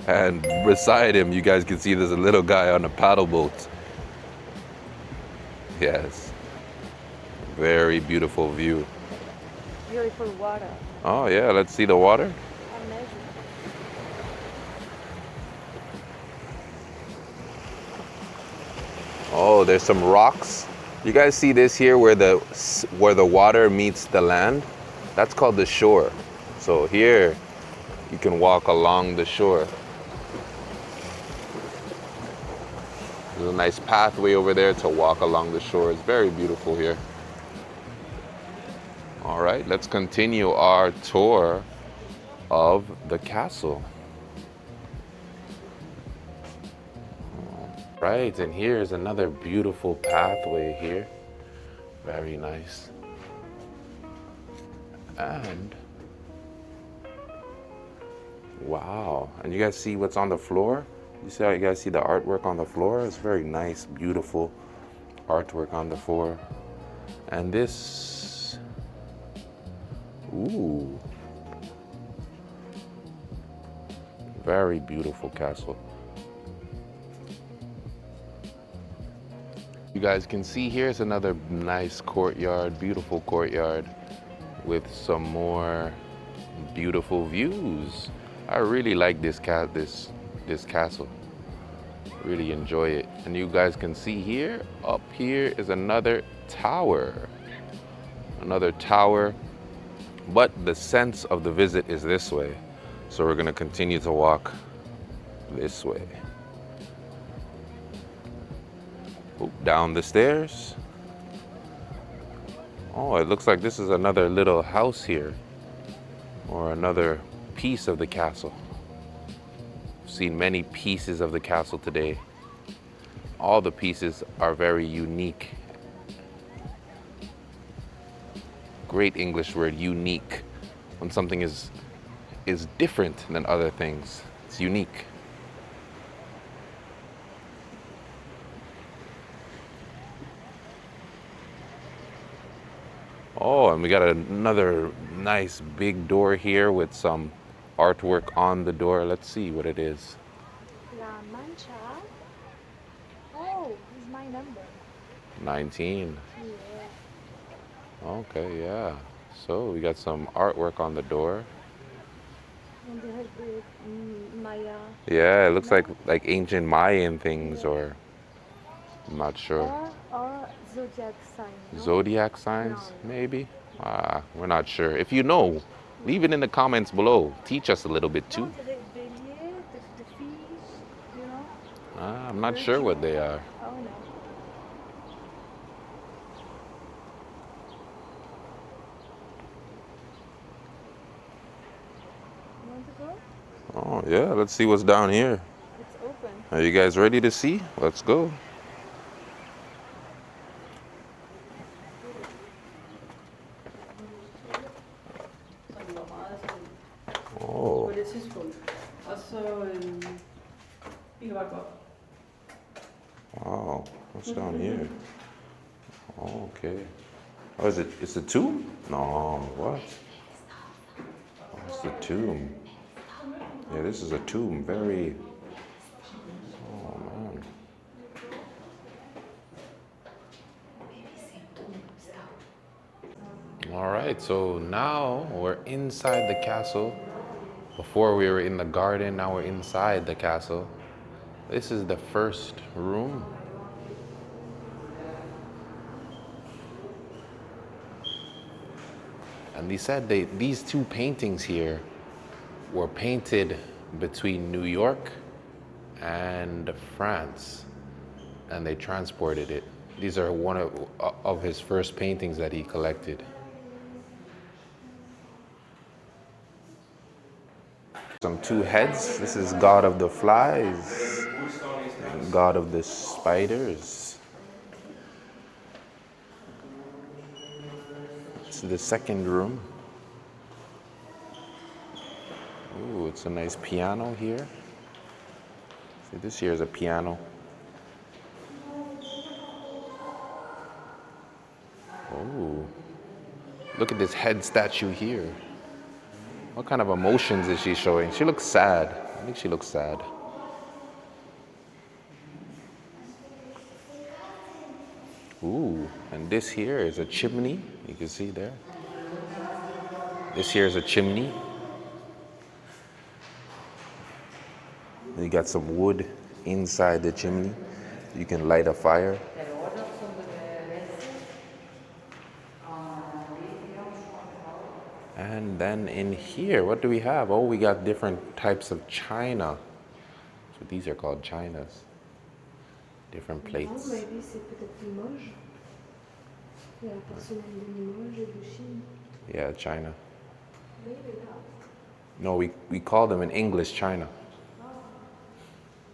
And beside him, you guys can see there's a little guy on a paddle boat. Yes. Very beautiful view. Beautiful water. Oh yeah, let's see the water. Amazing. Oh, there's some rocks. You guys see this here where the water meets the land? That's called the shore. So here you can walk along the shore. There's a nice pathway over there to walk along the shore. It's very beautiful here. All right, let's continue our tour of the castle. Right, and here's another beautiful pathway here. Very nice. And wow, and you guys see what's on the floor? You see how you guys see the artwork on the floor? It's very nice, beautiful artwork on the floor. And this, ooh, very beautiful castle. You guys can see here's another nice courtyard, beautiful courtyard with some more beautiful views. I really like this castle. Really enjoy it. And you guys can see here, up here is another tower. Another tower, but the sense of the visit is this way. So we're gonna continue to walk this way. Down the stairs. Oh, it looks like this is another little house here, or another piece of the castle. I've seen many pieces of the castle today. All the pieces are very unique. Great English word, unique. When something is different than other things, it's unique. Oh, and we got another nice big door here with some artwork on the door. Let's see what it is. La Mancha. Oh, it's my number. 19. Yeah. Okay, yeah. So we got some artwork on the door. And they have the Maya. Yeah, it looks like ancient Mayan things, or I'm not sure. Or zodiac sign. No? Zodiac signs, No. maybe? We're not sure. If you know, leave it in the comments below. Teach us a little bit No, too. the bélier, the fish, you know? I'm not sure what they are. Oh no. You want to go? Oh yeah, let's see what's down here. It's open. Are you guys ready to see? Let's go. Oh. På det tidspunkt. Og så vi kan bare gå op. Wow, what's down here? Oh, okay. Oh, is it? It's a tomb? No, what? Oh, it's the tomb. Yeah, this is a tomb. Very. Oh man. All right, so now we're inside the castle. Before we were in the garden, now we're inside the castle. This is the first room. And they said these two paintings here were painted between New York and France, and they transported it. These are one of his first paintings that he collected. Some two heads. This is God of the Flies and God of the Spiders. is the second room. Ooh, it's a nice piano here. See, this here is a piano. Oh, look at this head statue here. What kind of emotions is she showing? She looks sad. I think she looks sad. Ooh, and this here is a chimney. You can see there. This here is a chimney. You got some wood inside the chimney. You can light a fire. And then in here, what do we have? Oh, we got different types of china. So these are called chinas. Different plates. Maybe c'est peut-être Limoges. Il y a un personnel de Limoges et de Chine. Yeah, china. No, we call them in English china.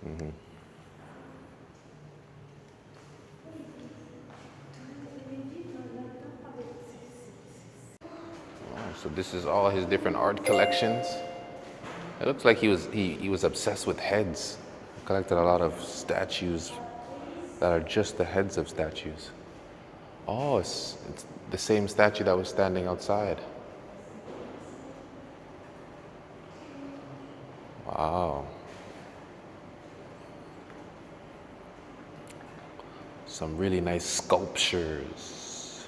Mm-hmm. So this is all his different art collections. It looks like he was obsessed with heads. He collected a lot of statues that are just the heads of statues. Oh, it's the same statue that was standing outside. Wow. Some really nice sculptures.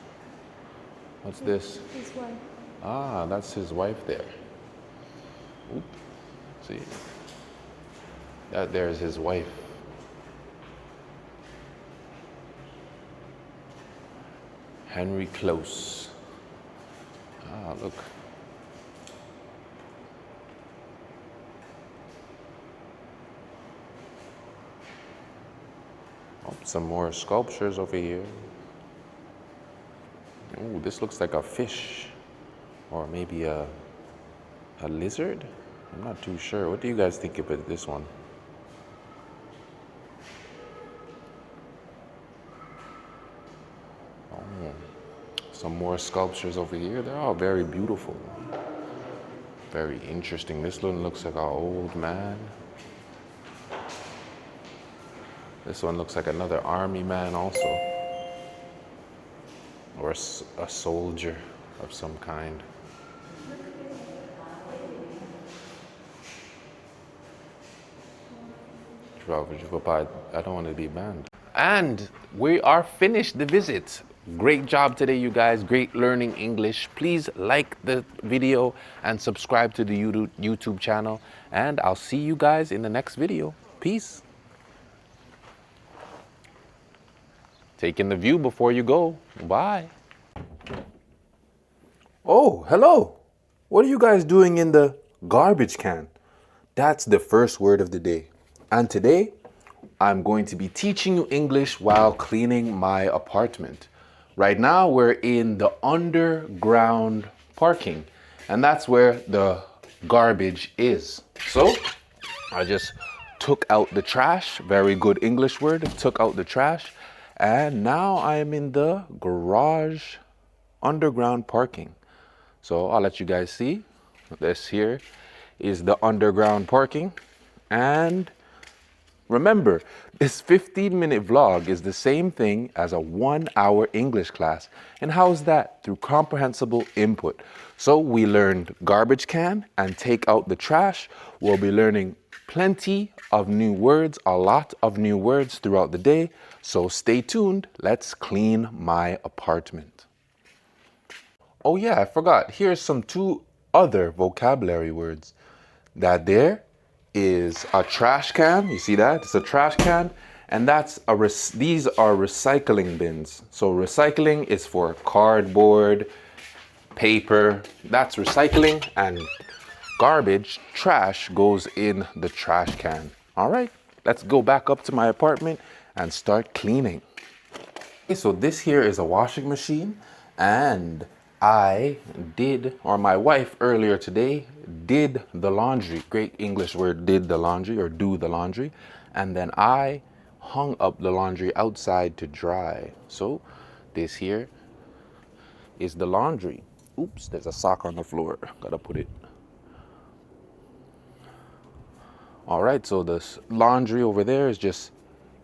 What's this? His wife. Ah, that's his wife there. Oop. See? That there's his wife. Henry Close. Ah, look. Oh, some more sculptures over here. Oh, this looks like a fish. Or maybe a lizard? I'm not too sure. What do you guys think about this one? Oh, some more sculptures over here. They're all very beautiful. Very interesting. This one looks like an old man. This one looks like another army man also. Or a soldier of some kind. I don't want to be banned. And we are finished the visit. Great job today, you guys. Great learning English. Please like the video and subscribe to the YouTube channel. And I'll see you guys in the next video. Peace. Take in the view before you go. Bye. Oh, hello. What are you guys doing in the garbage can? That's the first word of the day. And today, I'm going to be teaching you English while cleaning my apartment. Right now, we're in the underground parking, and that's where the garbage is. So, I just took out the trash, very good English word, took out the trash, and now I'm in the garage underground parking. So I'll let you guys see. This here is the underground parking. And remember, this 15-minute vlog is the same thing as a 1-hour English class. And how is that? Through comprehensible input. So we learned garbage can and take out the trash. We'll be learning plenty of new words, a lot of new words throughout the day. So stay tuned. Let's clean my apartment. Oh yeah, I forgot. Here's some 2 other vocabulary words. That there is a trash can. You see that? It's a trash can. And these are recycling bins. So recycling is for cardboard, paper. That's recycling. And garbage, trash, goes in the trash can. All right, let's go back up to my apartment and start cleaning. Okay, so this here is a washing machine. And my wife earlier today did the laundry. Great English word, did the laundry or do the laundry. And then I hung up the laundry outside to dry. So this here is the laundry. Oops, there's a sock on the floor. Gotta put it. All right, so the laundry over there is just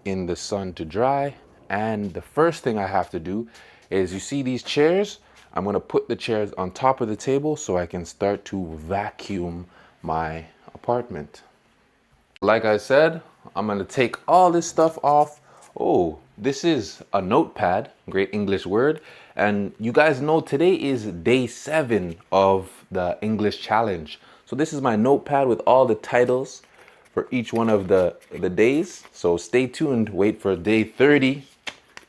in the sun to dry. And the first thing I have to do is, you see these chairs? I'm gonna put the chairs on top of the table so I can start to vacuum my apartment. Like I said, I'm gonna take all this stuff off. Oh, this is a notepad, great English word. And you guys know today is day 7 of the English challenge. So this is my notepad with all the titles for each one of the days. So stay tuned, wait for day 30.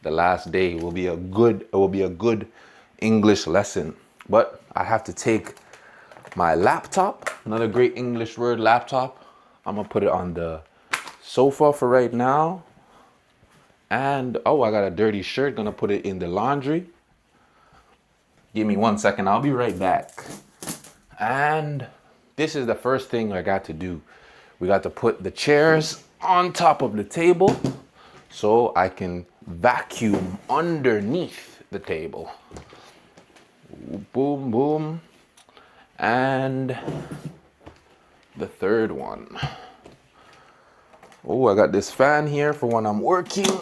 The last day will be a good English lesson. But I have to take my laptop, another great English word, laptop. I'm gonna put it on the sofa for right now. And oh, I got a dirty shirt, gonna put it in the laundry. Give me 1 second, I'll be right back. And this is the first thing I got to do. We got to put the chairs on top of the table so I can vacuum underneath the table. Boom, boom. And the third one. Oh, I got this fan here for when I'm working.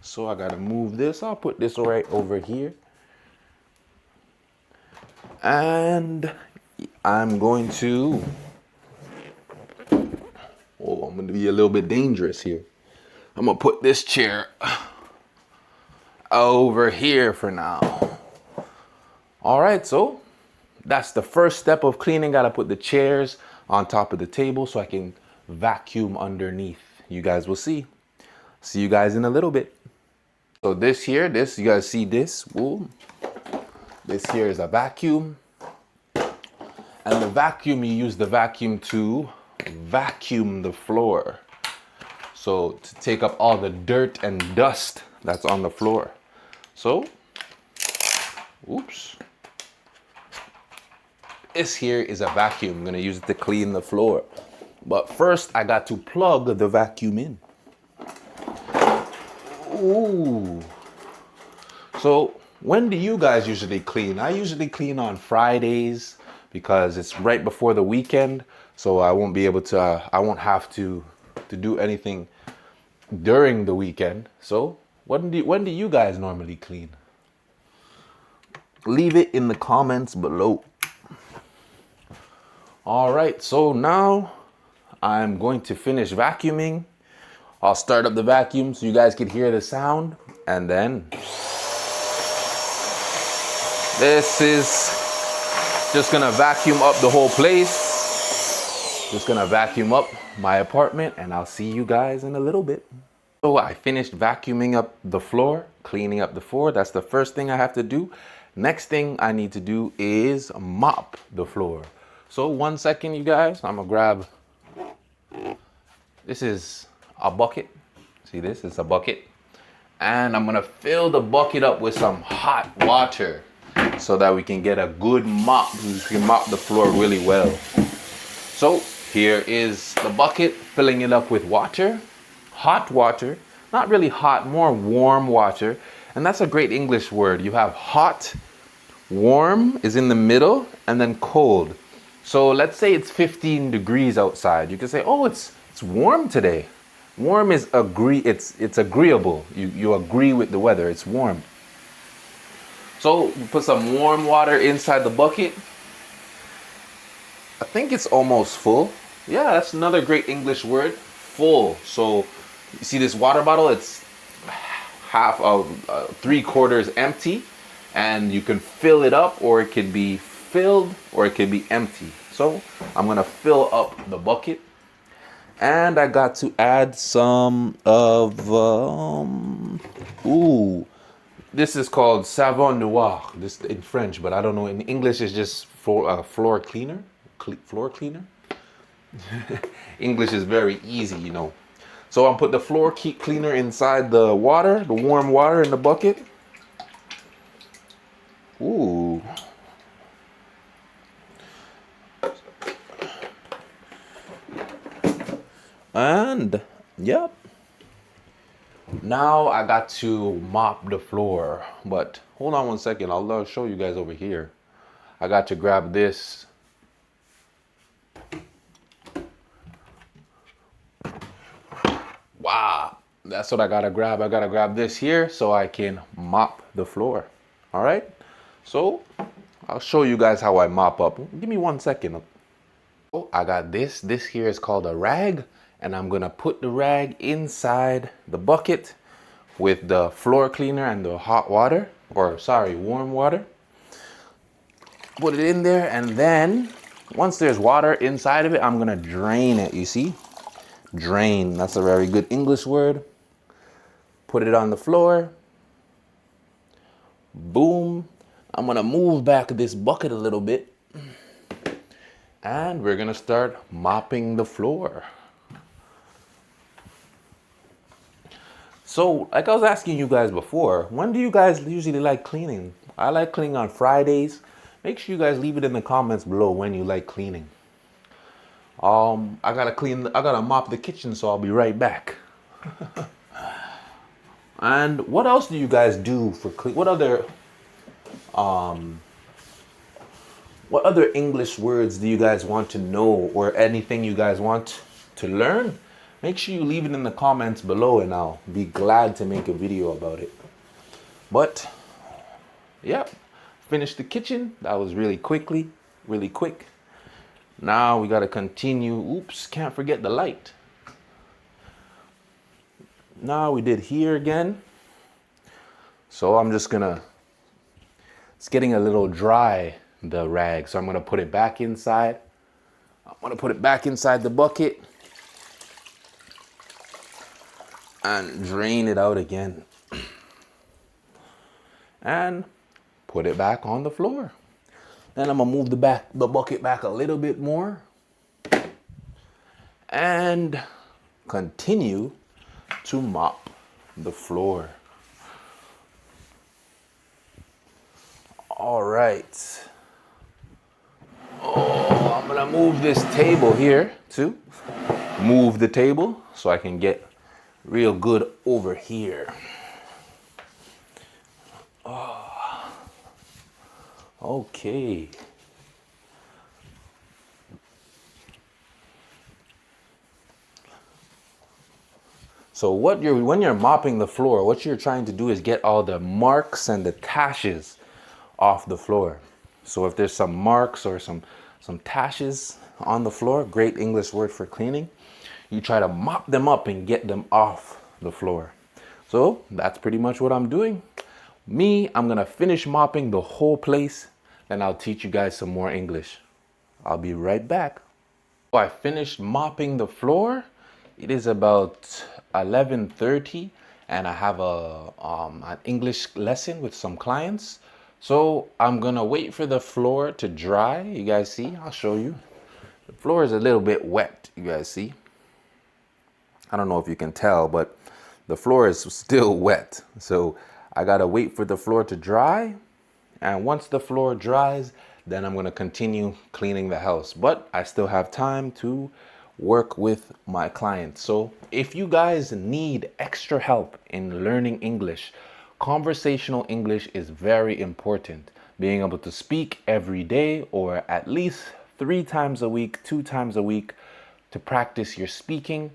So I gotta move this. I'll put this right over here. And I'm going to, oh, I'm gonna be a little bit dangerous here. I'm gonna put this chair over here for now. All right, so that's the first step of cleaning. Gotta put the chairs on top of the table so I can vacuum underneath. You guys will see. See you guys in a little bit. So this here, you guys see this? Boom. This here is a vacuum. And the vacuum, you use the vacuum to vacuum the floor. So to take up all the dirt and dust that's on the floor. So, oops. This here is a vacuum. I'm gonna use it to clean the floor. But first I got to plug the vacuum in. Ooh. So when do you guys usually clean? I usually clean on Fridays because it's right before the weekend. So I won't be able to, I won't have to do anything during the weekend. So when do you guys normally clean? Leave it in the comments below. All right, so now I'm going to finish vacuuming. I'll start up the vacuum so you guys can hear the sound. And then this is just gonna vacuum up the whole place. Just gonna vacuum up my apartment, and I'll see you guys in a little bit. So I finished vacuuming up the floor, cleaning up the floor. That's the first thing I have to do. Next thing I need to do is mop the floor. So 1 second, you guys, I'm gonna grab, this is a bucket. See this, it's a bucket. And I'm gonna fill the bucket up with some hot water so that we can get a good mop. We can mop the floor really well. So here is the bucket, filling it up with water, hot water, not really hot, more warm water. And that's a great English word. You have hot, warm is in the middle, and then cold. So let's say it's 15 degrees outside. You can say, oh, it's warm today. Warm is it's agreeable. You agree with the weather, it's warm. So you put some warm water inside the bucket. I think it's almost full. Yeah, that's another great English word, full. So you see this water bottle, it's half of 3/4 empty, and you can fill it up, or it could be filled, or it could be empty. So I'm gonna fill up the bucket, and I got to add some of this is called savon noir. This in French, but I don't know in English. It's just floor cleaner. Floor cleaner. English is very easy, you know. So I'll put the floor cleaner inside the water, the warm water in the bucket. Ooh. And yep. Now I got to mop the floor, but hold on 1 second. I'll show you guys over here. I got to grab this. Wow, that's what I gotta grab. I gotta grab this here so I can mop the floor. All right, so I'll show you guys how I mop up. Give me 1 second. Oh, I got this. This here is called a rag, and I'm gonna put the rag inside the bucket with the floor cleaner and the hot water, or sorry, warm water. Put it in there, and then once there's water inside of it, I'm gonna drain it. You see? Drain, that's a very good English word. Put it on the floor. Boom. I'm gonna move back this bucket a little bit. And we're gonna start mopping the floor. So, like I was asking you guys before, when do you guys usually like cleaning? I like cleaning on Fridays. Make sure you guys leave it in the comments below when you like cleaning. I gotta mop the kitchen, so I'll be right back. And what else do you guys do for clean? What other English words do you guys want to know, or anything you guys want to learn? Make sure you leave it in the comments below, and I'll be glad to make a video about it. But yeah, finished the kitchen. That was really quick. Now we gotta continue. Oops, can't forget the light. Now we did here again. So I'm just gonna, it's getting a little dry, the rag. So I'm gonna put it back inside. I'm gonna put it back inside the bucket and drain it out again. And put it back on the floor. Then I'm gonna move the bucket back a little bit more and continue to mop the floor. All right. Oh, I'm gonna move this table here too. Move the table so I can get real good over here. Okay. So when you're mopping the floor, what you're trying to do is get all the marks and the tashes off the floor. So if there's some marks or some tashes on the floor, great English word for cleaning, you try to mop them up and get them off the floor. So that's pretty much what I'm doing. I'm gonna finish mopping the whole place, and I'll teach you guys some more English. I'll be right back. So I finished mopping the floor. It is about 11:30, and I have an English lesson with some clients. So I'm gonna wait for the floor to dry. You guys see? I'll show you. The floor is a little bit wet, you guys see? I don't know if you can tell, but the floor is still wet. So I gotta wait for the floor to dry. And once the floor dries, then I'm gonna continue cleaning the house. But I still have time to work with my clients. So if you guys need extra help in learning English, conversational English is very important. Being able to speak every day, or at least 3 times a week, 2 times a week, to practice your speaking.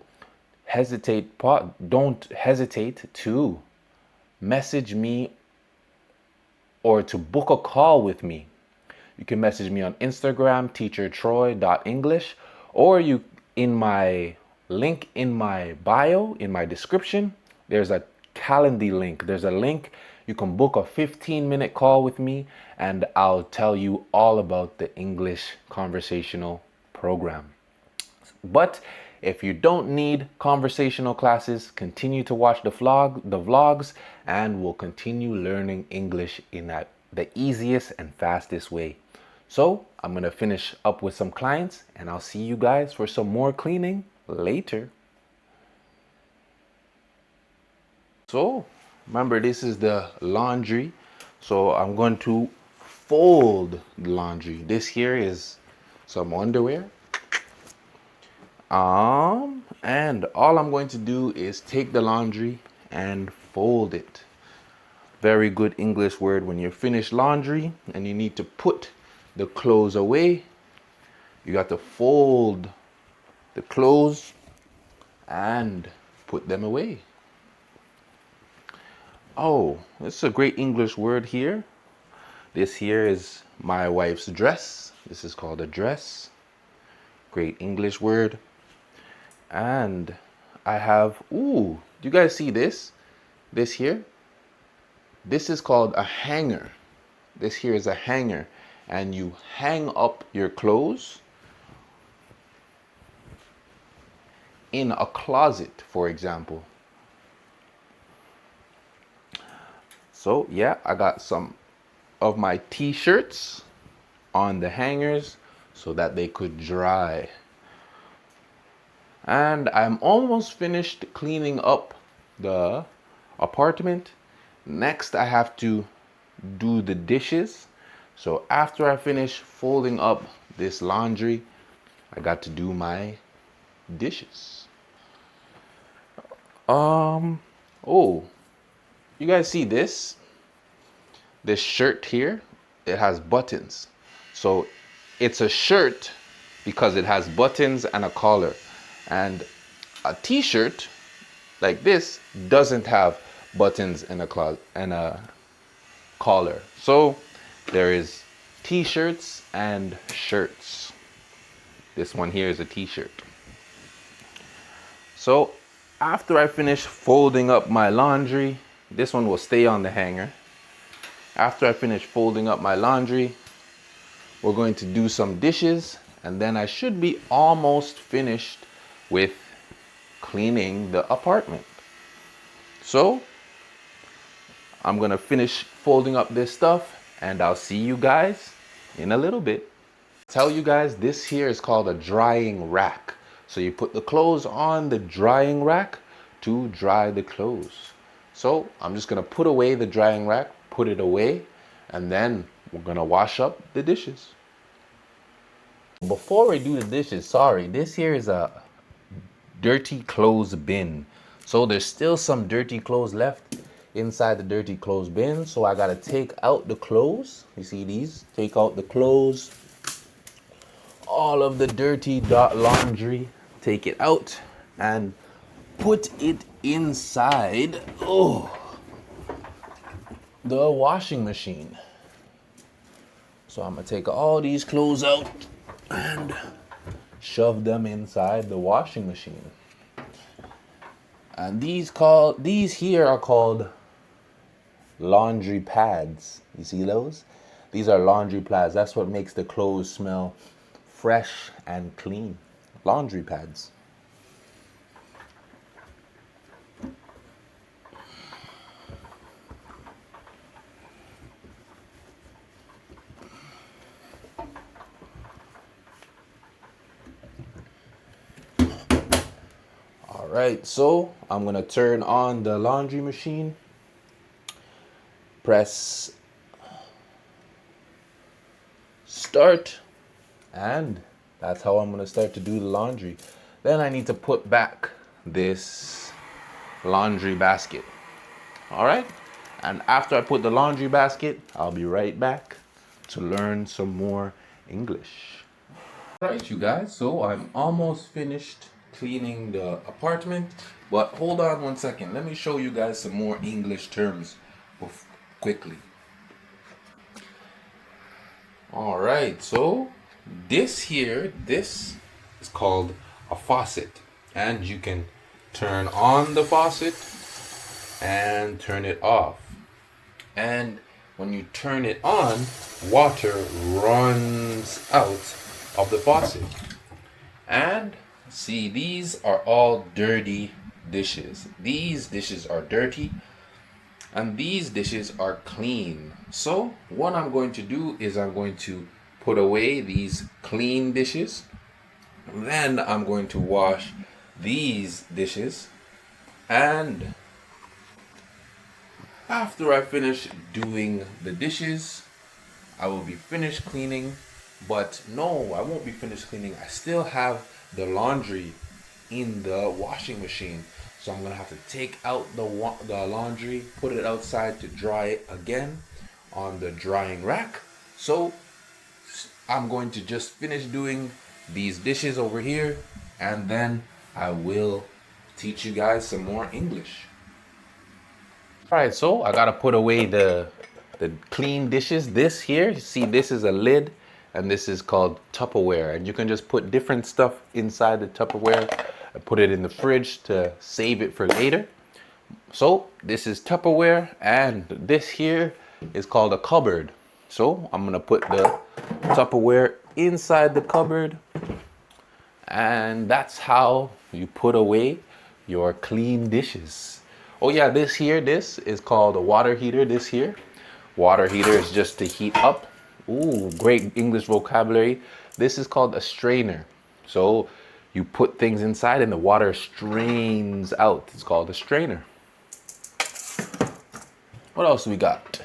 Don't hesitate to message me or to book a call with me. You can message me on Instagram, teachertroy.english, or in my link in my bio, in my description, there's a Calendly link. There's a link. You can book a 15-minute call with me, and I'll tell you all about the English conversational program. But if you don't need conversational classes, continue to watch the vlogs, and we'll continue learning English in the easiest and fastest way. So I'm gonna finish up with some clients, and I'll see you guys for some more cleaning later. So remember, this is the laundry. So I'm going to fold the laundry. This here is some underwear. And all I'm going to do is take the laundry and fold it. Very good English word when you're finished laundry and you need to put the clothes away, you got to fold the clothes and put them away. Oh, this is a great English word here. This here is my wife's dress. This is called a dress. Great English word. And I have, ooh, do you guys see this? This here? This is called a hanger. This here is a hanger. And you hang up your clothes in a closet, for example. So yeah, I got some of my t-shirts on the hangers so that they could dry. And I'm almost finished cleaning up the apartment. Next, I have to do the dishes. So after I finish folding up this laundry, I got to do my dishes. Oh, you guys see this? This shirt here, it has buttons. So it's a shirt because it has buttons and a collar. And a t-shirt like this doesn't have buttons and a collar. So there is t-shirts and shirts. This one here is a t-shirt. So after I finish folding up my laundry, this one will stay on the hanger. After I finish folding up my laundry, we're going to do some dishes, and then I should be almost finished with cleaning the apartment. So I'm gonna finish folding up this stuff, and I'll see you guys in a little bit. Tell you guys, this here is called a drying rack. So you put the clothes on the drying rack to dry the clothes. So I'm just gonna put away the drying rack, put it away, and then we're gonna wash up the dishes. Before we do the dishes, sorry, this here is a dirty clothes bin. So there's still some dirty clothes left inside the dirty clothes bin. So I gotta take out the clothes. You see these? Take out the clothes. All of the dirty laundry, take it out and put it inside the washing machine. So I'm gonna take all these clothes out and shove them inside the washing machine. And these here are called laundry pads. You see those? These are laundry pads. That's what makes the clothes smell fresh and clean. Laundry pads. All right, so I'm gonna turn on the laundry machine. Press start. And that's how I'm gonna start to do the laundry. Then I need to put back this laundry basket. All right. And after I put the laundry basket, I'll be right back to learn some more English. All right, you guys. So I'm almost finished cleaning the apartment, but hold on one second. Let me show you guys some more English terms quickly. All right. So this is called a faucet, and you can turn on the faucet and turn it off. And when you turn it on, water runs out of the faucet. And see, these are all dirty dishes. These dishes are dirty and these dishes are clean. So what I'm going to do is I'm going to put away these clean dishes. Then I'm going to wash these dishes. And after I finish doing the dishes, I will be finished cleaning. But no, I won't be finished cleaning. I still have the laundry in the washing machine. So I'm going to have to take out the laundry, put it outside to dry it again on the drying rack. So I'm going to just finish doing these dishes over here, and then I will teach you guys some more English. All right, so I gotta put away the clean dishes. This here, you see, this is a lid, and this is called Tupperware, and you can just put different stuff inside the Tupperware and put it in the fridge to save it for later. So this is Tupperware, and this here is called a cupboard. So I'm gonna put the Tupperware inside the cupboard, and that's how you put away your clean dishes. Oh yeah, this here, this is called a water heater. This here, water heater is just to heat up. Ooh, great English vocabulary. This is called a strainer. So you put things inside and the water strains out. It's called a strainer. What else we got?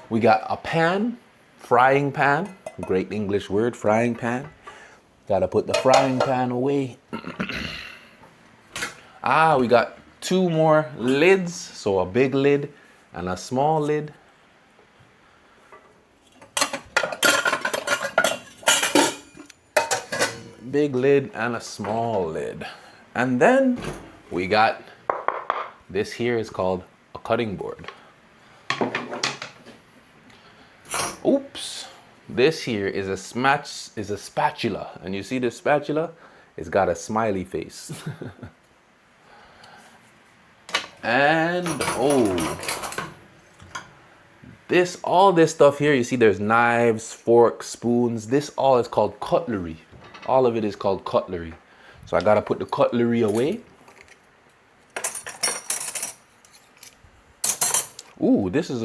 We got a pan, frying pan. Great English word, frying pan. Gotta put the frying pan away. We got two more lids. So a big lid and a small lid. Big lid and a small lid. And then we got, this here is called a cutting board. Oops, this here is a spatula, and you see the spatula? It's got a smiley face. And all this stuff here, you see there's knives, forks, spoons. This all is called cutlery. All of it is called cutlery. So I gotta put the cutlery away. Ooh, this is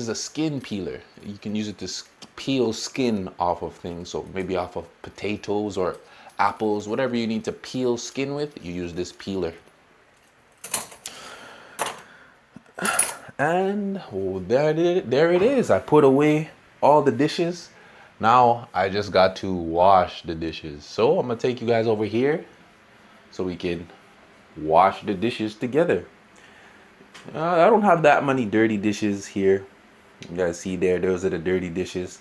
a skin peeler. You can use it to peel skin off of things. So maybe off of potatoes or apples, whatever you need to peel skin with, you use this peeler. And there it is. I put away all the dishes. Now I just got to wash the dishes. So I'm gonna take you guys over here so we can wash the dishes together. I don't have that many dirty dishes here. You guys see there, those are the dirty dishes.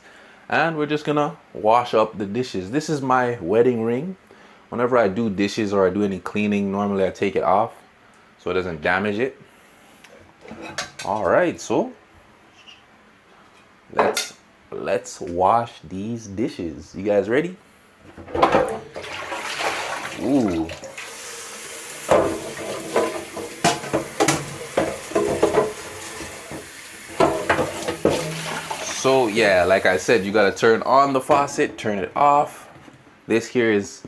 And we're just gonna wash up the dishes. This is my wedding ring. Whenever I do dishes or I do any cleaning, normally I take it off so it doesn't damage it. All right, so let's wash these dishes. You guys ready? Ooh. So yeah, like I said, you gotta turn on the faucet, turn it off. This here is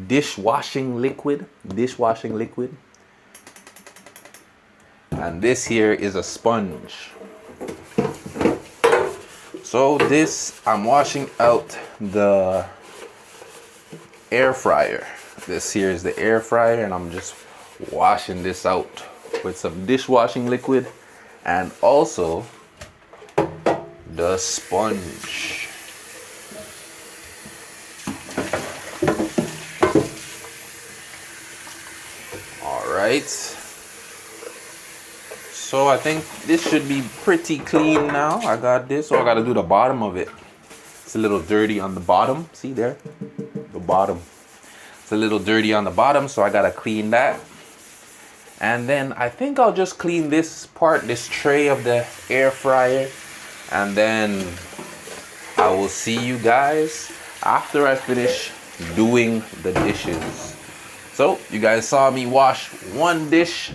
dishwashing liquid. And this here is a sponge. So this, I'm washing out the air fryer. This here is the air fryer, and I'm just washing this out with some dishwashing liquid and also the sponge. All right. So I think this should be pretty clean now. I got this, so I got to do the bottom of it. It's a little dirty on the bottom. See there? The bottom. It's a little dirty on the bottom, so I got to clean that. And then I think I'll just clean this part, this tray of the air fryer. And then I will see you guys after I finish doing the dishes. So you guys saw me wash one dish.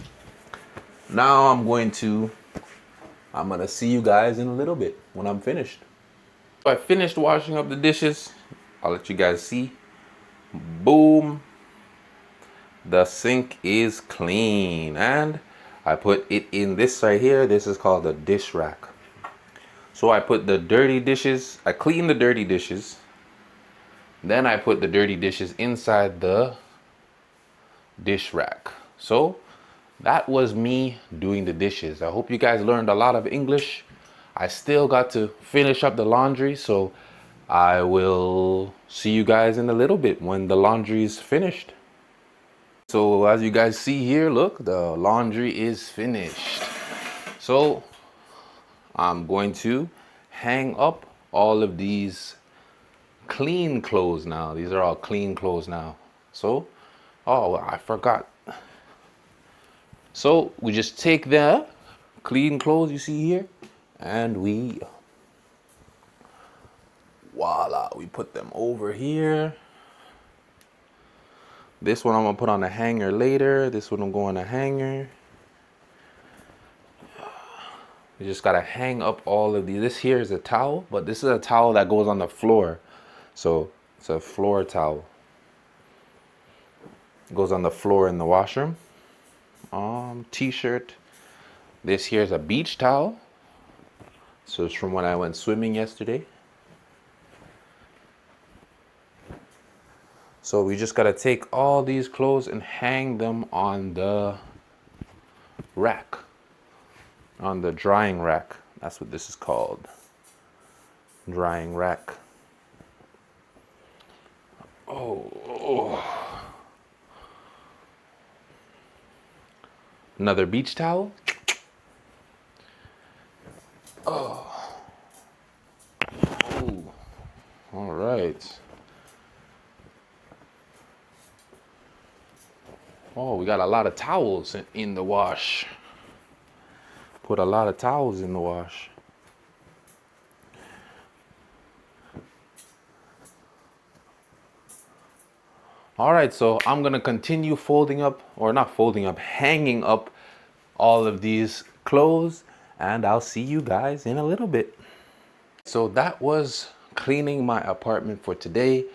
Now I'm gonna see you guys in a little bit when I'm finished. So I finished washing up the dishes. I'll let you guys see. Boom. The sink is clean. And I put it in this right here. This is called a dish rack. So I put the dirty dishes, I clean the dirty dishes. Then I put the dirty dishes inside the dish rack. So that was me doing the dishes. I hope you guys learned a lot of English. I still got to finish up the laundry, so I will see you guys in a little bit when the laundry is finished. So as you guys see here, look, the laundry is finished. So I'm going to hang up all of these clean clothes now. These are all clean clothes now. So, oh, I forgot. So we just take the clean clothes you see here and we, voila, we put them over here. This one I'm gonna put on a hanger later. This one will go on a hanger. You just gotta hang up all of these. This here is a towel, but this is a towel that goes on the floor. So it's a floor towel. It goes on the floor in the washroom. T-shirt. This here is a beach towel. So it's from when I went swimming yesterday. So we just gotta take all these clothes and hang them on the rack. On the drying rack. That's what this is called. Drying rack. Oh. Another beach towel. Oh. Ooh. All right. Oh, we got a lot of towels in the wash. Put a lot of towels in the wash. All right, so I'm gonna continue folding up, or not folding up, hanging up all of these clothes, and I'll see you guys in a little bit. So that was cleaning my apartment for today.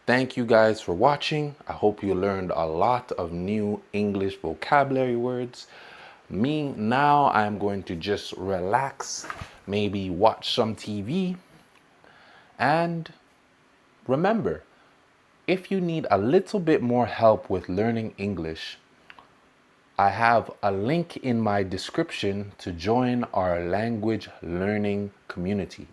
Thank you guys for watching. I hope you learned a lot of new English vocabulary words. Now I'm going to just relax, maybe watch some TV, and remember, if you need a little bit more help with learning English, I have a link in my description to join our language learning community.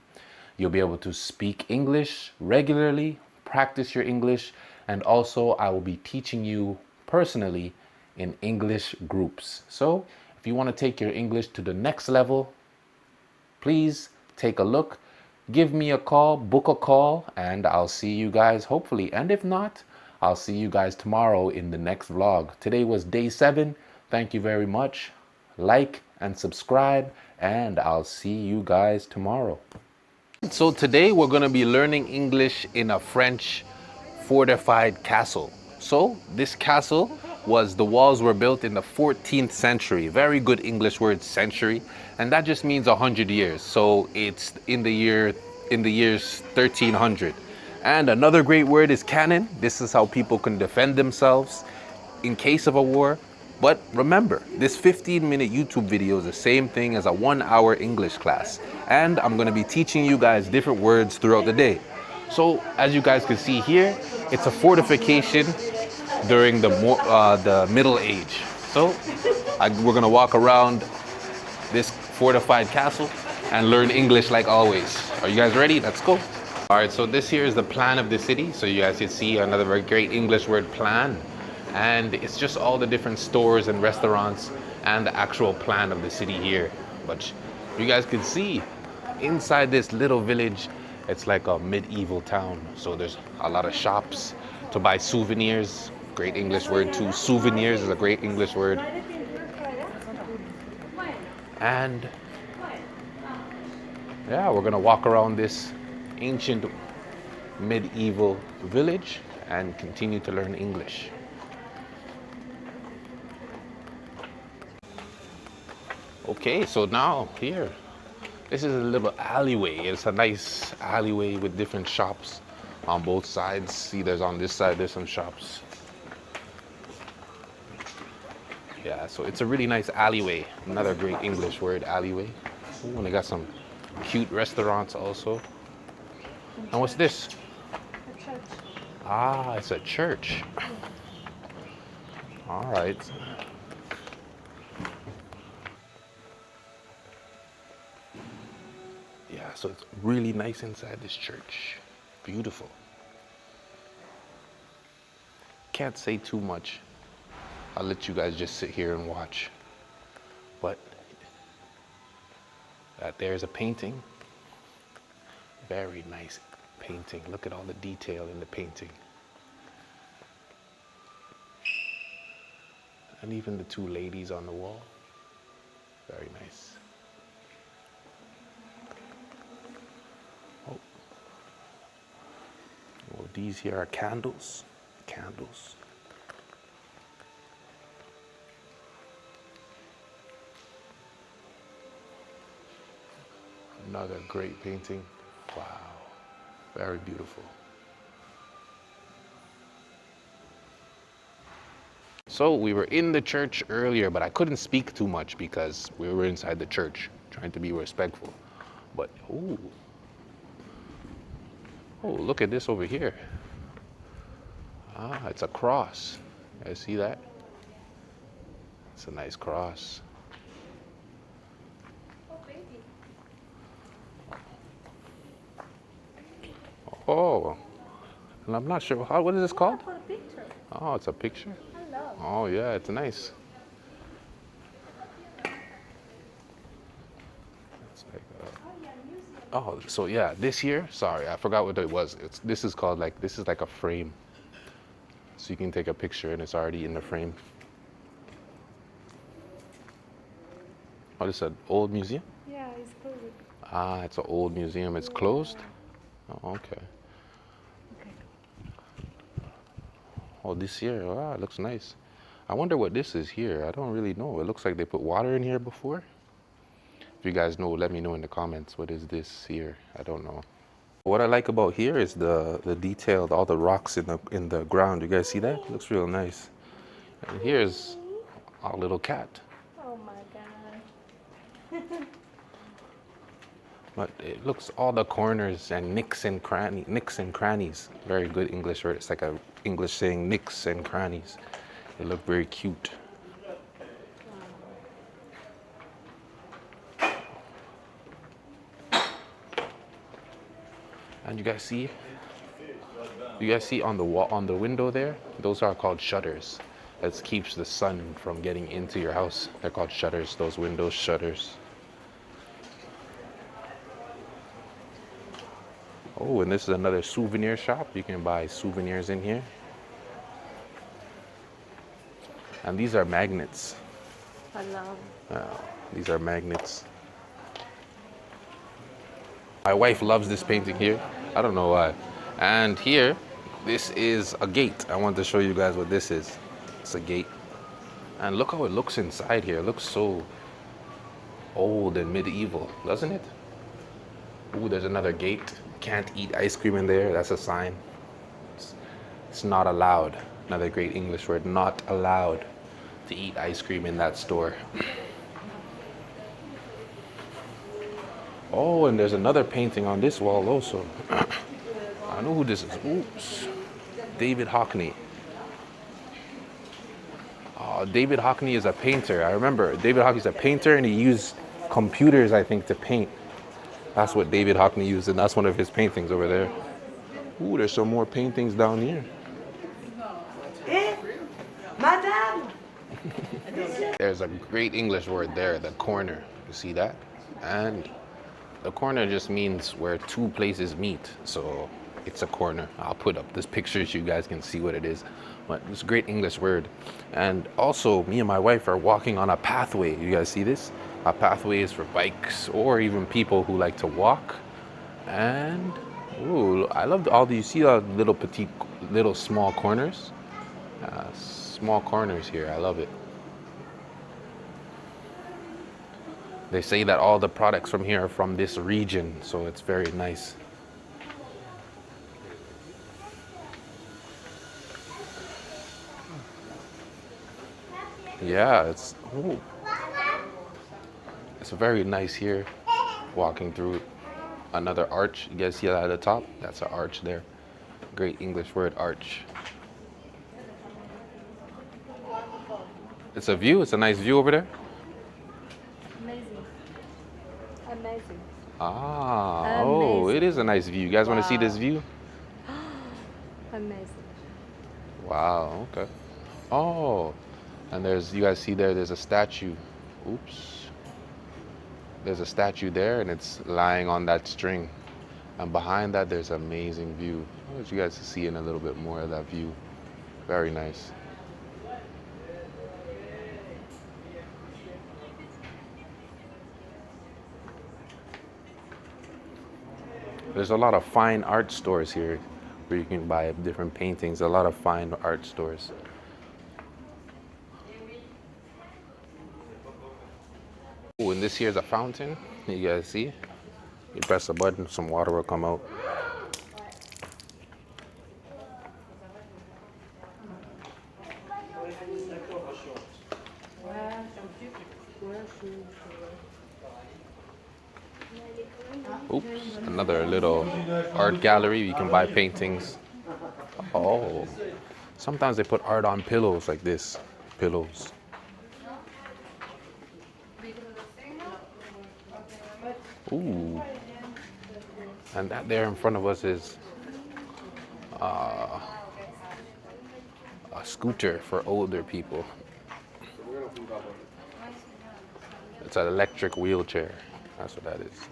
You'll be able to speak English regularly, practice your English, and also I will be teaching you personally in English groups. So if you want to take your English to the next level, please take a look, give me a call, book a call, and I'll see you guys hopefully. And if not, I'll see you guys tomorrow in the next vlog. Today was day 7. Thank you very much. Like and subscribe, and I'll see you guys tomorrow. So today we're going to be learning English in a French fortified castle. So this castle the walls were built in the 14th century. Very good English word, century, and that just means 100 years. So it's in the years 1300. And another great word is cannon. This is how people can defend themselves in case of a war. But remember, this 15-minute YouTube video is the same thing as a 1-hour English class. And I'm going to be teaching you guys different words throughout the day. So as you guys can see here, it's a fortification during the Middle Age. So we're going to walk around this fortified castle and learn English like always. Are you guys ready? Let's go. All right, so this here is the plan of the city. So you guys can see another very great English word, plan. And it's just all the different stores and restaurants and the actual plan of the city here. But you guys can see inside this little village, it's like a medieval town. So there's a lot of shops to buy souvenirs. Great English word too. Souvenirs is a great English word. And yeah, we're gonna walk around this ancient medieval village and continue to learn English. Okay, so now here, this is a little alleyway. It's a nice alleyway with different shops on both sides. See, there's on this side, there's some shops. Yeah, so it's a really nice alleyway. Another great English word, alleyway. Ooh, and they got some cute restaurants also. And what's this? A church. Ah, it's a church. All right. Yeah, so it's really nice inside this church. Beautiful. Can't say too much. I'll let you guys just sit here and watch. But there's a painting. Very nice painting. Look at all the detail in the painting. And even the two ladies on the wall. Very nice. Oh. Well, these here are candles. Candles. Another great painting. Wow. Very beautiful. So we were in the church earlier, but I couldn't speak too much because we were inside the church, trying to be respectful. But, oh, look at this over here. Ah, it's a cross. You guys see that? It's a nice cross. Oh, and I'm not sure, what is this called? For a picture. Oh, it's a picture? I love. Oh, yeah, it's nice. It's like, oh, so yeah, this here, sorry, I forgot what it was. This is called like, this is like a frame. So you can take a picture and it's already in the frame. Oh, this is an old museum? Yeah, it's closed. Ah, it's an old museum. It's closed? Oh, okay. Oh, this here, wow, it looks nice. I wonder what this is here. I don't really know. It looks like they put water in here before. If you guys know, let me know in the comments. What is this here? I don't know. What I like about here is the detail, all the rocks in the ground. You guys see that? It looks real nice. And here's our little cat. Oh my god. But it looks all the corners and nicks and crannies. Very good English word. It's like a English saying nicks and crannies. They look very cute. And you guys see? You guys see on the wall, on the window there? Those are called shutters. That keeps the sun from getting into your house. They're called shutters. Those windows shutters. Oh, and this is another souvenir shop. You can buy souvenirs in here. And these are magnets. I love. These are magnets. My wife loves this painting here. I don't know why. And here, this is a gate. I want to show you guys what this is. It's a gate. And look how it looks inside here. It looks so old and medieval, doesn't it? Ooh, there's another gate. Can't eat ice cream in there. That's a sign. It's not allowed. Another great English word, not allowed to eat ice cream in that store. Oh, and there's another painting on this wall also. I know who this is. Oops. David Hockney. Oh, David Hockney is a painter. I remember David Hockney's a painter and he used computers, I think, to paint. That's what David Hockney used, and that's one of his paintings over there. Ooh, there's some more paintings down here. Eh, madame! There's a great English word there, the corner. You see that? And the corner just means where two places meet. So it's a corner. I'll put up this picture so you guys can see what it is. But it's a great English word. And also, me and my wife are walking on a pathway. You guys see this? A pathway is for bikes or even people who like to walk. And, ooh, I love all the, you see the little small corners? Small corners here, I love it. They say that all the products from here are from this region, so it's very nice. Yeah, it's very nice here. Walking through another arch. You guys see that at the top? That's an arch there. Great English word, arch. It's a view. It's a nice view over there. Amazing. Amazing. Ah, oh, it is a nice view. You guys want to see this view? Amazing. Wow, okay. Oh, and you guys see there's a statue. Oops. There's a statue there and it's lying on that string. And behind that, there's an amazing view. I want you guys to see in a little bit more of that view. Very nice. There's a lot of fine art stores here where you can buy different paintings, a lot of fine art stores. Oh, and this here's a fountain. You guys see? You press a button, some water will come out. Oops, another little art gallery. You can buy paintings. Oh, sometimes they put art on pillows like this. Pillows. Ooh. And that there in front of us is a scooter for older people. It's an electric wheelchair. That's what that is.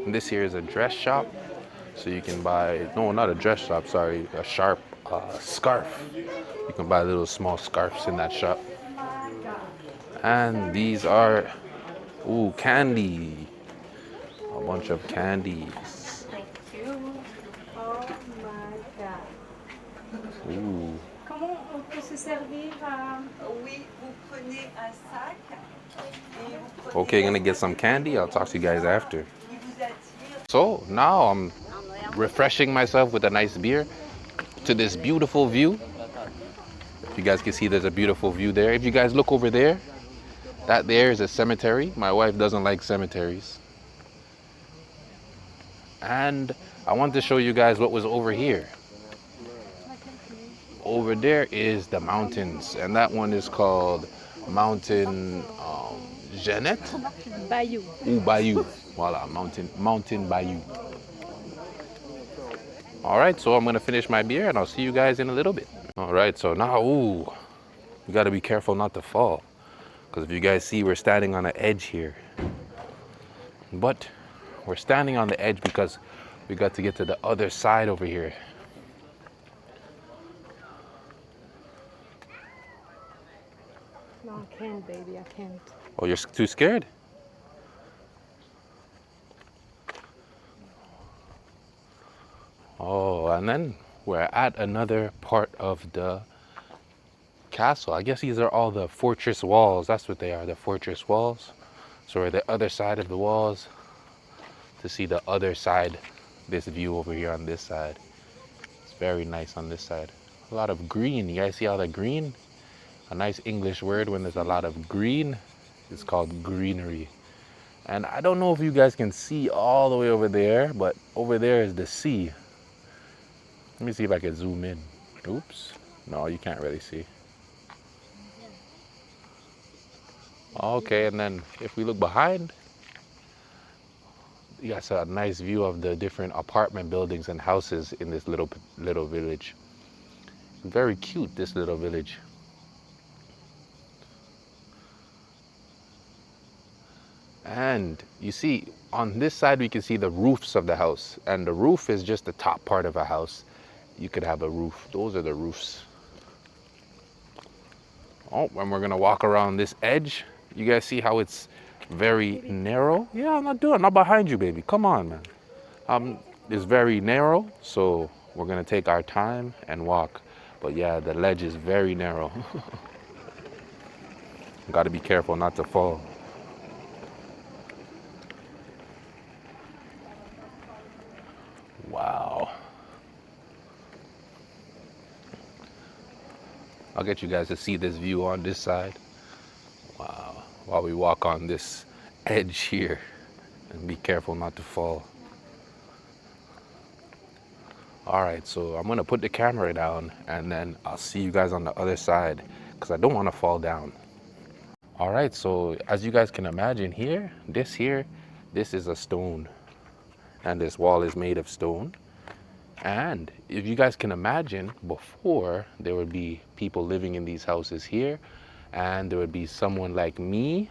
And this here is a dress shop. So you can buy, no, not a dress shop, sorry, a scarf. You can buy little small scarves in that shop. And these are, ooh, candy. A bunch of candies. Thank you. Oh my God. Ooh. Comment on peut se servir à... Oui, vous prenez un sac et vous prenez Okay, gonna get some candy. I'll talk to you guys after. So now I'm refreshing myself with a nice beer to this beautiful view. If you guys can see, there's a beautiful view there. If you guys look over there, that there is a cemetery. My wife doesn't like cemeteries. And I want to show you guys what was over here. Over there is the mountains, and that one is called Mountain Jeannette? Bayou. Ou Bayou. Voila, Mountain Bayou. All right, so I'm gonna finish my beer and I'll see you guys in a little bit. All right, so now, ooh, you gotta be careful not to fall. Because if you guys see, we're standing on an edge here. But we're standing on the edge because we got to get to the other side over here. No, I can't, baby, I can't. Oh, you're too scared? Oh, and then we're at another part of the castle. I guess these are all the fortress walls. That's what they are, the fortress walls. So we're the other side of the walls to see the other side, this view over here on this side. It's very nice on this side. A lot of green. You guys see all the green? A nice English word when there's a lot of green. It's called greenery. And I don't know if you guys can see all the way over there, but over there is the sea. Let me see if I can zoom in. Oops. No, you can't really see. Okay, and then if we look behind, you got a nice view of the different apartment buildings and houses in this little village. Very cute, this little village. And you see, on this side we can see the roofs of the house, and the roof is just the top part of a house. You could have a roof. Those are the roofs. Oh, and we're gonna walk around this edge. You guys see how it's very narrow? Yeah, I'm not behind you, baby. Come on, man. It's very narrow, so we're gonna take our time and walk. But yeah, the ledge is very narrow. Gotta be careful not to fall. Wow. I'll get you guys to see this view on this side. Wow. While we walk on this edge here. And be careful not to fall. All right, so I'm gonna put the camera down and then I'll see you guys on the other side because I don't want to fall down. All right, so as you guys can imagine here, this is a stone. And this wall is made of stone. And if you guys can imagine, before there would be people living in these houses here, and there would be someone like me,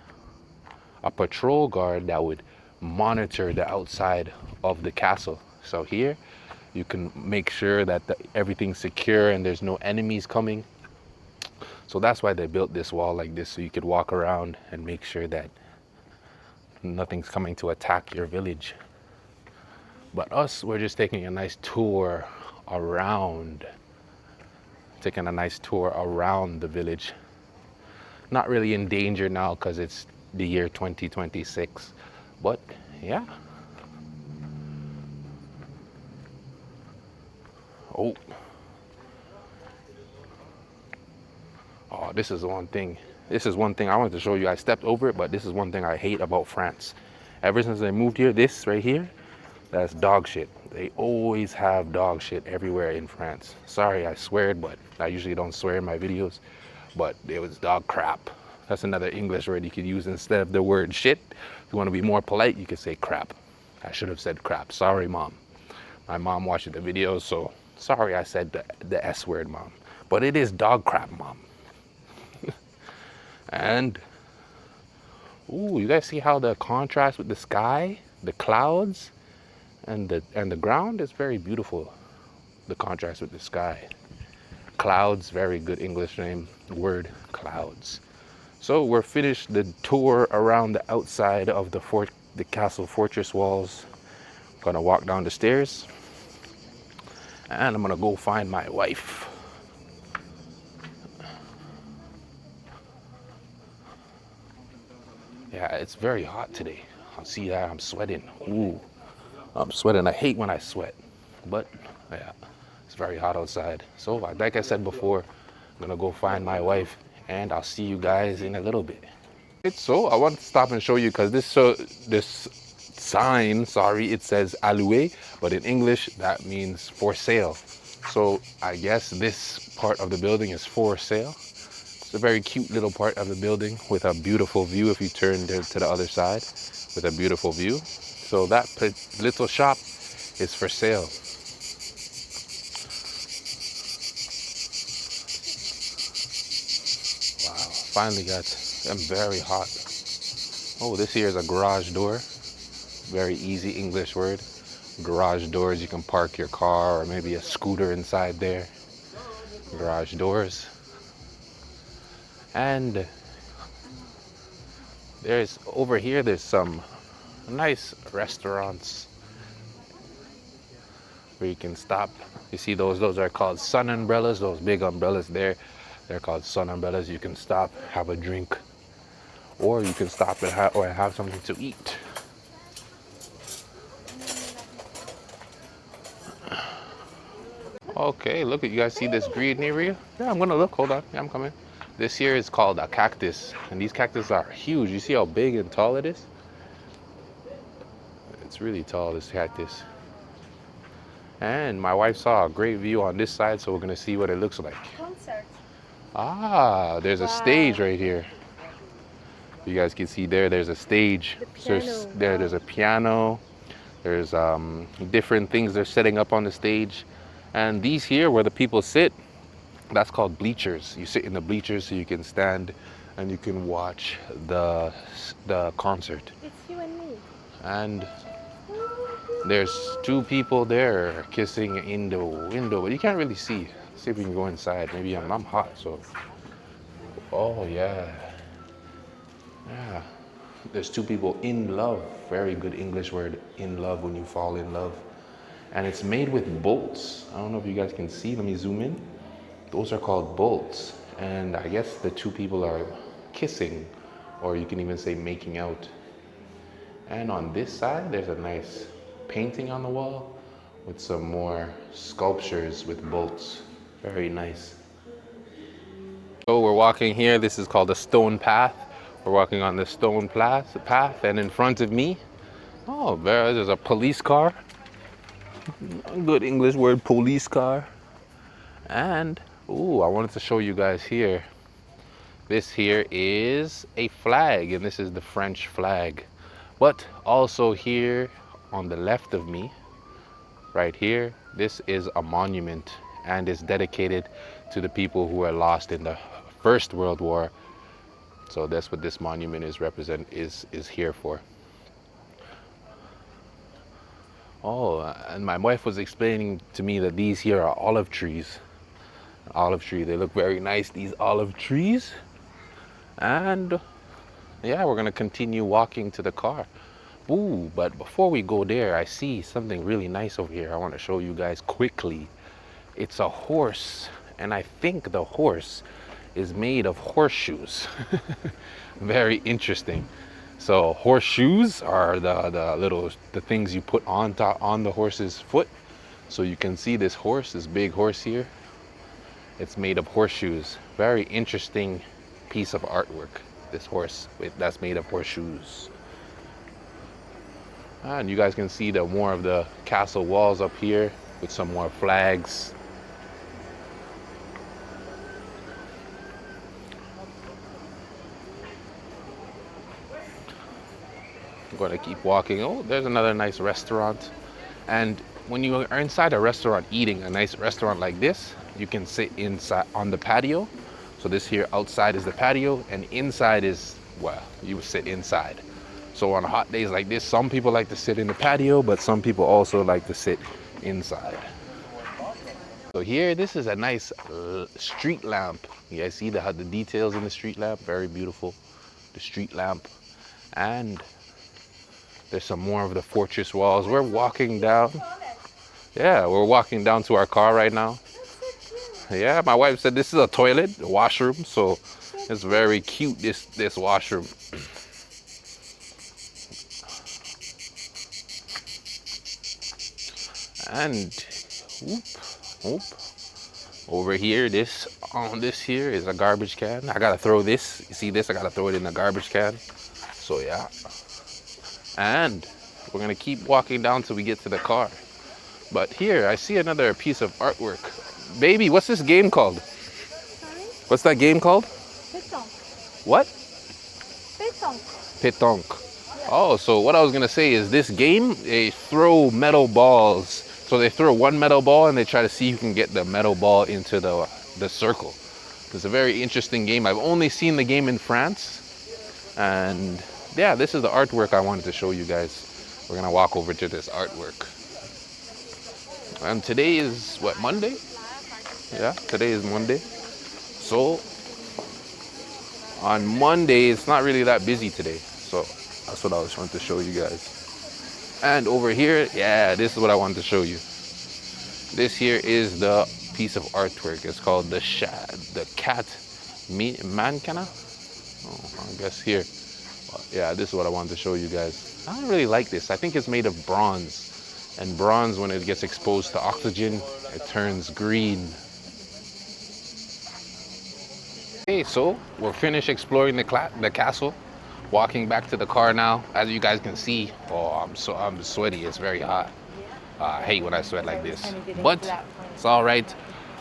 a patrol guard that would monitor the outside of the castle. So here you can make sure that everything's secure and there's no enemies coming. So that's why they built this wall like this, so you could walk around and make sure that nothing's coming to attack your village. But us, we're just taking a nice tour around, the village. Not really in danger now because it's the year 2026, but yeah. Oh, this is one thing. This is one thing I wanted to show you. I stepped over it, but this is one thing I hate about France. Ever since I moved here, this right here, that's dog shit. They always have dog shit everywhere in France. Sorry, I swear, but I usually don't swear in my videos. But it was dog crap. That's another English word you could use instead of the word shit. If you want to be more polite, you could say crap. I should have said crap. Sorry, Mom. My mom watches the videos, so sorry I said the S word, Mom. But it is dog crap, Mom. And, ooh, you guys see how the contrast with the sky, the clouds, and the ground is very beautiful. The contrast with the sky. Clouds, very good English word, clouds. So we're finished the tour around the outside of the castle fortress walls. Gonna walk down the stairs, and I'm gonna go find my wife. Yeah, it's very hot today. I see that I'm sweating. Ooh, I'm sweating. I hate when I sweat, but yeah, it's very hot outside. So like I said before, I'm gonna go find my wife, and I'll see you guys in a little bit. So I want to stop and show you because this sign, sorry, it says alloué, but in English that means for sale. So I guess this part of the building is for sale. It's a very cute little part of the building with a beautiful view if you turn to the other side, with a beautiful view. So that little shop is for sale. Wow, finally got, I'm very hot. Oh, this here is a garage door. Very easy English word. Garage doors, you can park your car or maybe a scooter inside there. Garage doors. And over here, there's some nice restaurants where you can stop. You see those are called sun umbrellas, those big umbrellas there. They're called sun umbrellas. You can stop, have a drink, or you can stop and have something to eat. Okay, look, you guys see this green area? Yeah, I'm gonna look, hold on, yeah, I'm coming. This here is called a cactus, and these cactus are huge. You see how big and tall it is? It's really tall, this cactus. And my wife saw a great view on this side, so we're gonna see what it looks like. Concert. Ah, there's a stage right here. You guys can see there's a stage. The So piano. there's a piano. There's different things they're setting up on the stage. And these here where the people sit, that's called bleachers. You sit in the bleachers so you can stand and you can watch the concert. It's you and me. And there's two people there kissing in the window, but you can't really see. See if we can go inside. Maybe I'm hot, so. Oh yeah. Yeah. There's two people in love. Very good English word, in love, when you fall in love. And it's made with bolts. I don't know if you guys can see. Let me zoom in. Those are called bolts. And I guess the two people are kissing, or you can even say making out. And on this side, there's a nice painting on the wall with some more sculptures with bolts. Very nice. So we're walking here. This is called a stone path. We're walking on the stone path, and in front of me, oh, there's a police car. A good English word, police car. And, ooh, I wanted to show you guys here. This here is a flag, and this is the French flag. But also here on the left of me, right here, this is a monument, and is dedicated to the people who were lost in the First World War. So that's what this monument is here for. Oh, and my wife was explaining to me that these here are olive trees. Olive tree, they look very nice, these olive trees. And yeah, we're gonna continue walking to the car. Ooh, but before we go there, I see something really nice over here I want to show you guys quickly. It's a horse, and I think the horse is made of horseshoes. Very interesting. So horseshoes are the things you put on the horse's foot. So you can see this horse, this big horse here. It's made of horseshoes. Very interesting piece of artwork. This horse that's made of horseshoes. And you guys can see more of the castle walls up here with some more flags. I'm going to keep walking. Oh, there's another nice restaurant. And when you are inside a restaurant eating a nice restaurant like this, you can sit inside on the patio. So this here outside is the patio, and inside is, well, you would sit inside. So on hot days like this, some people like to sit in the patio, but some people also like to sit inside. So here, this is a nice street lamp. You guys see the details in the street lamp? Very beautiful, the street lamp. And there's some more of the fortress walls. We're walking down. Yeah, we're walking down to our car right now. Yeah, my wife said this is a toilet, a washroom, so it's very cute, this washroom. And whoop, over here, this here is a garbage can. I gotta throw this. You see this? I gotta throw it in the garbage can. So yeah. And we're gonna keep walking down till we get to the car. But here, I see another piece of artwork. Baby, what's this game called? Sorry? What's that game called? Pétanque. What? Pétanque. Pétanque. Oh, so what I was gonna say is this game, they throw metal balls. So they throw one metal ball and they try to see who can get the metal ball into the circle. It's a very interesting game. I've only seen the game in France. And yeah, this is the artwork I wanted to show you guys. We're gonna walk over to this artwork. And today is what, Monday? Yeah, today is Monday. So on Monday, it's not really that busy today. So that's what I was trying to show you guys. And over here, yeah, this is what I wanted to show you. This here is the piece of artwork. It's called the cat mancana. Oh, I guess here. Yeah, this is what I wanted to show you guys. I don't really like this. I think it's made of bronze. And bronze, when it gets exposed to oxygen, it turns green. Okay, so we're finished exploring the castle. Walking back to the car now. As you guys can see, oh, I'm sweaty. It's very hot. I hate when I sweat like this, but it's all right.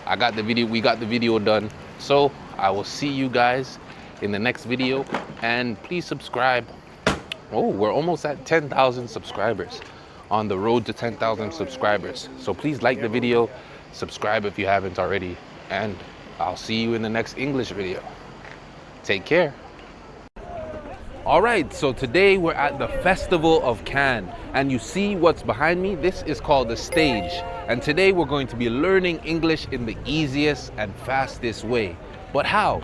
We got the video done. So I will see you guys in the next video, and please subscribe. Oh, we're almost at 10,000 subscribers. On the road to 10,000 subscribers. So please like the video, subscribe if you haven't already, and I'll see you in the next English video. Take care. All right, so today we're at the Festival of Cannes, and you see what's behind me? This is called the stage. And today we're going to be learning English in the easiest and fastest way. But how?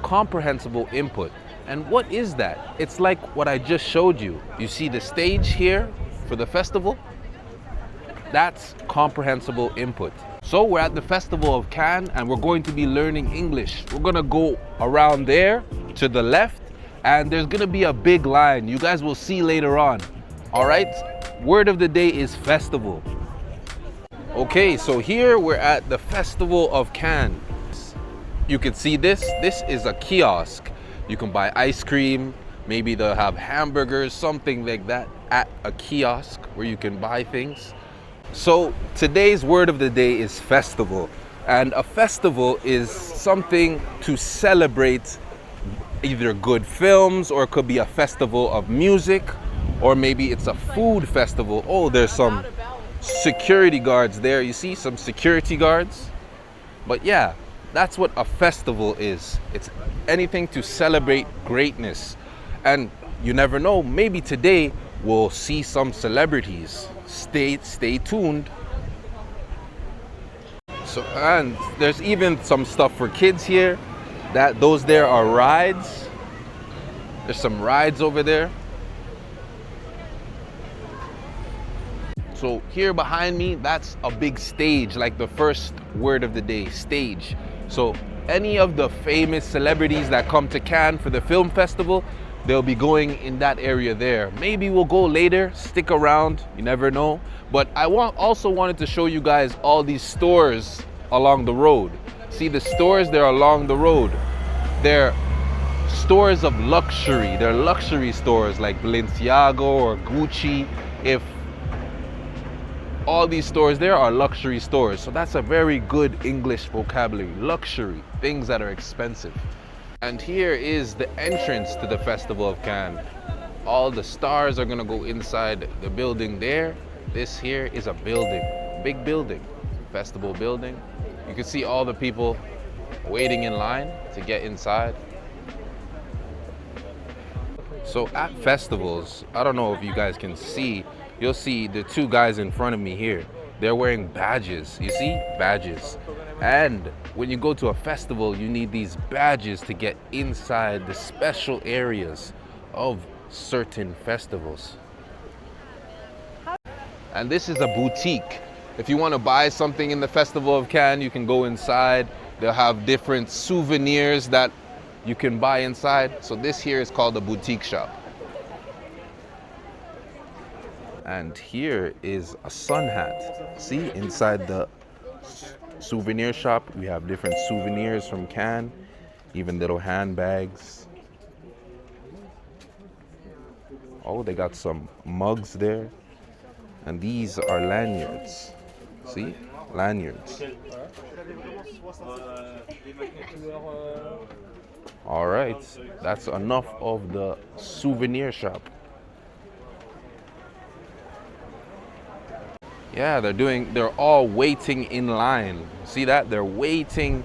Comprehensible input. And what is that? It's like what I just showed you. You see the stage here for the festival? That's comprehensible input. So we're at the Festival of Cannes and we're going to be learning English. We're gonna go around there to the left, and there's gonna be a big line. You guys will see later on. All right, word of the day is festival. Okay, so here we're at the Festival of Cannes. You can see this is a kiosk. You can buy ice cream, maybe they'll have hamburgers, something like that at a kiosk where you can buy things. So today's word of the day is festival. And a festival is something to celebrate either good films, or it could be a festival of music, or maybe it's a food festival. Oh, there's some security guards there. You see some security guards? But yeah, That's what a festival is. It's anything to celebrate greatness. And you never know, maybe today we'll see some celebrities. Stay tuned. So, and there's even some stuff for kids here. Those there are rides. There's some rides over there. So here behind me, that's a big stage, like the first word of the day, stage. So any of the famous celebrities that come to Cannes for the film festival, they'll be going in that area there. Maybe we'll go later, stick around, you never know. But I also wanted to show you guys all these stores along the road. See the stores, they're along the road. They're stores of luxury. They're luxury stores like Balenciaga or Gucci. If all these stores there are luxury stores. So that's a very good English vocabulary. Luxury, things that are expensive. And here is the entrance to the Festival of Cannes. All the stars are gonna go inside the building there. This here is a building, big building, festival building. You can see all the people waiting in line to get inside. So at festivals, I don't know if you guys can see, you'll see the two guys in front of me here. They're wearing badges, you see? Badges. And when you go to a festival, you need these badges to get inside the special areas of certain festivals. And this is a boutique. If you want to buy something in the Festival of Cannes, you can go inside. They'll have different souvenirs that you can buy inside. So this here is called a boutique shop. And here is a sun hat. See, inside the souvenir shop, we have different souvenirs from Cannes, even little handbags. Oh, they got some mugs there. And these are lanyards. See? Lanyards. All right, that's enough of the souvenir shop. Yeah, they're all waiting in line. See that? They're waiting.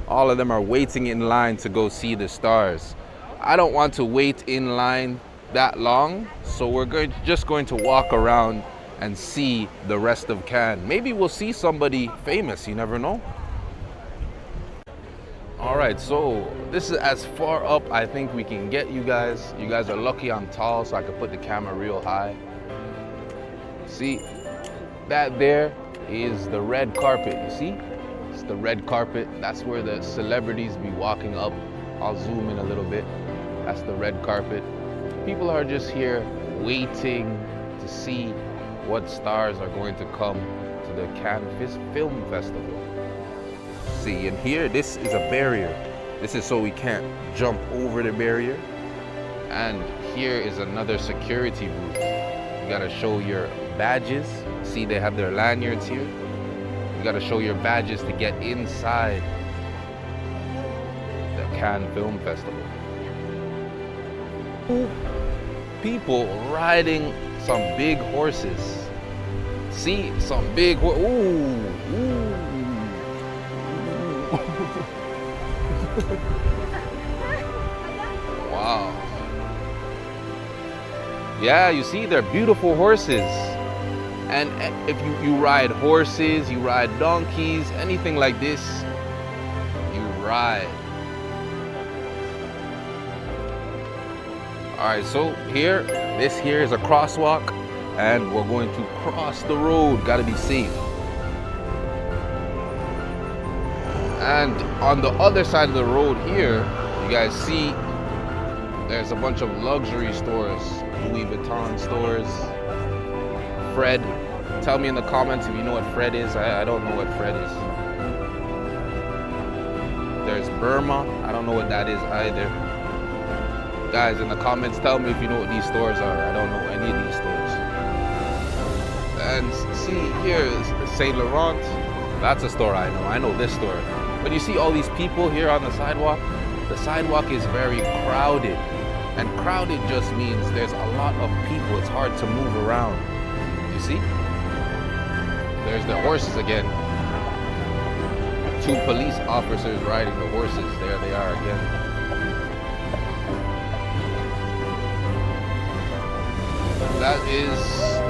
All of them are waiting in line to go see the stars. I don't want to wait in line that long, so we're just going to walk around and see the rest of Cannes. Maybe we'll see somebody famous, you never know. All right, so this is as far up I think we can get you guys. You guys are lucky I'm tall, so I can put the camera real high. See, that there is the red carpet, you see? It's the red carpet. That's where the celebrities be walking up. I'll zoom in a little bit. That's the red carpet. People are just here waiting to see what stars are going to come to the Cannes Film Festival. See, and here, this is a barrier. This is so we can't jump over the barrier. And here is another security booth. You gotta show your badges. See, they have their lanyards here. You gotta show your badges to get inside the Cannes Film Festival. People riding some big horses. See, some big ooh, ooh. Wow. Yeah, you see, they're beautiful horses. And if you ride horses, you ride donkeys, anything like this, you ride. All right, so this here is a crosswalk, and we're going to cross the road. Gotta be safe. And on the other side of the road here, you guys see there's a bunch of luxury stores, Louis Vuitton stores. Fred, tell me in the comments if you know what Fred is. I don't know what Fred is. There's Burma. I don't know what that is either. Guys, in the comments, tell me if you know what these stores are. I don't know any of these stores. And see, here is Saint Laurent. That's a store I know. I know this store. But you see all these people here on the sidewalk? The sidewalk is very crowded. And crowded just means there's a lot of people. It's hard to move around. You see? There's the horses again. two police officers riding the horses. There they are again. That is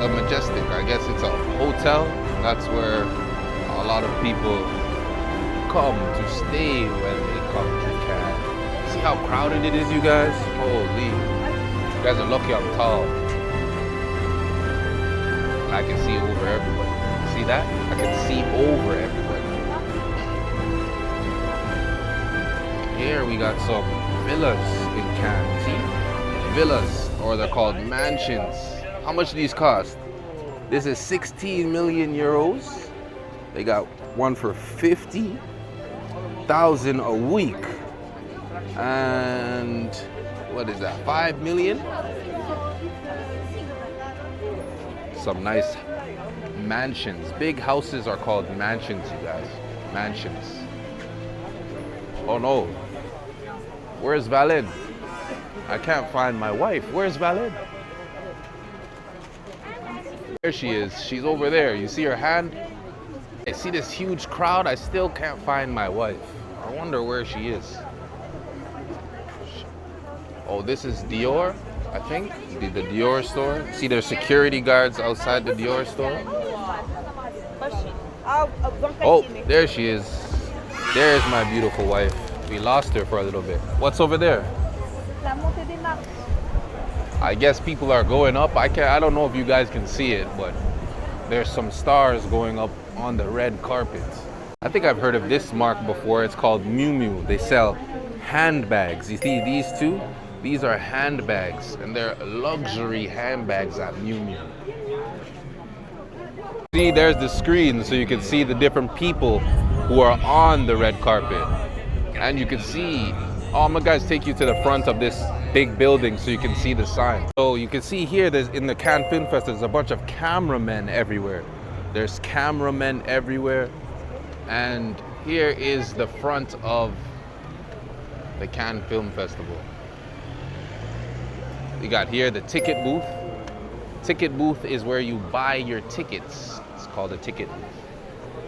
the Majestic. I guess it's a hotel. That's where a lot of people come to stay when they come to Cannes. See how crowded it is, you guys? Holy. You guys are lucky I'm tall. I can see over everybody. See that? I can see over everybody. Here we got some villas in Cannes. See? Villas, or they're called mansions. How much do these cost? This is 16 million euros. They got one for 50,000 a week. And what is that? 5 million? Some nice mansions. Big houses are called mansions, you guys. Mansions. Oh no. Where's Valid? I can't find my wife. Where's Valid? There she is. She's over there. You see her hand? I see this huge crowd. I still can't find my wife. I wonder where she is. Oh, this is Dior, I think. The Dior store. See, there's security guards outside the Dior store. Oh, there she is. There's my beautiful wife. We lost her for a little bit. What's over there? I guess people are going up. I don't know if you guys can see it, but there's some stars going up on the red carpet. I think I've heard of this mark before. It's called Miu Miu. They sell handbags. You see these two? These are handbags, and they're luxury handbags at Miu Miu. See, there's the screen, so you can see the different people who are on the red carpet. And you can see, I'm gonna guys take you to the front of this big building so you can see the sign. So you can see here, there's in the Cannes Film Fest, there's a bunch of cameramen everywhere. There's cameramen everywhere. And here is the front of the Cannes Film Festival. You got here the ticket booth. Ticket booth is where you buy your tickets. It's called a ticket booth.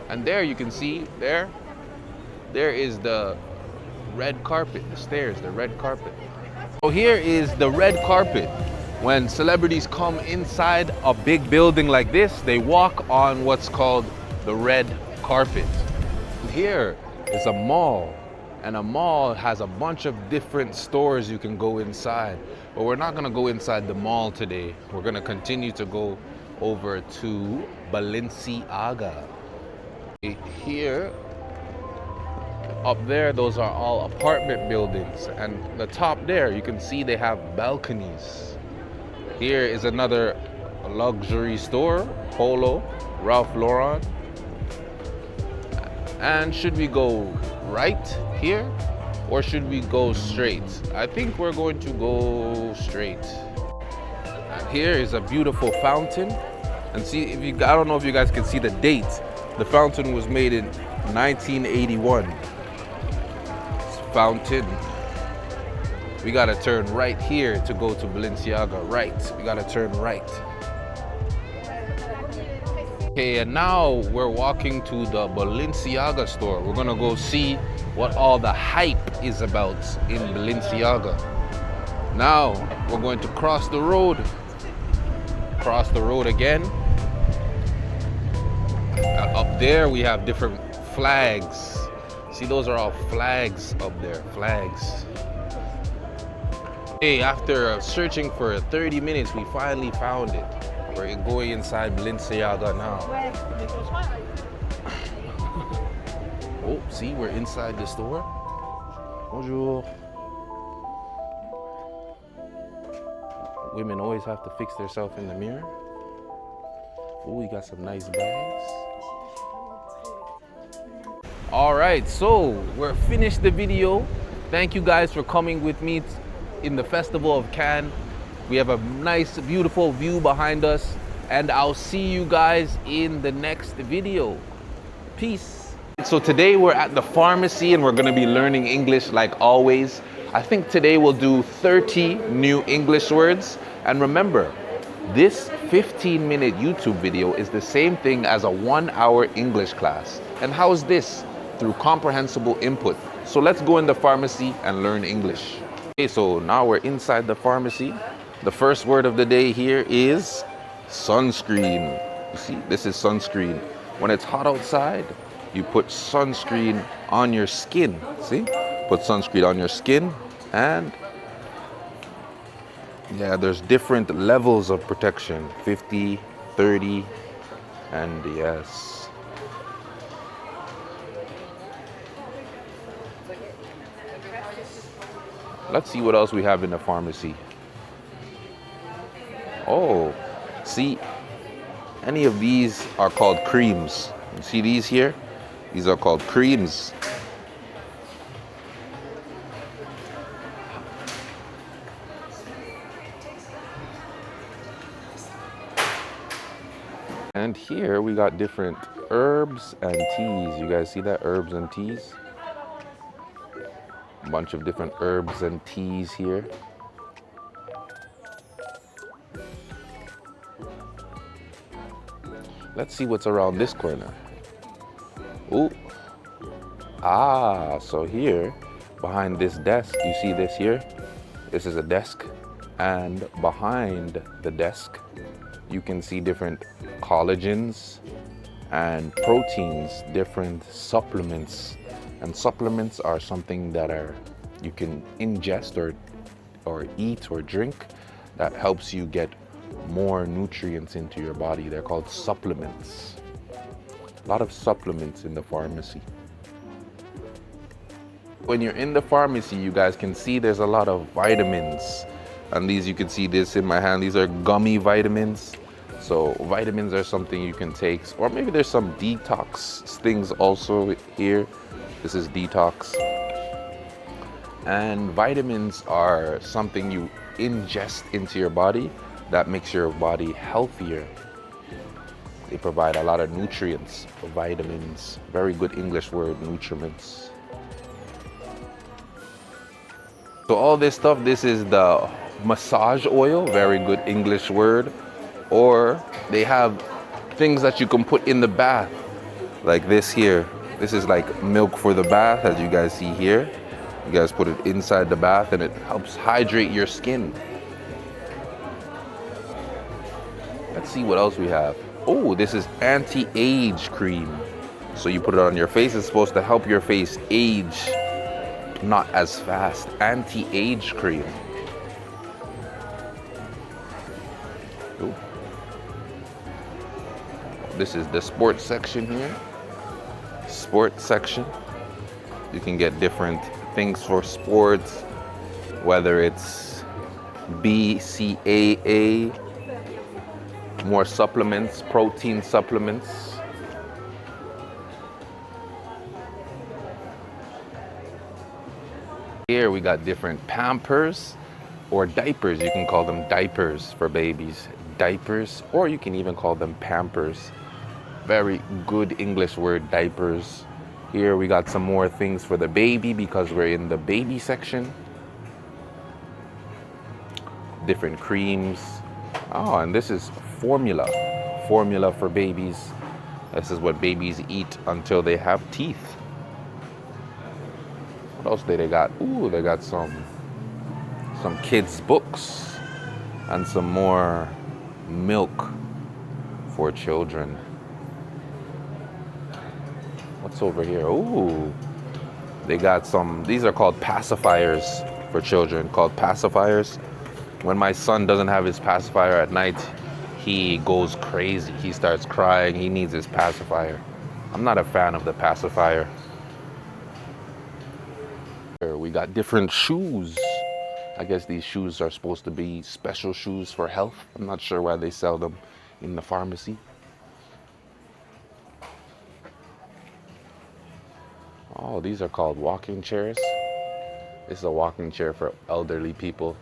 And there you can see, there is the red carpet, the stairs, the red carpet. So here is the red carpet. When celebrities come inside a big building like this, they walk on what's called the red carpet. Here is a mall, and a mall has a bunch of different stores you can go inside. But we're not gonna go inside the mall today. We're gonna continue to go over to Balenciaga. Here, up there, those are all apartment buildings. And the top there, you can see they have balconies. Here is another luxury store, Polo, Ralph Lauren. And should we go right here or should we go straight? I think we're going to go straight. And here is a beautiful fountain. And see, I don't know if you guys can see the date. The fountain was made in 1981. Fountain. We gotta turn right here to go to Balenciaga. Right. We gotta turn right. Okay, and now we're walking to the Balenciaga store. We're gonna go see what all the hype is about in Balenciaga. Now we're going to cross the road. Cross the road again. Up there we have different flags. See, those are all flags up there, flags. Hey, after searching for 30 minutes, we finally found it. We're going inside Balenciaga now. Oh, see, we're inside the store. Bonjour. Women always have to fix themselves in the mirror. Oh, we got some nice bags. All right, so we're finished the video. Thank you guys for coming with me in the Festival of Cannes. We have a nice, beautiful view behind us, and I'll see you guys in the next video. Peace. So today we're at the pharmacy and we're gonna be learning English like always. I think today we'll do 30 new English words. And remember, this 15-minute YouTube video is the same thing as a 1-hour English class. And how is this? through comprehensible input. So let's go in the pharmacy and learn English. Okay, so now we're inside the pharmacy. The first word of the day here is sunscreen. You see, this is sunscreen. When it's hot outside, you put sunscreen on your skin. See? Put sunscreen on your skin, and yeah, there's different levels of protection. 50, 30, and yes. Let's see what else we have in the pharmacy. Oh, see, any of these are called creams. You see these here? These are called creams. And here we got different herbs and teas. You guys see that? Herbs and teas. A bunch of different herbs and teas here. Let's see what's around this corner. Ooh. Ah, so here, behind this desk, you see this here? This is a desk. And behind the desk, you can see different collagens and proteins, different supplements. And supplements are something that you can ingest or eat or drink that helps you get more nutrients into your body. They're called supplements. A lot of supplements in the pharmacy. When you're in the pharmacy, you guys can see there's a lot of vitamins. And these, you can see this in my hand, these are gummy vitamins. So vitamins are something you can take, or maybe there's some detox things also here. This is detox. And vitamins are something you ingest into your body that makes your body healthier. They provide a lot of nutrients, vitamins. Very good English word, nutriments. So all this stuff, this is the massage oil, very good English word. Or they have things that you can put in the bath, like this here. This is like milk for the bath, as you guys see here. You guys put it inside the bath and it helps hydrate your skin. Let's see what else we have. Oh, this is anti-age cream. So you put it on your face, it's supposed to help your face age not as fast. Anti-age cream. Ooh. This is the sports section here. Sports section. You can get different things for sports, whether it's BCAA, more supplements, protein supplements. Here we got different Pampers or diapers. You can call them diapers for babies. Diapers, or you can even call them Pampers. Very good English word, diapers. Here we got some more things for the baby because we're in the baby section. Different creams. Oh, and this is formula. Formula for babies. This is what babies eat until they have teeth. What else do they got? Ooh, they got some kids' books and some more milk for children. What's over here? Ooh, they got some, these are called pacifiers for children, called pacifiers. When my son doesn't have his pacifier at night, he goes crazy. He starts crying. He needs his pacifier. I'm not a fan of the pacifier. Here we got different shoes. I guess these shoes are supposed to be special shoes for health. I'm not sure why they sell them in the pharmacy. Oh, these are called walking chairs. This is a walking chair for elderly people.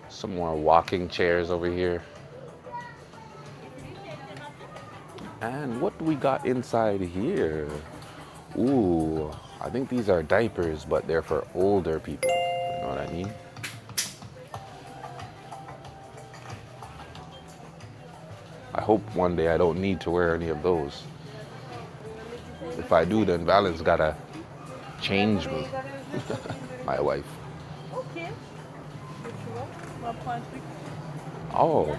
Some more walking chairs over here. And what do we got inside here? Ooh, I think these are diapers, but they're for older people. You know what I mean? I hope one day I don't need to wear any of those. If I do, then Valen's gotta change me. My wife. Ok. Tu vois, on va prendre un truc. Oh.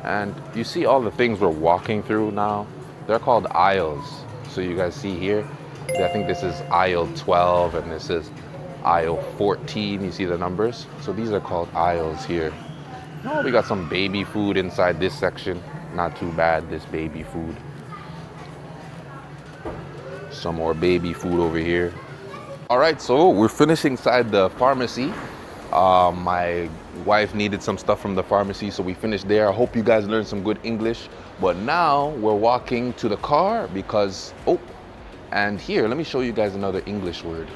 And you see all the things we're walking through now? They're called aisles. So you guys see here, I think this is aisle 12 and this is aisle 14. You see the numbers? So these are called aisles here. Oh, we got some baby food inside this section. Not too bad, this baby food. Some more baby food over here. All right, so we're finishing inside the pharmacy. My wife needed some stuff from the pharmacy, so we finished there. I hope you guys learned some good English. But now we're walking to the car because, oh, and here, let me show you guys another English word.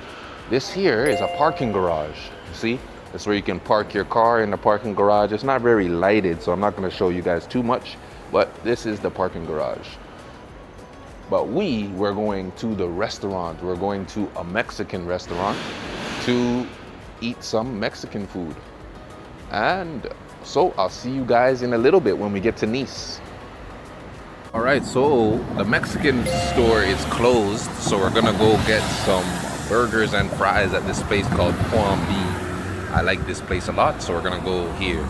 This here is a parking garage. See, that's where you can park your car in the parking garage. It's not very lighted, so I'm not gonna show you guys too much, but this is the parking garage. But we're going to the restaurant. We're going to a Mexican restaurant to eat some Mexican food. And so I'll see you guys in a little bit when we get to Nice. All right, so the Mexican store is closed, so we're gonna go get some burgers and fries at this place called Point B. I like this place a lot, so we're gonna go here.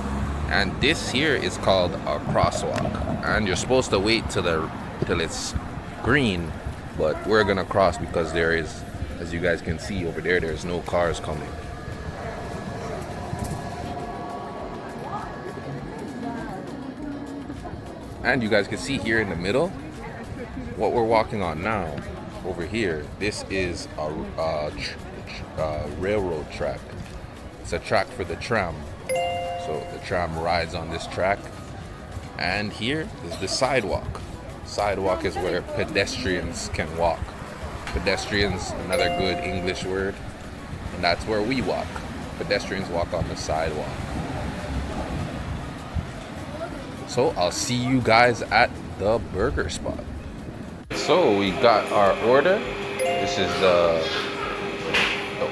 And this here is called a crosswalk, and you're supposed to wait till it's green, but we're gonna cross because there is, as you guys can see over there, there's no cars coming. And you guys can see here in the middle, what we're walking on now, over here, this is a railroad track. It's a track for the tram. So the tram rides on this track. And here is the sidewalk. Sidewalk is where pedestrians can walk. Pedestrians, another good English word. And that's where we walk. Pedestrians walk on the sidewalk. So I'll see you guys at the burger spot. So we got our order. This is the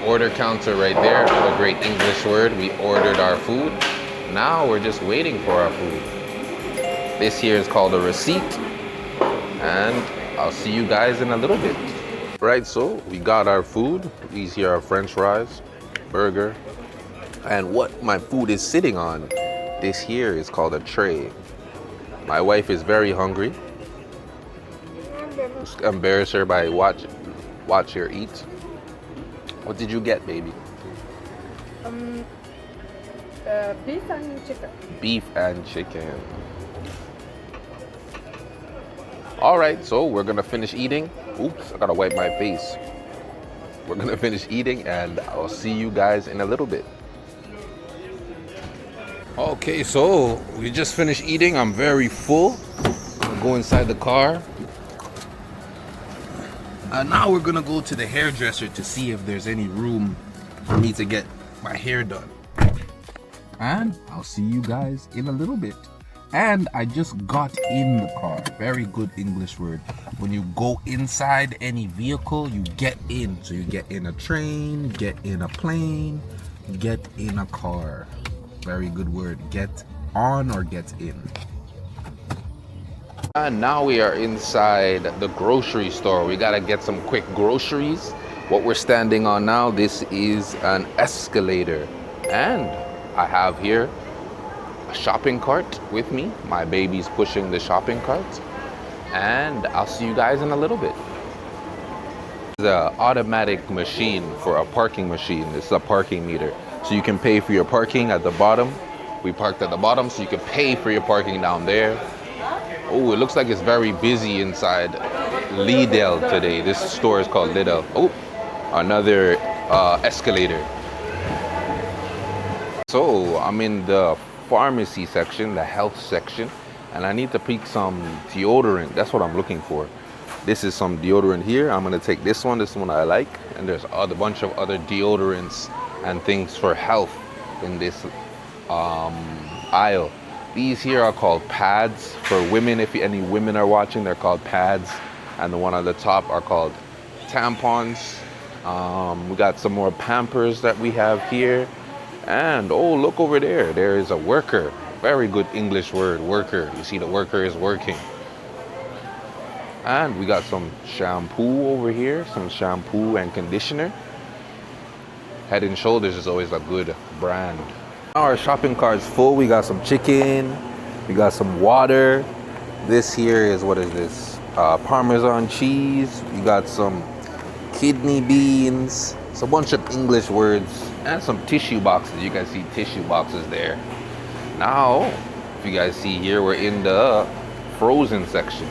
order counter right there. Another great English word. We ordered our food. Now we're just waiting for our food. This here is called a receipt. And I'll see you guys in a little bit. Right, so we got our food. These here are French fries, burger. And what my food is sitting on, this here is called a tray. My wife is very hungry. Just embarrass her by watch her eat. What did you get, baby? Beef and chicken. Beef and chicken. All right, so we're gonna finish eating. Oops, I gotta wipe my face. We're gonna finish eating and I'll see you guys in a little bit. Okay, so we just finished eating. I'm very full. I'm gonna go inside the car. And now we're gonna go to the hairdresser to see if there's any room for me to get my hair done. And I'll see you guys in a little bit. And I just got in the car. Very good English word. When you go inside any vehicle, you get in. So you get in a train, get in a plane, get in a car. Very good word. Get on or get in. And now we are inside the grocery store. We gotta get some quick groceries. What we're standing on now, this is an escalator. And I have here a shopping cart with me. My baby's pushing the shopping cart. And I'll see you guys in a little bit. The automatic machine for a parking machine. It's a parking meter. So you can pay for your parking at the bottom. We parked at the bottom, so you can pay for your parking down there. Oh, it looks like it's very busy inside Lidl today. This store is called Lidl. Oh, another escalator. So I'm in the pharmacy section, the health section, and I need to pick some deodorant. That's what I'm looking for. This is some deodorant here. I'm gonna take this one I like, and there's a bunch of other deodorants and things for health in this aisle. These here are called pads for women. If any women are watching, they're called pads, and the one on the top are called tampons. We got some more Pampers that we have here, and oh, look over there, there is a worker. Very good English word, worker. You see, the worker is working. And we got some shampoo over here, some shampoo and conditioner. Head and Shoulders is always a good brand. Our shopping cart's full. We got some chicken, we got some water. This here is, what is this? Parmesan cheese. We got some kidney beans. It's a bunch of English words and some tissue boxes. You guys see tissue boxes there. Now, if you guys see here, we're in the frozen section.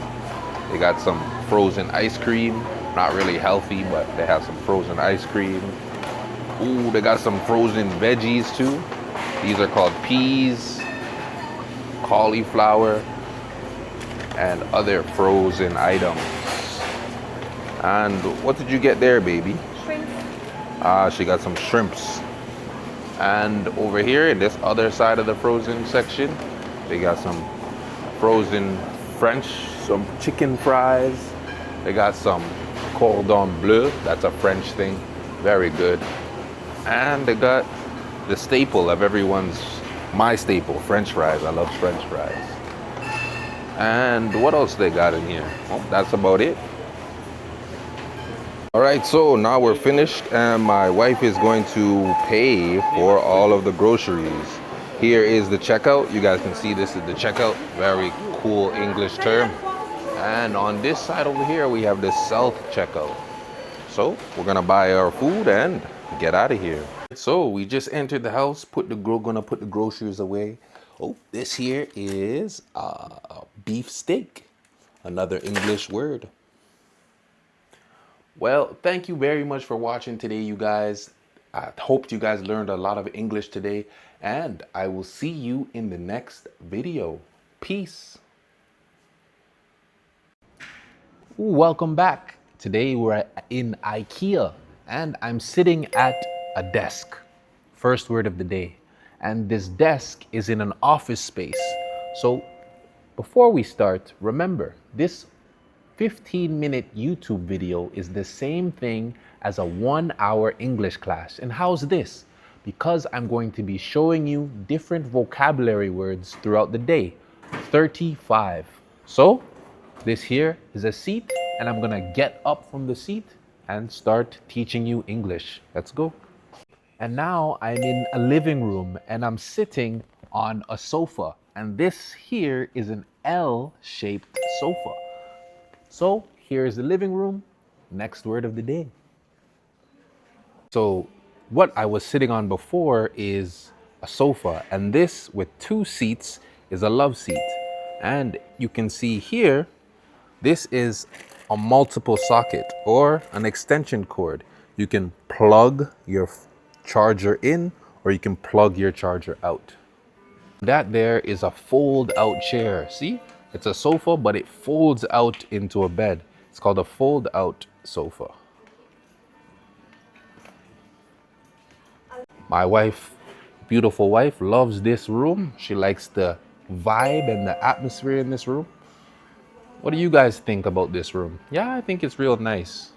They got some frozen ice cream. Not really healthy, but they have some frozen ice cream. Ooh, they got some frozen veggies too. These are called peas, cauliflower, and other frozen items. And what did you get there, baby? Shrimp. She got some shrimps. And over here in this other side of the frozen section, they got some frozen French, some chicken fries. They got some cordon bleu, that's a French thing, very good. And they got the staple of my staple, French fries. I love French fries. And what else they got in here? Well, that's about it. All right, so now we're finished and my wife is going to pay for all of the groceries. Here is the checkout. You guys can see this is the checkout. Very cool English term. And on this side over here, we have the self checkout. So we're gonna buy our food and get out of here. So we just entered the house, gonna put the groceries away. Oh, this here is beef steak, another English word. Well, thank you very much for watching today, you guys. I hope you guys learned a lot of English today, and I will see you in the next video. Peace. Welcome back. Today we're in IKEA, and I'm sitting at a desk. First word of the day. And this desk is in an office space. So before we start, remember, this 15-minute YouTube video is the same thing as a 1-hour English class. And how's this? Because I'm going to be showing you different vocabulary words throughout the day, 35. So this here is a seat, and I'm gonna get up from the seat and start teaching you English. Let's go. And now I'm in a living room and I'm sitting on a sofa. And this here is an L-shaped sofa. So here's the living room. Next word of the day. So what I was sitting on before is a sofa, and this with 2 seats is a love seat. And you can see here, this is a multiple socket or an extension cord. You can plug your charger in or you can plug your charger out. That there is a fold out chair. See? It's a sofa, but it folds out into a bed. It's called a fold out sofa. My wife, beautiful wife, loves this room. She likes the vibe and the atmosphere in this room. What do you guys think about this room? Yeah, I think it's real nice.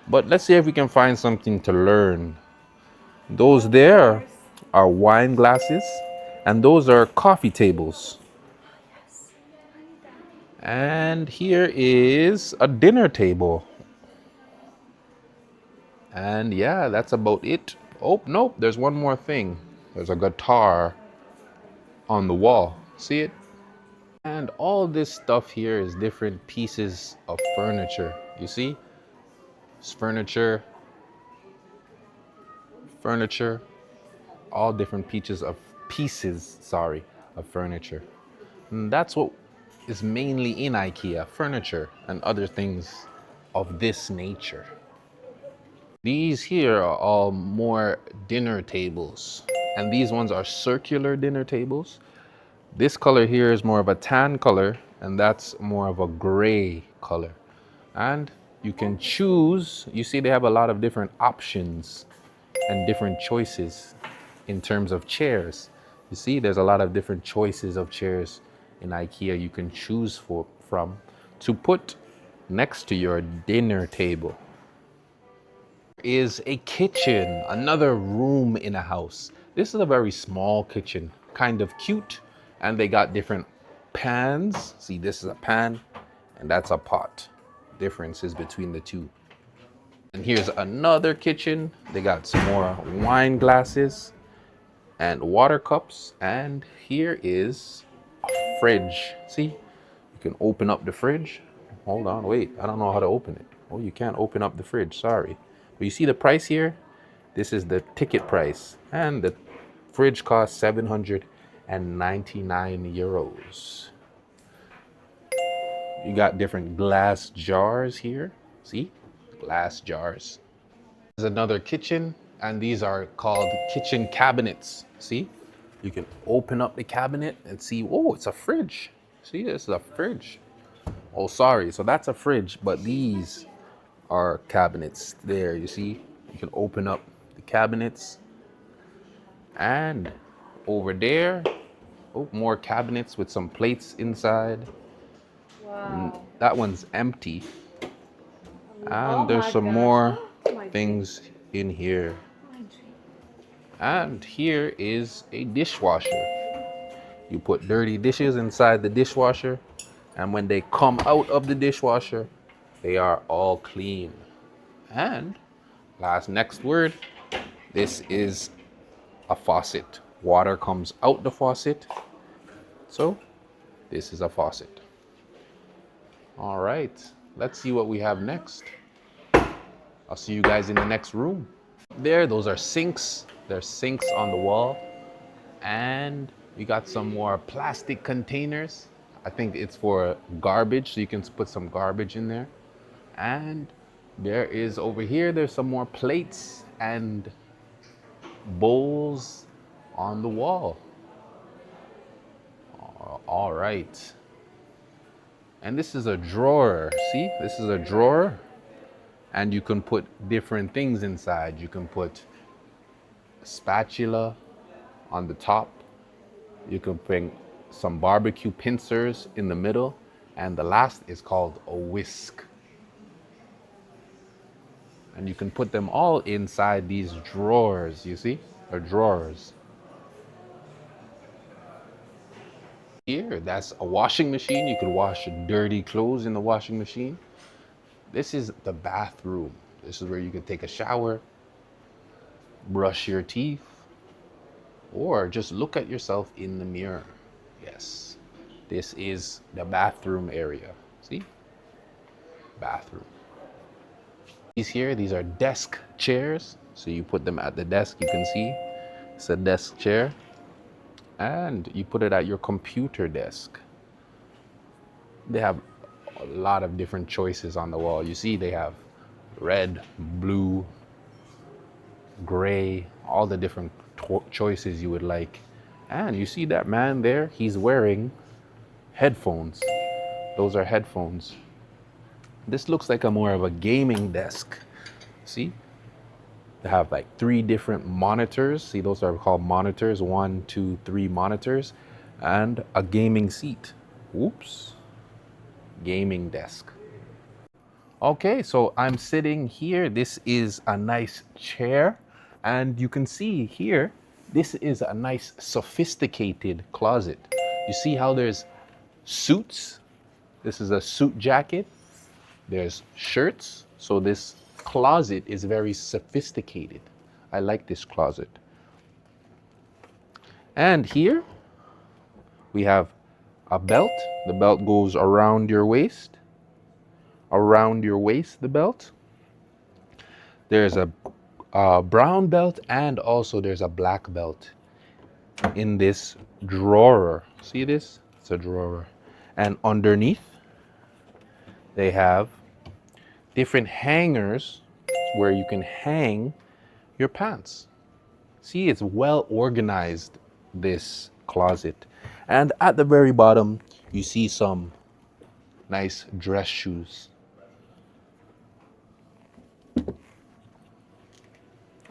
But let's see if we can find something to learn. Those there are wine glasses, and those are coffee tables. And here is a dinner table. And yeah, that's about it. Oh, nope, there's one more thing. There's a guitar on the wall. See it? And all this stuff here is different pieces of furniture. You see? It's furniture, all different pieces of furniture. And that's what is mainly in IKEA, furniture and other things of this nature. These here are all more dinner tables, and these ones are circular dinner tables. This color here is more of a tan color, and that's more of a gray color. And you can choose, you see they have a lot of different options and different choices in terms of chairs. You see there's a lot of different choices of chairs in IKEA you can choose from to put next to your dinner table. Is a kitchen, another room in a house. This is a very small kitchen, kind of cute, and they got different pans. See, this is a pan and that's a pot. differences between the two. And here's another kitchen. They got some more wine glasses and water cups. And here is a fridge. See, you can open up the fridge. Hold on, wait, I don't know how to open it. Oh, you can't open up the fridge, sorry. But you see the price here? This is the ticket price. And the fridge costs 799 euros. You got different glass jars here. See? Glass jars. There's another kitchen, and these are called kitchen cabinets. See? You can open up the cabinet and see, oh, it's a fridge. See, this is a fridge. Oh, sorry, so that's a fridge, but these are cabinets there, you see? You can open up the cabinets. And over there, oh, more cabinets with some plates inside. Wow. That one's empty. Oh And there's my some gosh. more Oh my things in here. dream. And here is a dishwasher. You put dirty dishes inside the dishwasher, and when they come out of the dishwasher, they are all clean. And next word, this is a faucet. Water comes out the faucet. So this is a faucet. All right, let's see what we have next. I'll see you guys in the next room. There, those are sinks. There's sinks on the wall. And we got some more plastic containers. I think it's for garbage, so you can put some garbage in there. And there is over here, there's some more plates and bowls on the wall. All right. And this is a drawer. See, this is a drawer. And you can put different things inside. You can put a spatula on the top. You can bring some barbecue pincers in the middle. And the last is called a whisk. And you can put them all inside these drawers, you see? Or drawers. Here, that's a washing machine. You can wash dirty clothes in the washing machine. This is the bathroom. This is where you can take a shower, brush your teeth, or just look at yourself in the mirror. Yes, this is the bathroom area. See? Bathroom. These are desk chairs. So you put them at the desk, you can see. It's a desk chair. And you put it at your computer desk. They have a lot of different choices on the wall. You see, they have red, blue, gray, all the different choices you would like. And you see that man there, he's wearing headphones. Those are headphones. This looks like a more of a gaming desk. See? They have like 3 different monitors. See, those are called monitors. 1, 2, 3 monitors. And a gaming seat. Oops. Gaming desk. Okay, so I'm sitting here. This is a nice chair. And you can see here, this is a nice sophisticated closet. You see how there's suits? This is a suit jacket. There's shirts. So this closet is very sophisticated. I like this closet. And here we have a belt. The belt goes around your waist. Around your waist, the belt. There's a brown belt, and also there's a black belt in this drawer. See this? It's a drawer. And underneath, they have different hangers where you can hang your pants. See, it's well organized, this closet. And at the very bottom, you see some nice dress shoes.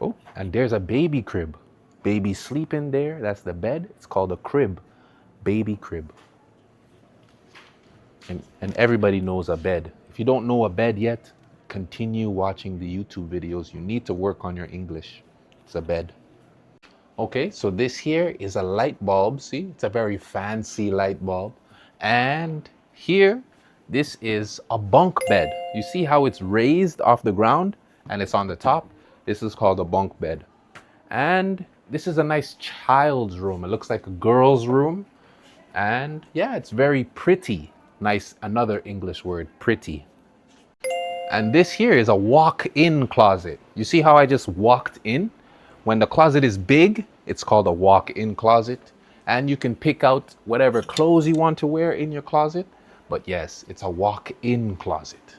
Oh, and there's a baby crib. Baby sleeping there. That's the bed. It's called a crib. Baby crib. And everybody knows a bed. If you don't know a bed yet, continue watching the YouTube videos. You need to work on your English. It's a bed. Okay, so this here is a light bulb. See, it's a very fancy light bulb. And here, This is a bunk bed. You see how it's raised off the ground and it's on the top? This is called a bunk bed. And this is a nice child's room. It looks like a girl's room. And yeah, it's very pretty. Nice, another English word, pretty. And this here is a walk-in closet. You see how I just walked in? When the closet is big, it's called a walk-in closet. And you can pick out whatever clothes you want to wear in your closet. But yes, it's a walk-in closet.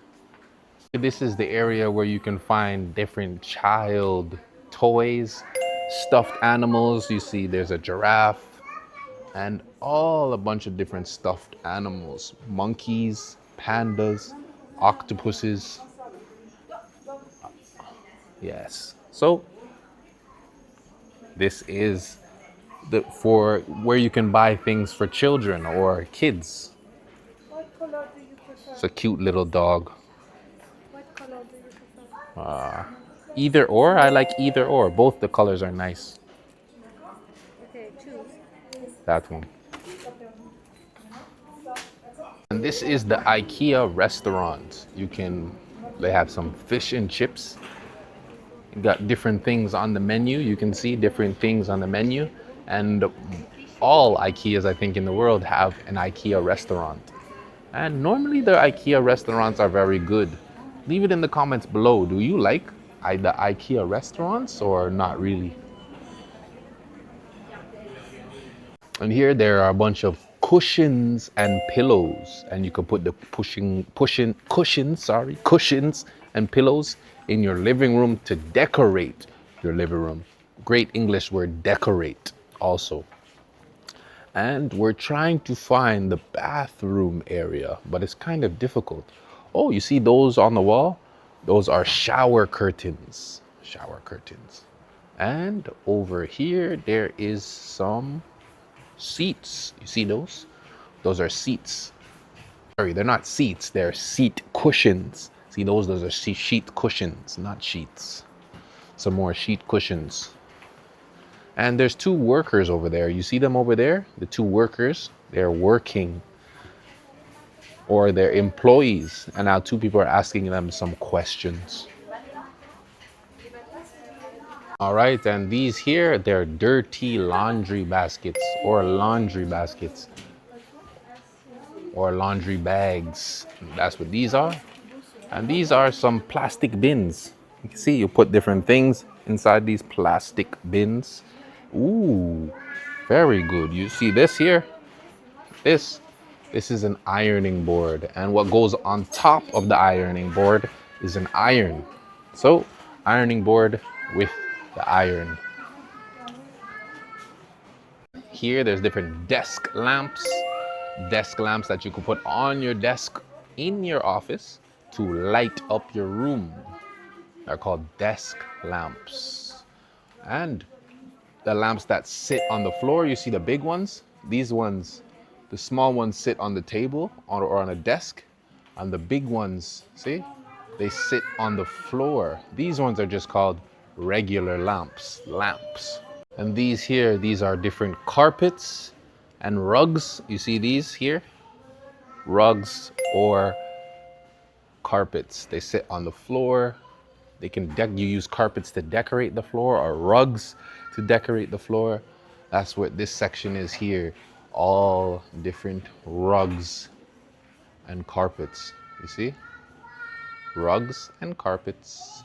This is the area where you can find different child toys, stuffed animals. You see there's a giraffe and a bunch of different stuffed animals. Monkeys, pandas, octopuses. Yes. So this is for where you can buy things for children or kids. What color do you prefer? It's a cute little dog. What color do you prefer? Either or, I like either or. Both the colors are nice. Okay, choose. That one. And this is the IKEA restaurant. They have some fish and chips. You got different things on the menu. You can see different things on the menu. And all IKEAs, I think, in the world have an IKEA restaurant. And normally the IKEA restaurants are very good. Leave it in the comments below. Do you like the IKEA restaurants or not really? And here there are a bunch of cushions and pillows, and you can put the cushions and pillows in your living room to decorate your living room. Great English word, decorate, also. And we're trying to find the bathroom area, but it's kind of difficult. Oh, you see those on the wall? Those are shower curtains. Shower curtains. And over here, there is some seats. You see those? Those are seats. Sorry, they're not seats. They're seat cushions. See those? Those are sheet cushions, not sheets. Some more sheet cushions. And there's two workers over there. You see them over there? The two workers. They're working. Or they're employees. And now two people are asking them some questions. All right, and these here, they're dirty laundry baskets or laundry baskets or laundry bags. That's what these are. And these are some plastic bins. You can see you put different things inside these plastic bins. Ooh, very good. You see this here? This is an ironing board. And what goes on top of the ironing board is an iron. So, ironing board with the iron. Here there's different desk lamps that you can put on your desk in your office to light up your room. They're called desk lamps. And the lamps that sit on the floor, you see the big ones? These ones, the small ones sit on the table or on a desk, and the big ones, see? They sit on the floor. These ones are just called regular lamps. And these here, these are different carpets and rugs. You see these here? Rugs or carpets. They sit on the floor. You use carpets to decorate the floor or rugs to decorate the floor. That's what this section is here. All different rugs and carpets. You see? Rugs and carpets.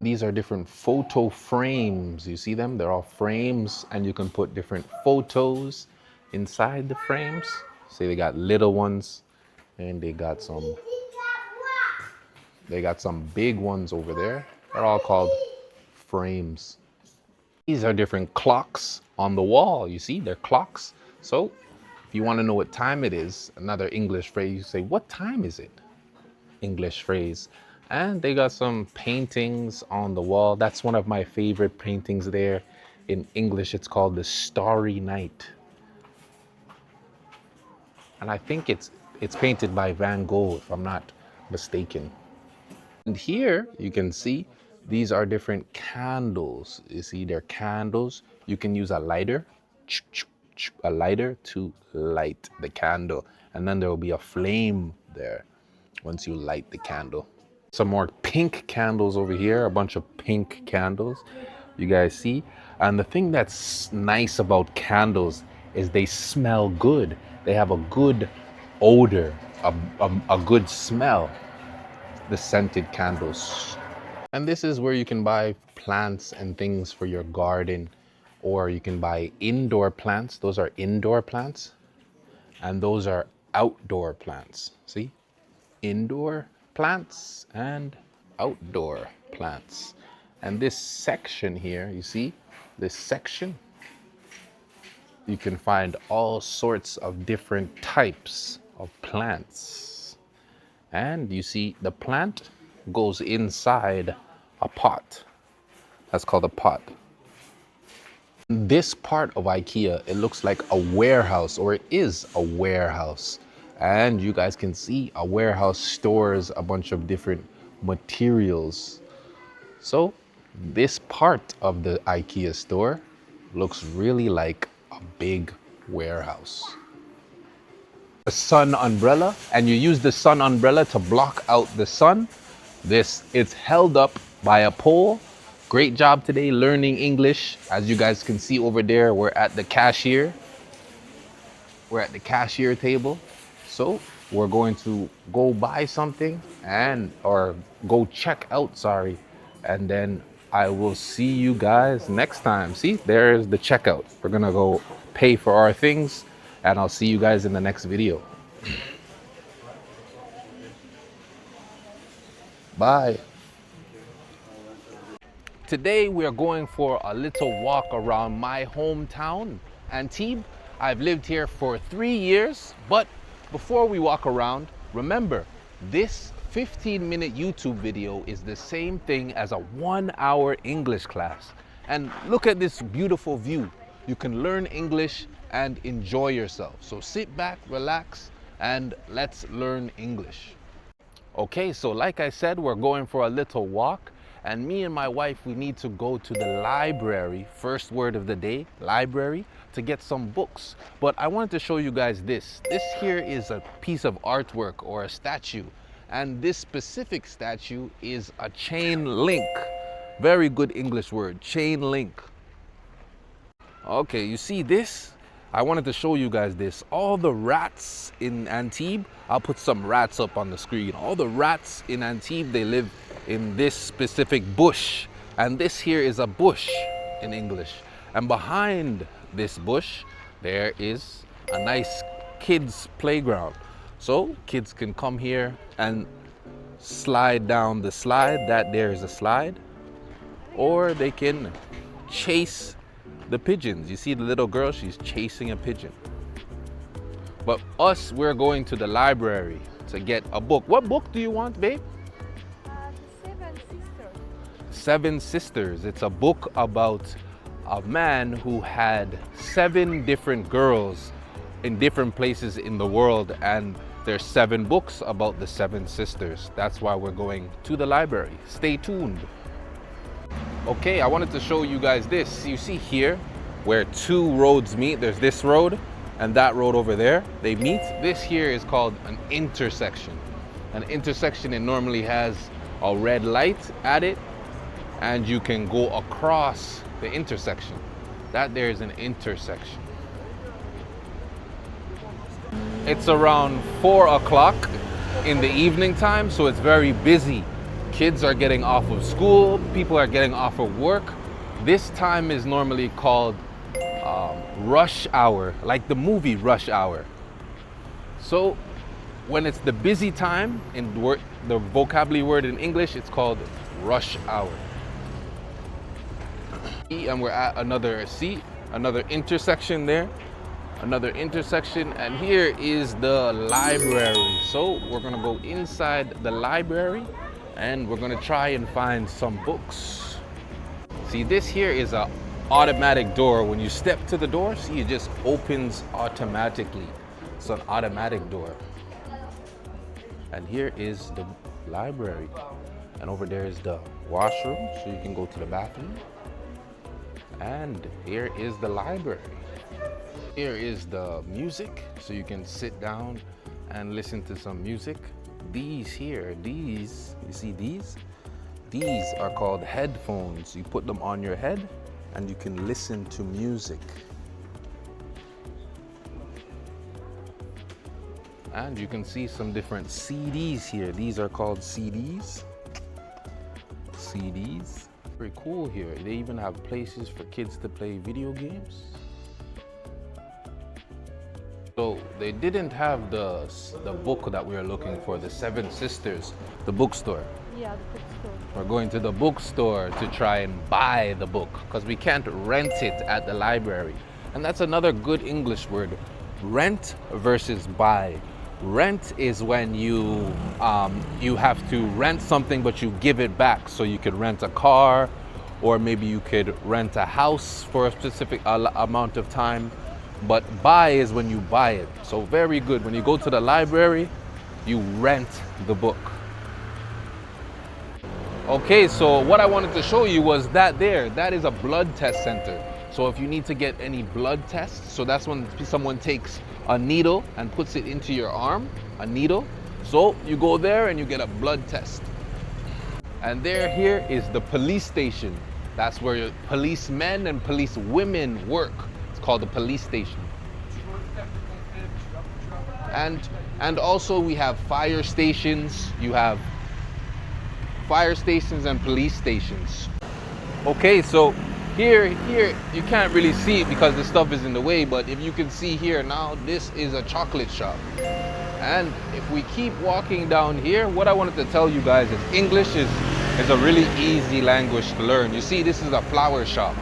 These are different photo frames. You see them? They're all frames, and you can put different photos inside the frames. See, they got little ones, and they got some big ones over there. They're all called frames. These are different clocks on the wall. You see, they're clocks. So if you want to know what time it is, another English phrase, you say, what time is it? English phrase. And they got some paintings on the wall. That's one of my favorite paintings there. In English, it's called The Starry Night. And I think it's painted by Van Gogh, if I'm not mistaken. And here you can see these are different candles. You see, they're candles. You can use a lighter a lighter to light the candle. And then there will be a flame there once you light the candle. Some more pink candles over here, a bunch of pink candles, you guys see. And the thing that's nice about candles is they smell good. They have a good odor, a good smell, the scented candles. And this is where you can buy plants and things for your garden, or you can buy indoor plants. Those are indoor plants, and those are outdoor plants. See? Indoor plants and outdoor plants. And this section here, you see, this section, you can find all sorts of different types of plants. And you see the plant goes inside a pot. That's called a pot. This part of IKEA, it looks like a warehouse, or it is a warehouse. And you guys can see a warehouse stores a bunch of different materials. So this part of the IKEA store looks really like a big warehouse. A sun umbrella, and you use the sun umbrella to block out the sun. It's held up by a pole. Great job today learning English. As you guys can see over there, we're at the cashier. We're at the cashier table. So we're going to go buy something or go check out, sorry. And then I will see you guys next time. See, there's the checkout. We're gonna go pay for our things, and I'll see you guys in the next video. Bye. Today we are going for a little walk around my hometown, Antibes. I've lived here for 3 years, but before we walk around, remember, this 15-minute YouTube video is the same thing as a 1-hour English class. And look at this beautiful view. You can learn English and enjoy yourself. So sit back, relax, and let's learn English. Okay, so like I said, we're going for a little walk, and me and my wife, we need to go to the library, first word of the day, library, to get some books. But I wanted to show you guys this. This here is a piece of artwork or a statue, and this specific statue is a chain link. Very good English word, chain link. Okay, you see this? I wanted to show you guys this. All the rats in Antibes, I'll put some rats up on the screen. All the rats in Antibes, they live in this specific bush. And this here is a bush in English. And behind this bush, there is a nice kids playground. So kids can come here and slide down the slide. That there is a slide. Or they can chase the pigeons. You see the little girl, she's chasing a pigeon. But us, we're going to the library to get a book. What book do you want, babe? The Seven Sisters. Seven Sisters. It's a book about a man who had 7 different girls in different places in the world, and there's 7 books about the 7 sisters. That's why we're going to the library. Stay tuned. Okay, I wanted to show you guys this. You see here where 2 roads meet. There's this road and that road over there. They meet. This here is called an intersection. An intersection, it normally has a red light at it, and you can go across the intersection. That there is an intersection. It's around 4 o'clock in the evening time, so it's very busy. Kids are getting off of school, people are getting off of work. This time is normally called rush hour, like the movie Rush Hour. So when it's the busy time, in the vocabulary word in English, it's called rush hour. And we're at another intersection there. Another intersection, and here is the library. So we're gonna go inside the library and we're gonna try and find some books. See, this here is a automatic door. When you step to the door, see, it just opens automatically. It's an automatic door. And here is the library. And over there is the washroom, so you can go to the bathroom. And here is the library. Here is the music, so you can sit down and listen to some music. These here, you see these? These are called headphones. You put them on your head and you can listen to music. And you can see some different CDs here. These are called CDs. CDs. Very cool here. They even have places for kids to play video games. So they didn't have the book that we were looking for, the Seven Sisters, the bookstore. Yeah, the bookstore. We're going to the bookstore to try and buy the book because we can't rent it at the library. And that's another good English word, rent versus buy. Rent is when you have to rent something but you give it back. So you could rent a car, or maybe you could rent a house for a specific amount of time. But buy is when you buy it. So very good. When you go to the library, you rent the book. Okay, so what I wanted to show you was that is a blood test center. So if you need to get any blood tests, so that's when someone takes a needle and puts it into your arm, a needle. So you go there and you get a blood test. And here is the police station. That's where policemen and policewomen work. Called the police station. And also we have fire stations. You have fire stations and police stations. Okay, so here you can't really see it because the stuff is in the way, but if you can see here now, this is a chocolate shop. And if we keep walking down here, what I wanted to tell you guys is English is a really easy language to learn. You see, this is a flower shop.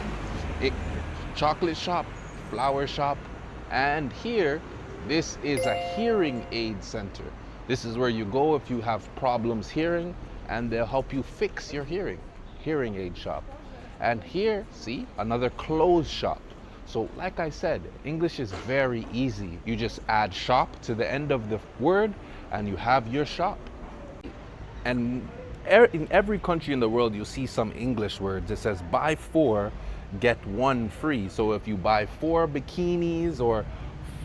Chocolate shop, flower shop, and here this is a hearing aid center. This is where you go if you have problems hearing, and they'll help you fix your hearing aid shop. And here, see, another clothes shop. So like I said, English is very easy. You just add shop to the end of the word and you have your shop. And in every country in the world, you'll see some English words. It says buy 4, get 1 free. So if you buy 4 bikinis or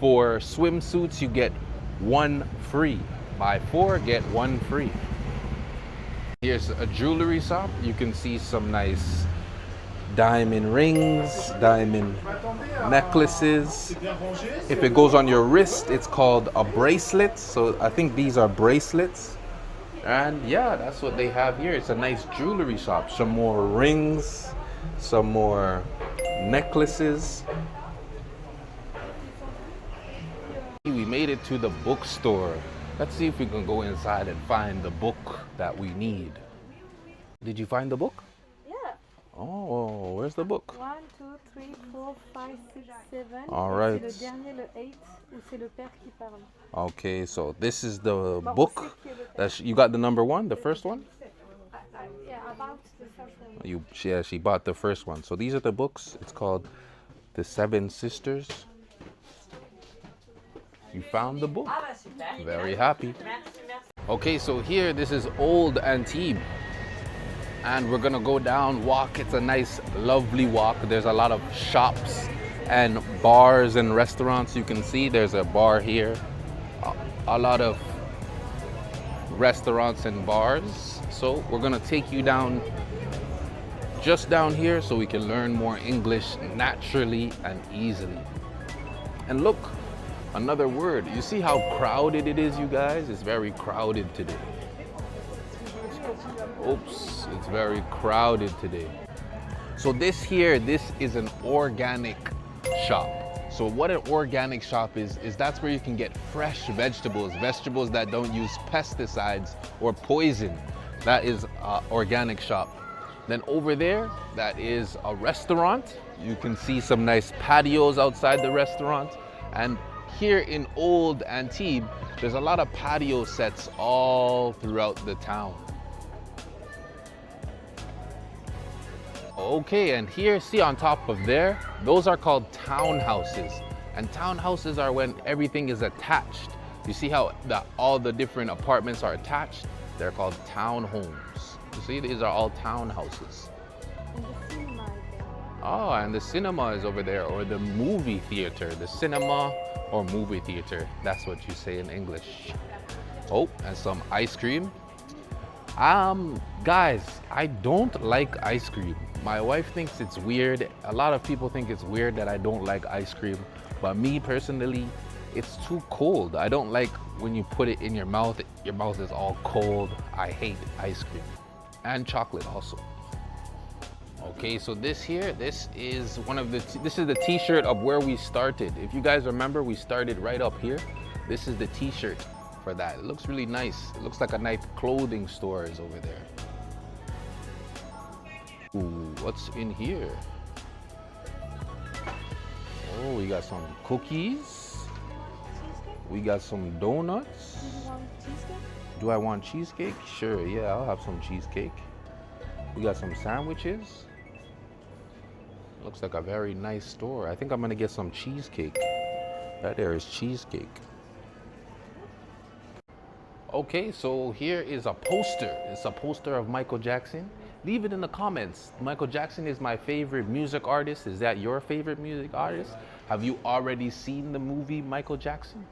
4 swimsuits, you get 1 free. Buy 4, get 1 free. Here's a jewelry shop. You can see some nice diamond rings, diamond necklaces. If it goes on your wrist, it's called a bracelet. So I think these are bracelets. And yeah, that's what they have here. It's a nice jewelry shop. Some more rings, some more necklaces. We made it to the bookstore. Let's see if we can go inside and find the book that we need. Did you find the book? Yeah. Oh, where's the book? 1, 2, 3, 4, 5, 6, 7. All right. C'est le dernier, le 8, où c'est le père qui parle. Okay, so this is the book. You got the number 1, the first one? Yeah, about the first one. She bought the first one. So these are the books. It's called The Seven Sisters. You found the book. Very happy. Okay, so here, this is Old Antibes. And we're gonna go down, walk. It's a nice, lovely walk. There's a lot of shops and bars and restaurants. You can see there's a bar here. A lot of restaurants and bars. So we're gonna take you down, just down here, so we can learn more English naturally and easily. And look, another word. You see how crowded it is, you guys? It's very crowded today. Oops, it's very crowded today. So this is an organic shop. So what an organic shop is that's where you can get fresh vegetables that don't use pesticides or poison. That is an organic shop. Then over there, that is a restaurant. You can see some nice patios outside the restaurant. And here in Old Antibes, there's a lot of patio sets all throughout the town. Okay, and here, see on top of there, those are called townhouses. And townhouses are when everything is attached. You see how all the different apartments are attached? They're called townhomes. You see, these are all townhouses. And the cinema is there. Oh, and the cinema is over there, or the movie theater. The cinema or movie theater. That's what you say in English. Oh, and some ice cream. Guys, I don't like ice cream. My wife thinks it's weird. A lot of people think it's weird that I don't like ice cream. But me personally, it's too cold. I don't like when you put it in your mouth is all cold. I hate ice cream. And chocolate also. Okay, so this is the t-shirt of where we started. If you guys remember, we started right up here. This is the t-shirt for that. It looks really nice. It looks like a nice clothing store is over there. Ooh, what's in here? Oh, we got some cookies. We got some donuts. Do you want cheesecake? Do I want cheesecake? Sure, yeah, I'll have some cheesecake. We got some sandwiches. Looks like a very nice store. I think I'm gonna get some cheesecake. That there is cheesecake. Okay, so here is a poster. It's a poster of Michael Jackson. Leave it in the comments. Michael Jackson is my favorite music artist. Is that your favorite music artist? Have you already seen the movie Michael Jackson?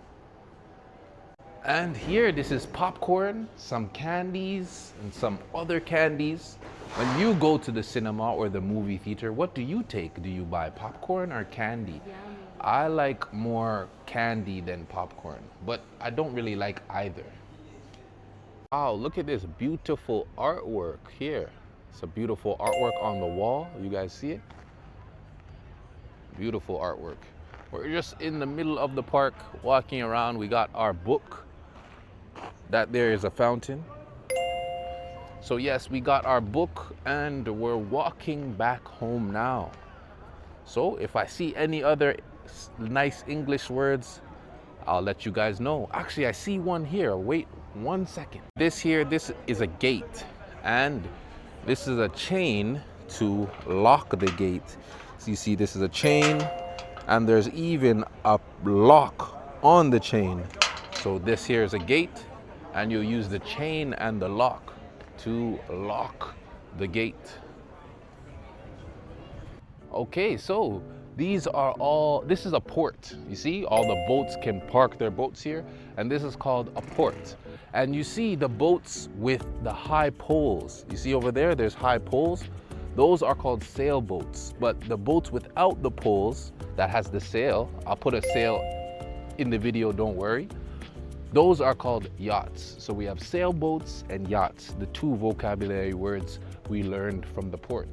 And here, this is popcorn, some candies, and some other candies. When you go to the cinema or the movie theater, what do you take? Do you buy popcorn or candy? Yummy. I like more candy than popcorn, but I don't really like either. Wow, look at this beautiful artwork here. It's a beautiful artwork on the wall. You guys see it? Beautiful artwork. We're just in the middle of the park walking around. We got our book. That there is a fountain. So yes, we got our book and we're walking back home now. So if I see any other nice English words, I'll let you guys know. Actually, I see one here. Wait 1 second. This is a gate, and this is a chain to lock the gate. So you see, this is a chain, and there's even a lock on the chain. So this here is a gate, and you'll use the chain and the lock to lock the gate. Okay, so this is a port. You see, all the boats can park their boats here, and this is called a port. And you see the boats with the high poles. You see over there, there's high poles. Those are called sailboats. But the boats without the poles, that has the sail, I'll put a sail in the video, don't worry. Those are called yachts. So we have sailboats and yachts, the two vocabulary words we learned from the port.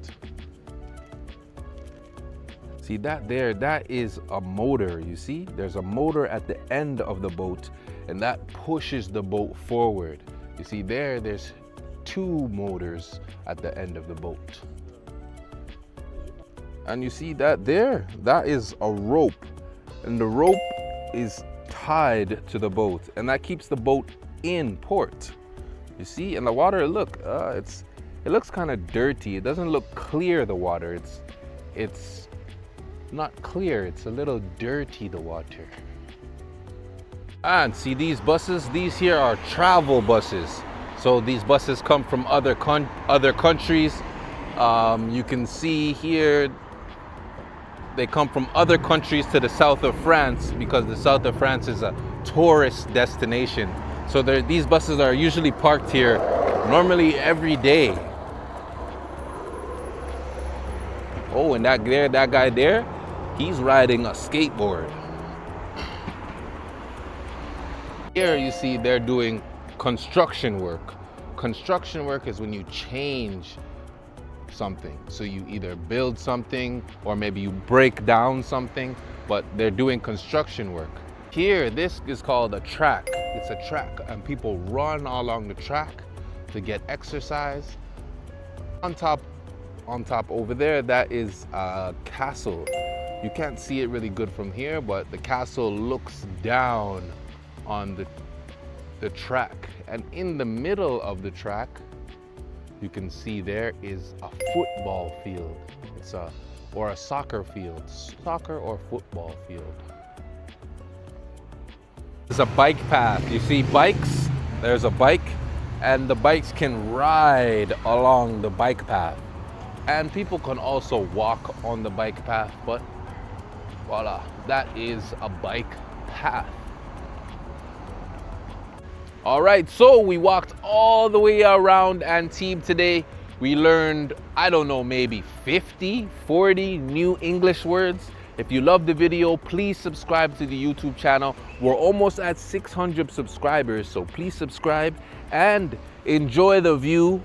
See that there, that is a motor, you see? There's a motor at the end of the boat, and that pushes the boat forward. You see there's two motors at the end of the boat. And you see that there, that is a rope, and the rope is tied to the boat, and that keeps the boat in port. You see, and the water, look, it looks kind of dirty. It doesn't look clear, the water. It's not clear, it's a little dirty, the water. And see these buses, these here are travel buses. So these buses come from other countries. You can see here, they come from other countries to the south of France, because the south of France is a tourist destination. So these buses are usually parked here normally every day. Oh, and that guy there, he's riding a skateboard. Here you see they're doing construction work. Construction work is when you change something. So you either build something or maybe you break down something, but they're doing construction work. Here, this is called a track. It's a track, and people run along the track to get exercise. On top over there, that is a castle. You can't see it really good from here, but the castle looks down on the track. And in the middle of the track, you can see there is a football field. Or a soccer field. Soccer or football field. It's a bike path. You see bikes? There's a bike, and the bikes can ride along the bike path. And people can also walk on the bike path, but voila, that is a bike path. All right, so we walked all the way around Antibes today. We learned, I don't know, maybe 50, 40 new English words. If you love the video, please subscribe to the YouTube channel. We're almost at 600 subscribers, so please subscribe and enjoy the view.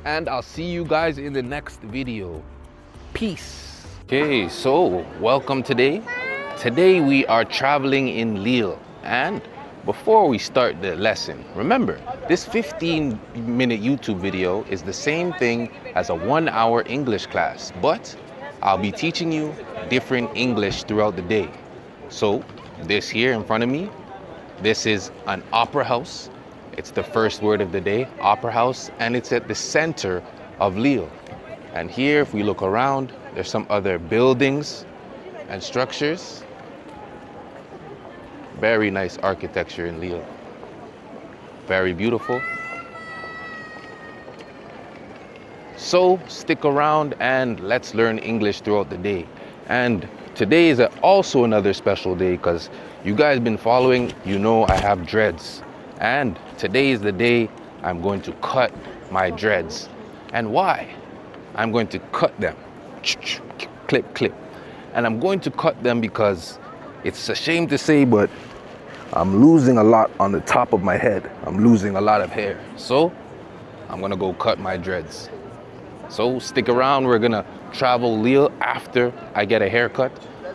And I'll see you guys in the next video. Peace. Okay, so welcome today. Today we are traveling in Lille. And before we start the lesson, remember, this 15-minute YouTube video is the same thing as a 1-hour English class, but I'll be teaching you different English throughout the day. So this here in front of me, this is an opera house. It's the first word of the day, opera house, and it's at the center of Lille. And here, if we look around, there's some other buildings and structures. Very nice architecture in Lille. Very beautiful. So stick around and let's learn English throughout the day. And today is also another special day because you guys been following, you know I have dreads. And today is the day I'm going to cut my dreads. And why? I'm going to cut them. Clip, clip. And I'm going to cut them because it's a shame to say, but I'm losing a lot on the top of my head. I'm losing a lot of hair. So I'm gonna go cut my dreads. So stick around, we're gonna travel Lille after I get a haircut.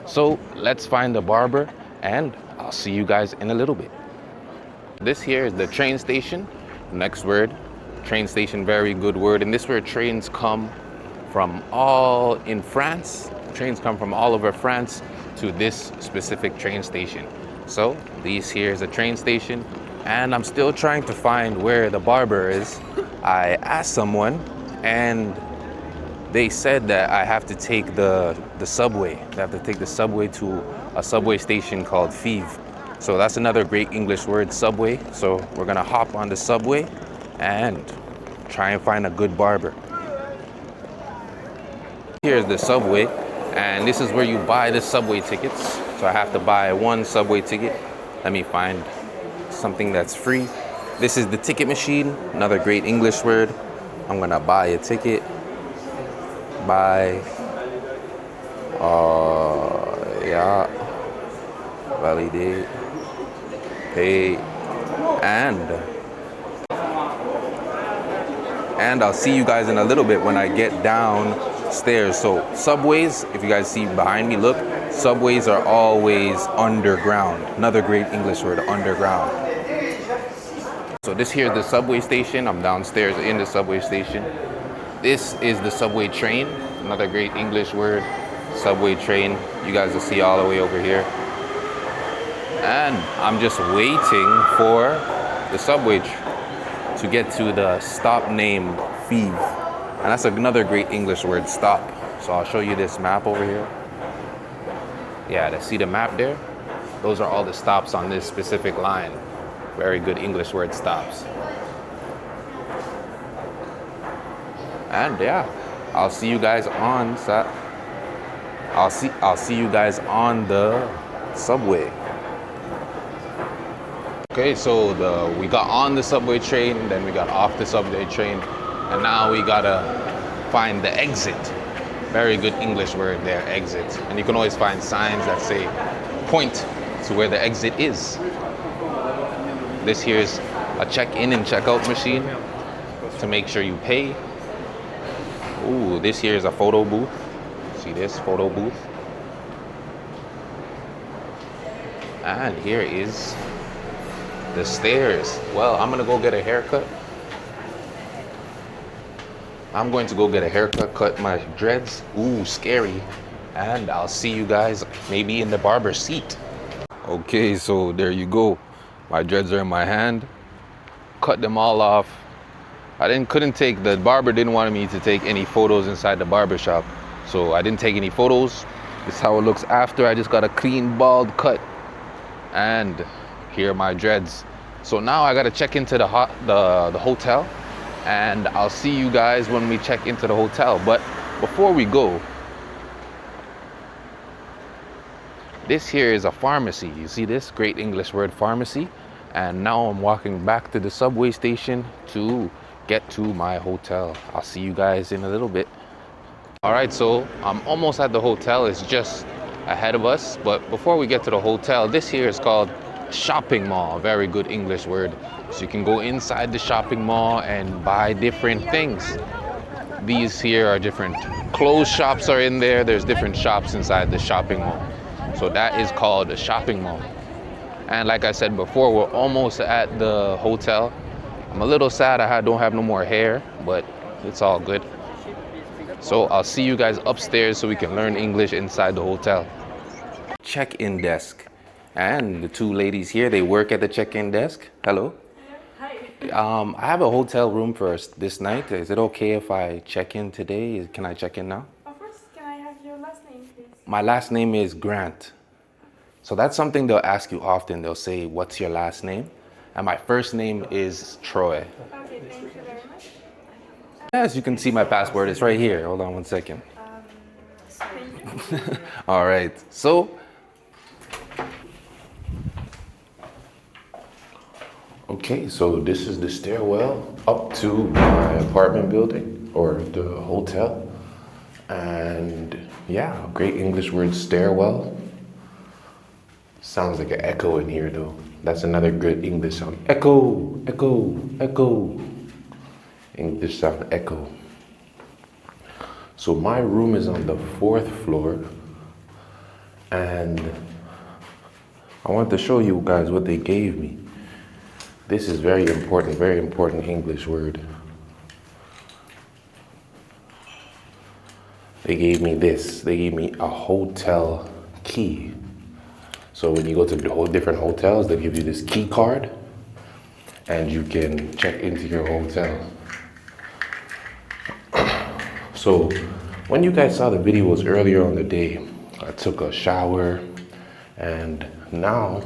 So let's find a barber and I'll see you guys in a little bit. This here is the train station. Next word, train station, very good word. And this is where trains come from all in France. Trains come from all over France to this specific train station. So these here is a train station and I'm still trying to find where the barber is. I asked someone and they said that I have to take the subway. I have to take the subway to a subway station called Fives. So that's another great English word, subway. So we're gonna hop on the subway and try and find a good barber. Here's the subway and this is where you buy the subway tickets. So I have to buy one subway ticket. Let me find something that's free. This is the ticket machine, another great English word. I'm gonna buy a ticket. Buy, yeah, validate, pay, and I'll see you guys in a little bit when I get downstairs. So subways, if you guys see behind me, look, subways are always underground. Another great English word, underground. So this here is the subway station. I'm downstairs in the subway station. This is the subway train, another great English word, subway train. You guys will see all the way over here. And I'm just waiting for the subway to get to the stop name Fives. And that's another great English word, stop. So I'll show you this map over here. Yeah, see the map there? Those are all the stops on this specific line. Very good English word, stops. And yeah, I'll see you guys on I'll see you guys on the subway. Okay, so we got on the subway train, then we got off the subway train, and now we gotta find the exit. Very good English word there, exit. And you can always find signs that say point to where the exit is. This here's a check-in and check-out machine to make sure you pay. Ooh, this here is a photo booth. See this photo booth? And here is the stairs. Well, I'm gonna go get a haircut. I'm going to go get a haircut, cut my dreads. Ooh, scary. And I'll see you guys maybe in the barber seat. Okay, so there you go. My dreads are in my hand. Cut them all off. The barber didn't want me to take any photos inside the barber shop. So I didn't take any photos. This is how it looks after. I just got a clean, bald cut. And here are my dreads. So now I gotta check into the hotel and I'll see you guys when we check into the hotel. But before we go, this here is a pharmacy. You see this great English word, pharmacy? And now I'm walking back to the subway station to get to my hotel. I'll see you guys in a little bit. All right, so I'm almost at the hotel. It's just ahead of us. But before we get to the hotel, this here is called shopping mall. Very good English word. So you can go inside the shopping mall and buy different things. These here are different clothes shops are in there. There's different shops inside the shopping mall. So that is called a shopping mall. And like I said before, we're almost at the hotel. I'm a little sad I don't have no more hair, but it's all good. So I'll see you guys upstairs so we can learn English inside the hotel. Check-in desk. And the two ladies here, they work at the check-in desk. Hello. Hi. I have a hotel room for us this night. Is it okay if I check in today? Can I check in now? Of course, can I have your last name, please? My last name is Grant. So that's something they'll ask you often. They'll say, what's your last name? And my first name is Troy. Okay, thank you very much. Yes, you can see my passport. It's right here. Hold on one second. Thank you. All right. So, okay, so this is the stairwell up to my apartment building or the hotel. And yeah, great English word, stairwell. Sounds like an echo in here though. That's another good English sound. Echo, echo, echo. English sound, echo. So my room is on the 4th floor. And I want to show you guys what they gave me. This is very important English word. They gave me this. They gave me a hotel key. So when you go to the different hotels, they give you this key card and you can check into your hotel. So when you guys saw the videos earlier on the day, I took a shower and now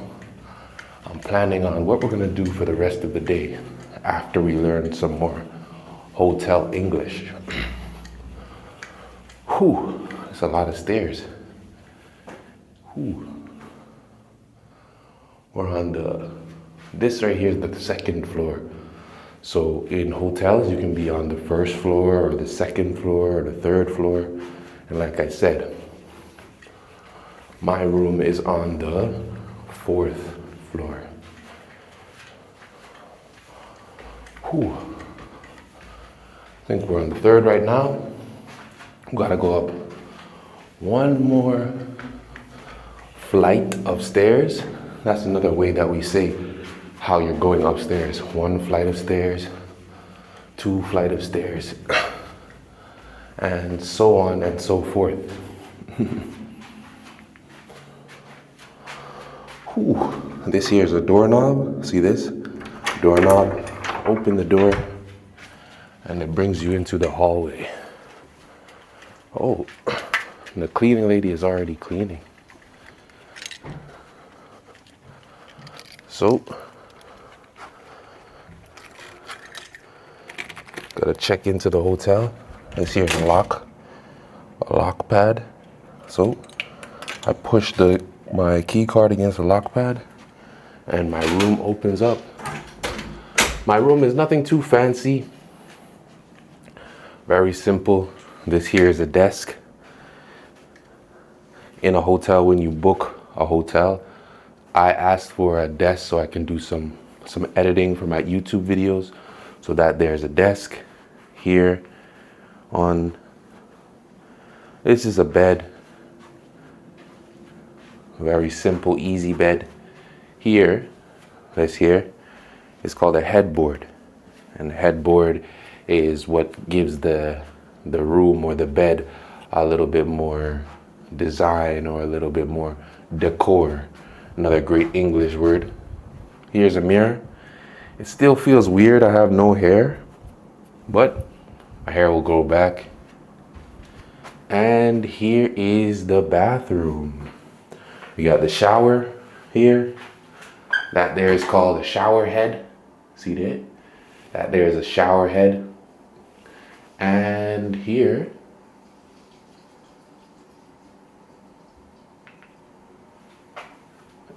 I'm planning on what we're gonna do for the rest of the day after we learn some more hotel English. Whew, it's a lot of stairs. Whew. We're on this right here is the 2nd floor. So in hotels, you can be on the 1st floor or the 2nd floor or the 3rd floor. And like I said, my room is on the 4th floor. Whew. I think we're on the 3rd right now. We gotta go up one more flight of stairs. That's another way that we say how you're going upstairs. 1 flight of stairs, 2 flight of stairs, and so on and so forth. Whew. This here is a doorknob. See this? Doorknob. Open the door and it brings you into the hallway. Oh, the cleaning lady is already cleaning. So, gotta check into the hotel. This here's a lock pad. So, I push my key card against the lock pad and my room opens up. My room is nothing too fancy. Very simple. This here is a desk. In a hotel, when you book a hotel, I asked for a desk so I can do some editing for my YouTube videos, so that there's a desk here on. This is a bed. Very simple, easy bed. Here, this here is called a headboard. And the headboard is what gives the room or the bed a little bit more design or a little bit more decor. Another great English word. Here's a mirror. It still feels weird. I have no hair, but my hair will grow back. And here is the bathroom. We got the shower here. That there is called a shower head. See that? That there is a shower head. And here,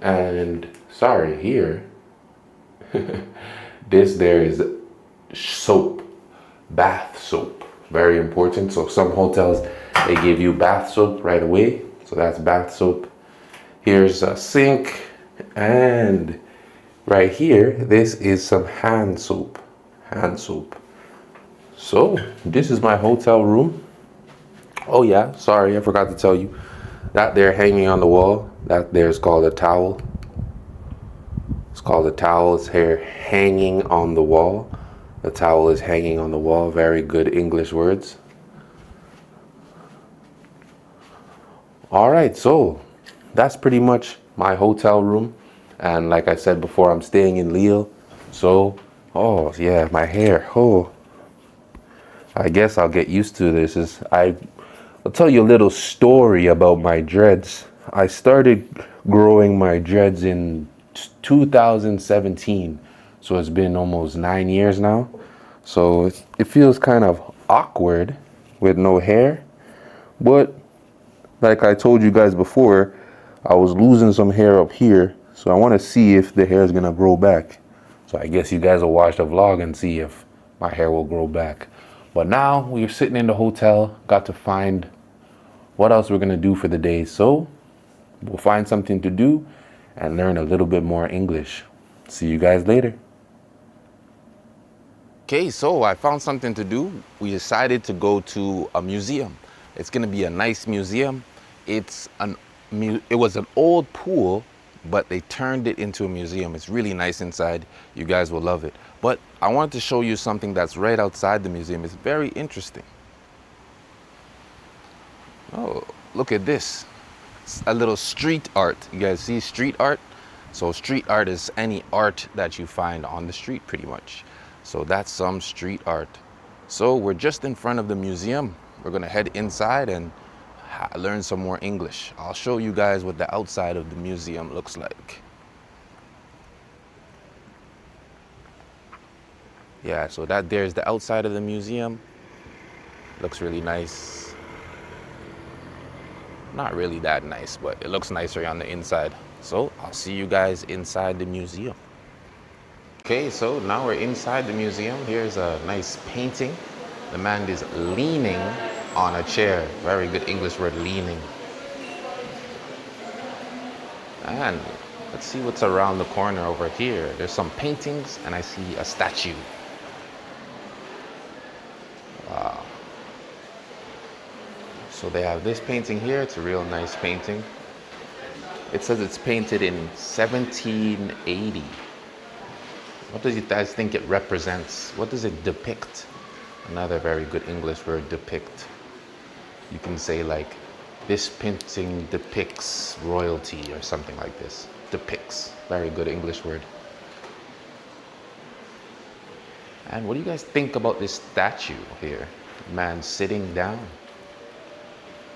and sorry, here, this there is soap, bath soap, very important. So some hotels, they give you bath soap right away. So that's bath soap. Here's a sink, and right here, this is some hand soap, hand soap. So this is my hotel room. Oh yeah, sorry, I forgot to tell you. That there hanging on the wall, that there is called a towel. It's called a towel. It's here hanging on the wall. The towel is hanging on the wall. Very good English words. All right, so that's pretty much my hotel room. And like I said before, I'm staying in Lille. So, oh yeah, my hair. Oh, I guess I'll get used to this. I'll tell you a little story about my dreads. I started growing my dreads in 2017. So it's been almost 9 years now. So it feels kind of awkward with no hair. But like I told you guys before, I was losing some hair up here. So I want to see if the hair is going to grow back. So I guess you guys will watch the vlog and see if my hair will grow back. But now we're sitting in the hotel, got to find what else we're going to do for the day. So we'll find something to do and learn a little bit more English. See you guys later. Okay, so I found something to do. We decided to go to a museum. It's going to be a nice museum. It was an old pool, but they turned it into a museum. It's really nice inside. You guys will love it. But I wanted to show you something that's right outside the museum. It's very interesting. Oh, look at this. It's a little street art. You guys see street art? So street art is any art that you find on the street pretty much. So that's some street art. So we're just in front of the museum. We're gonna head inside and learn some more English. I'll show you guys what the outside of the museum looks like. Yeah, so there's the outside of the museum. Looks really nice. Not really that nice, but it looks nicer on the inside. So I'll see you guys inside the museum. Okay, so now we're inside the museum. Here's a nice painting. The man is leaning on a chair. Very good English word, leaning. And let's see what's around the corner over here. There's some paintings and I see a statue. Wow. So they have this painting here. It's a real nice painting. It says it's painted in 1780. What do you guys think it represents? What does it depict? Another very good English word, depict. You can say like, this painting depicts royalty or something like this. Depicts, very good English word. And what do you guys think about this statue here? Man sitting down.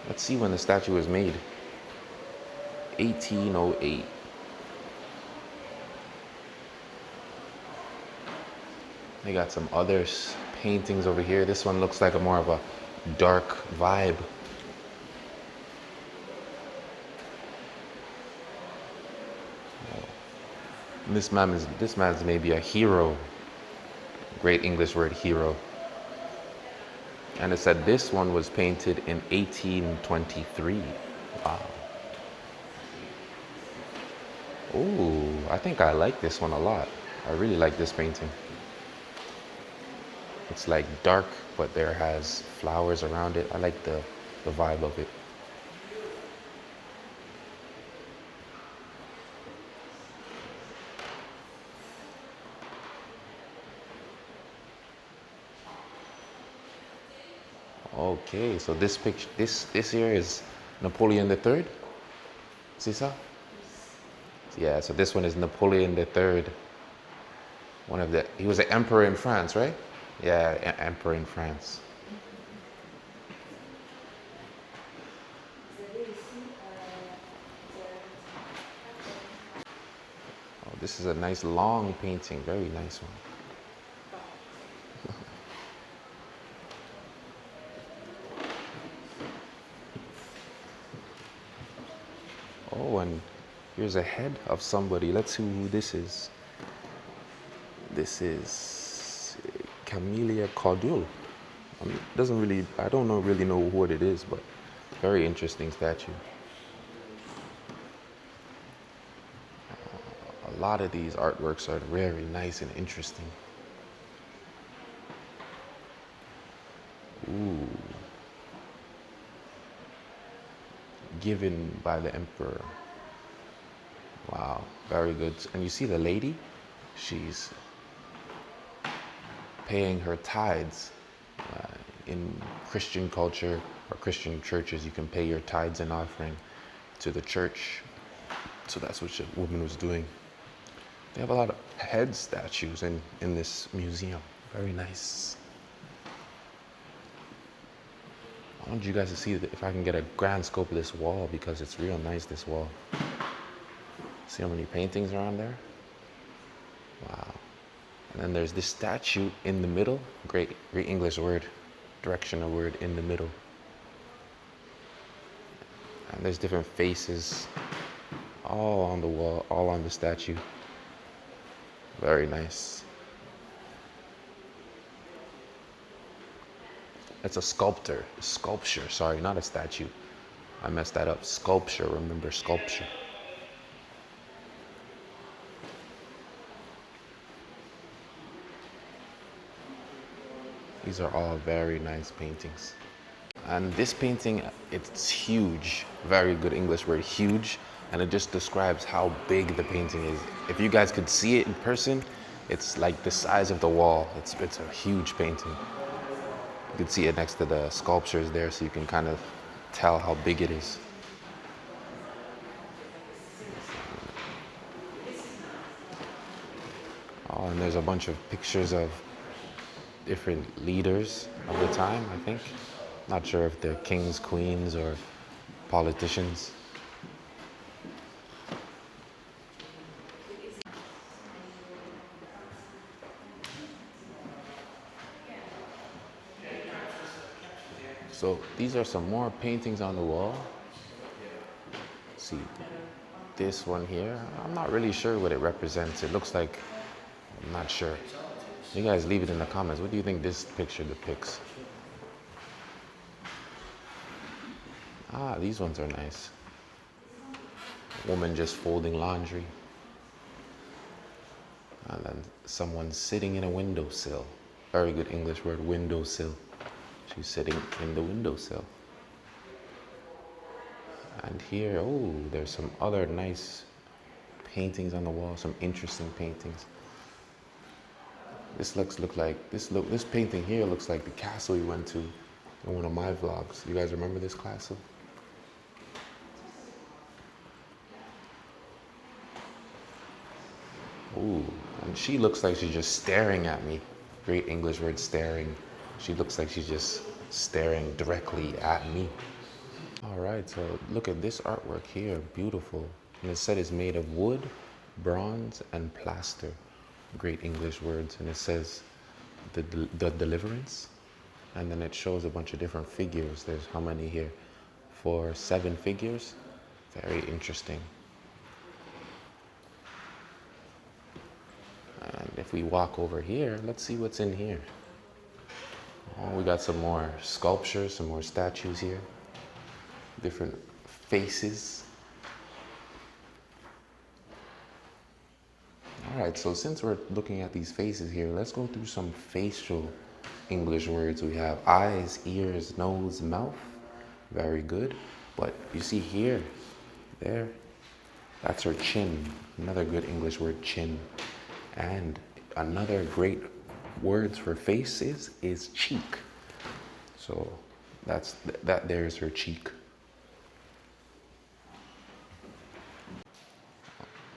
Let's see when the statue was made. 1808. They got some other paintings over here. This one looks like more of a dark vibe. This man's maybe a hero. Great English word, hero. And it said this one was painted in 1823. Wow. Ooh, I think I like this one a lot. I really like this painting. It's like dark, but there has flowers around it. I like the vibe of it. Okay, so this picture, this here is Napoleon III. See ça? Yeah, so this one is Napoleon III. He was an emperor in France, right? Yeah, emperor in France. Oh, this is a nice long painting, very nice one. Oh, and here's a head of somebody. Let's see who this is. This is Camellia Caudule. Doesn't really, I don't really know what it is, but very interesting statue. A lot of these artworks are very nice and interesting. Ooh. Given by the emperor. Wow, very good. And you see the lady? She's paying her tithes. In Christian culture or Christian churches, you can pay your tithes and offering to the church. So that's what the woman was doing. They have a lot of head statues in this museum. Very nice. I want you guys to see if I can get a grand scope of this wall, because it's real nice, this wall. See how many paintings are on there? Wow. And then there's this statue in the middle. Great English word, directional word, in the middle. And there's different faces all on the wall, all on the statue. Very nice. It's a sculpture, sorry, not a statue. I messed that up. Sculpture, remember, sculpture. These are all very nice paintings. And this painting, it's huge. Very good English word, huge. And it just describes how big the painting is. If you guys could see it in person, it's like the size of the wall. It's a huge painting. You can see it next to the sculptures there, so you can kind of tell how big it is. Oh, and there's a bunch of pictures of different leaders of the time, I think. Not sure if they're kings, queens, or politicians. So these are some more paintings on the wall. Let's see, this one here, I'm not really sure what it represents. It looks like, I'm not sure. You guys leave it in the comments. What do you think this picture depicts? Ah, these ones are nice. Woman just folding laundry. And then someone sitting in a windowsill. Very good English word, windowsill. She's sitting in the windowsill. And here, oh, there's some other nice paintings on the wall, some interesting paintings. This painting here looks like the castle we went to in one of my vlogs. You guys remember this castle? Ooh, and she looks like she's just staring at me. Great English word, staring. She looks like she's just staring directly at me. All right, so look at this artwork here, beautiful. And it said it's made of wood, bronze, and plaster. Great English words. And it says the deliverance. And then it shows a bunch of different figures. There's how many here? 7 figures. Very interesting. And if we walk over here, let's see what's in here. Oh, we got some more sculptures, some more statues here. Different faces. All right, so since we're looking at these faces here, let's go through some facial English words. We have eyes, ears, nose, mouth. Very good. But you see here, there, that's her chin. Another good English word, chin. And another great words for faces is cheek. So there's her cheek.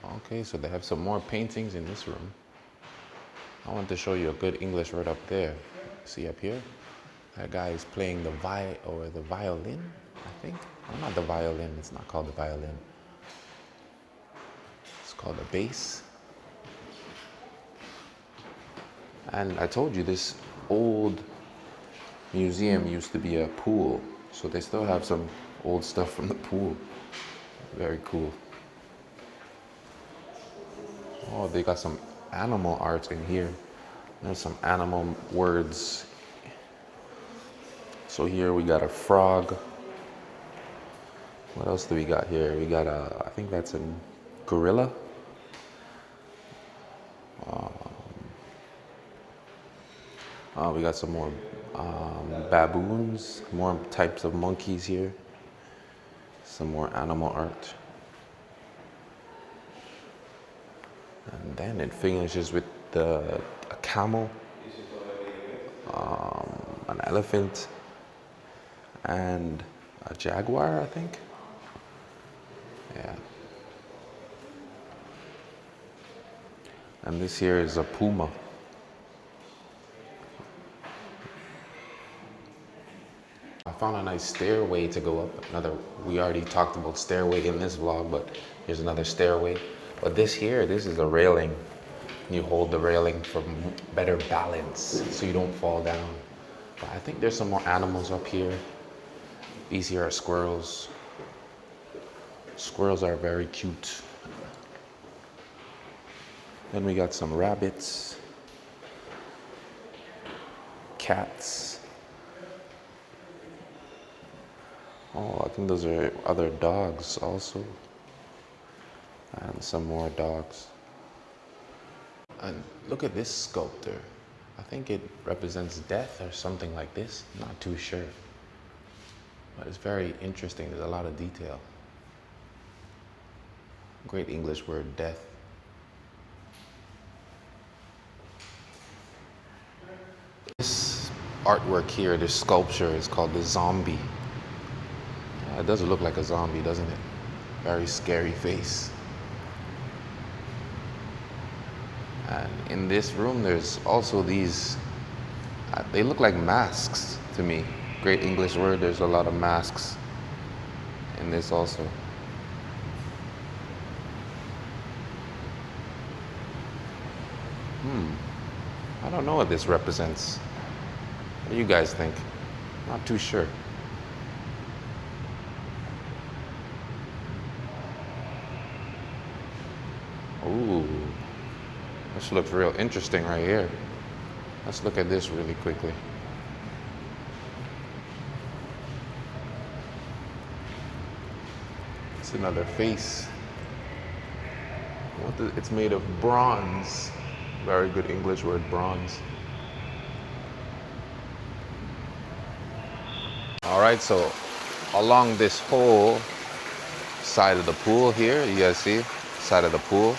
Okay, so they have some more paintings in this room. I want to show you a good English word up there. See up here? That guy is playing the violin, I think. Well, not the violin, it's not called the violin. It's called a bass. And I told you this old museum used to be a pool. So they still have some old stuff from the pool. Very cool. Oh, they got some animal art in here. There's some animal words. So here we got a frog. What else do we got here? We got a, I think that's a gorilla. We got some more baboons, more types of monkeys here. Some more animal art. And then it finishes with a camel, an elephant, and a jaguar, I think. Yeah. And this here is a puma. I found a nice stairway to go up. We already talked about stairway in this vlog, but here's another stairway. But this is a railing. You hold the railing for better balance so you don't fall down. But I think there's some more animals up here. These here are squirrels. Squirrels are very cute. Then we got some rabbits, cats. Oh, I think those are other dogs also. And some more dogs. And look at this sculpture. I think it represents death or something like this. Not too sure. But it's very interesting. There's a lot of detail. Great English word, death. This artwork here, this sculpture is called the zombie. Yeah, it does look like a zombie, doesn't it? Very scary face. And in this room, there's also these, they look like masks to me. Great English word, there's a lot of masks in this also. I don't know what this represents. What do you guys think? Not too sure. Ooh, this looks real interesting right here. Let's look at this really quickly. It's another face. It's made of bronze. Very good English word, bronze. All right, so along this whole side of the pool here, you guys see, side of the pool,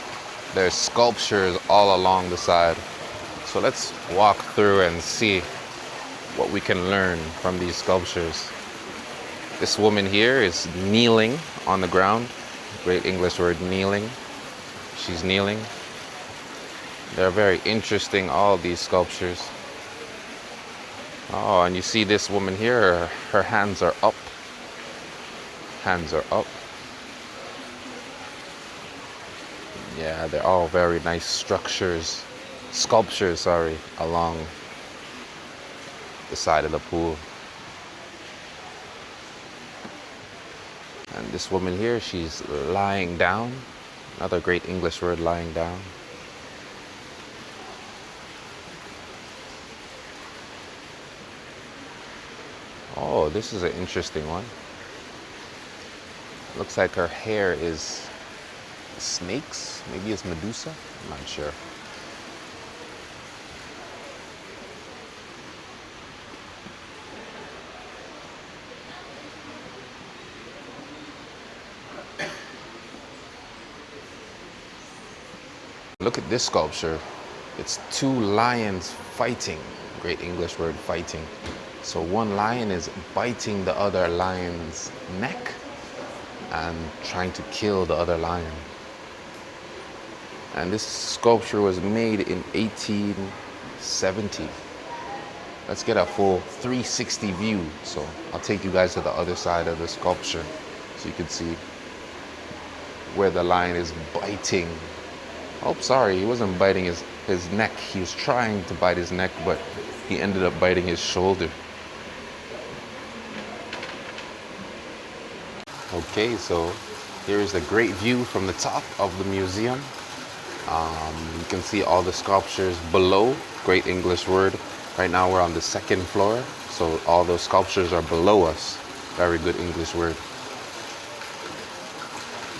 there's sculptures all along the side. So let's walk through and see what we can learn from these sculptures. This woman here is kneeling on the ground. Great English word, kneeling. She's kneeling. They're very interesting, all these sculptures. Oh, and you see this woman here, her hands are up. Hands are up. Yeah, they're all very nice sculptures, along the side of the pool. And this woman here, she's lying down. Another great English word, lying down. Oh, this is an interesting one. Looks like her hair is snakes. Maybe it's Medusa. I'm not sure. Look at this sculpture. It's two lions fighting. Great English word, fighting. So one lion is biting the other lion's neck and trying to kill the other lion. And this sculpture was made in 1870. Let's get a full 360 view. So I'll take you guys to the other side of the sculpture so you can see where the lion is biting. Oh, sorry, he wasn't biting his neck. He was trying to bite his neck, but he ended up biting his shoulder. Okay, so Here's a great view from the top of the museum. You can see all the sculptures below. Great English word. Right now we're on the second floor, so all those sculptures are below us. Very good English word.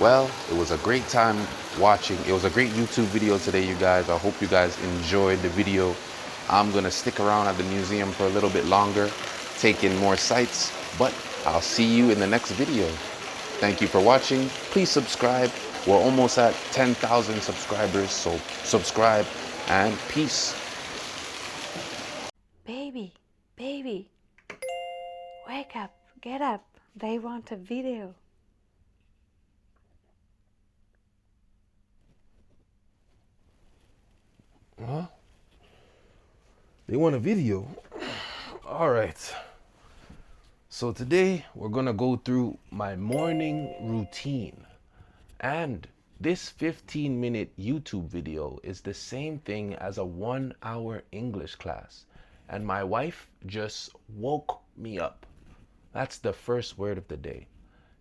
Well, it was a great time watching. It was a great YouTube video today, you guys. I hope you guys enjoyed the video. I'm gonna stick around at the museum for a little bit longer, take in more sights, but I'll see you in the next video. Thank you for watching. Please subscribe. We're almost at 10,000 subscribers, so subscribe and peace. Baby, baby, wake up, get up. They want a video. Huh? They want a video? All right. So today we're gonna go through my morning routine. And this 15-minute YouTube video is the same thing as a 1-hour English class. And my wife just woke me up. That's the first word of the day.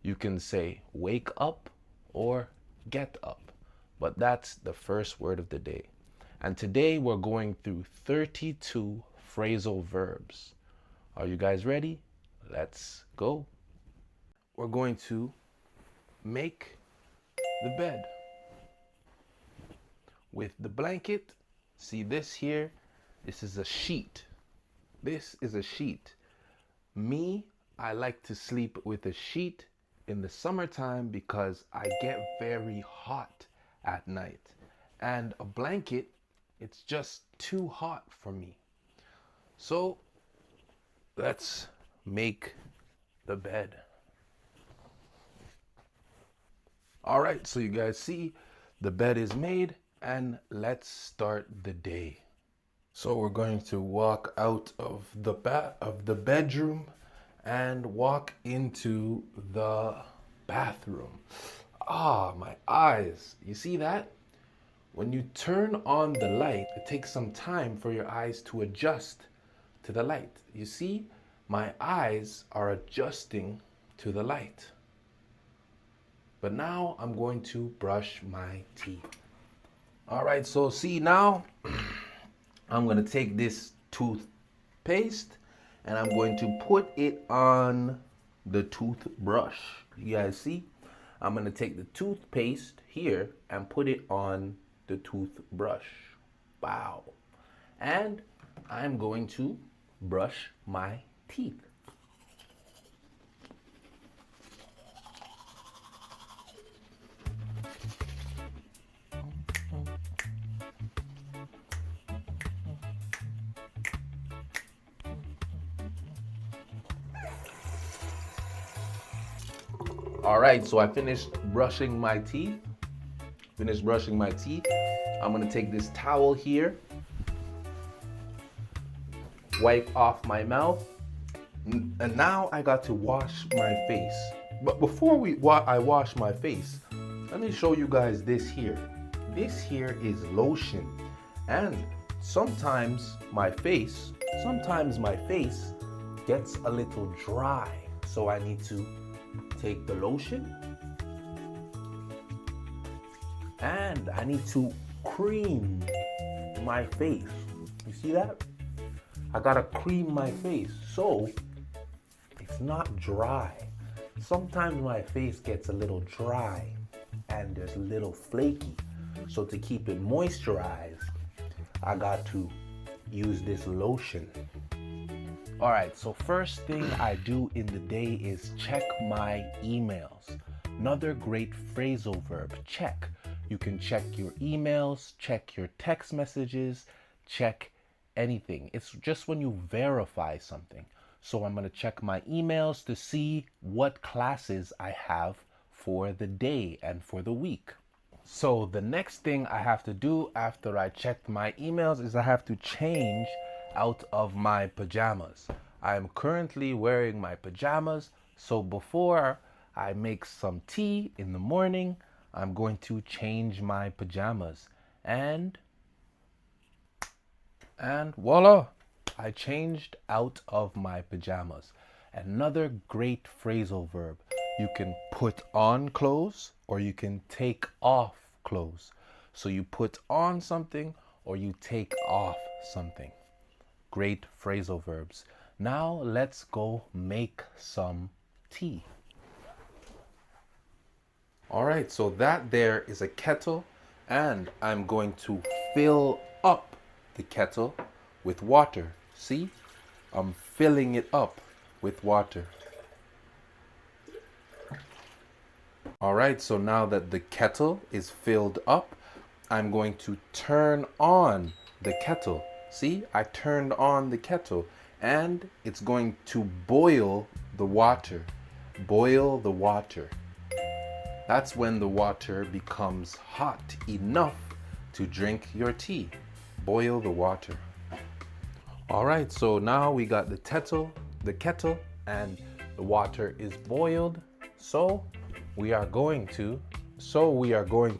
You can say wake up or get up, but that's the first word of the day. And today we're going through 32 phrasal verbs. Are you guys ready? Let's go. We're going to make the bed with the blanket. See this here? This is a sheet. This is a sheet. Me, I like to sleep with a sheet in the summertime because I get very hot at night. And a blanket, it's just too hot for me. So let's make the bed. All right, so you guys see the bed is made, and let's start the day. So we're going to walk out of the bedroom and walk into the bathroom. Ah, my eyes. You see that? When you turn on the light, it takes some time for your eyes to adjust to the light. You see, my eyes are adjusting to the light. But now I'm going to brush my teeth. All right, so see now, I'm gonna take this toothpaste and I'm going to put it on the toothbrush. You guys see? I'm gonna take the toothpaste here and put it on the toothbrush. Wow. And I'm going to brush my teeth. All right, so I finished brushing my teeth. I'm gonna take this towel here, wipe off my mouth, and now I got to wash my face. But before I wash my face, let me show you guys this here. This here is lotion, and sometimes my face gets a little dry, so I need to take the lotion and I need to cream my face. You see that? I gotta cream my face so it's not dry. Sometimes my face gets a little dry and there's a little flaky. So to keep it moisturized, I got to use this lotion. All right, so first thing I do in the day is check my emails. Another great phrasal verb, check. You can check your emails, check your text messages, check anything. It's just when you verify something. So I'm gonna check my emails to see what classes I have for the day and for the week. So the next thing I have to do after I check my emails is I have to change out of my pajamas. I am currently wearing my pajamas, so before I make some tea in the morning, I'm going to change my pajamas. And voila, I changed out of my pajamas. Another great phrasal verb. You can put on clothes or you can take off clothes. So you put on something or you take off something. Great phrasal verbs. Now let's go make some tea. All right, so that there is a kettle, and I'm going to fill up the kettle with water. See, I'm filling it up with water. All right, so now that the kettle is filled up, I'm going to turn on the kettle. See, I turned on the kettle, and it's going to boil the water. Boil the water. That's when the water becomes hot enough to drink your tea. Boil the water. All right, so now we got the kettle, and the water is boiled. So we are going to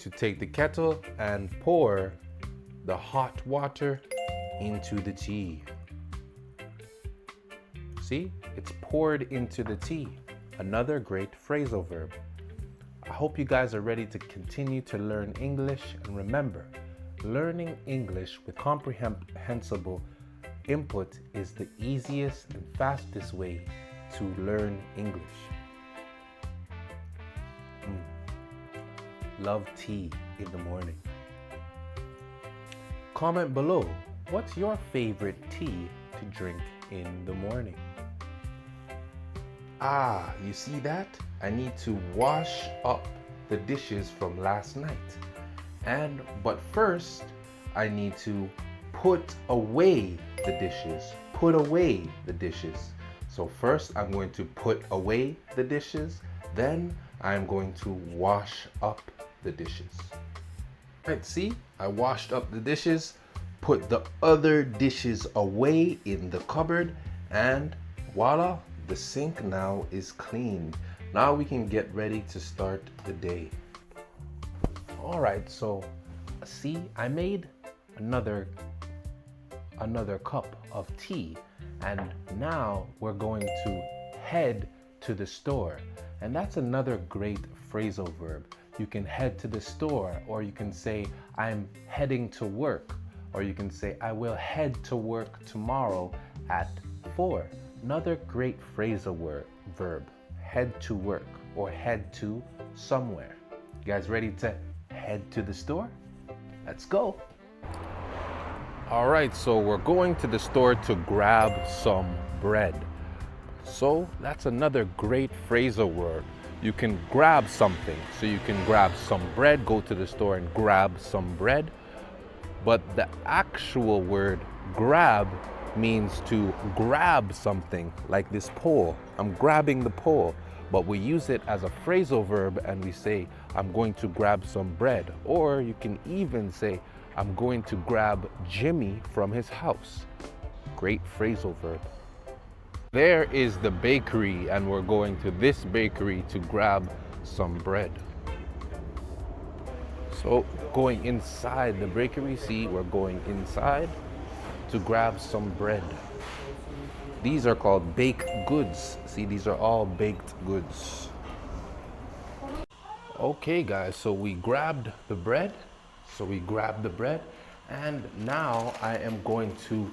take the kettle and pour the hot water into the tea. See, it's poured into the tea. Another great phrasal verb. I hope you guys are ready to continue to learn English, and remember, learning English with comprehensible input is the easiest and fastest way to learn English. Love tea in the morning. Comment below, what's your favorite tea to drink in the morning? Ah, you see that? I need to wash up the dishes from last night. But first, I need to put away the dishes. Put away the dishes. So first, I'm going to put away the dishes. Then I'm going to wash up the dishes. Right, see? I washed up the dishes, put the other dishes away in the cupboard, and voila, the sink now is cleaned. Now we can get ready to start the day. All right, so see, I made another cup of tea, and now we're going to head to the store. And that's another great phrasal verb. You can head to the store, or you can say, I'm heading to work, or you can say, I will head to work tomorrow at 4. Another great phrasal verb, head to work or head to somewhere. You guys ready to head to the store? Let's go. All right, so we're going to the store to grab some bread. So that's another great phrasal word. You can grab something. So you can grab some bread, go to the store and grab some bread. But the actual word grab means to grab something, like this pole. I'm grabbing the pole. But we use it as a phrasal verb and we say, I'm going to grab some bread. Or you can even say, I'm going to grab Jimmy from his house. Great phrasal verb. There is the bakery, and we're going to this bakery to grab some bread. So going inside the bakery, see, we're going inside to grab some bread. These are called baked goods. See, these are all baked goods. Okay guys, so we grabbed the bread. And now I am going to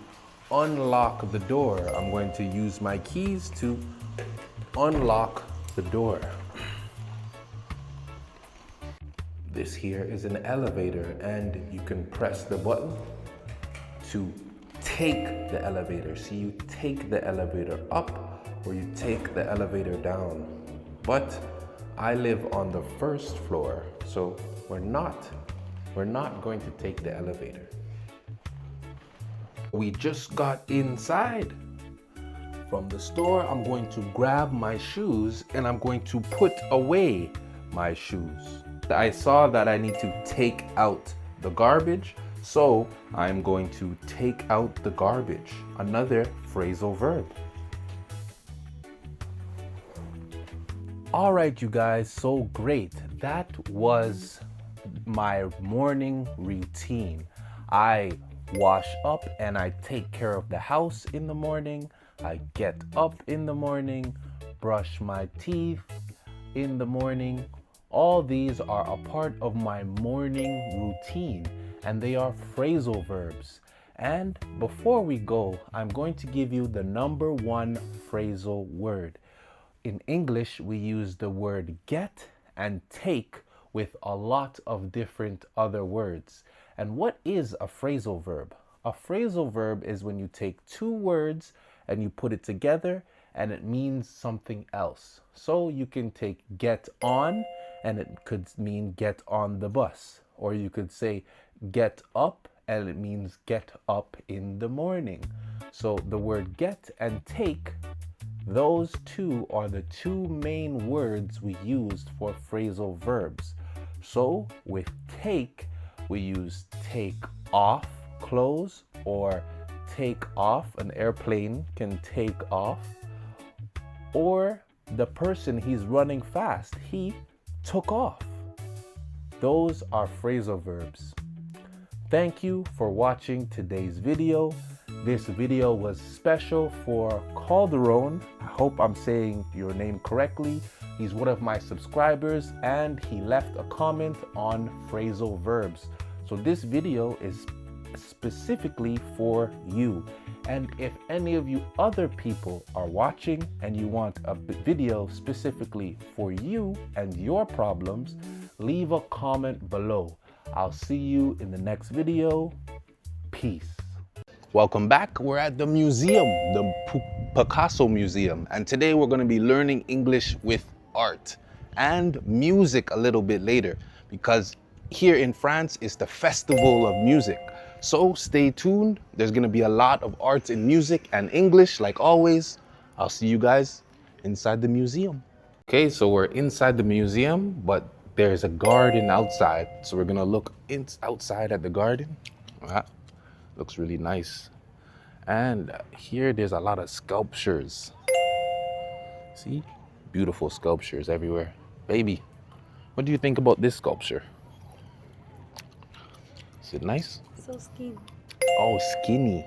unlock the door. I'm going to use my keys to unlock the door. This here is an elevator, and you can press the button to take the elevator. See, you take the elevator up or you take the elevator down. But I live on the first floor, so we're not going to take the elevator. We just got inside from the store. I'm going to grab my shoes and I'm going to put away my shoes. I saw that I need to take out the garbage, so I'm going to take out the garbage. Another phrasal verb. All right, you guys, so great. That was my morning routine. I wash up and I take care of the house in the morning. I get up in the morning, brush my teeth, in the morning. All these are a part of my morning routine, and they are phrasal verbs. And before we go, I'm going to give you the number one phrasal word. In English, we use the word get and take with a lot of different other words. And what is a phrasal verb? A phrasal verb is when you take two words and you put it together and it means something else. So you can take get on and it could mean get on the bus. Or you could say get up and it means get up in the morning. So the word get and take, those two are the two main words we used for phrasal verbs. So with take, we use take off clothes, or take off, an airplane can take off, or the person, he's running fast, he took off. Those are phrasal verbs. Thank you for watching today's video. This video was special for Calderon. I hope I'm saying your name correctly. He's one of my subscribers and he left a comment on phrasal verbs. So this video is specifically for you. And if any of you other people are watching and you want a video specifically for you and your problems, leave a comment below. I'll see you in the next video. Peace. Welcome back. We're at the museum, the Picasso Museum. And today we're going to be learning English with art and music a little bit later, because here in France is the Festival of Music. So stay tuned. There's going to be a lot of arts and music and English like always. I'll see you guys inside the museum. Okay, so we're inside the museum, but there's a garden outside. So we're going to look outside at the garden. Looks really nice. And here there's a lot of sculptures. See? Beautiful sculptures everywhere. Baby, what do you think about this sculpture? Is it nice? So skinny. Oh, skinny.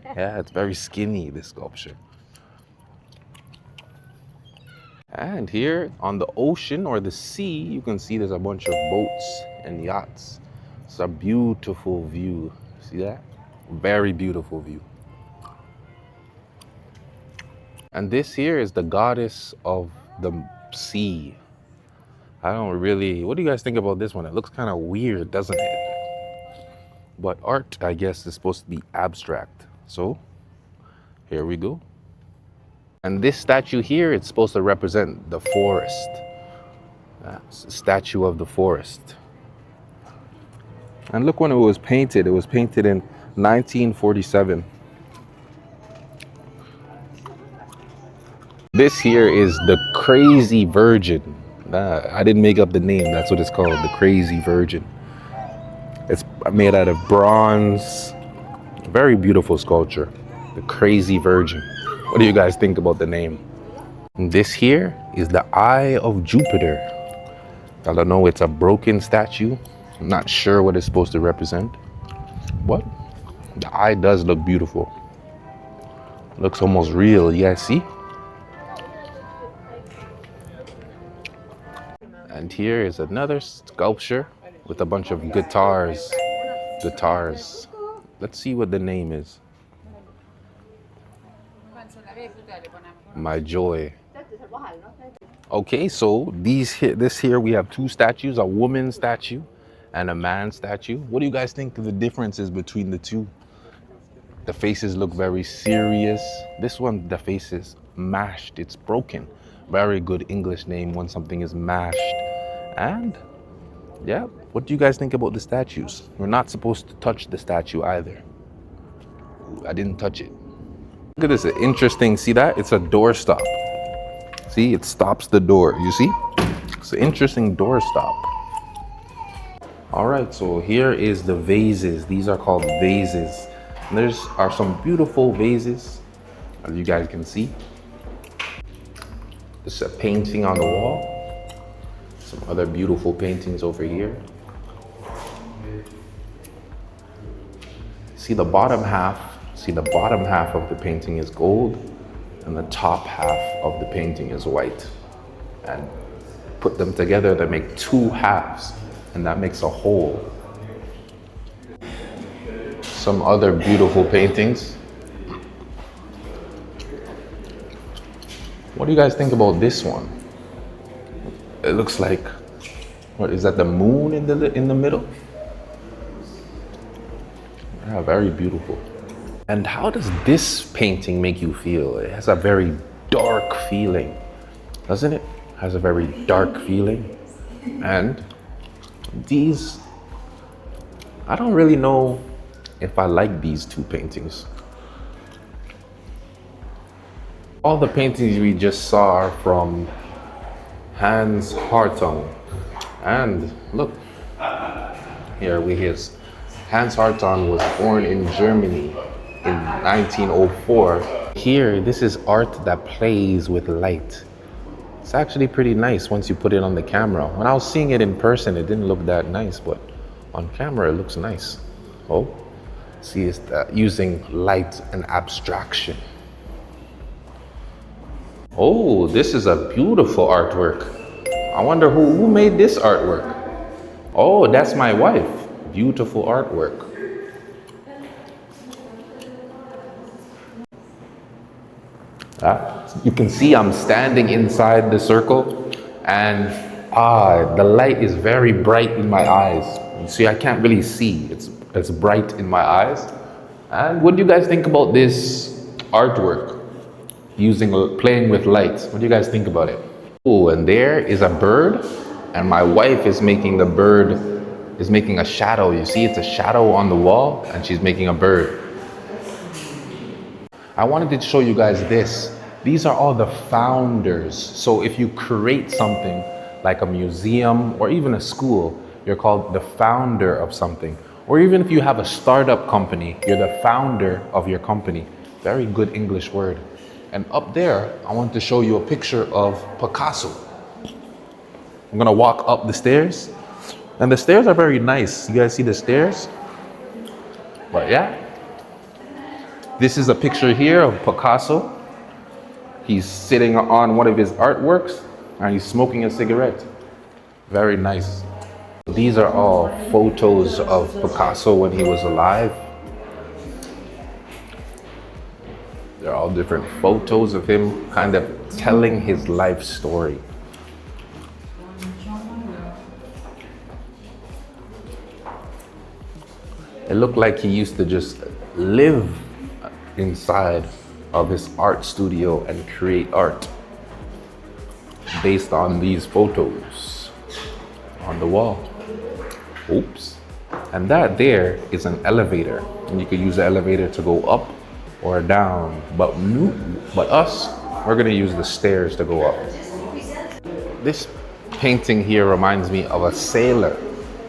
Yeah, it's very skinny, this sculpture. And here on the ocean or the sea, you can see there's a bunch of boats and yachts. It's a beautiful view. See that? Very beautiful view. And this here is the goddess of the sea. I don't really, what do you guys think about this one? It looks kind of weird, doesn't it? But art, I guess, is supposed to be abstract. So here we go. And this statue here, it's supposed to represent the forest. That's a statue of the forest. And look when it was painted. It was painted in 1947. This here is the Crazy Virgin. I didn't make up the name. That's what it's called, the Crazy Virgin. It's made out of bronze. Very beautiful sculpture. The Crazy Virgin. What do you guys think about the name? And this here is the Eye of Jupiter. I don't know, it's a broken statue. I'm not sure what it's supposed to represent. But the eye does look beautiful. Looks almost real, you guys see? And here is another sculpture with a bunch of guitars. Let's see what the name is. My Joy. Okay, so this here we have two statues, a woman statue and a man statue. What do you guys think the difference is between the two? The faces look very serious. This one, the face is mashed, it's broken. Very good English name when something is mashed. And yeah, what do you guys think about the statues? We're not supposed to touch the statue either. I didn't touch it. Look at this, interesting, see that? It's a door stop. See, it stops the door, you see? It's an interesting door stop. All right, so here is the vases. These are called vases. And there are some beautiful vases, as you guys can see. This is a painting on the wall. Some other beautiful paintings over here. See the bottom half? See, the bottom half of the painting is gold and the top half of the painting is white. And put them together to make two halves, and that makes a whole. Some other beautiful paintings. What do you guys think about this one? It looks like, what is that, the moon in the middle? Yeah, very beautiful. And how does this painting make you feel? It has a very dark feeling, doesn't it? Has a very dark feeling. And these, I don't really know if I like these two paintings. All the paintings we just saw are from Hans Hartung. And look, here we is. Hans Hartung was born in Germany in 1904. Here, this is art that plays with light. It's actually pretty nice once you put it on the camera. When I was seeing it in person, it didn't look that nice, but on camera, it looks nice. Oh, see, it's using light and abstraction. Oh, this is a beautiful artwork. I wonder who made this artwork. Oh, that's my wife. Beautiful artwork. You can see I'm standing inside the circle, and the light is very bright in my eyes. You see, I can't really see. It's bright in my eyes. And what do you guys think about this artwork? Playing with lights. What do you guys think about it? Oh, and there is a bird, and my wife is making a shadow. You see, it's a shadow on the wall, and she's making a bird. I wanted to show you guys this. These are all the founders. So if you create something like a museum or even a school, you're called the founder of something. Or even if you have a startup company, you're the founder of your company. Very good English word. And up there, I want to show you a picture of Picasso. I'm gonna walk up the stairs. And the stairs are very nice. You guys see the stairs? But yeah. This is a picture here of Picasso. He's sitting on one of his artworks and he's smoking a cigarette. Very nice. These are all photos of Picasso when he was alive. They're all different photos of him kind of telling his life story. It looked like he used to just live inside of his art studio and create art based on these photos on the wall. Oops. And that there is an elevator, and you could use the elevator to go up or down, but us, we're gonna use the stairs to go up. This painting here reminds me of a sailor,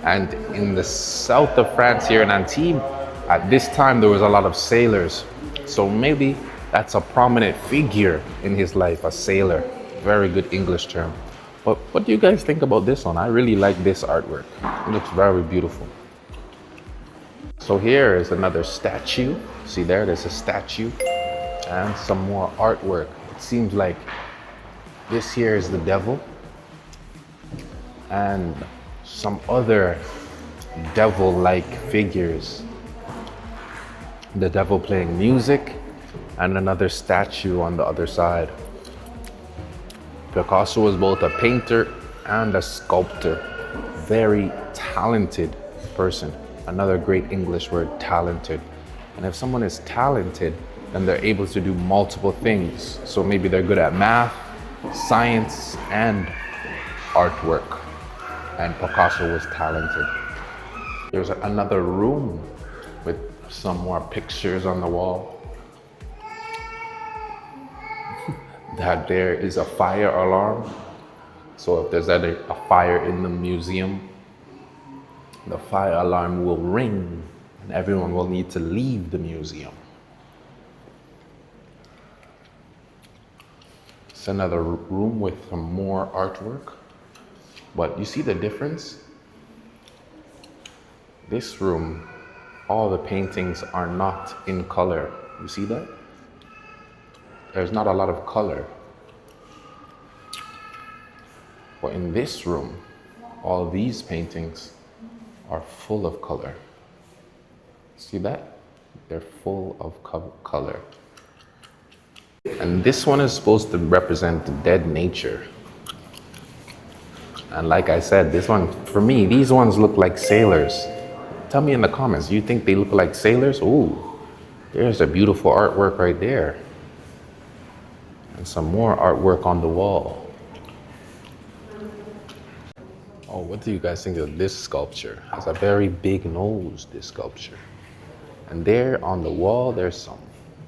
and in the south of France here in Antibes, at this time there was a lot of sailors, so maybe that's a prominent figure in his life, a sailor. Very good English term. But what do you guys think about this one? I really like this artwork. It looks very beautiful. So here is another statue. See there's a statue and some more artwork. It seems like this here is the devil and some other devil-like figures. The devil playing music and another statue on the other side. Picasso was both a painter and a sculptor. Very talented person. Another great English word, talented. And if someone is talented, then they're able to do multiple things. So maybe they're good at math, science, and artwork. And Picasso was talented. There's another room with some more pictures on the wall. That there is a fire alarm. So if there's a fire in the museum, the fire alarm will ring and everyone will need to leave the museum. It's another room with some more artwork. But you see the difference? This room, all the paintings are not in color. You see that? There's not a lot of color. But in this room, all these paintings are full of color. See that? They're full of color. And this one is supposed to represent the dead nature. And like I said, this one, for me, these ones look like sailors. Tell me in the comments, do you think they look like sailors? Ooh, there's a beautiful artwork right there. And some more artwork on the wall. Oh, what do you guys think of this sculpture? It has a very big nose, this sculpture. And there on the wall, there's some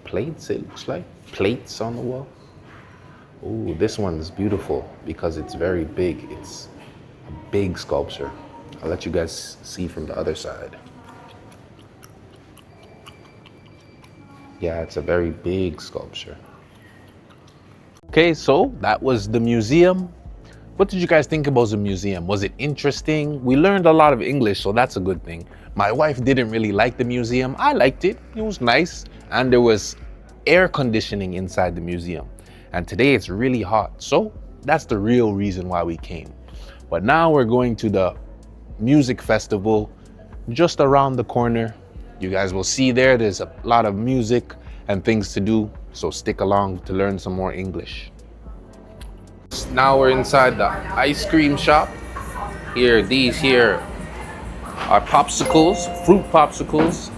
plates, it looks like. Plates on the wall. Ooh, this one is beautiful because it's very big. It's a big sculpture. I'll let you guys see from the other side. Yeah, it's a very big sculpture. Okay, so that was the museum. What did you guys think about the museum? Was it interesting? We learned a lot of English, so that's a good thing. My wife didn't really like the museum. I liked it. It was nice. And there was air conditioning inside the museum. And today it's really hot. So that's the real reason why we came. But now we're going to the music festival just around the corner. You guys will see there's a lot of music and things to do. So stick along to learn some more English. Now we're inside the ice cream shop. These here are popsicles, fruit popsicles.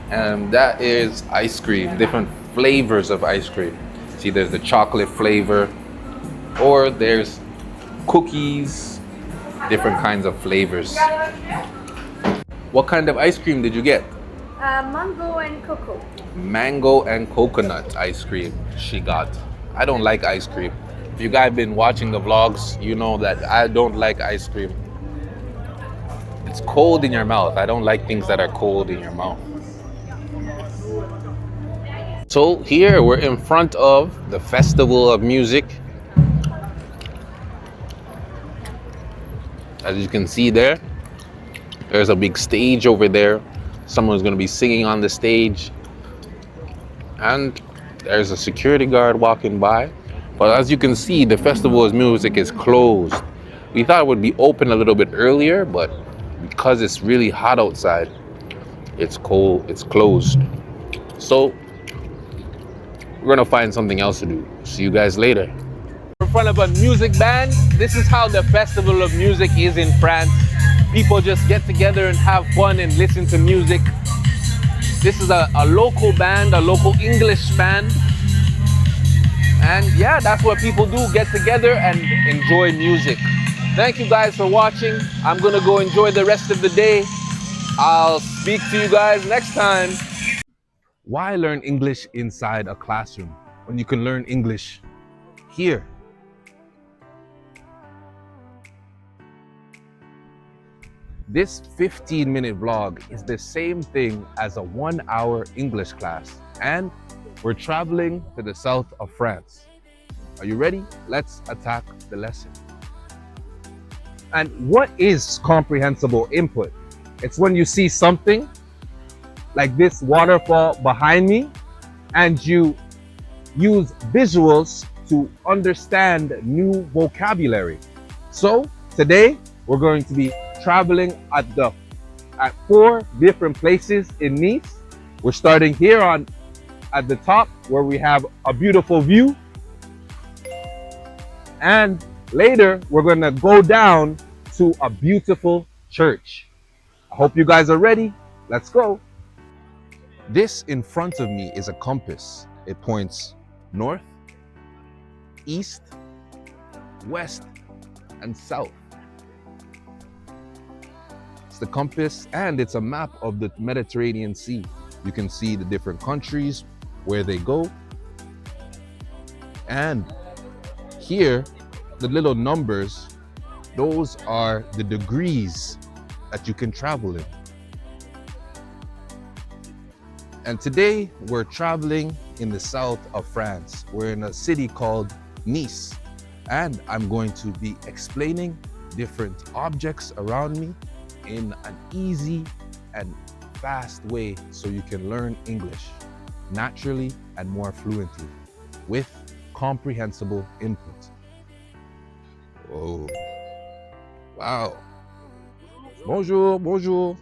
And that is ice cream, different flavors of ice cream. See, there's the chocolate flavor, or there's cookies, different kinds of flavors. What kind of ice cream did you get? Mango and cocoa. Mango and coconut ice cream she got. I don't like ice cream. If you guys have been watching the vlogs, you know that I don't like ice cream. It's cold in your mouth. I don't like things that are cold in your mouth. So here we're in front of the Festival of Music. As you can see there's a big stage over there. Someone's going to be singing on the stage. And there's a security guard walking by. But as you can see, the Festival of Music is closed. We thought it would be open a little bit earlier, but because it's really hot outside, it's cold, it's closed. So we're gonna find something else to do. See you guys later. In front of a music band. This is how the Festival of Music is in France. People just get together and have fun and listen to music. This is a local band, a local English band. And yeah, that's what people do, get together and enjoy music. Thank you guys for watching. I'm gonna go enjoy the rest of the day. I'll speak to you guys next time. Why learn English inside a classroom when you can learn English here? This 15-minute vlog is the same thing as a 1-hour English class, and we're traveling to the south of France. Are you ready? Let's attack the lesson. And what is comprehensible input? It's when you see something like this waterfall behind me and you use visuals to understand new vocabulary. So today we're going to be traveling at 4 different places in Nice. We're starting here at the top where we have a beautiful view, and later we're going to go down to a beautiful church. I hope you guys are ready. Let's go. This in front of me is a compass. It points north, east, west, and south. It's the compass, and it's a map of the Mediterranean Sea. You can see the different countries, where they go. And here, the little numbers, those are the degrees that you can travel in. And today we're traveling in the south of France. We're in a city called Nice. And I'm going to be explaining different objects around me in an easy and fast way so you can learn English naturally and more fluently with comprehensible input. Whoa. Wow. Bonjour, bonjour.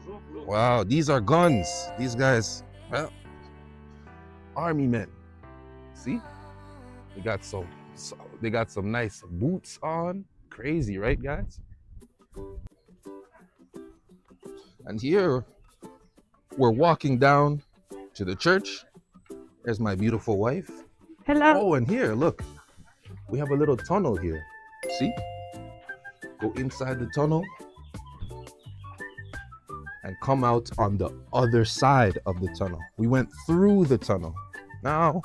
Wow, these are guns. These guys, well, army men. See? They got some nice boots on. Crazy, right, guys? And here we're walking down to the church. There's my beautiful wife. Hello. Oh, and here, look, we have a little tunnel here. See? Go inside the tunnel and come out on the other side of the tunnel. We went through the tunnel. Now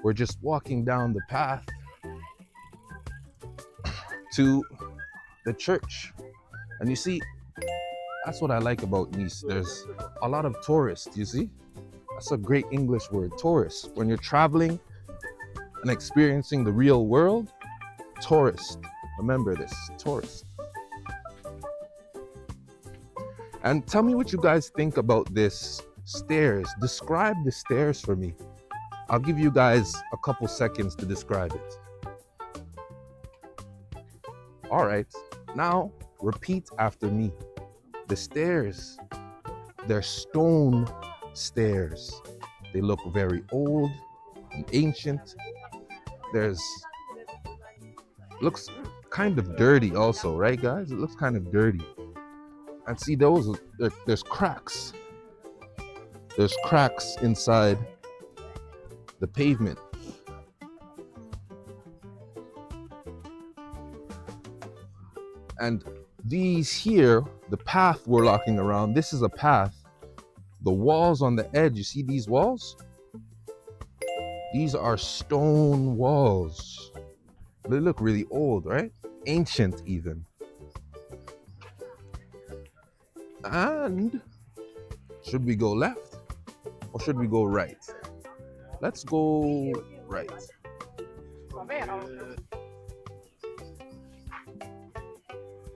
we're just walking down the path to the church. And you see, that's what I like about Nice. There's a lot of tourists, you see? That's a great English word, tourist. When you're traveling and experiencing the real world, tourist. Remember this, tourist. And tell me what you guys think about this stairs. Describe the stairs for me. I'll give you guys a couple seconds to describe it. All right, now repeat after me. The stairs, they're stone stairs. They look very old and ancient. Looks kind of dirty also, right guys? It looks kind of dirty. And see there's cracks. There's cracks inside the pavement. And these here, the path we're walking around, this is a path. The walls on the edge, you see these walls? These are stone walls. They look really old, right? Ancient even. And should we go left or should we go right? Let's go right.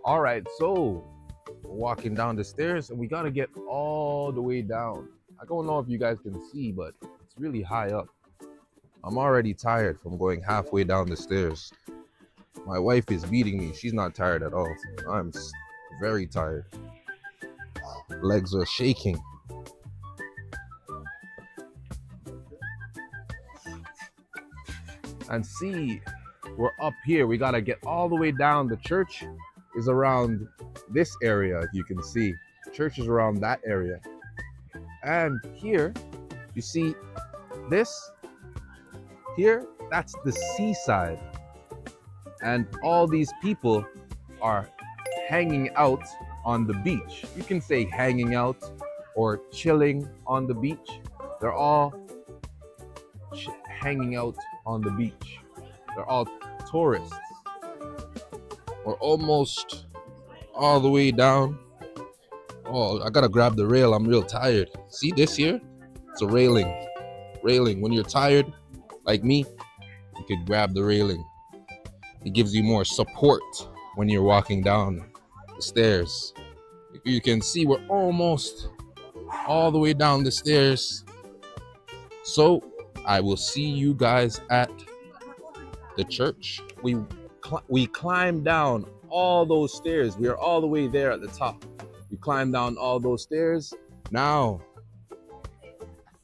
All right, so we're walking down the stairs and we gotta get all the way down. I don't know if you guys can see, but it's really high up. I'm already tired from going halfway down the stairs. My wife is beating me. She's not tired at all. I'm very tired. Legs are shaking. And see, we're up here. We gotta get all the way down. The church is around this area, if you can see. Church is around that area. And here, you see this? Here, that's the seaside. And all these people are hanging out on the beach. You can say hanging out or chilling on the beach. They're all hanging out on the beach. They're all tourists. We're almost all the way down. Oh, I gotta grab the rail. I'm real tired. See this here? It's a railing. Railing. When you're tired, like me, you could grab the railing. It gives you more support when you're walking down the stairs. You can see we're almost all the way down the stairs. So I will see you guys at the church. We climbed down all those stairs. We are all the way there at the top. We climbed down all those stairs. Now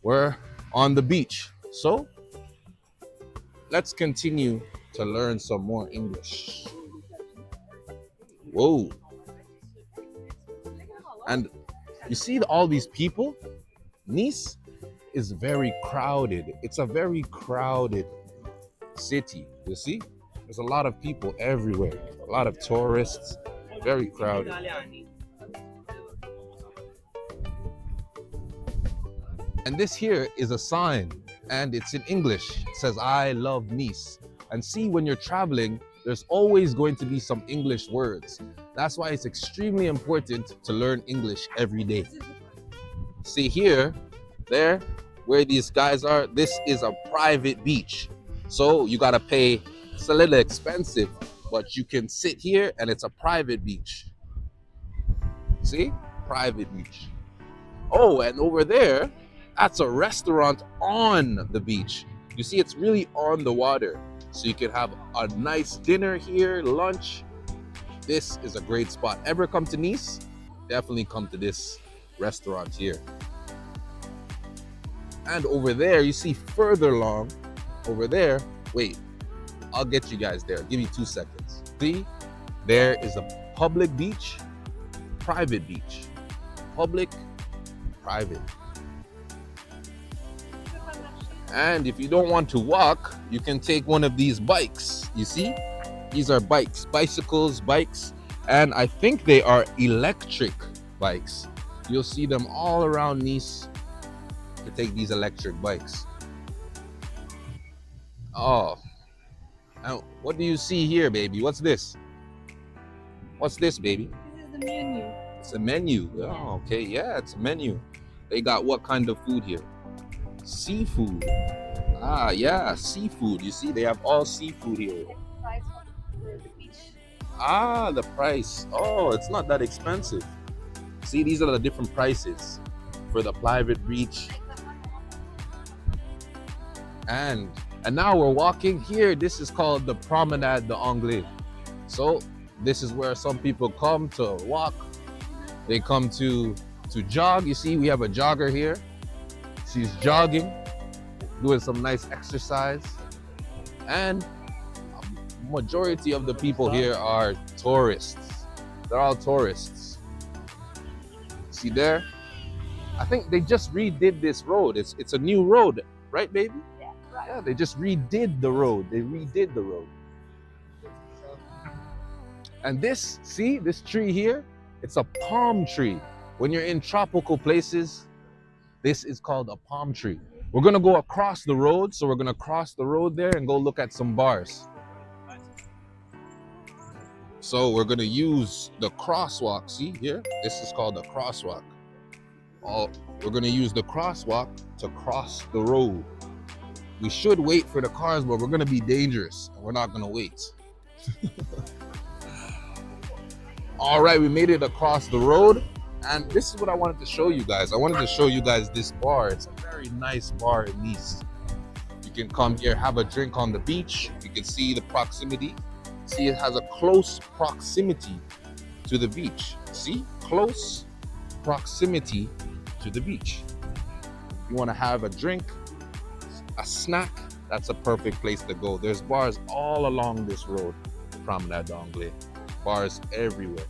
we're on the beach. So let's continue to learn some more English. Whoa. And you see all these people? Nice is very crowded. It's a very crowded city, you see? There's a lot of people everywhere, a lot of tourists, very crowded. And this here is a sign, and it's in English. It says, I love Nice. And see, when you're traveling, there's always going to be some English words. That's why it's extremely important to learn English every day. See here, there, where these guys are, this is a private beach. So you gotta pay. It's a little expensive, but you can sit here and it's a private beach. See? Private beach. Oh, and over there, that's a restaurant on the beach. You see, it's really on the water. So you can have a nice dinner here, lunch, This is a great spot. Ever come to Nice? Definitely come to this restaurant here. And over there, you see further along, over there, wait, I'll get you guys there. Give me 2 seconds. See, there is a public beach, private beach. Public, private. And if you don't want to walk, you can take one of these bikes. You see? These are bikes, bicycles, bikes, and I think they are electric bikes. You'll see them all around Nice to take these electric bikes. Oh, now what do you see here, baby? What's this? What's this, baby? This is the menu. It's a menu. Oh, okay, yeah, it's a menu. They got what kind of food here? Seafood. Ah, yeah, seafood. You see, they have all seafood here. Price for the beach. Ah, the price. Oh, it's not that expensive. See, these are the different prices for the private beach. And now we're walking here. This is called the Promenade d'Anglais. So this is where some people come to walk. They come to jog. You see, we have a jogger here. She's jogging, doing some nice exercise. And a majority of the people here are tourists. They're all tourists. See there? I think they just redid this road. It's a new road, right, baby? Yeah, right. Yeah, they just redid the road. They redid the road. And this, see, this tree here, it's a palm tree. When you're in tropical places, this is called a palm tree. We're gonna go across the road, so we're gonna cross the road there and go look at some bars. So we're gonna use the crosswalk, see here? This is called a crosswalk. We're gonna use the crosswalk to cross the road. We should wait for the cars, but we're gonna be dangerous. We're not gonna wait. All right, we made it across the road. And this is what I wanted to show you guys. I wanted to show you guys this bar. It's a very nice bar in Nice. You can come here, have a drink on the beach. You can see the proximity. See, it has a close proximity to the beach. See, close proximity to the beach. You want to have a drink, a snack, that's a perfect place to go. There's bars all along this road, Promenade d'Anglais. Bars everywhere.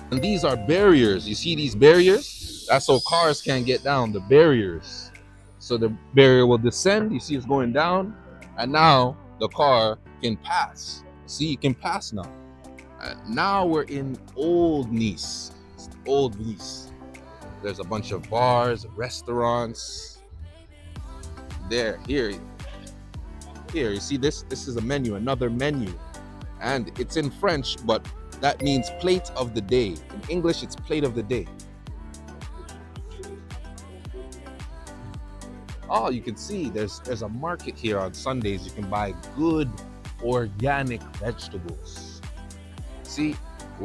And these are barriers. You see these barriers? That's so cars can't get down, the barriers. So the barrier will descend. You see it's going down. And now the car can pass. See, you can pass now. Now we're in Old Nice. It's Old Nice. There's a bunch of bars, restaurants. Here, you see this? This is a menu, another menu. And it's in French, but that means plate of the day. In English, it's plate of the day. Oh, you can see there's a market here on Sundays. You can buy good organic vegetables. See?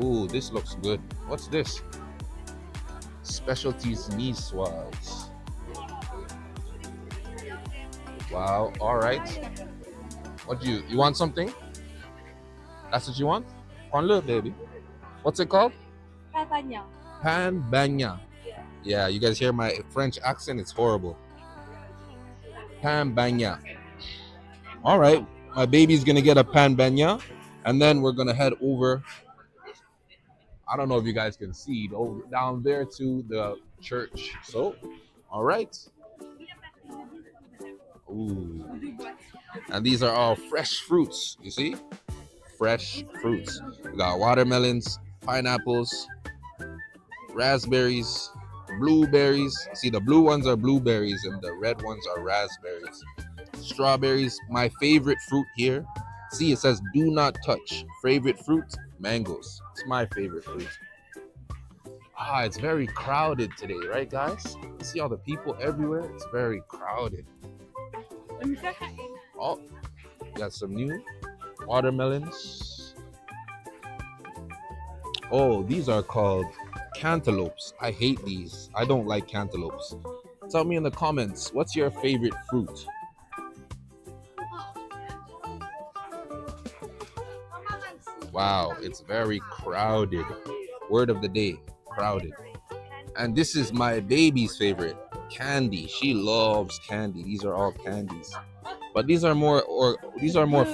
Ooh, this looks good. What's this? Specialties niçoises. Wow, all right. What do you want something? That's what you want? Prends-le, baby. What's it called? Papagna. Pan bagna. Yeah, you guys hear my French accent? It's horrible. Pan bagna. All right, my baby's gonna get a pan bagna, and then we're gonna head over. I don't know if you guys can see over down there to the church. So, all right. Ooh, and these are all fresh fruits. You see? Fresh fruits. We got watermelons, pineapples, raspberries, blueberries. See, the blue ones are blueberries and the red ones are raspberries. Strawberries, my favorite fruit here. See, it says do not touch. Favorite fruit, mangoes. It's my favorite fruit. Ah, it's very crowded today, right, guys? You see all the people everywhere? It's very crowded. Oh, got some new watermelons. Oh, these are called cantaloupes. I hate these. I don't like cantaloupes. Tell me in the comments, what's your favorite fruit? Wow, it's very crowded. Word of the day, crowded. And this is my baby's favorite, candy. She loves candy. These are all candies. But these are more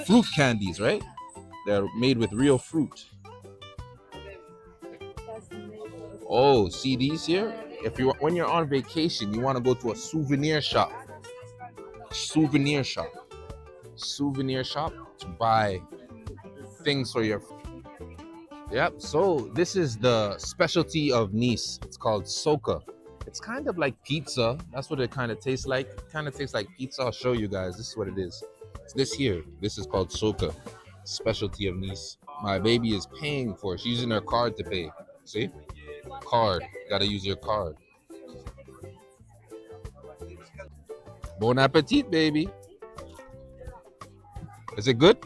fruit candies, right? They're made with real fruit. Oh, see these here? When you're on vacation, you want to go to a souvenir shop. Souvenir shop. Souvenir shop to buy things for your. Yep. So this is the specialty of Nice. It's called soca. It's kind of like pizza. That's what it kind of tastes like. It kind of tastes like pizza. I'll show you guys. This is what it is. It's this here. This is called soca. Specialty of Nice. My baby is paying for it. She's using her card to pay. See? Card. You gotta use your card. Bon appetit, baby. Is it good?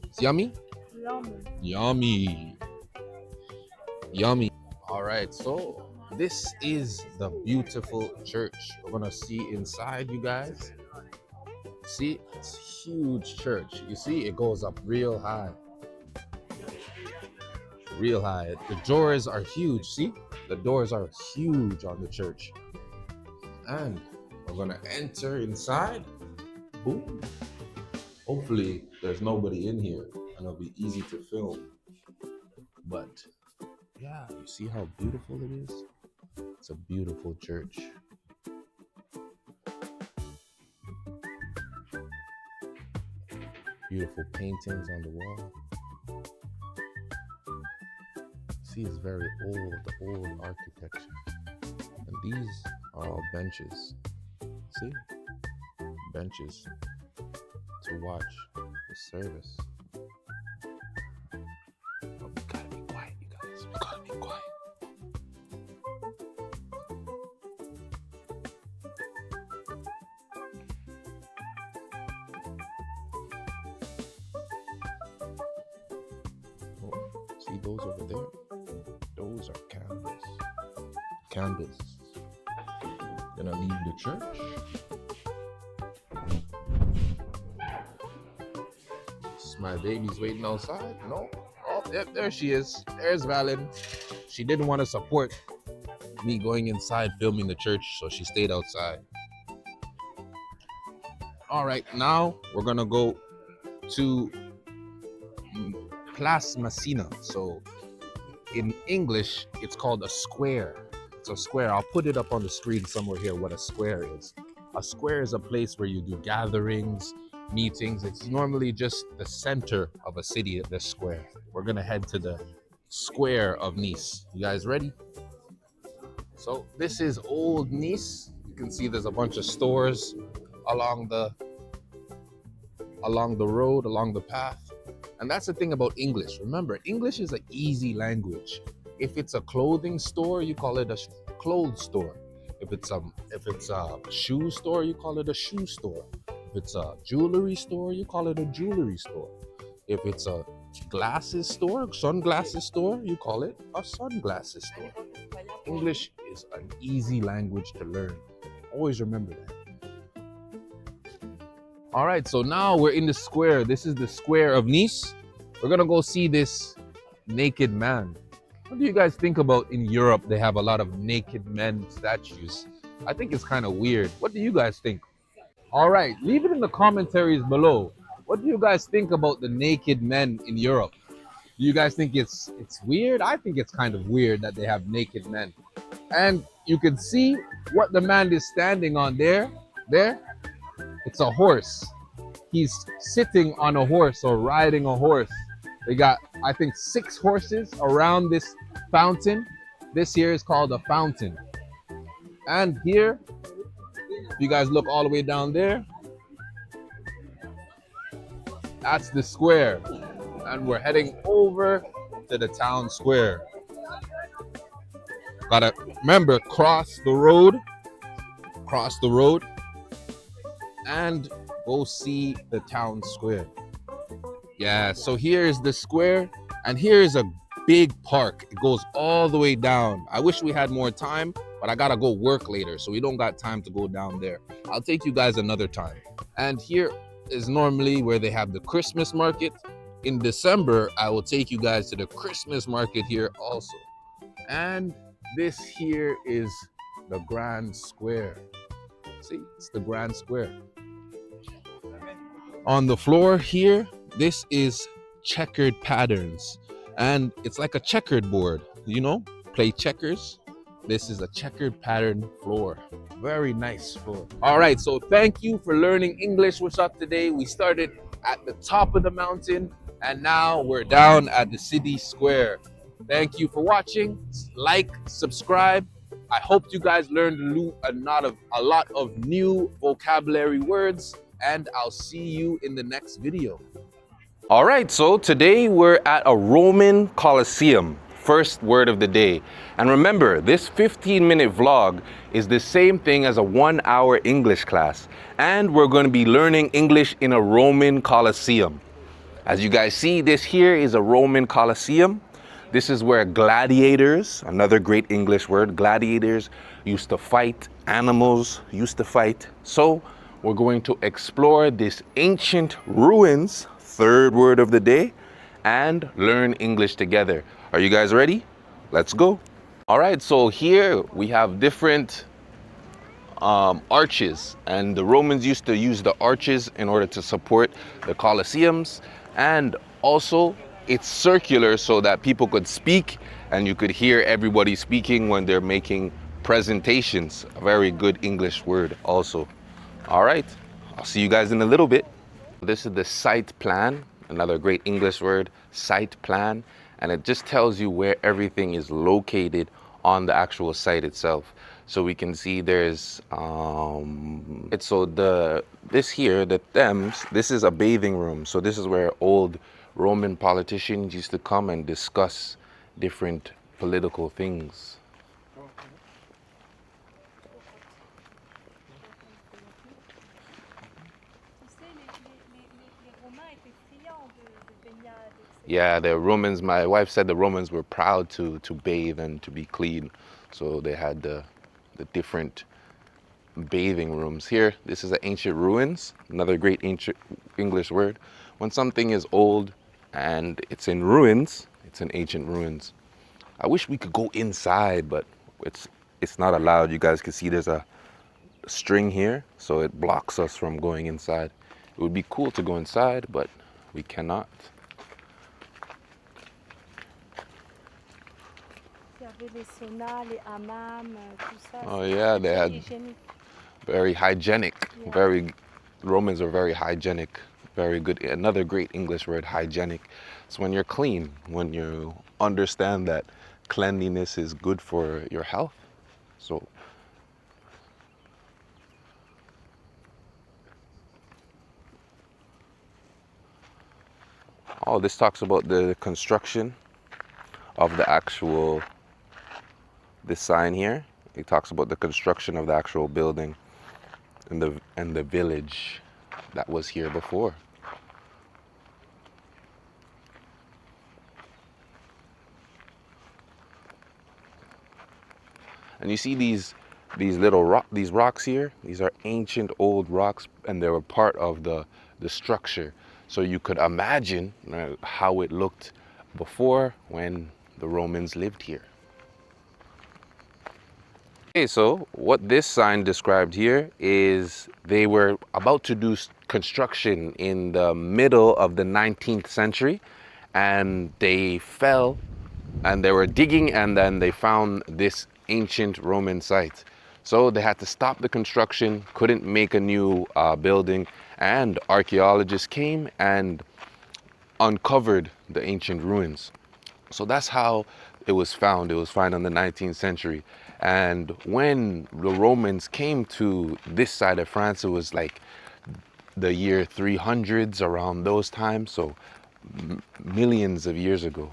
It's yummy? Yummy. Yummy. All right, so this is the beautiful church. We're gonna see inside, you guys. See, it's a huge church. You see, it goes up real high. Real high. The doors are huge. See, the doors are huge on the church. And we're gonna enter inside. Boom. Hopefully there's nobody in here and it'll be easy to film. But yeah, you see how beautiful it is? It's a beautiful church. Beautiful paintings on the wall. See, it's very old architecture. And these are all benches. See? Benches to watch the service. Oh, we gotta be quiet, you guys. We gotta be quiet. Oh, see those over there? Those are candles. Candles. Gonna leave the church. My baby's waiting outside. No. Oh, yep, there she is. There's Valen. She didn't want to support me going inside filming the church, so she stayed outside. All right, now we're gonna go to Place Messina. So in English, it's called a square. It's a square. I'll put it up on the screen somewhere here what a square is. A square is a place where you do gatherings, meetings. It's normally just the center of a city at this square. We're gonna head to the square of Nice. You guys ready? So this is old Nice. You can see there's a bunch of stores along the road, along the path. And that's the thing about English. Remember, English is an easy language. If it's a clothing store, you call it a clothes store. If it's a shoe store, you call it a shoe store. If it's a jewelry store, you call it a jewelry store. If it's a glasses store, sunglasses store, you call it a sunglasses store. English is an easy language to learn. Always remember that. All right, so now we're in the square. This is the square of Nice. We're gonna go see this naked man. What do you guys think about in Europe? They have a lot of naked men statues. I think it's kind of weird. What do you guys think? All right, leave it in the commentaries below. What do you guys think about the naked men in Europe? Do you guys think it's weird? I think it's kind of weird that they have naked men. And you can see what the man is standing on there. It's a horse. He's sitting on a horse or riding a horse. They got, I think, 6 horses around this fountain. This here is called a fountain. And here, if you guys look all the way down there, that's the square. And we're heading over to the town square. Gotta remember, cross the road, and go see the town square. Yeah, so here is the square, and here is a big park. It goes all the way down. I wish we had more time, but I gotta go work later, so we don't got time to go down there. I'll take you guys another time. And here is normally where they have the Christmas market. in December, I will take you guys to the Christmas market here also. And this here is the Grand Square. See, it's the Grand Square. On the floor here, this is checkered patterns. And it's like a checkered board, you know, play checkers. This is a checkered pattern floor. Very nice floor. All right, so thank you for learning English with us today. We started at the top of the mountain and now we're down at the city square. Thank you for watching. Like, subscribe. I hope you guys learned a lot of new vocabulary words, and I'll see you in the next video. All right, so today we're at a Roman Colosseum. First word of the day. And remember, this 15-minute vlog is the same thing as a 1-hour English class. And we're going to be learning English in a Roman Colosseum. As you guys see, this here is a Roman Colosseum. This is where gladiators, another great English word, gladiators used to fight, animals used to fight. So we're going to explore this ancient ruins, third word of the day, and learn English together. Are you guys ready? Let's go. All right, so here we have different arches, and the Romans used to use the arches in order to support the Colosseums, and also it's circular so that people could speak and you could hear everybody speaking when they're making presentations. A very good English word also. All right, I'll see you guys in a little bit. This is the site plan, another great English word, site plan, and it just tells you where everything is located on the actual site itself. So we can see there's this here, the Thames, this is a bathing room. So this is where old Roman politicians used to come and discuss different political things. Yeah, the Romans, my wife said the Romans were proud to bathe and to be clean. So they had the different bathing rooms. Here, this is the ancient ruins, another great ancient English word. When something is old and it's in ruins, it's in ancient ruins. I wish we could go inside, but it's not allowed. You guys can see there's a string here, so it blocks us from going inside. It would be cool to go inside, but we cannot. Oh yeah, they had very hygienic, Romans are very hygienic, very good. Another great English word, hygienic. It's when you're clean, when you understand that cleanliness is good for your health. So this talks about the construction of the actual, this sign here. It talks about the construction of the actual building and the village that was here before. And you see these rocks here. These are ancient old rocks, and they were part of the structure. So you could imagine how it looked before when the Romans lived here. Okay, so what this sign described here is they were about to do construction in the middle of the 19th century, and they fell and they were digging, and then they found this ancient Roman site. So they had to stop the construction, couldn't make a new building, and archaeologists came and uncovered the ancient ruins. So that's how it was found. It was found in the 19th century. And when the Romans came to this side of France, it was like the year 300s, around those times. So millions of years ago,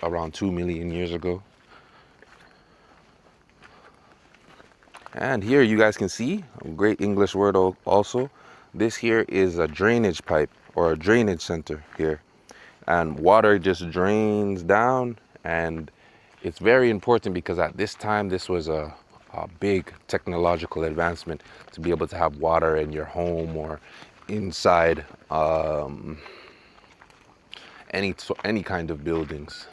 around 2 million years ago. And here you guys can see a great English word also. This here is a drainage pipe or a drainage center here. And water just drains down, and it's very important because at this time this was a big technological advancement to be able to have water in your home or inside any kind of buildings.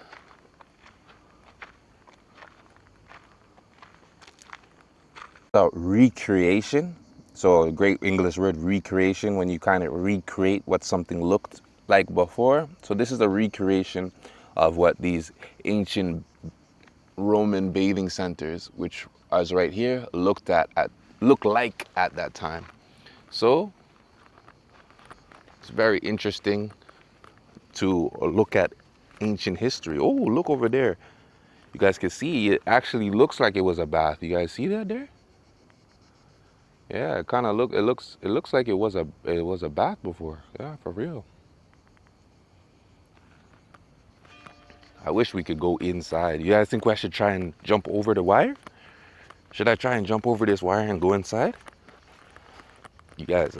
Recreation. So a great English word, recreation, when you kind of recreate what something looked like before. So this is a recreation of what these ancient Roman bathing centers, which is right here, look like at that time. So it's very interesting to look at ancient history. Oh, look over there. You guys can see it actually looks like it was a bath. You guys see that there? Yeah, it kind of looks like it was a bath before. Yeah, for real. I wish we could go inside. You guys think I should try and jump over the wire? Should I try and jump over this wire and go inside? You guys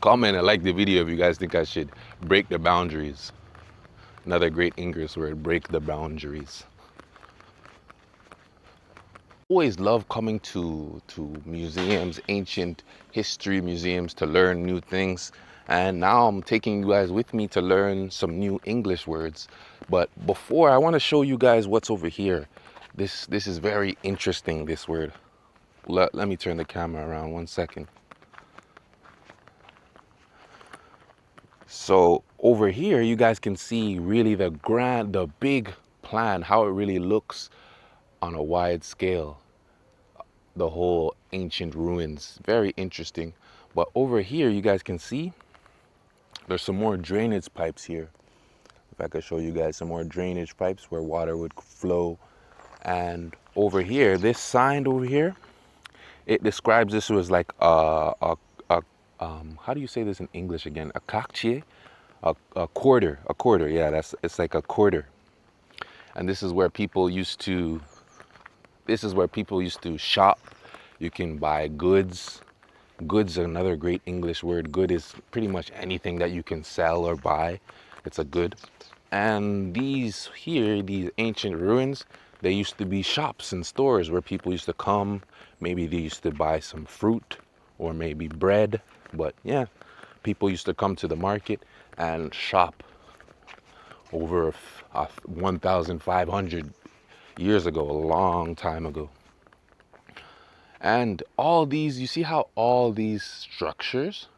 comment and like the video if you guys think I should break the boundaries. Another great English word, break the boundaries. Always love coming to museums, ancient history museums, to learn new things. And now I'm taking you guys with me to learn some new English words. But before, I want to show you guys what's over here. This is very interesting, this word. Let me turn the camera around 1 second. So over here, you guys can see really the big plan, how it really looks on a wide scale. The whole ancient ruins, very interesting. But over here, you guys can see there's some more drainage pipes here. If I could show you guys some more drainage pipes where water would flow. And over here, this sign over here, it describes this was like how do you say this in English again? A quartier, a quarter. Yeah, it's like a quarter. And this is where people used to shop. You can buy goods. Goods are another great English word. Good is pretty much anything that you can sell or buy. It's a good. And these ancient ruins, they used to be shops and stores where people used to come. Maybe they used to buy some fruit or maybe bread. But yeah, people used to come to the market and shop over 1,500 years ago, a long time ago. And all these, you see how all these structures,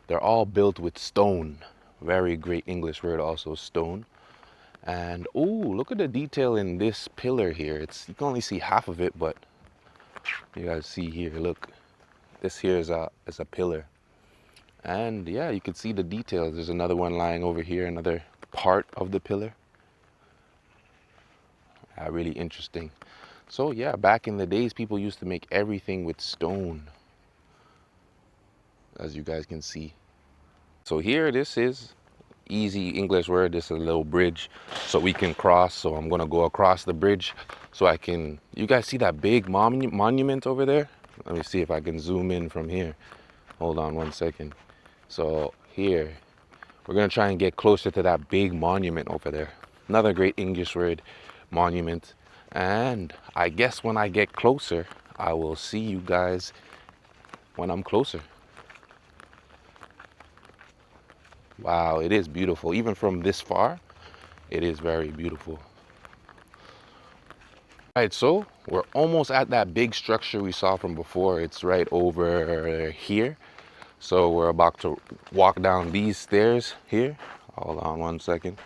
they're all built with stone. Very great English word also, stone. And oh, look at the detail in this pillar here. You can only see half of it, but you guys see here, look. This here is a pillar. And yeah, you can see the details. There's another one lying over here, another part of the pillar. Really interesting. So yeah, back in the days, people used to make everything with stone, as you guys can see. So here, this is easy English word. This is a little bridge so we can cross. So I'm gonna go across the bridge so I can, you guys see that big monument over there? Let me see if I can zoom in from here. Hold on 1 second. So here, we're gonna try and get closer to that big monument over there. Another great English word, monument. And I guess when I get closer, I will see you guys when I'm closer. Wow, it is beautiful. Even from this far, it is very beautiful. All right, so we're almost at that big structure we saw from before. It's right over here. So we're about to walk down these stairs here. Hold on 1 second.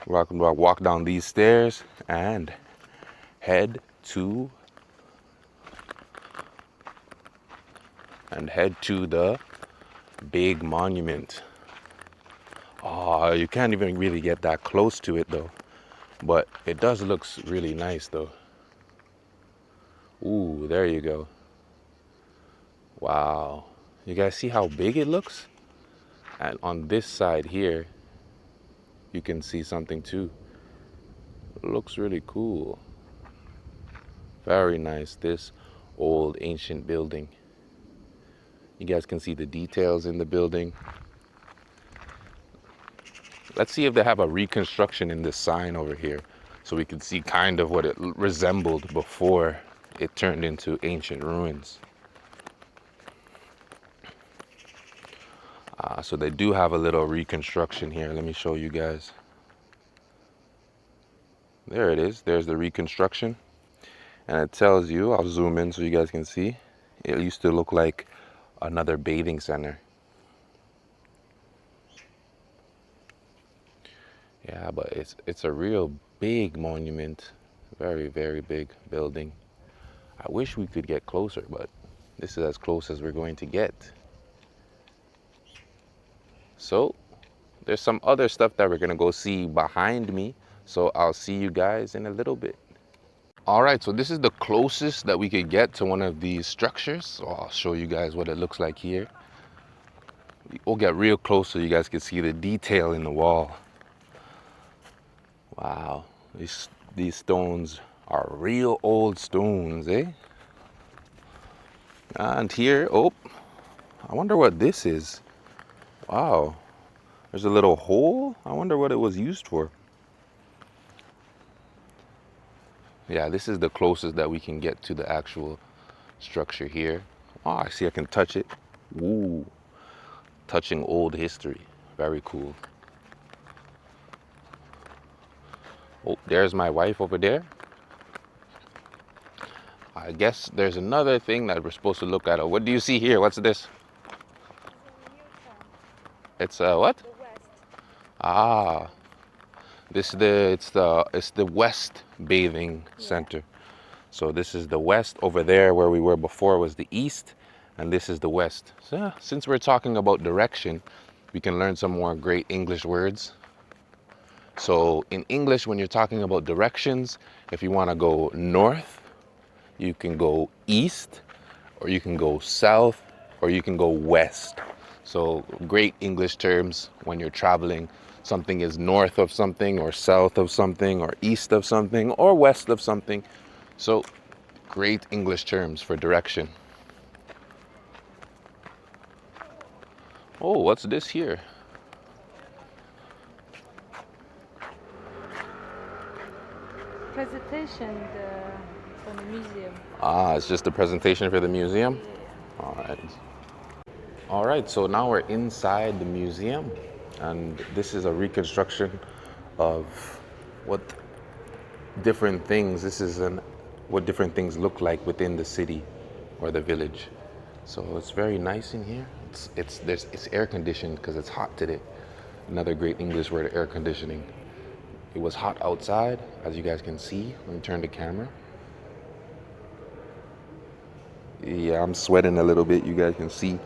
We're about to walk down these stairs and head to the big monument. Oh, you can't even really get that close to it though, but it does look really nice though. Ooh, there you go. Wow, you guys see how big it looks? And on this side here, you can see something too. It looks really cool. Very nice, this old ancient building. You guys can see the details in the building. Let's see if they have a reconstruction in this sign over here so we can see kind of what it resembled before it turned into ancient ruins. So they do have a little reconstruction here. Let me show you guys. There it is. There's the reconstruction. And it tells you, I'll zoom in so you guys can see. It used to look like another bathing center. Yeah, but it's a real big monument. Very, very big building. I wish we could get closer, but this is as close as we're going to get. So there's some other stuff that we're gonna go see behind me. So I'll see you guys in a little bit. All right, so this is the closest that we could get to one of these structures. So I'll show you guys what it looks like here. We'll get real close so you guys can see the detail in the wall. Wow, these stones are real old stones, eh? And here, oh, I wonder what this is. Wow, there's a little hole. I wonder what it was used for. Yeah, this is the closest that we can get to the actual structure here. Oh, I see I can touch it. Ooh, touching old history. Very cool. Oh, there's my wife over there. I guess there's another thing that we're supposed to look at. What do you see here? What's this? It's what? The west. Ah, it's the West Bathing Center. So this is the west. Over there where we were before was the east, and this is the west. So yeah, since we're talking about direction, we can learn some more great English words. So in English, when you're talking about directions, if you want to go north, you can go east, or you can go south, or you can go west. So great English terms when you're traveling. Something is north of something, or south of something, or east of something, or west of something. So great English terms for direction. Oh, what's this here? Presentation for the museum. Ah, it's just a presentation for the museum? Yeah. All right. All right, so now we're inside the museum, and this is a reconstruction of what different things, what different things look like within the city or the village. So it's very nice in here. It's air conditioned because it's hot today. Another great English word, air conditioning. It was hot outside, as you guys can see when you turn the camera. Yeah, I'm sweating a little bit. You guys can see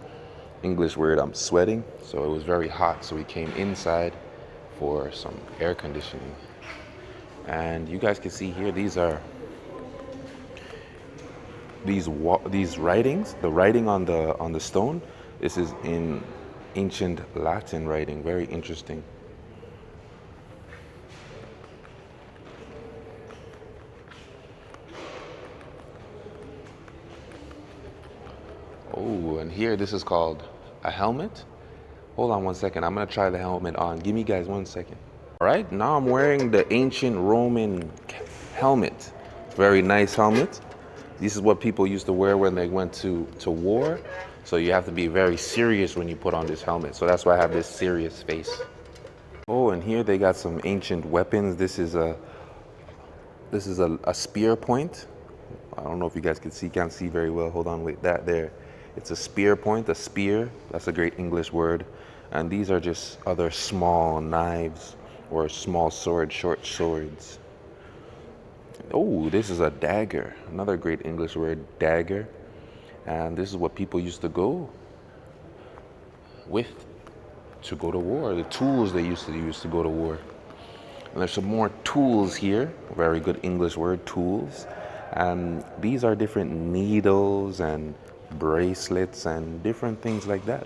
English word, I'm sweating. So it was very hot, so we came inside for some air conditioning. And you guys can see here, these writings, the writing on the stone. This is in ancient Latin writing, very interesting. Oh, and here this is called a helmet. Hold on one second. I'm gonna try the helmet on. Give me guys 1 second. All right, now I'm wearing the ancient Roman helmet. Very nice helmet. This is what people used to wear when they went to war. So you have to be very serious when you put on this helmet. So that's why I have this serious face. Oh, and here they got some ancient weapons. This is a spear point. I don't know if you guys can't see very well. Hold on, wait, that there. It's a spear point, a spear. That's a great English word. And these are just other small knives or small swords, short swords. Oh, this is a dagger. Another great English word, dagger. And this is what people used to go with to go to war. The tools they used to use to go to war. And there's some more tools here. Very good English word, tools. And these are different needles and bracelets and different things like that.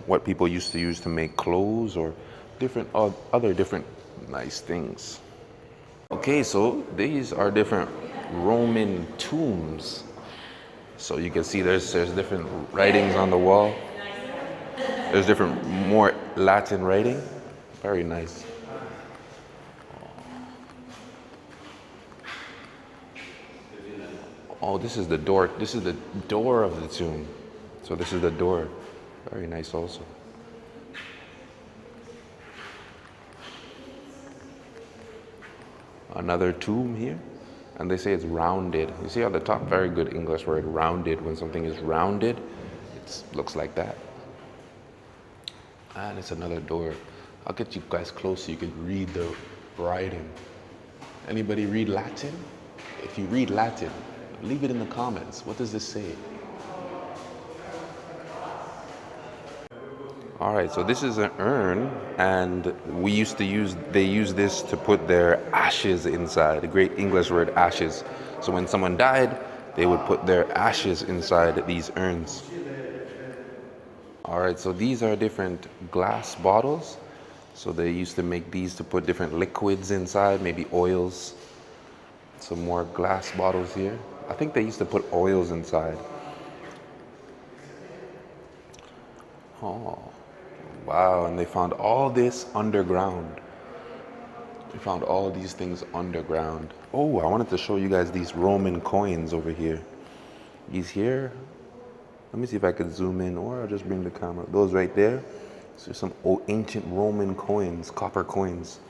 What people used to use to make clothes or different other different nice things. Okay, so these are different Roman tombs. So you can see there's different writings on the wall. There's different more Latin writing. Very nice. Oh, this is the door. This is the door of the tomb. So this is the door. Very nice also. Another tomb here. And they say it's rounded. You see on the top, very good English word, rounded. When something is rounded, it looks like that. And it's another door. I'll get you guys close so you can read the writing. Anybody read Latin? If you read Latin, leave it in the comments. What does this say? All right, so this is an urn, and they use this to put their ashes inside, the great English word ashes. So when someone died, they would put their ashes inside these urns. All right, so these are different glass bottles. So they used to make these to put different liquids inside, maybe oils. Some more glass bottles here. I think they used to put oils inside. Oh. Wow, and they found all this underground. They found all these things underground. Oh, I wanted to show you guys these Roman coins over here. These here, let me see if I could zoom in, or I'll just bring the camera. Those right there, so some ancient Roman coins, copper coins.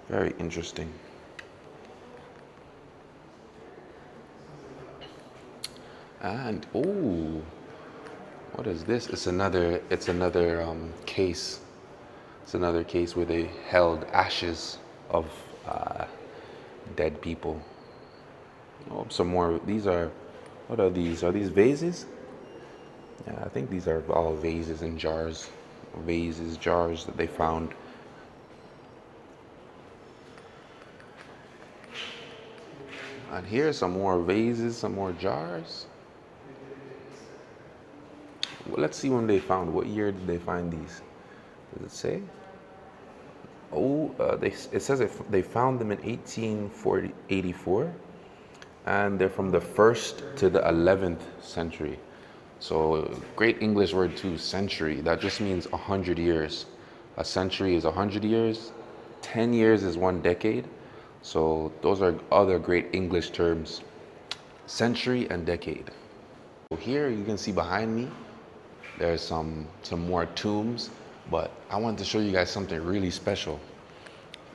Very interesting. And, oh, what is this? It's another case. It's another case where they held ashes of dead people. Oh, some more. These are, what are these? Are these vases? Yeah, I think these are all vases and jars. Vases, jars that they found. And here, some more vases, some more jars. Well, let's see when they found. What year did they find these? Does it say? Oh, it says they found them in 1884, and they're from the 1st to the 11th century. So, great English word too, century. That just means 100 years. A century is 100 years. 10 years is 1 decade. So those are other great English terms, century and decade. Here you can see behind me, there's some more tombs, but I wanted to show you guys something really special.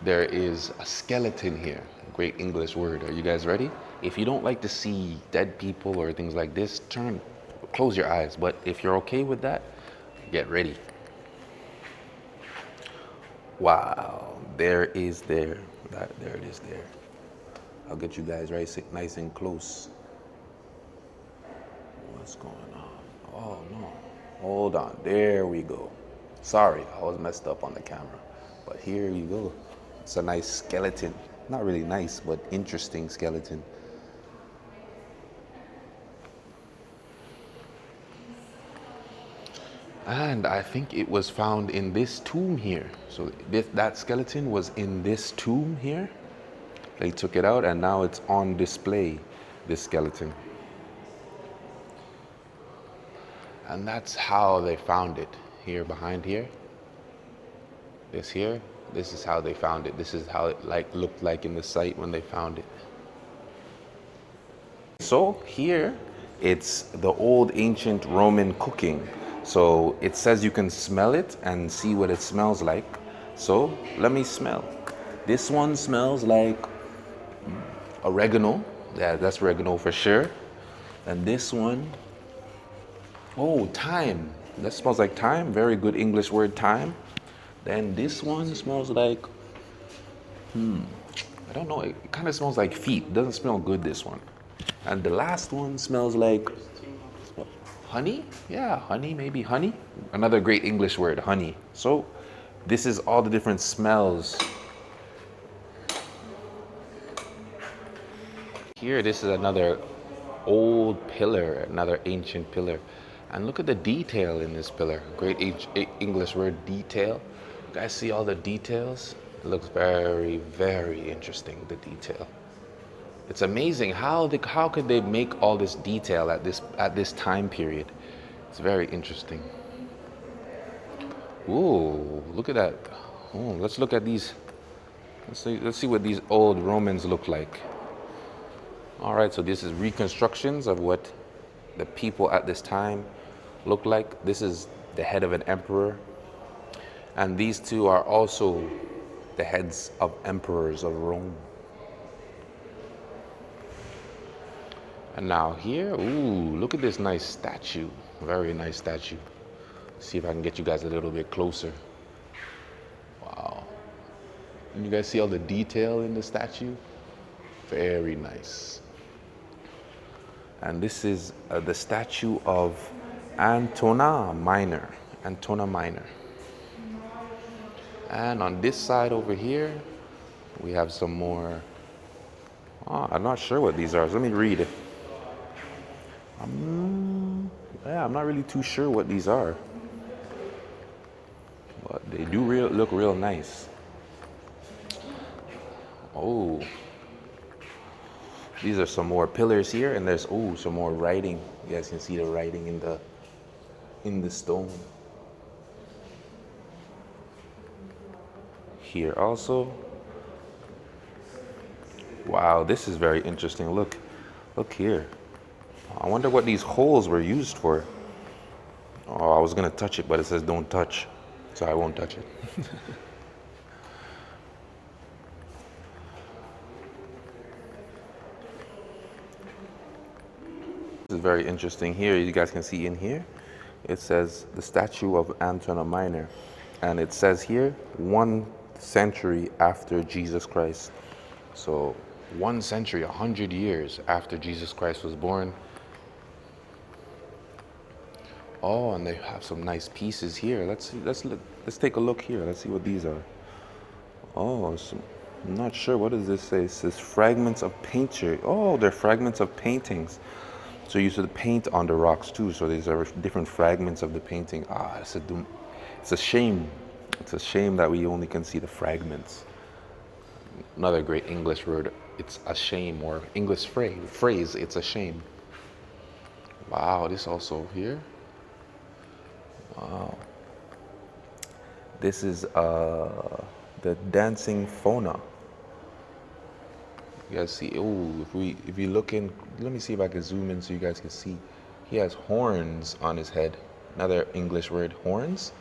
There is a skeleton here, great English word. Are you guys ready? If you don't like to see dead people or things like this, close your eyes. But if you're okay with that, get ready. Wow, there it is there. I'll get you guys right nice and close. What's going on? Oh no, hold on, there we go. Sorry, I was messed up on the camera, but here you go. It's a nice skeleton. Not really nice, but interesting skeleton. And I think it was found in this tomb here. So that skeleton was in this tomb here. They took it out and now it's on display, this skeleton. And that's how they found it. Here, behind here. This is how they found it. This is how it looked like in the site when they found it. So here, it's the old ancient Roman cooking. So it says you can smell it and see what it smells like. So let me smell. This one smells like oregano. Yeah, that's oregano for sure. And this one, oh, thyme. That smells like thyme. Very good English word, thyme. Then this one smells like, I don't know. It kind of smells like feet. It doesn't smell good, this one. And the last one smells like honey. Yeah, honey, maybe honey. Another great English word, honey. So this is all the different smells. Here, this is another old pillar, another ancient pillar. And look at the detail in this pillar. Great English word, detail. You guys see all the details? It looks very, very interesting, the detail. It's amazing how could they make all this detail at this time period. It's very interesting. Ooh, look at that. Oh, let's look at these. Let's see what these old Romans look like. All right, so this is reconstructions of what the people at this time look like. This is the head of an emperor. And these two are also the heads of emperors of Rome. And now here, ooh, look at this nice statue. Very nice statue. See if I can get you guys a little bit closer. Wow. And you guys see all the detail in the statue? Very nice. And this is the statue of Antona Minor. Antona Minor. And on this side over here, we have some more. Oh, I'm not sure what these are. So let me read it. Yeah, I'm not really too sure what these are. But they do look real nice. Oh. These are some more pillars here, and there's some more writing. You guys can see the writing in the stone. Here also. Wow, this is very interesting. Look here. I wonder what these holes were used for. Oh, I was gonna touch it, but it says don't touch, so I won't touch it. This is very interesting. Here, you guys can see in here, it says the statue of Antona Minor, and it says here 1 century after Jesus Christ. So 1 century, 100 years after Jesus Christ was born. Oh, and they have some nice pieces here. Let's see. Let's take a look here. Let's see what these are. Oh, I'm not sure. What does this say? It says fragments of painting. Oh, they're fragments of paintings. So you used to paint on the rocks too. So these are different fragments of the painting. It's a shame. It's a shame that we only can see the fragments. Another great English word. It's a shame, or English phrase. It's a shame. Wow, this also here. Wow. This is the dancing fauna. You guys see, if you look in, let me see if I can zoom in so you guys can see. He has horns on his head. Another English word, horns.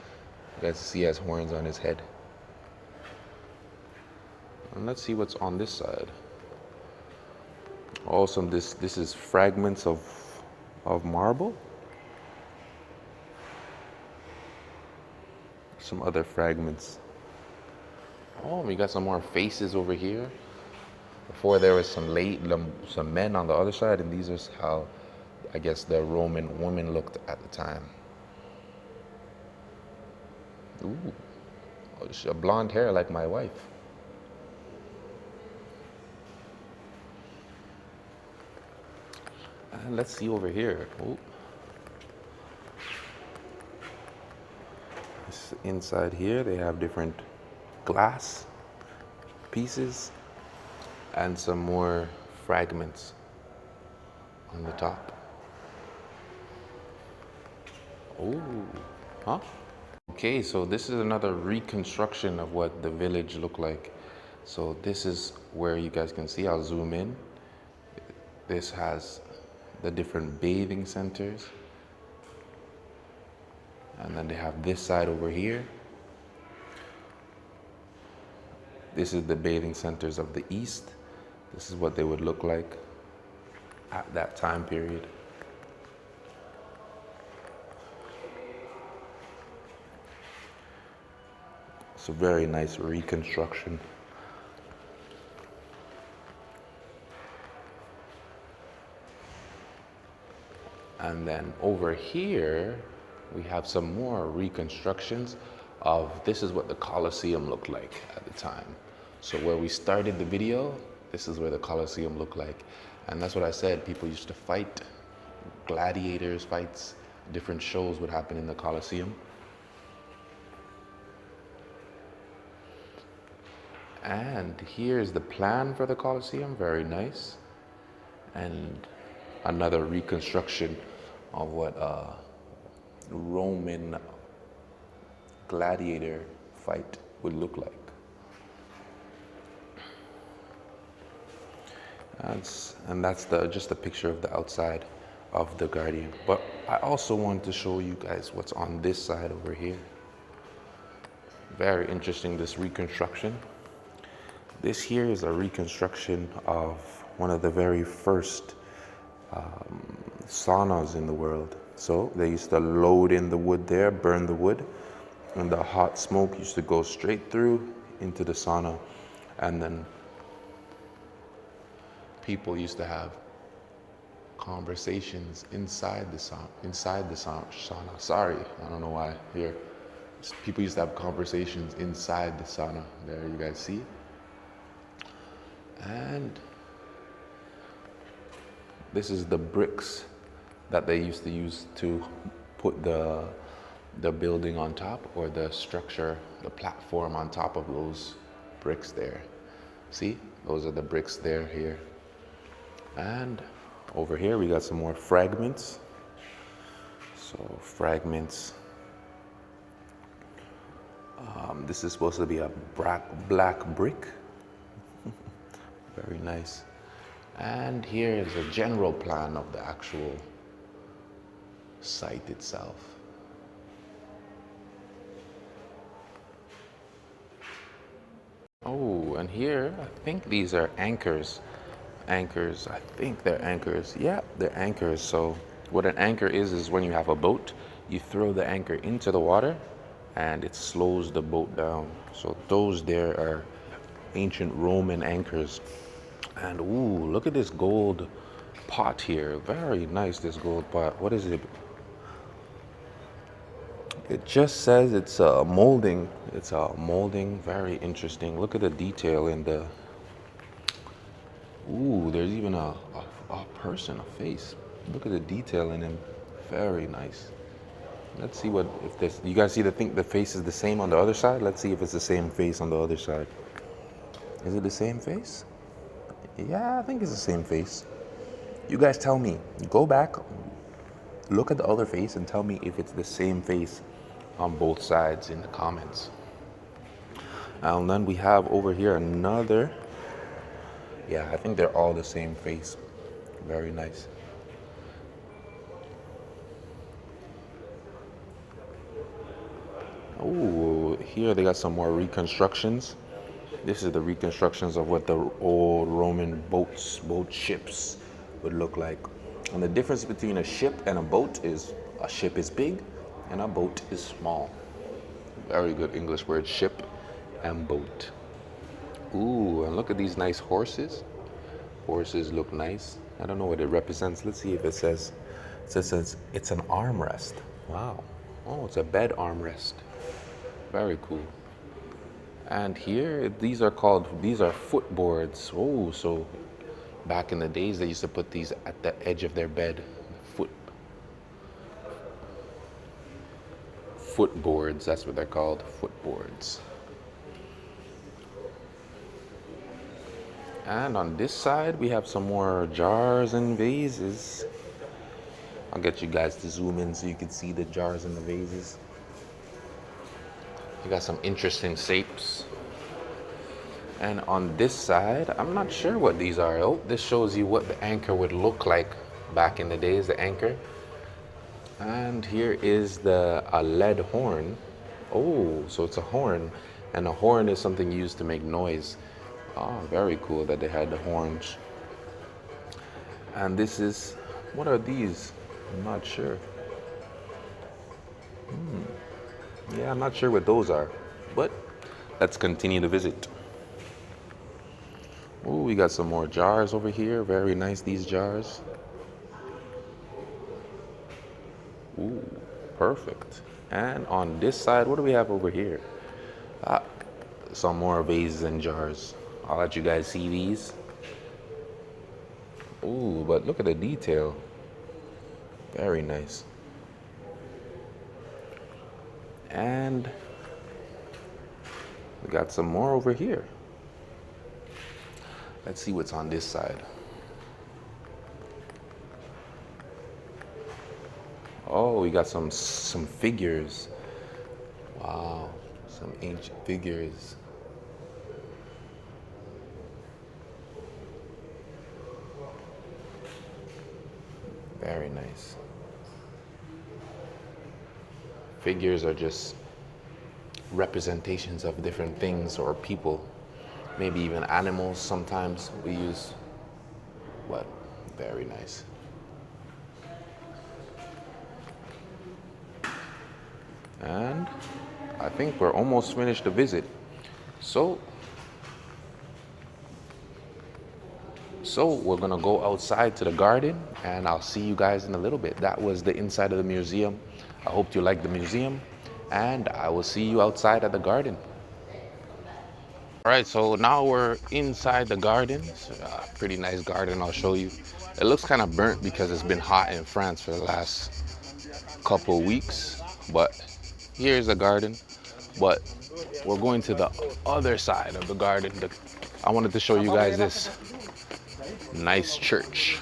You guys see he has horns on his head. And let's see what's on this side. Also, this is fragments of marble. Some other fragments. Oh, we got some more faces over here. Before there was some men on the other side, and these are how I guess the Roman woman looked at the time. Ooh, she had blonde hair like my wife. And let's see over here. Ooh. Inside here they have different glass pieces and some more fragments on the top. Oh, huh? Okay, so this is another reconstruction of what the village looked like. So this is where you guys can see, I'll zoom in. This has the different bathing centers. And then they have this side over here. This is the bathing centers of the East. This is what they would look like at that time period. It's a very nice reconstruction. And then over here, we have some more reconstructions of this is what the Colosseum looked like at the time. So where we started the video, this is where the Colosseum looked like. And that's what I said, people used to fight, gladiators fights, different shows would happen in the Colosseum. And here's the plan for the Colosseum, very nice. And another reconstruction of what Roman gladiator fight would look like. And that's just a picture of the outside of the Guardian. But I also wanted to show you guys what's on this side over here. Very interesting, this reconstruction. This here is a reconstruction of one of the very first saunas in the world. So they used to load in the wood there, burn the wood, and the hot smoke used to go straight through into the sauna. And then people used to have conversations inside the sauna. Sorry, I don't know why here. People used to have conversations inside the sauna. There you guys see. And this is the bricks that they used to use to put the building on top, or the structure, the platform on top of those bricks there. See, those are the bricks there, here. And over here we got some more fragments. So fragments. This is supposed to be a black brick. Very nice. And here is a general plan of the actual site itself. Oh, and here, I think these are anchors. Anchors, I think they're anchors. Yeah, they're anchors. So what an anchor is when you have a boat, you throw the anchor into the water and it slows the boat down. So those there are ancient Roman anchors. And ooh, look at this gold pot here. Very nice, this gold pot. What is it? It just says it's a molding. It's a molding. Very interesting. Look at the detail in the... Ooh, there's even a person, a face. Look at the detail in him. Very nice. Let's see what, if this, you guys see the face is the same on the other side? Let's see if it's the same face on the other side. Is it the same face? Yeah, I think it's the same face. You guys tell me. Go back, look at the other face and tell me if it's the same face on both sides in the comments. And then we have over here another. Yeah, I think they're all the same face. Very nice. Oh, here they got some more reconstructions. This is the reconstructions of what the old Roman boat ships would look like. And the difference between a ship and a boat is a ship is big and a boat is small. Very good English word, ship and boat. Ooh, and look at these nice horses. Horses look nice. I don't know what it represents. Let's see if it says. It says it's an armrest. Wow. Oh, it's a bed armrest. Very cool. And here, these are footboards. Oh, so back in the days, they used to put these at the edge of their bed. Footboards, that's what they're called, footboards. And on this side, we have some more jars and vases. I'll get you guys to zoom in so you can see the jars and the vases. You got some interesting shapes. And on this side, I'm not sure what these are. Oh, this shows you what the anchor would look like back in the days, the anchor. And here is a lead horn. Oh, so it's a horn. And a horn is something used to make noise. Oh, very cool that they had the horns. And this is, what are these? I'm not sure. Yeah, I'm not sure what those are, but let's continue to visit. Oh, we got some more jars over here. Very nice, these jars. Ooh, perfect. And on this side, what do we have over here? Some more vases and jars. I'll let you guys see these. Ooh, but look at the detail. Very nice. And we got some more over here. Let's see what's on this side. Oh, we got some figures. Wow, some ancient figures. Very nice. Figures are just representations of different things or people, maybe even animals sometimes we use. What? Very nice. And I think we're almost finished the visit. So we're gonna go outside to the garden and I'll see you guys in a little bit. That was the inside of the museum. I hope you like the museum and I will see you outside at the garden. All right, so now we're inside the garden. It's a pretty nice garden, I'll show you. It looks kind of burnt because it's been hot in France for the last couple weeks, but here's the garden. But we're going to the other side of the garden. I wanted to show you guys this nice church.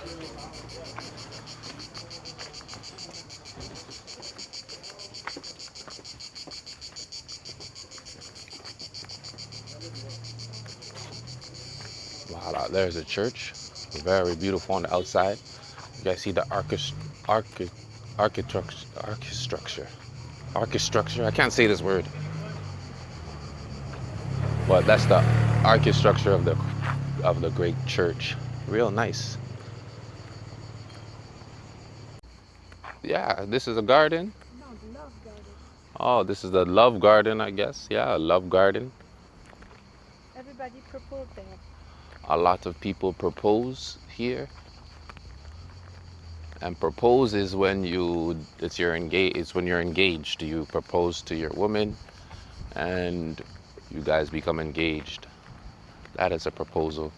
Wow, there's a church. Very beautiful on the outside. You guys see the architecture. I can't say this word. But that's the architecture of the great church. Real nice. Yeah, this is a garden. No, the love garden. Oh, this is the love garden, I guess. Yeah, a love garden. Everybody proposed there. A lot of people propose here. And propose is when it's when you're engaged. You propose to your woman and you guys become engaged. That is a proposal.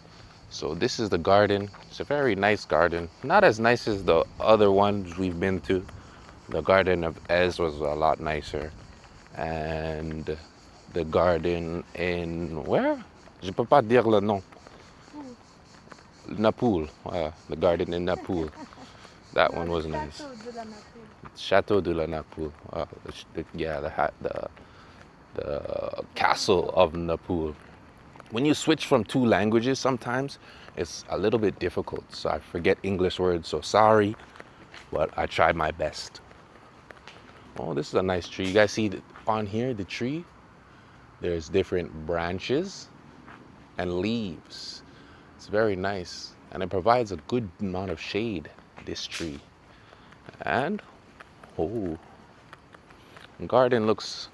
So this is the garden. It's a very nice garden. Not as nice as the other ones we've been to. The garden of Ez was a lot nicer. And the garden in where? Je peux pas dire le nom. Napoule. The garden in Napoule. That one was nice. Chateau de la Napoule. The castle of Napoule. When you switch from two languages, sometimes it's a little bit difficult. So I forget English words, so sorry, but I tried my best. Oh, this is a nice tree. You guys see on here, the tree? There's different branches and leaves. It's very nice. And it provides a good amount of shade, this tree. And, oh, the garden looks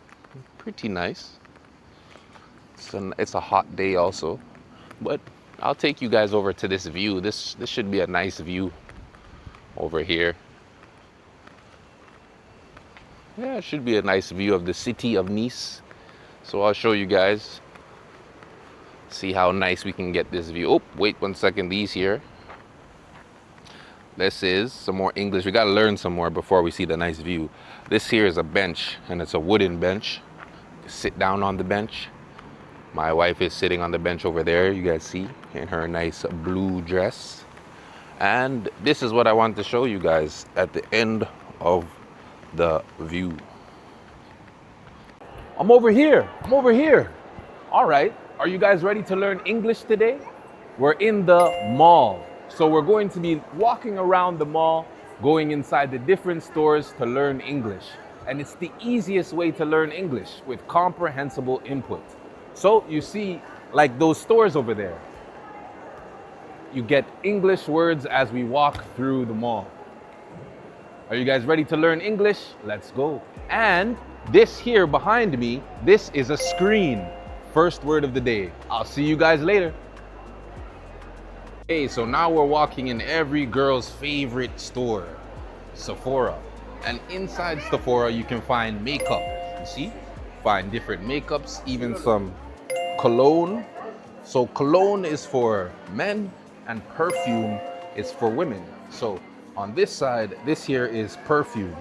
pretty nice. It's a hot day also, but I'll take you guys over to this view. This should be a nice view over here. Yeah, it should be a nice view of the city of Nice. So I'll show you guys. See how nice we can get this view. Oh, wait 1 second, these here. This is some more English. We gotta learn some more before we see the nice view. This here is a bench, and it's a wooden bench. You sit down on the bench. My wife is sitting on the bench over there, you guys see, in her nice blue dress. And this is what I wanted to show you guys at the end of the view. I'm over here. All right, are you guys ready to learn English today? We're in the mall. So we're going to be walking around the mall, going inside the different stores to learn English. And it's the easiest way to learn English with comprehensible input. So you see, like those stores over there, you get English words as we walk through the mall. Are you guys ready to learn English? Let's go. And this here behind me, this is a screen. First word of the day. I'll see you guys later. Okay, so now we're walking in every girl's favorite store, Sephora. And inside Sephora, you can find makeup. You see? Find different makeups, even some cologne. So cologne is for men and perfume is for women. So on this side, this here is perfume.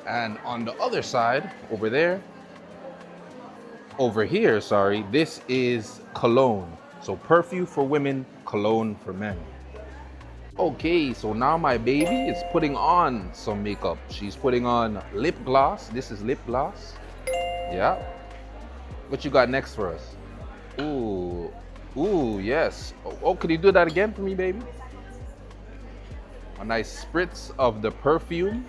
And on the other side, over here, this is cologne. So perfume for women, cologne for men. Okay, so now my baby is putting on some makeup. She's putting on lip gloss. This is lip gloss. Yeah. What you got next for us? Ooh, yes. Oh, could you do that again for me, baby? A nice spritz of the perfume.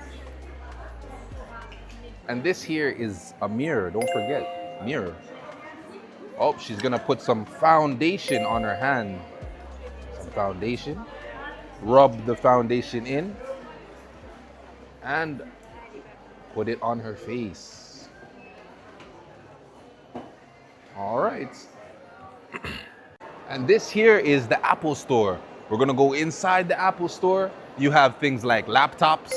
And this here is a mirror, don't forget, mirror. Oh, she's gonna put some foundation on her hand. Some foundation. Rub the foundation in. And put it on her face. All right. And this here is the Apple Store. We're gonna go inside the Apple Store. You have things like laptops,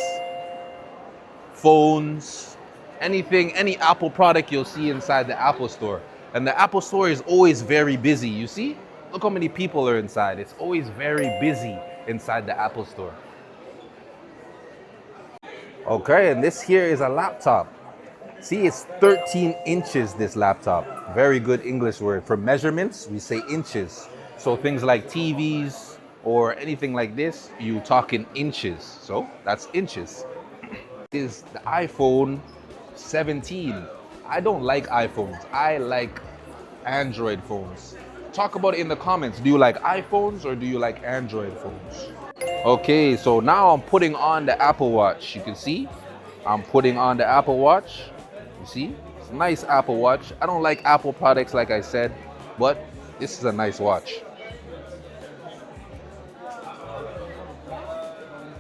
phones, anything, any Apple product you'll see inside the Apple Store. And the Apple Store is always very busy. You see? Look how many people are inside. It's always very busy inside the Apple Store. Okay, and this here is a laptop. See, it's 13 inches, this laptop. Very good English word. For measurements, we say inches. So things like TVs or anything like this, you talk in inches. So that's inches. Is the iPhone 17. I don't like iPhones. I like Android phones. Talk about it in the comments. Do you like iPhones or do you like Android phones? Okay, so now I'm putting on the Apple Watch. You can see I'm putting on the Apple Watch. You see? It's a nice Apple Watch. I don't like Apple products like I said, but this is a nice watch.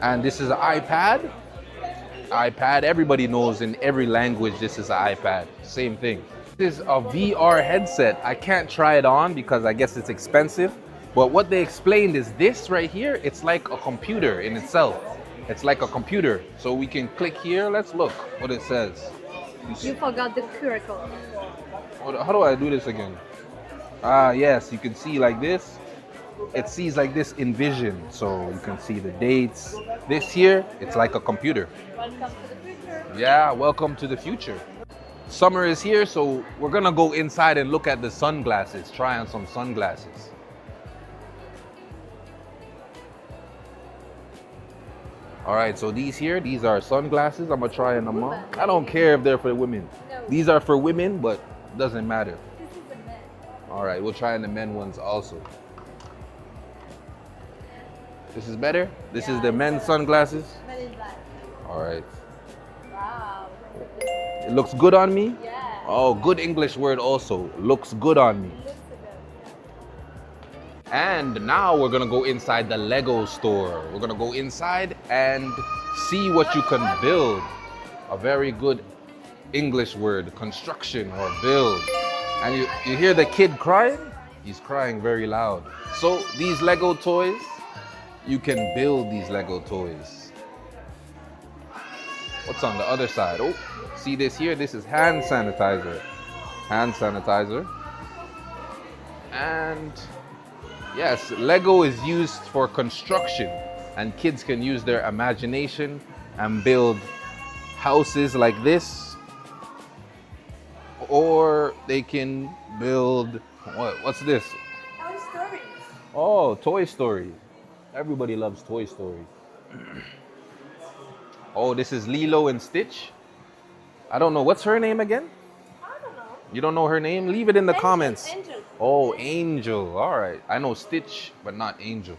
And this is an iPad. iPad, everybody knows in every language this is an iPad. Same thing. This is a VR headset. I can't try it on because I guess it's expensive. But what they explained is this right here, it's like a computer in itself. It's like a computer. So we can click here. Let's look what it says. You forgot the QR code. How do I do this again? Ah, yes, you can see like this. It sees like this in vision. So you can see the dates. This here, it's like a computer. Welcome to the future. Yeah, welcome to the future. Summer is here, so we're gonna go inside and look at the sunglasses, try on some sunglasses. All right, so these are sunglasses. I'm gonna try them on. I don't care if they're for women. These are for women, but doesn't matter. This is the men. All right, we'll try on the men ones also. This is better? This is the men's sunglasses? Men in black. All right. Wow. It looks good on me? Yeah. Oh, good English word also. Looks good on me. Looks good. And now we're gonna go inside the Lego store. We're gonna go inside and see what you can build. A very good English word, construction or build. And you hear the kid crying? He's crying very loud. So these Lego toys, you can build these Lego toys. What's on the other side? Oh, see this here? This is hand sanitizer. Hand sanitizer. And yes, Lego is used for construction, and kids can use their imagination and build houses like this, or they can build, what's this? Toy Story. Oh, Toy Story. Everybody loves Toy Story. Oh, this is Lilo and Stitch. I don't know, what's her name again? I don't know. You don't know her name? Leave it in the comments. Angel. Oh, Angel. All right. I know Stitch, but not Angel.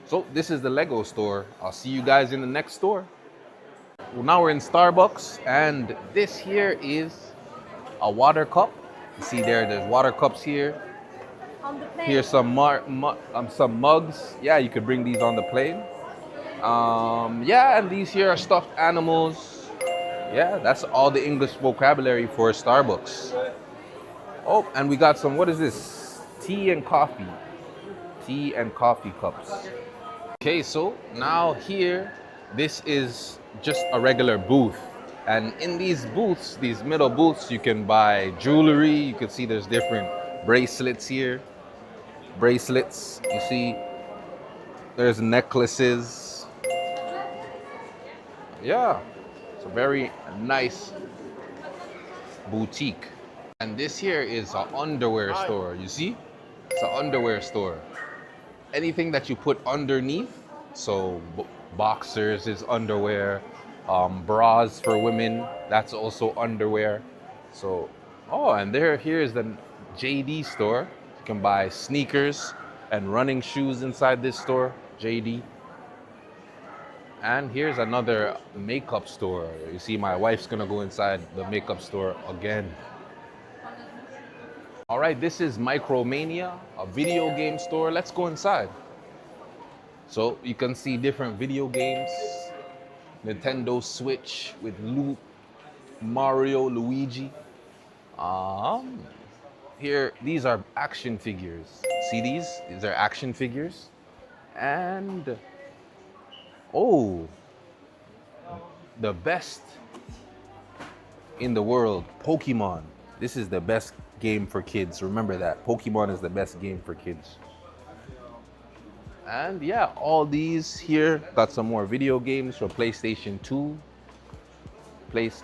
So this is the Lego store. I'll see you guys in the next store. Well, now we're in Starbucks, and this here is a water cup. You see there's water cups here. On the plane. Here's some mugs. Yeah, you could bring these on the plane. Yeah, and these here are stuffed animals. Yeah, that's all the English vocabulary for Starbucks. Oh, and we got some, what is this? Tea and coffee. Tea and coffee cups. Okay, so now here, this is just a regular booth. And in these booths, these middle booths, you can buy jewelry. You can see there's different bracelets here. Bracelets, you see, there's necklaces. Yeah, it's a very nice boutique. And this here is an underwear store, you see? It's an underwear store. Anything that you put underneath, so boxers is underwear, bras for women, that's also underwear. So, oh, and here's the JD store. You can buy sneakers and running shoes inside this store, JD. And here's another makeup store. You see, my wife's gonna go inside the makeup store again. All right, this is Micromania, a video game store. Let's go inside. So you can see different video games. Nintendo Switch with Mario, Luigi. Here, these are action figures. See these? These are action figures. And, oh, the best in the world, Pokemon. This is the best game for kids. Remember that. Pokemon is the best game for kids. And yeah, all these here got some more video games for PlayStation 2,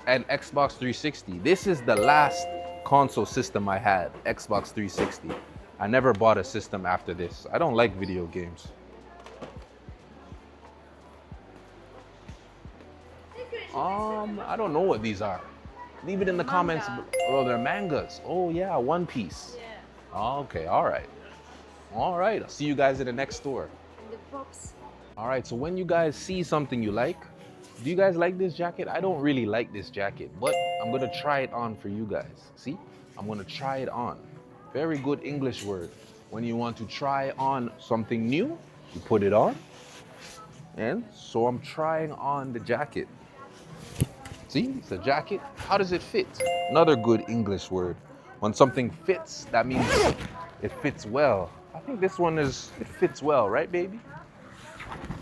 and Xbox 360. This is the last console system I had, Xbox 360. I never bought a system after this. I don't like video games. I don't know what these are. Leave it in the comments. Oh, they're mangas. Oh yeah, One Piece. Yeah. Okay, all right. All right, I'll see you guys in the next store. And the pops. All right, so when you guys see something you like, do you guys like this jacket? I don't really like this jacket, but I'm gonna try it on for you guys. See, I'm gonna try it on. Very good English word. When you want to try on something new, you put it on. And so I'm trying on the jacket. See, it's a jacket. How does it fit? Another good English word. When something fits, that means it fits well. I think this one it fits well, right, baby?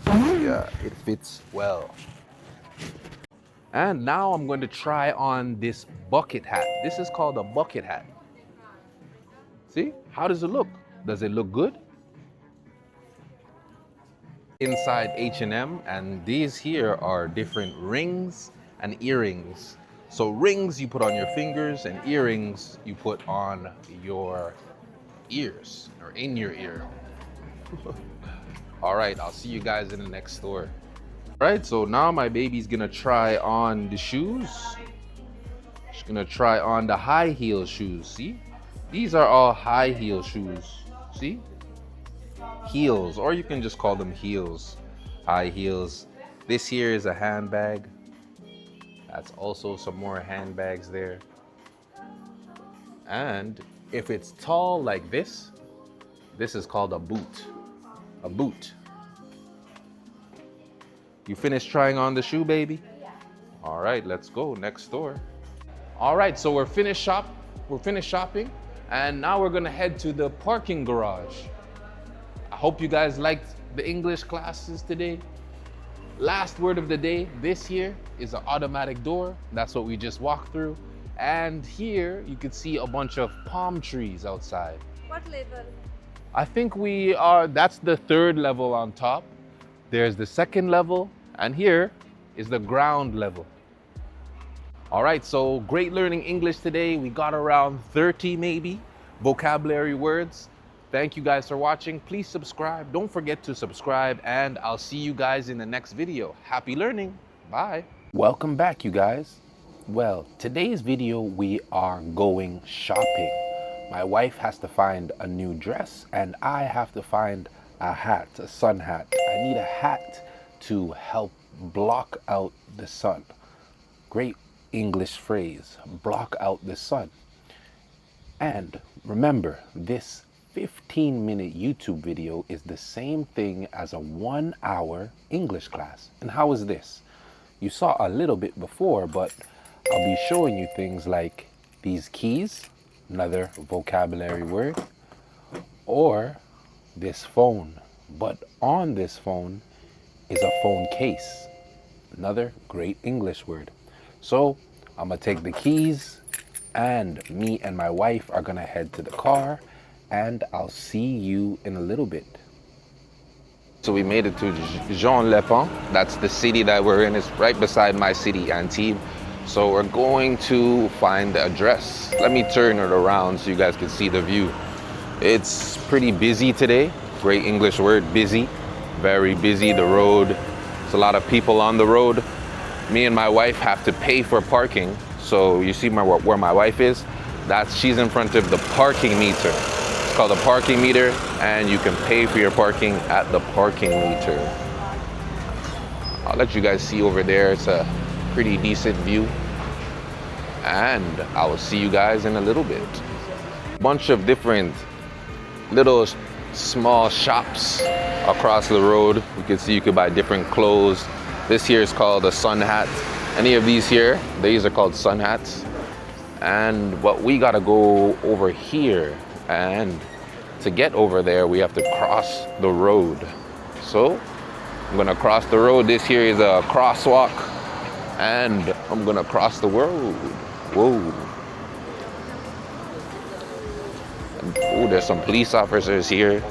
Yeah, it fits well. And now I'm going to try on this bucket hat. This is called a bucket hat. See, how does it look? Does it look good? Inside H&M, and these here are different rings and earrings. So rings you put on your fingers, and earrings you put on your ears, or in your ear. All right, I'll see you guys in the next store. All right, so now my baby's gonna try on the shoes. She's gonna try on the high heel shoes, see? These are all high heel shoes, see? Heels, or you can just call them heels, high heels. This here is a handbag. That's also some more handbags there. And if it's tall like this is called a boot. A boot. You finished trying on the shoe, baby? Yeah. All right, let's go next door. All right, so we're finished shopping, and now we're gonna head to the parking garage. I hope you guys liked the English classes today. Last word of the day, this here is an automatic door. That's what we just walked through. And here you can see a bunch of palm trees outside. What level? I think that's the third level on top. There's the second level, and here is the ground level. All right, so great learning English today. We got around 30 maybe vocabulary words. Thank you guys for watching. Please subscribe. Don't forget to subscribe, and I'll see you guys in the next video. Happy learning. Bye. Welcome back, you guys. Well, today's video, we are going shopping. My wife has to find a new dress, and I have to find a hat, a sun hat. I need a hat to help block out the sun. Great English phrase, block out the sun. And remember, this 15-minute YouTube video is the same thing as a 1-hour English class. And how is this? You saw a little bit before, but I'll be showing you things like these keys, another vocabulary word, or this phone. But on this phone is a phone case, another great English word. So I'm gonna take the keys, and me and my wife are gonna head to the car, and I'll see you in a little bit. So we made it to Jean-Le-Pont. That's the city that we're in. It's right beside my city, Antibes. So we're going to find the address. Let me turn it around so you guys can see the view. It's pretty busy today. Great English word, busy. Very busy, the road. There's a lot of people on the road. Me and my wife have to pay for parking. So you see where my wife is? She's in front of the parking meter. It's called a parking meter, and you can pay for your parking at the parking meter. I'll let you guys see over there. It's a pretty decent view. And I will see you guys in a little bit. Bunch of different little small shops across the road. You can see you could buy different clothes. This here is called a sun hat. Any of these here, these are called sun hats. But we gotta go over here, and to get over there we have to cross the road. So I'm gonna cross the road. This here is a crosswalk, and I'm gonna cross the road. Whoa. Oh, there's some police officers here.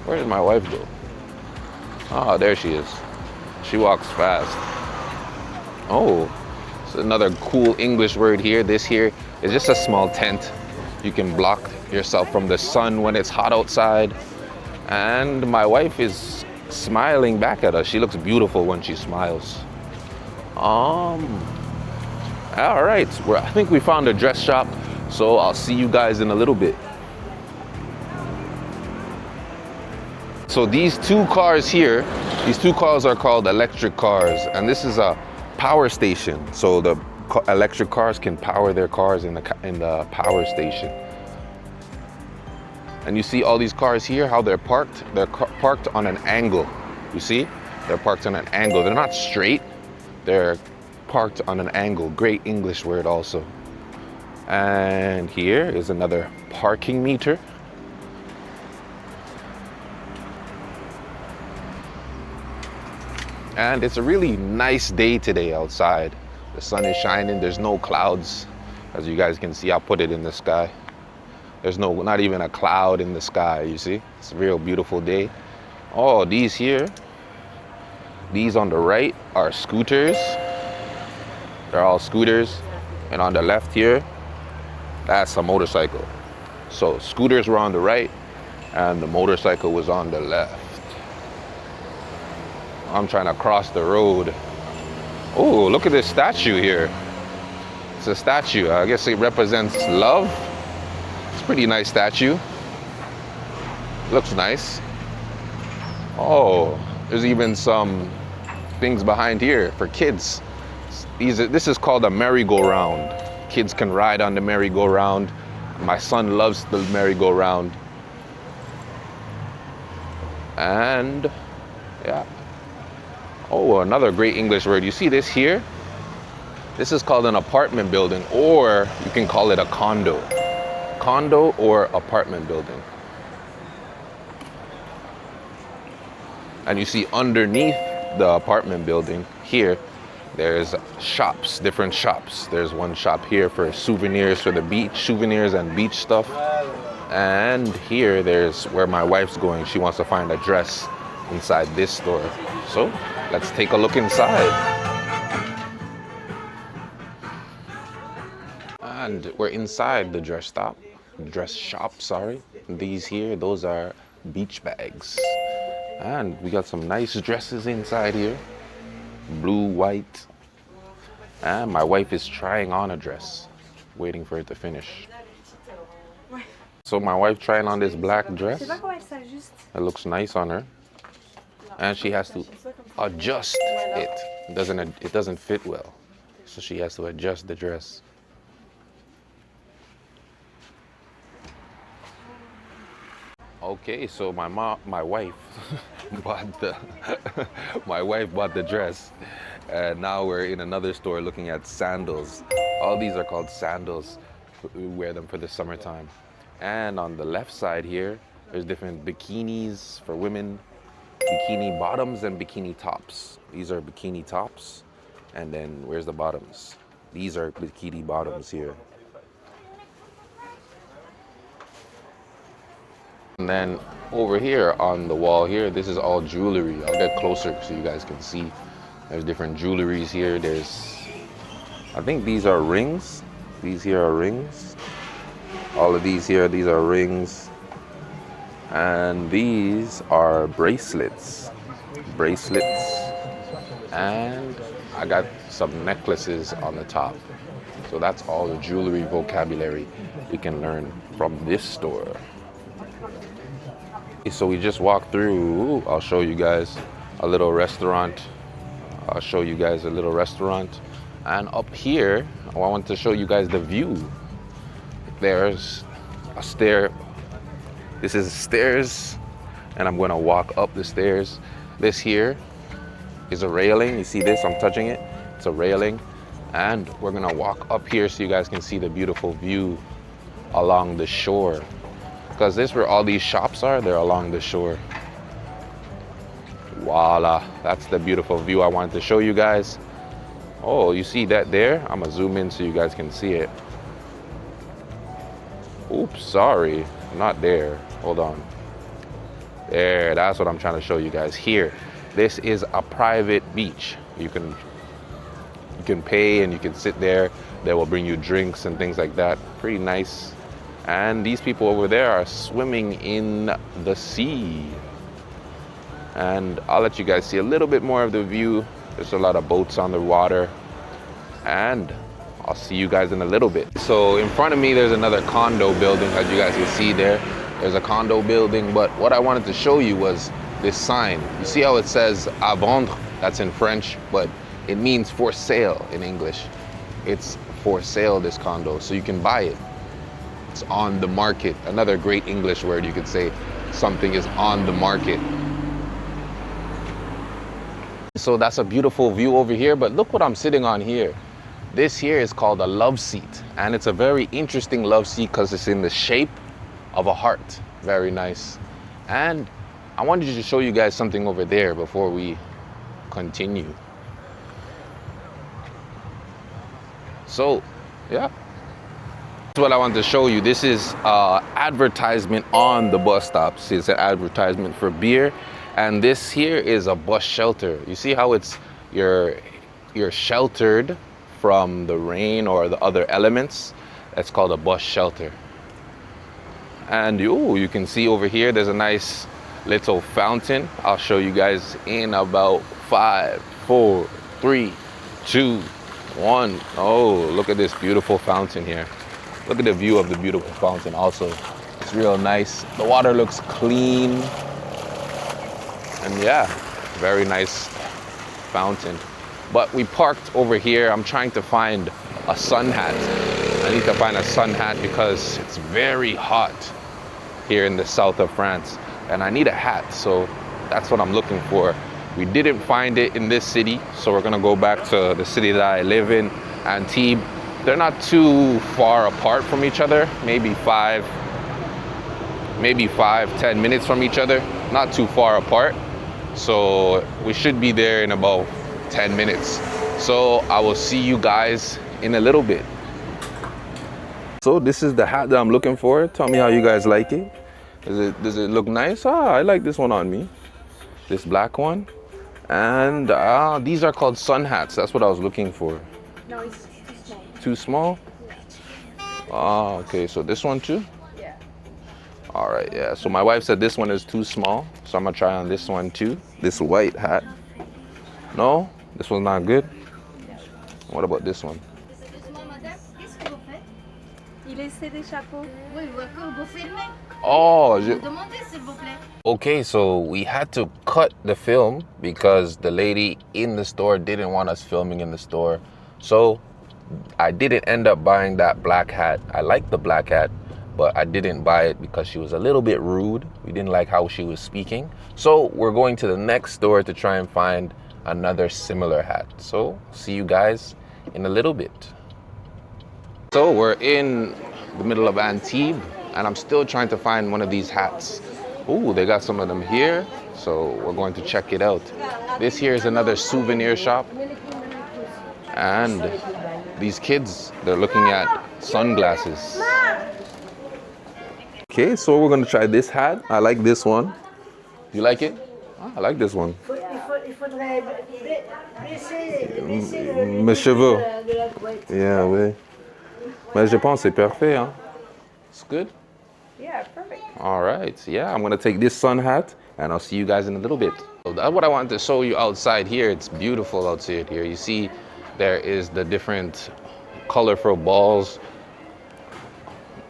Where did my wife go? Oh, there she is. She walks fast. Oh, it's another cool English word here. This here is just a small tent. You can block yourself from the sun when it's hot outside. And my wife is smiling back at us. She looks beautiful when she smiles. All right, I think we found a dress shop. So I'll see you guys in a little bit. So these two cars here, these two cars are called electric cars, and this is a power station. So the electric cars can power their cars in the power station. And you see all these cars here, how they're parked? They're parked on an angle. You see? They're parked on an angle. They're not straight. They're parked on an angle. Great English word also. And here is another parking meter. And it's a really nice day today outside. The sun is shining, there's no clouds. As you guys can see, I'll put it in the sky. There's not even a cloud in the sky, you see? It's a real beautiful day. Oh, these here, these on the right are scooters. They're all scooters. And on the left here, that's a motorcycle. So scooters were on the right and the motorcycle was on the left. I'm trying to cross the road. Oh, look at this statue here. It's a statue. I guess it represents love. It's a pretty nice statue. Looks nice. Oh, there's even some things behind here for kids. This is called a merry-go-round. Kids can ride on the merry-go-round. My son loves the merry-go-round. And yeah. Oh, another great English word. You see this here? This is called an apartment building, or you can call it a condo. Condo or apartment building. And you see underneath the apartment building here, there's shops, different shops. There's one shop here for souvenirs for the beach, souvenirs and beach stuff. And here there's where my wife's going. She wants to find a dress inside this store. So let's take a look inside. And we're inside the dress shop, sorry. These here, those are beach bags. And we got some nice dresses inside here. Blue, white. And my wife is trying on a dress, waiting for it to finish. So my wife trying on this black dress. It looks nice on her. And she has to adjust it. It doesn't fit well. So she has to adjust the dress. Okay, so my wife bought the dress, and now we're in another store looking at sandals. All these are called sandals. We wear them for the summertime. And on the left side here, there's different bikinis for women, bikini bottoms and bikini tops. These are bikini tops, and then where's the bottoms? These are bikini bottoms here. And then over here on the wall here, this is all jewelry. I'll get closer so you guys can see. There's different jewelries here. I think these are rings. These here are rings. All of these here, these are rings. And these are bracelets. And I got some necklaces on the top. So that's all the jewelry vocabulary we can learn from this store. So we just walked through, I'll show you guys a little restaurant. And up here, I want to show you guys the view. There's a stair. This is stairs, and I'm gonna walk up the stairs. This here is a railing. You see this? I'm touching it. It's a railing. And we're gonna walk up here so you guys can see the beautiful view along the shore. Because this is where all these shops are, they're along the shore. Voila, that's the beautiful view I wanted to show you guys. Oh, you see that there? I'm gonna zoom in so you guys can see it. Oops, sorry, not there. Hold on. There, that's what I'm trying to show you guys here. This is a private beach. You can pay and you can sit there. They will bring you drinks and things like that. Pretty nice. And these people over there are swimming in the sea. And I'll let you guys see a little bit more of the view. There's a lot of boats on the water. And I'll see you guys in a little bit. So in front of me, there's another condo building, as you guys can see there. There's a condo building, but what I wanted to show you was this sign. You see how it says à vendre? That's in French, but it means for sale in English. It's for sale, this condo, so you can buy it. It's on the market. Another great English word you could say, something is on the market. So that's a beautiful view over here, but look what I'm sitting on here. This here is called a love seat, and it's a very interesting love seat because it's in the shape of a heart. Very nice. And I wanted to show you guys something over there before we continue. So, yeah. That's what I wanted to show you. This is advertisement on the bus stop. See, it's an advertisement for beer. And this here is a bus shelter. You see how it's, you're sheltered from the rain or the other elements? That's called a bus shelter. And you can see over here, there's a nice little fountain. I'll show you guys in about 5, 4, 3, 2, 1. Oh, look at this beautiful fountain here. Look at the view of the beautiful fountain also. It's real nice. The water looks clean. And yeah, very nice fountain. But we parked over here. I'm trying to find a sun hat. I need to find a sun hat because it's very hot here in the south of France. And I need a hat, so that's what I'm looking for. We didn't find it in this city, so we're gonna go back to the city that I live in, Antibes. They're not too far apart from each other, maybe 5-10 minutes from each other, not too far apart. So we should be there in about 10 minutes. So I will see you guys in a little bit. So this is the hat that I'm looking for. Tell me how you guys like it. Does it look nice? I like this one on me. This black one. And these are called sun hats. That's what I was looking for. No, it's too small. Too small? Okay, so this one too? Yeah. All right, yeah. So my wife said this one is too small. So I'm gonna try on this one too. This white hat. No? This one's not good? What about this one? Il essaie des chapeaux. Oui, vous filmez. Oh, Demandez s'il vous plaît. okay, so we had to cut the film because the lady in the store didn't want us filming in the store. So I didn't end up buying that black hat. I like the black hat, but I didn't buy it because she was a little bit rude. We didn't like how she was speaking. So we're going to the next store to try and find another similar hat. So see you guys in a little bit. So we're in the middle of Antibes and I'm still trying to find one of these hats. Ooh, they got some of them here. So we're going to check it out. This here is another souvenir shop. And these kids, they're looking at sunglasses. Okay, so we're gonna try this hat. I like this one. You like it? I like this one. Mes cheveux. Yeah, oui. Mais je pense c'est parfait, hein? It's good? Yeah, perfect. All right, yeah, I'm gonna take this sun hat and I'll see you guys in a little bit. So that's what I wanted to show you outside here. It's beautiful outside here. You see there is the different colorful balls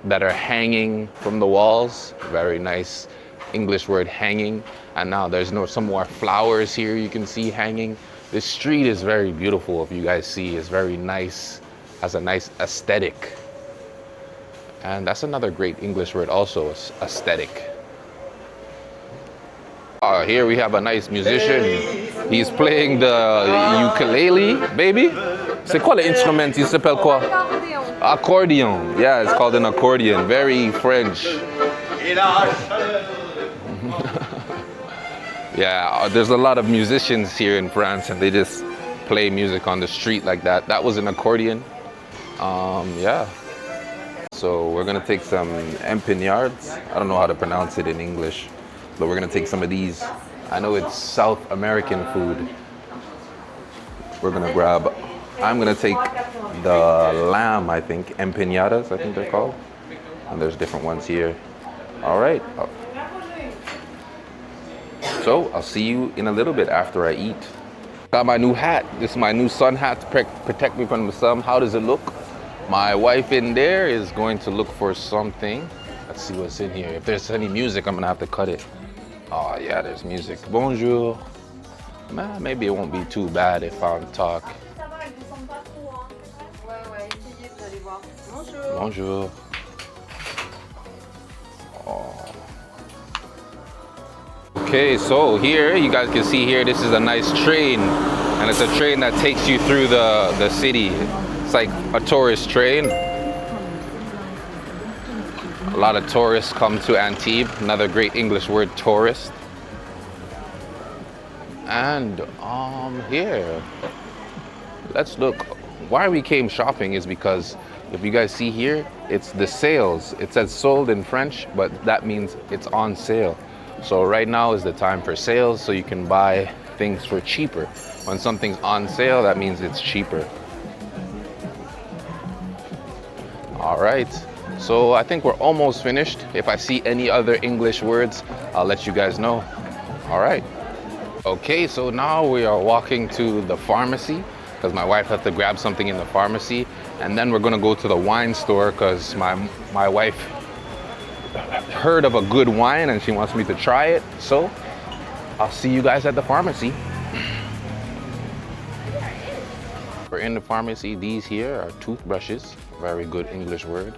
that are hanging from the walls. Very nice English word, hanging. And now there's some more flowers here you can see hanging. This street is very beautiful. If you guys see, it's very nice, has a nice aesthetic. And that's another great English word also, aesthetic. Here we have a nice musician. He's playing the ukulele, baby. C'est quoi l'instrument? Il s'appelle quoi? Accordion. Yeah, it's called an accordion. Very French. Yeah, there's a lot of musicians here in France and they just play music on the street like that. That was an accordion. Yeah. So we're gonna take some empanades. I don't know how to pronounce it in English, but we're gonna take some of these. I know it's South American food. We're gonna grab, I'm gonna take the lamb, I think, empanadas, I think they're called. And there's different ones here. All right. So I'll see you in a little bit after I eat. Got my new hat. This is my new sun hat to protect me from the sun. How does it look? My wife in there is going to look for something. Let's see what's in here. If there's any music, I'm gonna have to cut it. Oh yeah, there's music. Bonjour. Man, maybe it won't be too bad if I talk. Bonjour. Oh. Okay, so here, you guys can see here, this is a nice train. And it's a train that takes you through the city. It's like a tourist train. A lot of tourists come to Antibes. Another great English word, tourist. And here, let's look. Why we came shopping is because if you guys see here, it's the sales. It says sold in French, but that means it's on sale. So right now is the time for sales, so you can buy things for cheaper. When something's on sale, that means it's cheaper. All right, so I think we're almost finished. If I see any other English words, I'll let you guys know. All right. Okay, so now we are walking to the pharmacy because my wife had to grab something in the pharmacy. And then we're gonna go to the wine store because my wife heard of a good wine and she wants me to try it. So I'll see you guys at the pharmacy. We're in the pharmacy. These here are toothbrushes. Very good English word.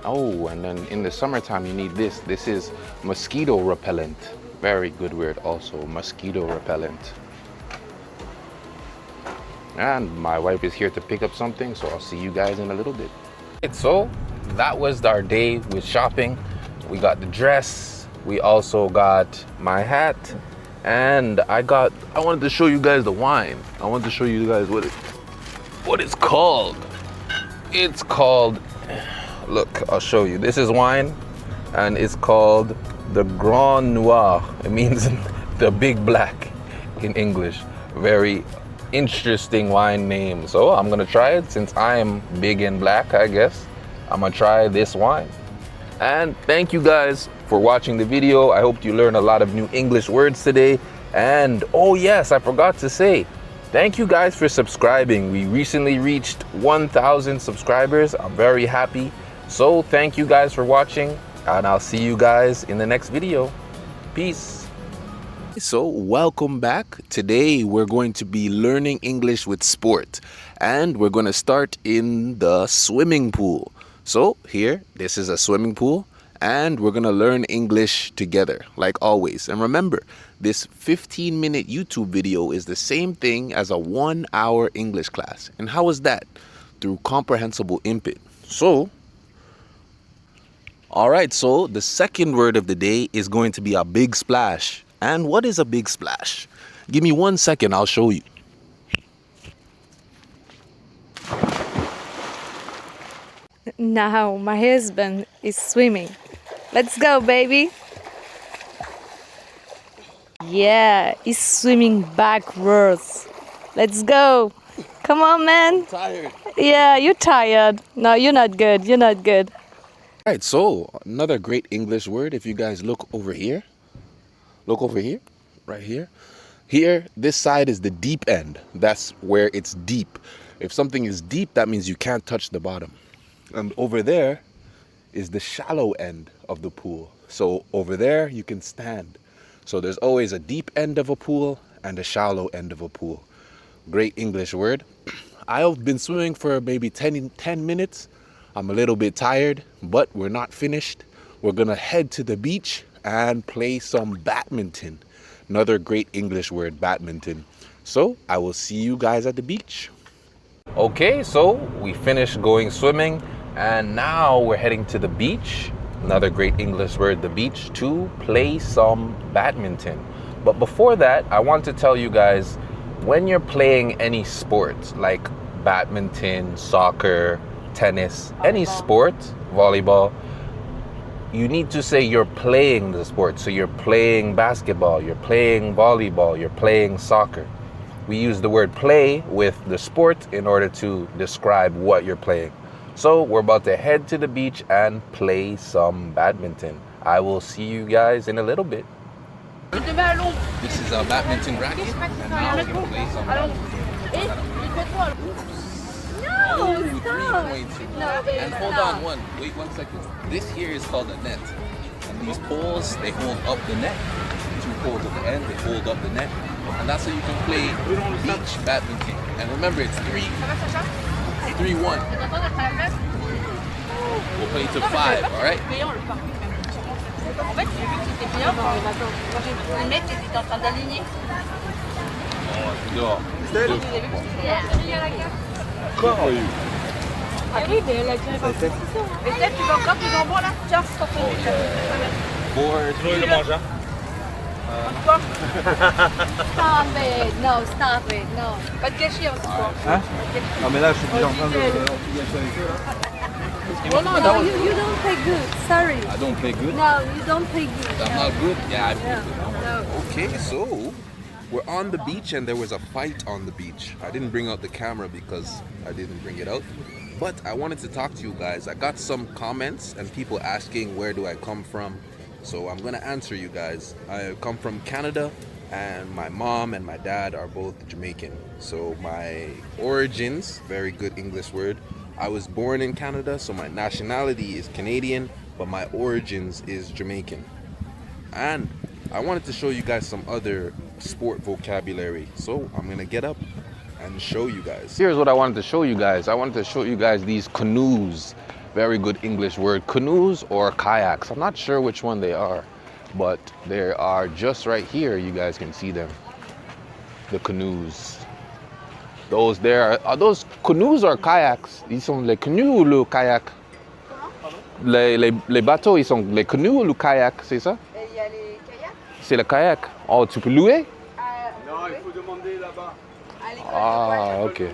Oh, and then in the summertime you need this. This is mosquito repellent. Very good word also, mosquito repellent. And my wife is here to pick up something, so I'll see you guys in a little bit. So that was our day with shopping. We got the dress, we also got my hat, and I wanted to show you guys the wine. I wanted to show you guys what it's called. It's called, look, I'll show you. This is wine, and it's called the Grand Noir. It means the big black in English. Very interesting wine name. So I'm gonna try it since I am big and black, I guess. I'm gonna try this wine. And thank you guys for watching the video. I hope you learned a lot of new English words today. And oh yes, I forgot to say, thank you guys for subscribing. We recently reached 1,000 subscribers. I'm very happy. So thank you guys for watching, and I'll see you guys in the next video. Peace. So welcome back. Today we're going to be learning English with sport, and we're going to start in the swimming pool. So here, this is a swimming pool, and we're going to learn English together like always. And remember, this 15-minute YouTube video is the same thing as a 1-hour English class. And how is that? Through Comprehensible input. So all right, so the second word of the day is going to be a big splash. And what is a big splash? Give me 1 second, I'll show you. Now my husband is swimming. Let's go, baby. Yeah, he's swimming backwards. Let's go. Come on, man. I'm tired. Yeah, you're tired. No, you're not good. You're not good. All right, so another great English word. If you guys look over here, right here. Here, this side is the deep end. That's where it's deep. If something is deep, that means you can't touch the bottom. And over there is the shallow end of the pool. So over there, you can stand. So there's always a deep end of a pool and a shallow end of a pool. Great English word. I've been swimming for maybe 10 minutes. I'm a little bit tired, but we're not finished. We're gonna head to the beach and play some badminton. Another great English word, badminton. So I will see you guys at the beach. Okay, so we finished going swimming and now we're heading to the beach. Another great English word, the beach, to play some badminton. But before that, I want to tell you guys, when you're playing any sport like badminton, soccer, tennis, any sport, volleyball, you need to say you're playing the sport. So you're playing basketball, you're playing volleyball, you're playing soccer. We use the word play with the sport in order to describe what you're playing. So we're about to head to the beach and play some badminton. I will see you guys in a little bit. This is a badminton racket, and now we're gonna play some badminton. No, stop. And hold on, wait 1 second. This here is called a net. And these poles, they hold up the net. 2 poles at the end, they hold up the net. And that's how you can play beach badminton. And remember, it's 3-1. We'll play to 5, alright? En fait, j'ai vu que c'était bien quand j'ai vu le mec qui était en train d'aligner. Dehors. Ah oui, mais elle a tiré par le Et peut-être tu veux encore du jambon là? Tiens, c'est ton Board. Quoi? Stop it. No, stop it. No. Pas de gâchis, hein, c'est quoi? Hein? Non mais là je suis déjà en train de gâcher avec eux là. No, you don't play good. Sorry. I don't play good. No, you don't play good. I'm not good. Yeah, I play No, good. no. Okay, so we're on the beach and there was a fight on the beach. I didn't bring out the camera because I didn't bring it out. But I wanted to talk to you guys. I got some comments and people asking where do I come from. So I'm gonna answer you guys. I come from Canada and my mom and my dad are both Jamaican. So my origins, very good English word. I was born in Canada, so my nationality is Canadian, but my origins is Jamaican. And I wanted to show you guys some other sport vocabulary. So I'm gonna get up and show you guys. Here's what I wanted to show you guys. I wanted to show you guys these canoes. Very good English word, canoes or kayaks. I'm not sure which one they are, but they are just right here. You guys can see them, the canoes. Those there are those canoes or kayaks? Ils sont les canoes ou le kayak? Les bateaux, ils sont les canoes ou le kayak, c'est ça? Il y a les kayaks. C'est le kayak. Oh, tu peux louer? Non, il faut demander là-bas. Ah, okay.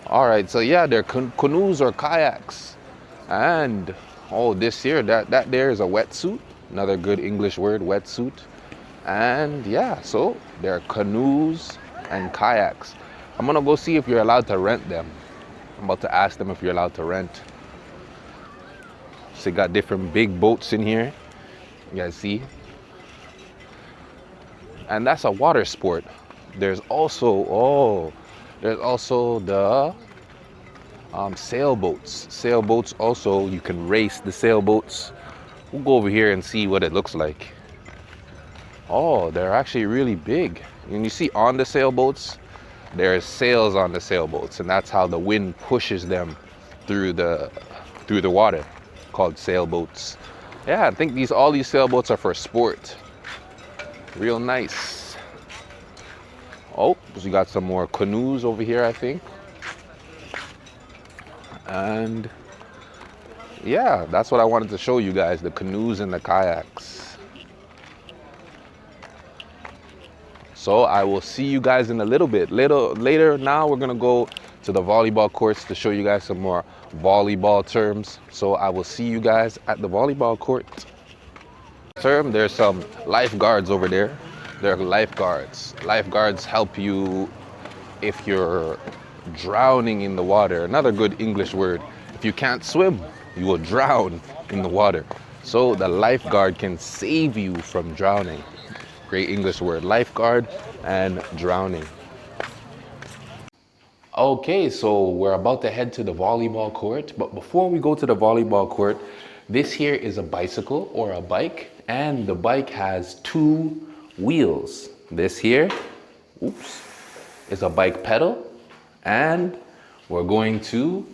All right, so yeah, they're canoes or kayaks. And oh, this here, that there is a wetsuit. Another good English word, wetsuit. And yeah, so they're canoes and kayaks. I'm gonna go see if you're allowed to rent them. I'm about to ask them if you're allowed to rent. So they got different big boats in here. You guys see? And that's a water sport. There's also the sailboats. Sailboats also, you can race the sailboats. We'll go over here and see what it looks like. Oh, they're actually really big. And you see on the sailboats, there's sails on the sailboats, and that's how the wind pushes them through the water, called sailboats. Yeah, I think all these sailboats are for sport. Real nice. Oh, so we got some more canoes over here, I think. And yeah, that's what I wanted to show you guys, the canoes and the kayaks. So I will see you guys in a little bit. Later, now we're gonna go to the volleyball courts to show you guys some more volleyball terms. So I will see you guys at the volleyball court. There's some lifeguards over there. They're lifeguards. Lifeguards help you if you're drowning in the water. Another good English word. If you can't swim, you will drown in the water. So the lifeguard can save you from drowning. Great English word, lifeguard and drowning. Okay, so we're about to head to the volleyball court, but before we go to the volleyball court, this here is a bicycle or a bike, and the bike has 2 wheels. This here, oops, is a bike pedal, and we're going to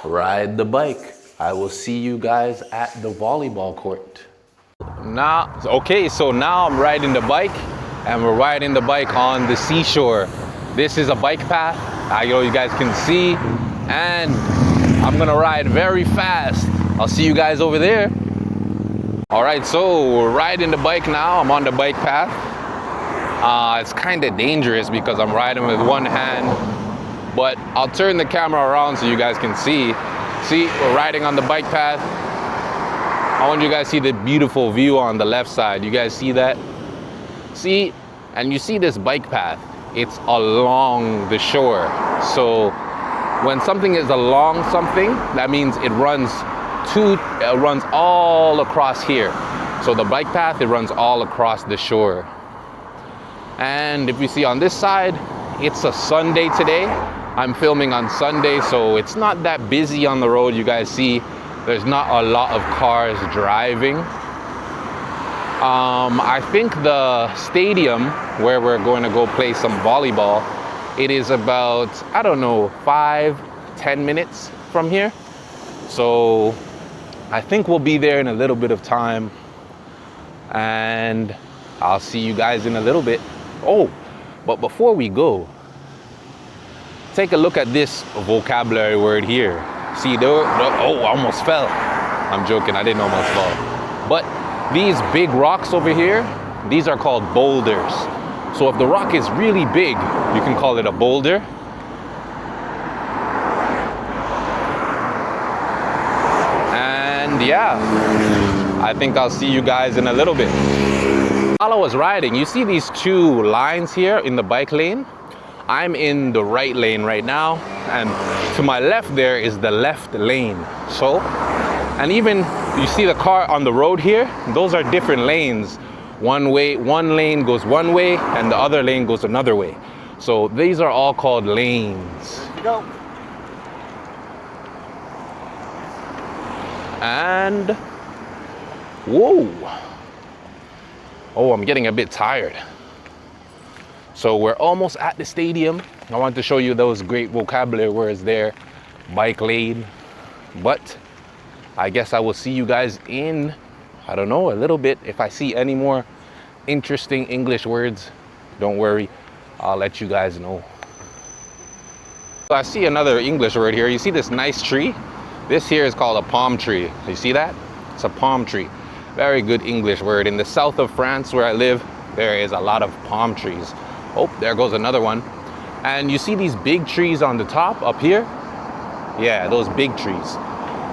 ride the bike. I will see you guys at the volleyball court. So now I'm riding the bike, and we're riding the bike on the seashore. This is a bike path, You guys can see, and I'm gonna ride very fast. I'll see you guys over there. All right, so we're riding the bike now. I'm on the bike path. It's kind of dangerous because I'm riding with one hand, but I'll turn the camera around so you guys can see. See, we're riding on the bike path. I want you guys to see the beautiful view on the left side. You guys see that? See, and you see this bike path. It's along the shore. So when something is along something, that means it runs all across here. So the bike path, it runs all across the shore. And if you see on this side, it's a Sunday today. I'm filming on Sunday, so it's not that busy on the road. You guys see, there's not a lot of cars driving. I think the stadium where we're going to go play some volleyball, it is about, I don't know, 5-10 minutes from here. So I think we'll be there in a little bit of time, and I'll see you guys in a little bit. Oh, but before we go, take a look at this vocabulary word here. See, oh, I almost fell. I'm joking, I didn't almost fall. But these big rocks over here, these are called boulders. So if the rock is really big, you can call it a boulder. And yeah, I think I'll see you guys in a little bit. While I was riding, you see these two lines here in the bike lane? I'm in the right lane right now, and to my left there is the left lane. So, and even you see the car on the road here, those are different lanes. One lane goes one way and the other lane goes another way. So these are all called lanes. Go. And whoa. Oh, I'm getting a bit tired. So we're almost at the stadium. I want to show you those great vocabulary words there. Bike lane. But I guess I will see you guys in, I don't know, a little bit. If I see any more interesting English words, don't worry, I'll let you guys know. I see another English word here. You see this nice tree? This here is called a palm tree. You see that? It's a palm tree. Very good English word. In the south of France where I live, there is a lot of palm trees. Oh, there goes another one. And you see these big trees on the top up here? Yeah, those big trees.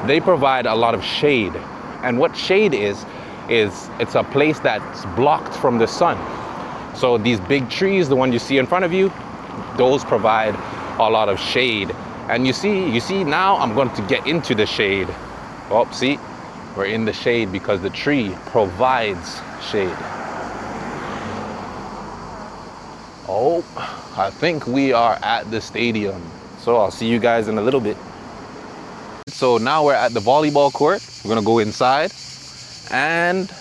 They provide a lot of shade. And what shade is it's a place that's blocked from the sun. So these big trees, the one you see in front of you, those provide a lot of shade. And you see now I'm going to get into the shade. Oh, see? We're in the shade because the tree provides shade. Oh, I think we are at the stadium. So I'll see you guys in a little bit. So now we're at the volleyball court. We're gonna go inside. And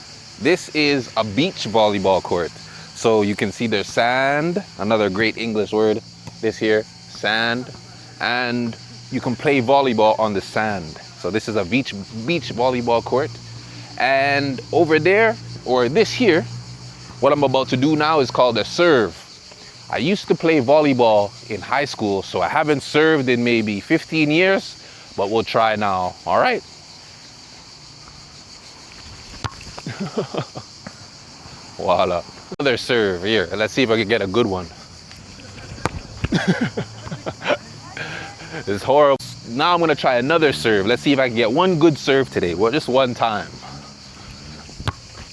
this is a beach volleyball court. So you can see there's sand, another great English word, this here, sand. And you can play volleyball on the sand. So this is a beach volleyball court. And over there, or this here, what I'm about to do now is called a serve. I used to play volleyball in high school, so I haven't served in maybe 15 years, but we'll try now. All right. Voila. Another serve here. Let's see if I can get a good one. It's horrible. Now I'm gonna try another serve. Let's see if I can get one good serve today. Well, just one time.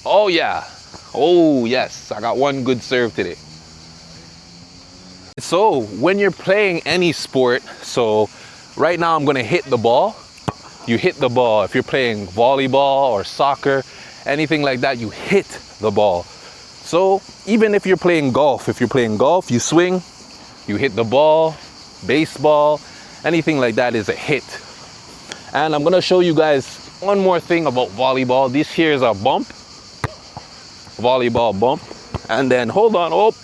Oh yeah. Oh yes, I got one good serve today. So when you're playing any sport, so right now I'm gonna hit the ball. You hit the ball. If you're playing volleyball or soccer, anything like that, you hit the ball. So even if you're playing golf, you swing, you hit the ball, baseball, anything like that is a hit. And I'm gonna show you guys one more thing about volleyball. This here is a bump, volleyball bump. And then hold on, oh,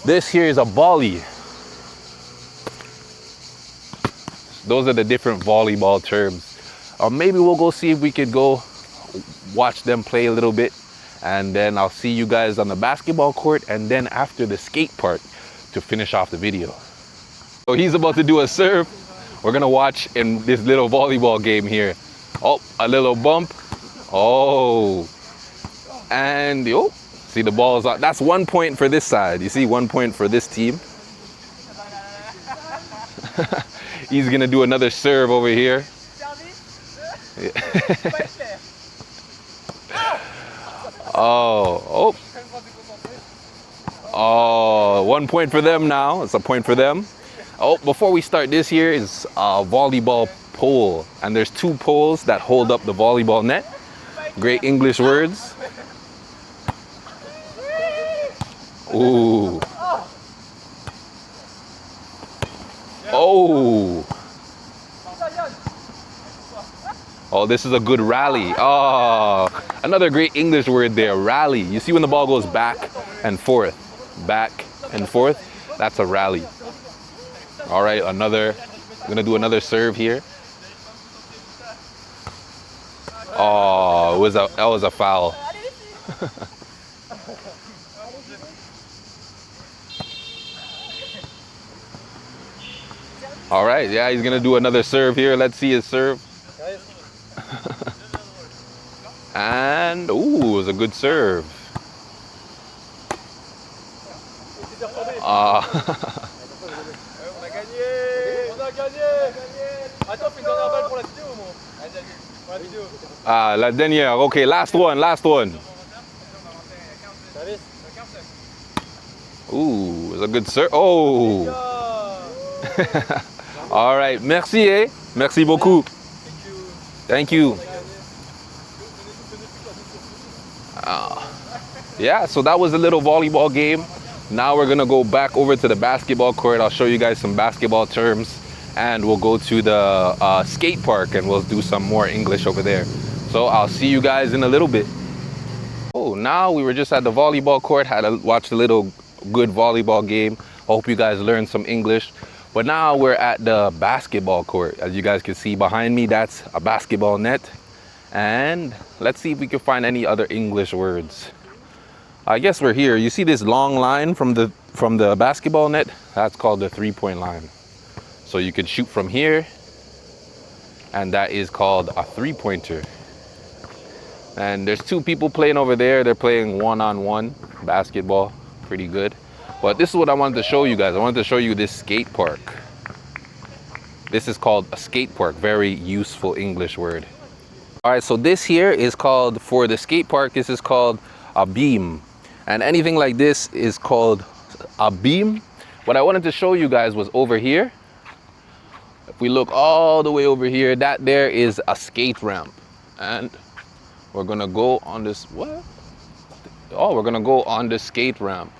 this here is a volley. Those are the different volleyball terms. Or maybe we'll go see if we could go watch them play a little bit. And then I'll see you guys on the basketball court and then after the skate part to finish off the video. So he's about to do a serve. We're gonna watch in this little volleyball game here. Oh, a little bump. Oh, and oh, see the ball's out. That's 1 point for this side. You see, 1 point for this team. He's gonna do another serve over here. Oh, 1 point for them now. It's a point for them. Oh, before we start, this here is a volleyball pole, and there's 2 poles that hold up the volleyball net. Great English words. Ooh. Oh. Oh, this is a good rally. Oh, another great English word there, rally. You see when the ball goes back and forth, that's a rally. All right, I'm gonna do another serve here. Oh, that was a foul. All right, yeah, he's gonna do another serve here. Let's see his serve. And ooh, it was a good serve. La dernière. Okay, last one. Ooh, it was a good serve. Oh. All right, merci, eh? Merci beaucoup. Thank you. Yeah, so that was a little volleyball game. Now we're gonna go back over to the basketball court. I'll show you guys some basketball terms, and we'll go to the skate park and we'll do some more English over there. So I'll see you guys in a little bit. Oh, now we were just at the volleyball court, watched a little good volleyball game. Hope you guys learned some English. But now we're at the basketball court. As you guys can see behind me, that's a basketball net. And let's see if we can find any other English words. I guess we're here. You see this long line from the basketball net? That's called the 3-point line. So you can shoot from here, and that is called a 3-pointer. And there's 2 people playing over there. They're playing one-on-one basketball, pretty good. But this is what I wanted to show you guys. I wanted to show you this skate park. This is called a skate park, very useful English word. All right, so this here is called, for the skate park, this is called a beam. And anything like this is called a beam. What I wanted to show you guys was over here. If we look all the way over here, that there is a skate ramp. And we're gonna go on this, what? Oh, we're gonna go on the skate ramp.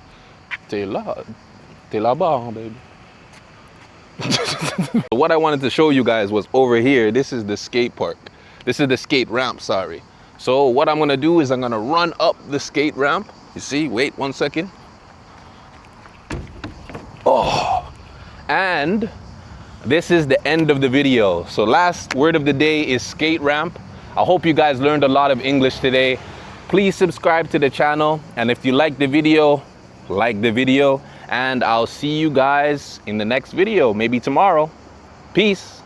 T'es là-bas, baby. What I wanted to show you guys was over here. This is the skate park. This is the skate ramp, sorry. So what I'm gonna do is I'm gonna run up the skate ramp. You see, wait 1 second. Oh, and this is the end of the video. So last word of the day is skate ramp. I hope you guys learned a lot of English today. Please subscribe to the channel. And if you like the video, and I'll see you guys in the next video, maybe tomorrow. Peace.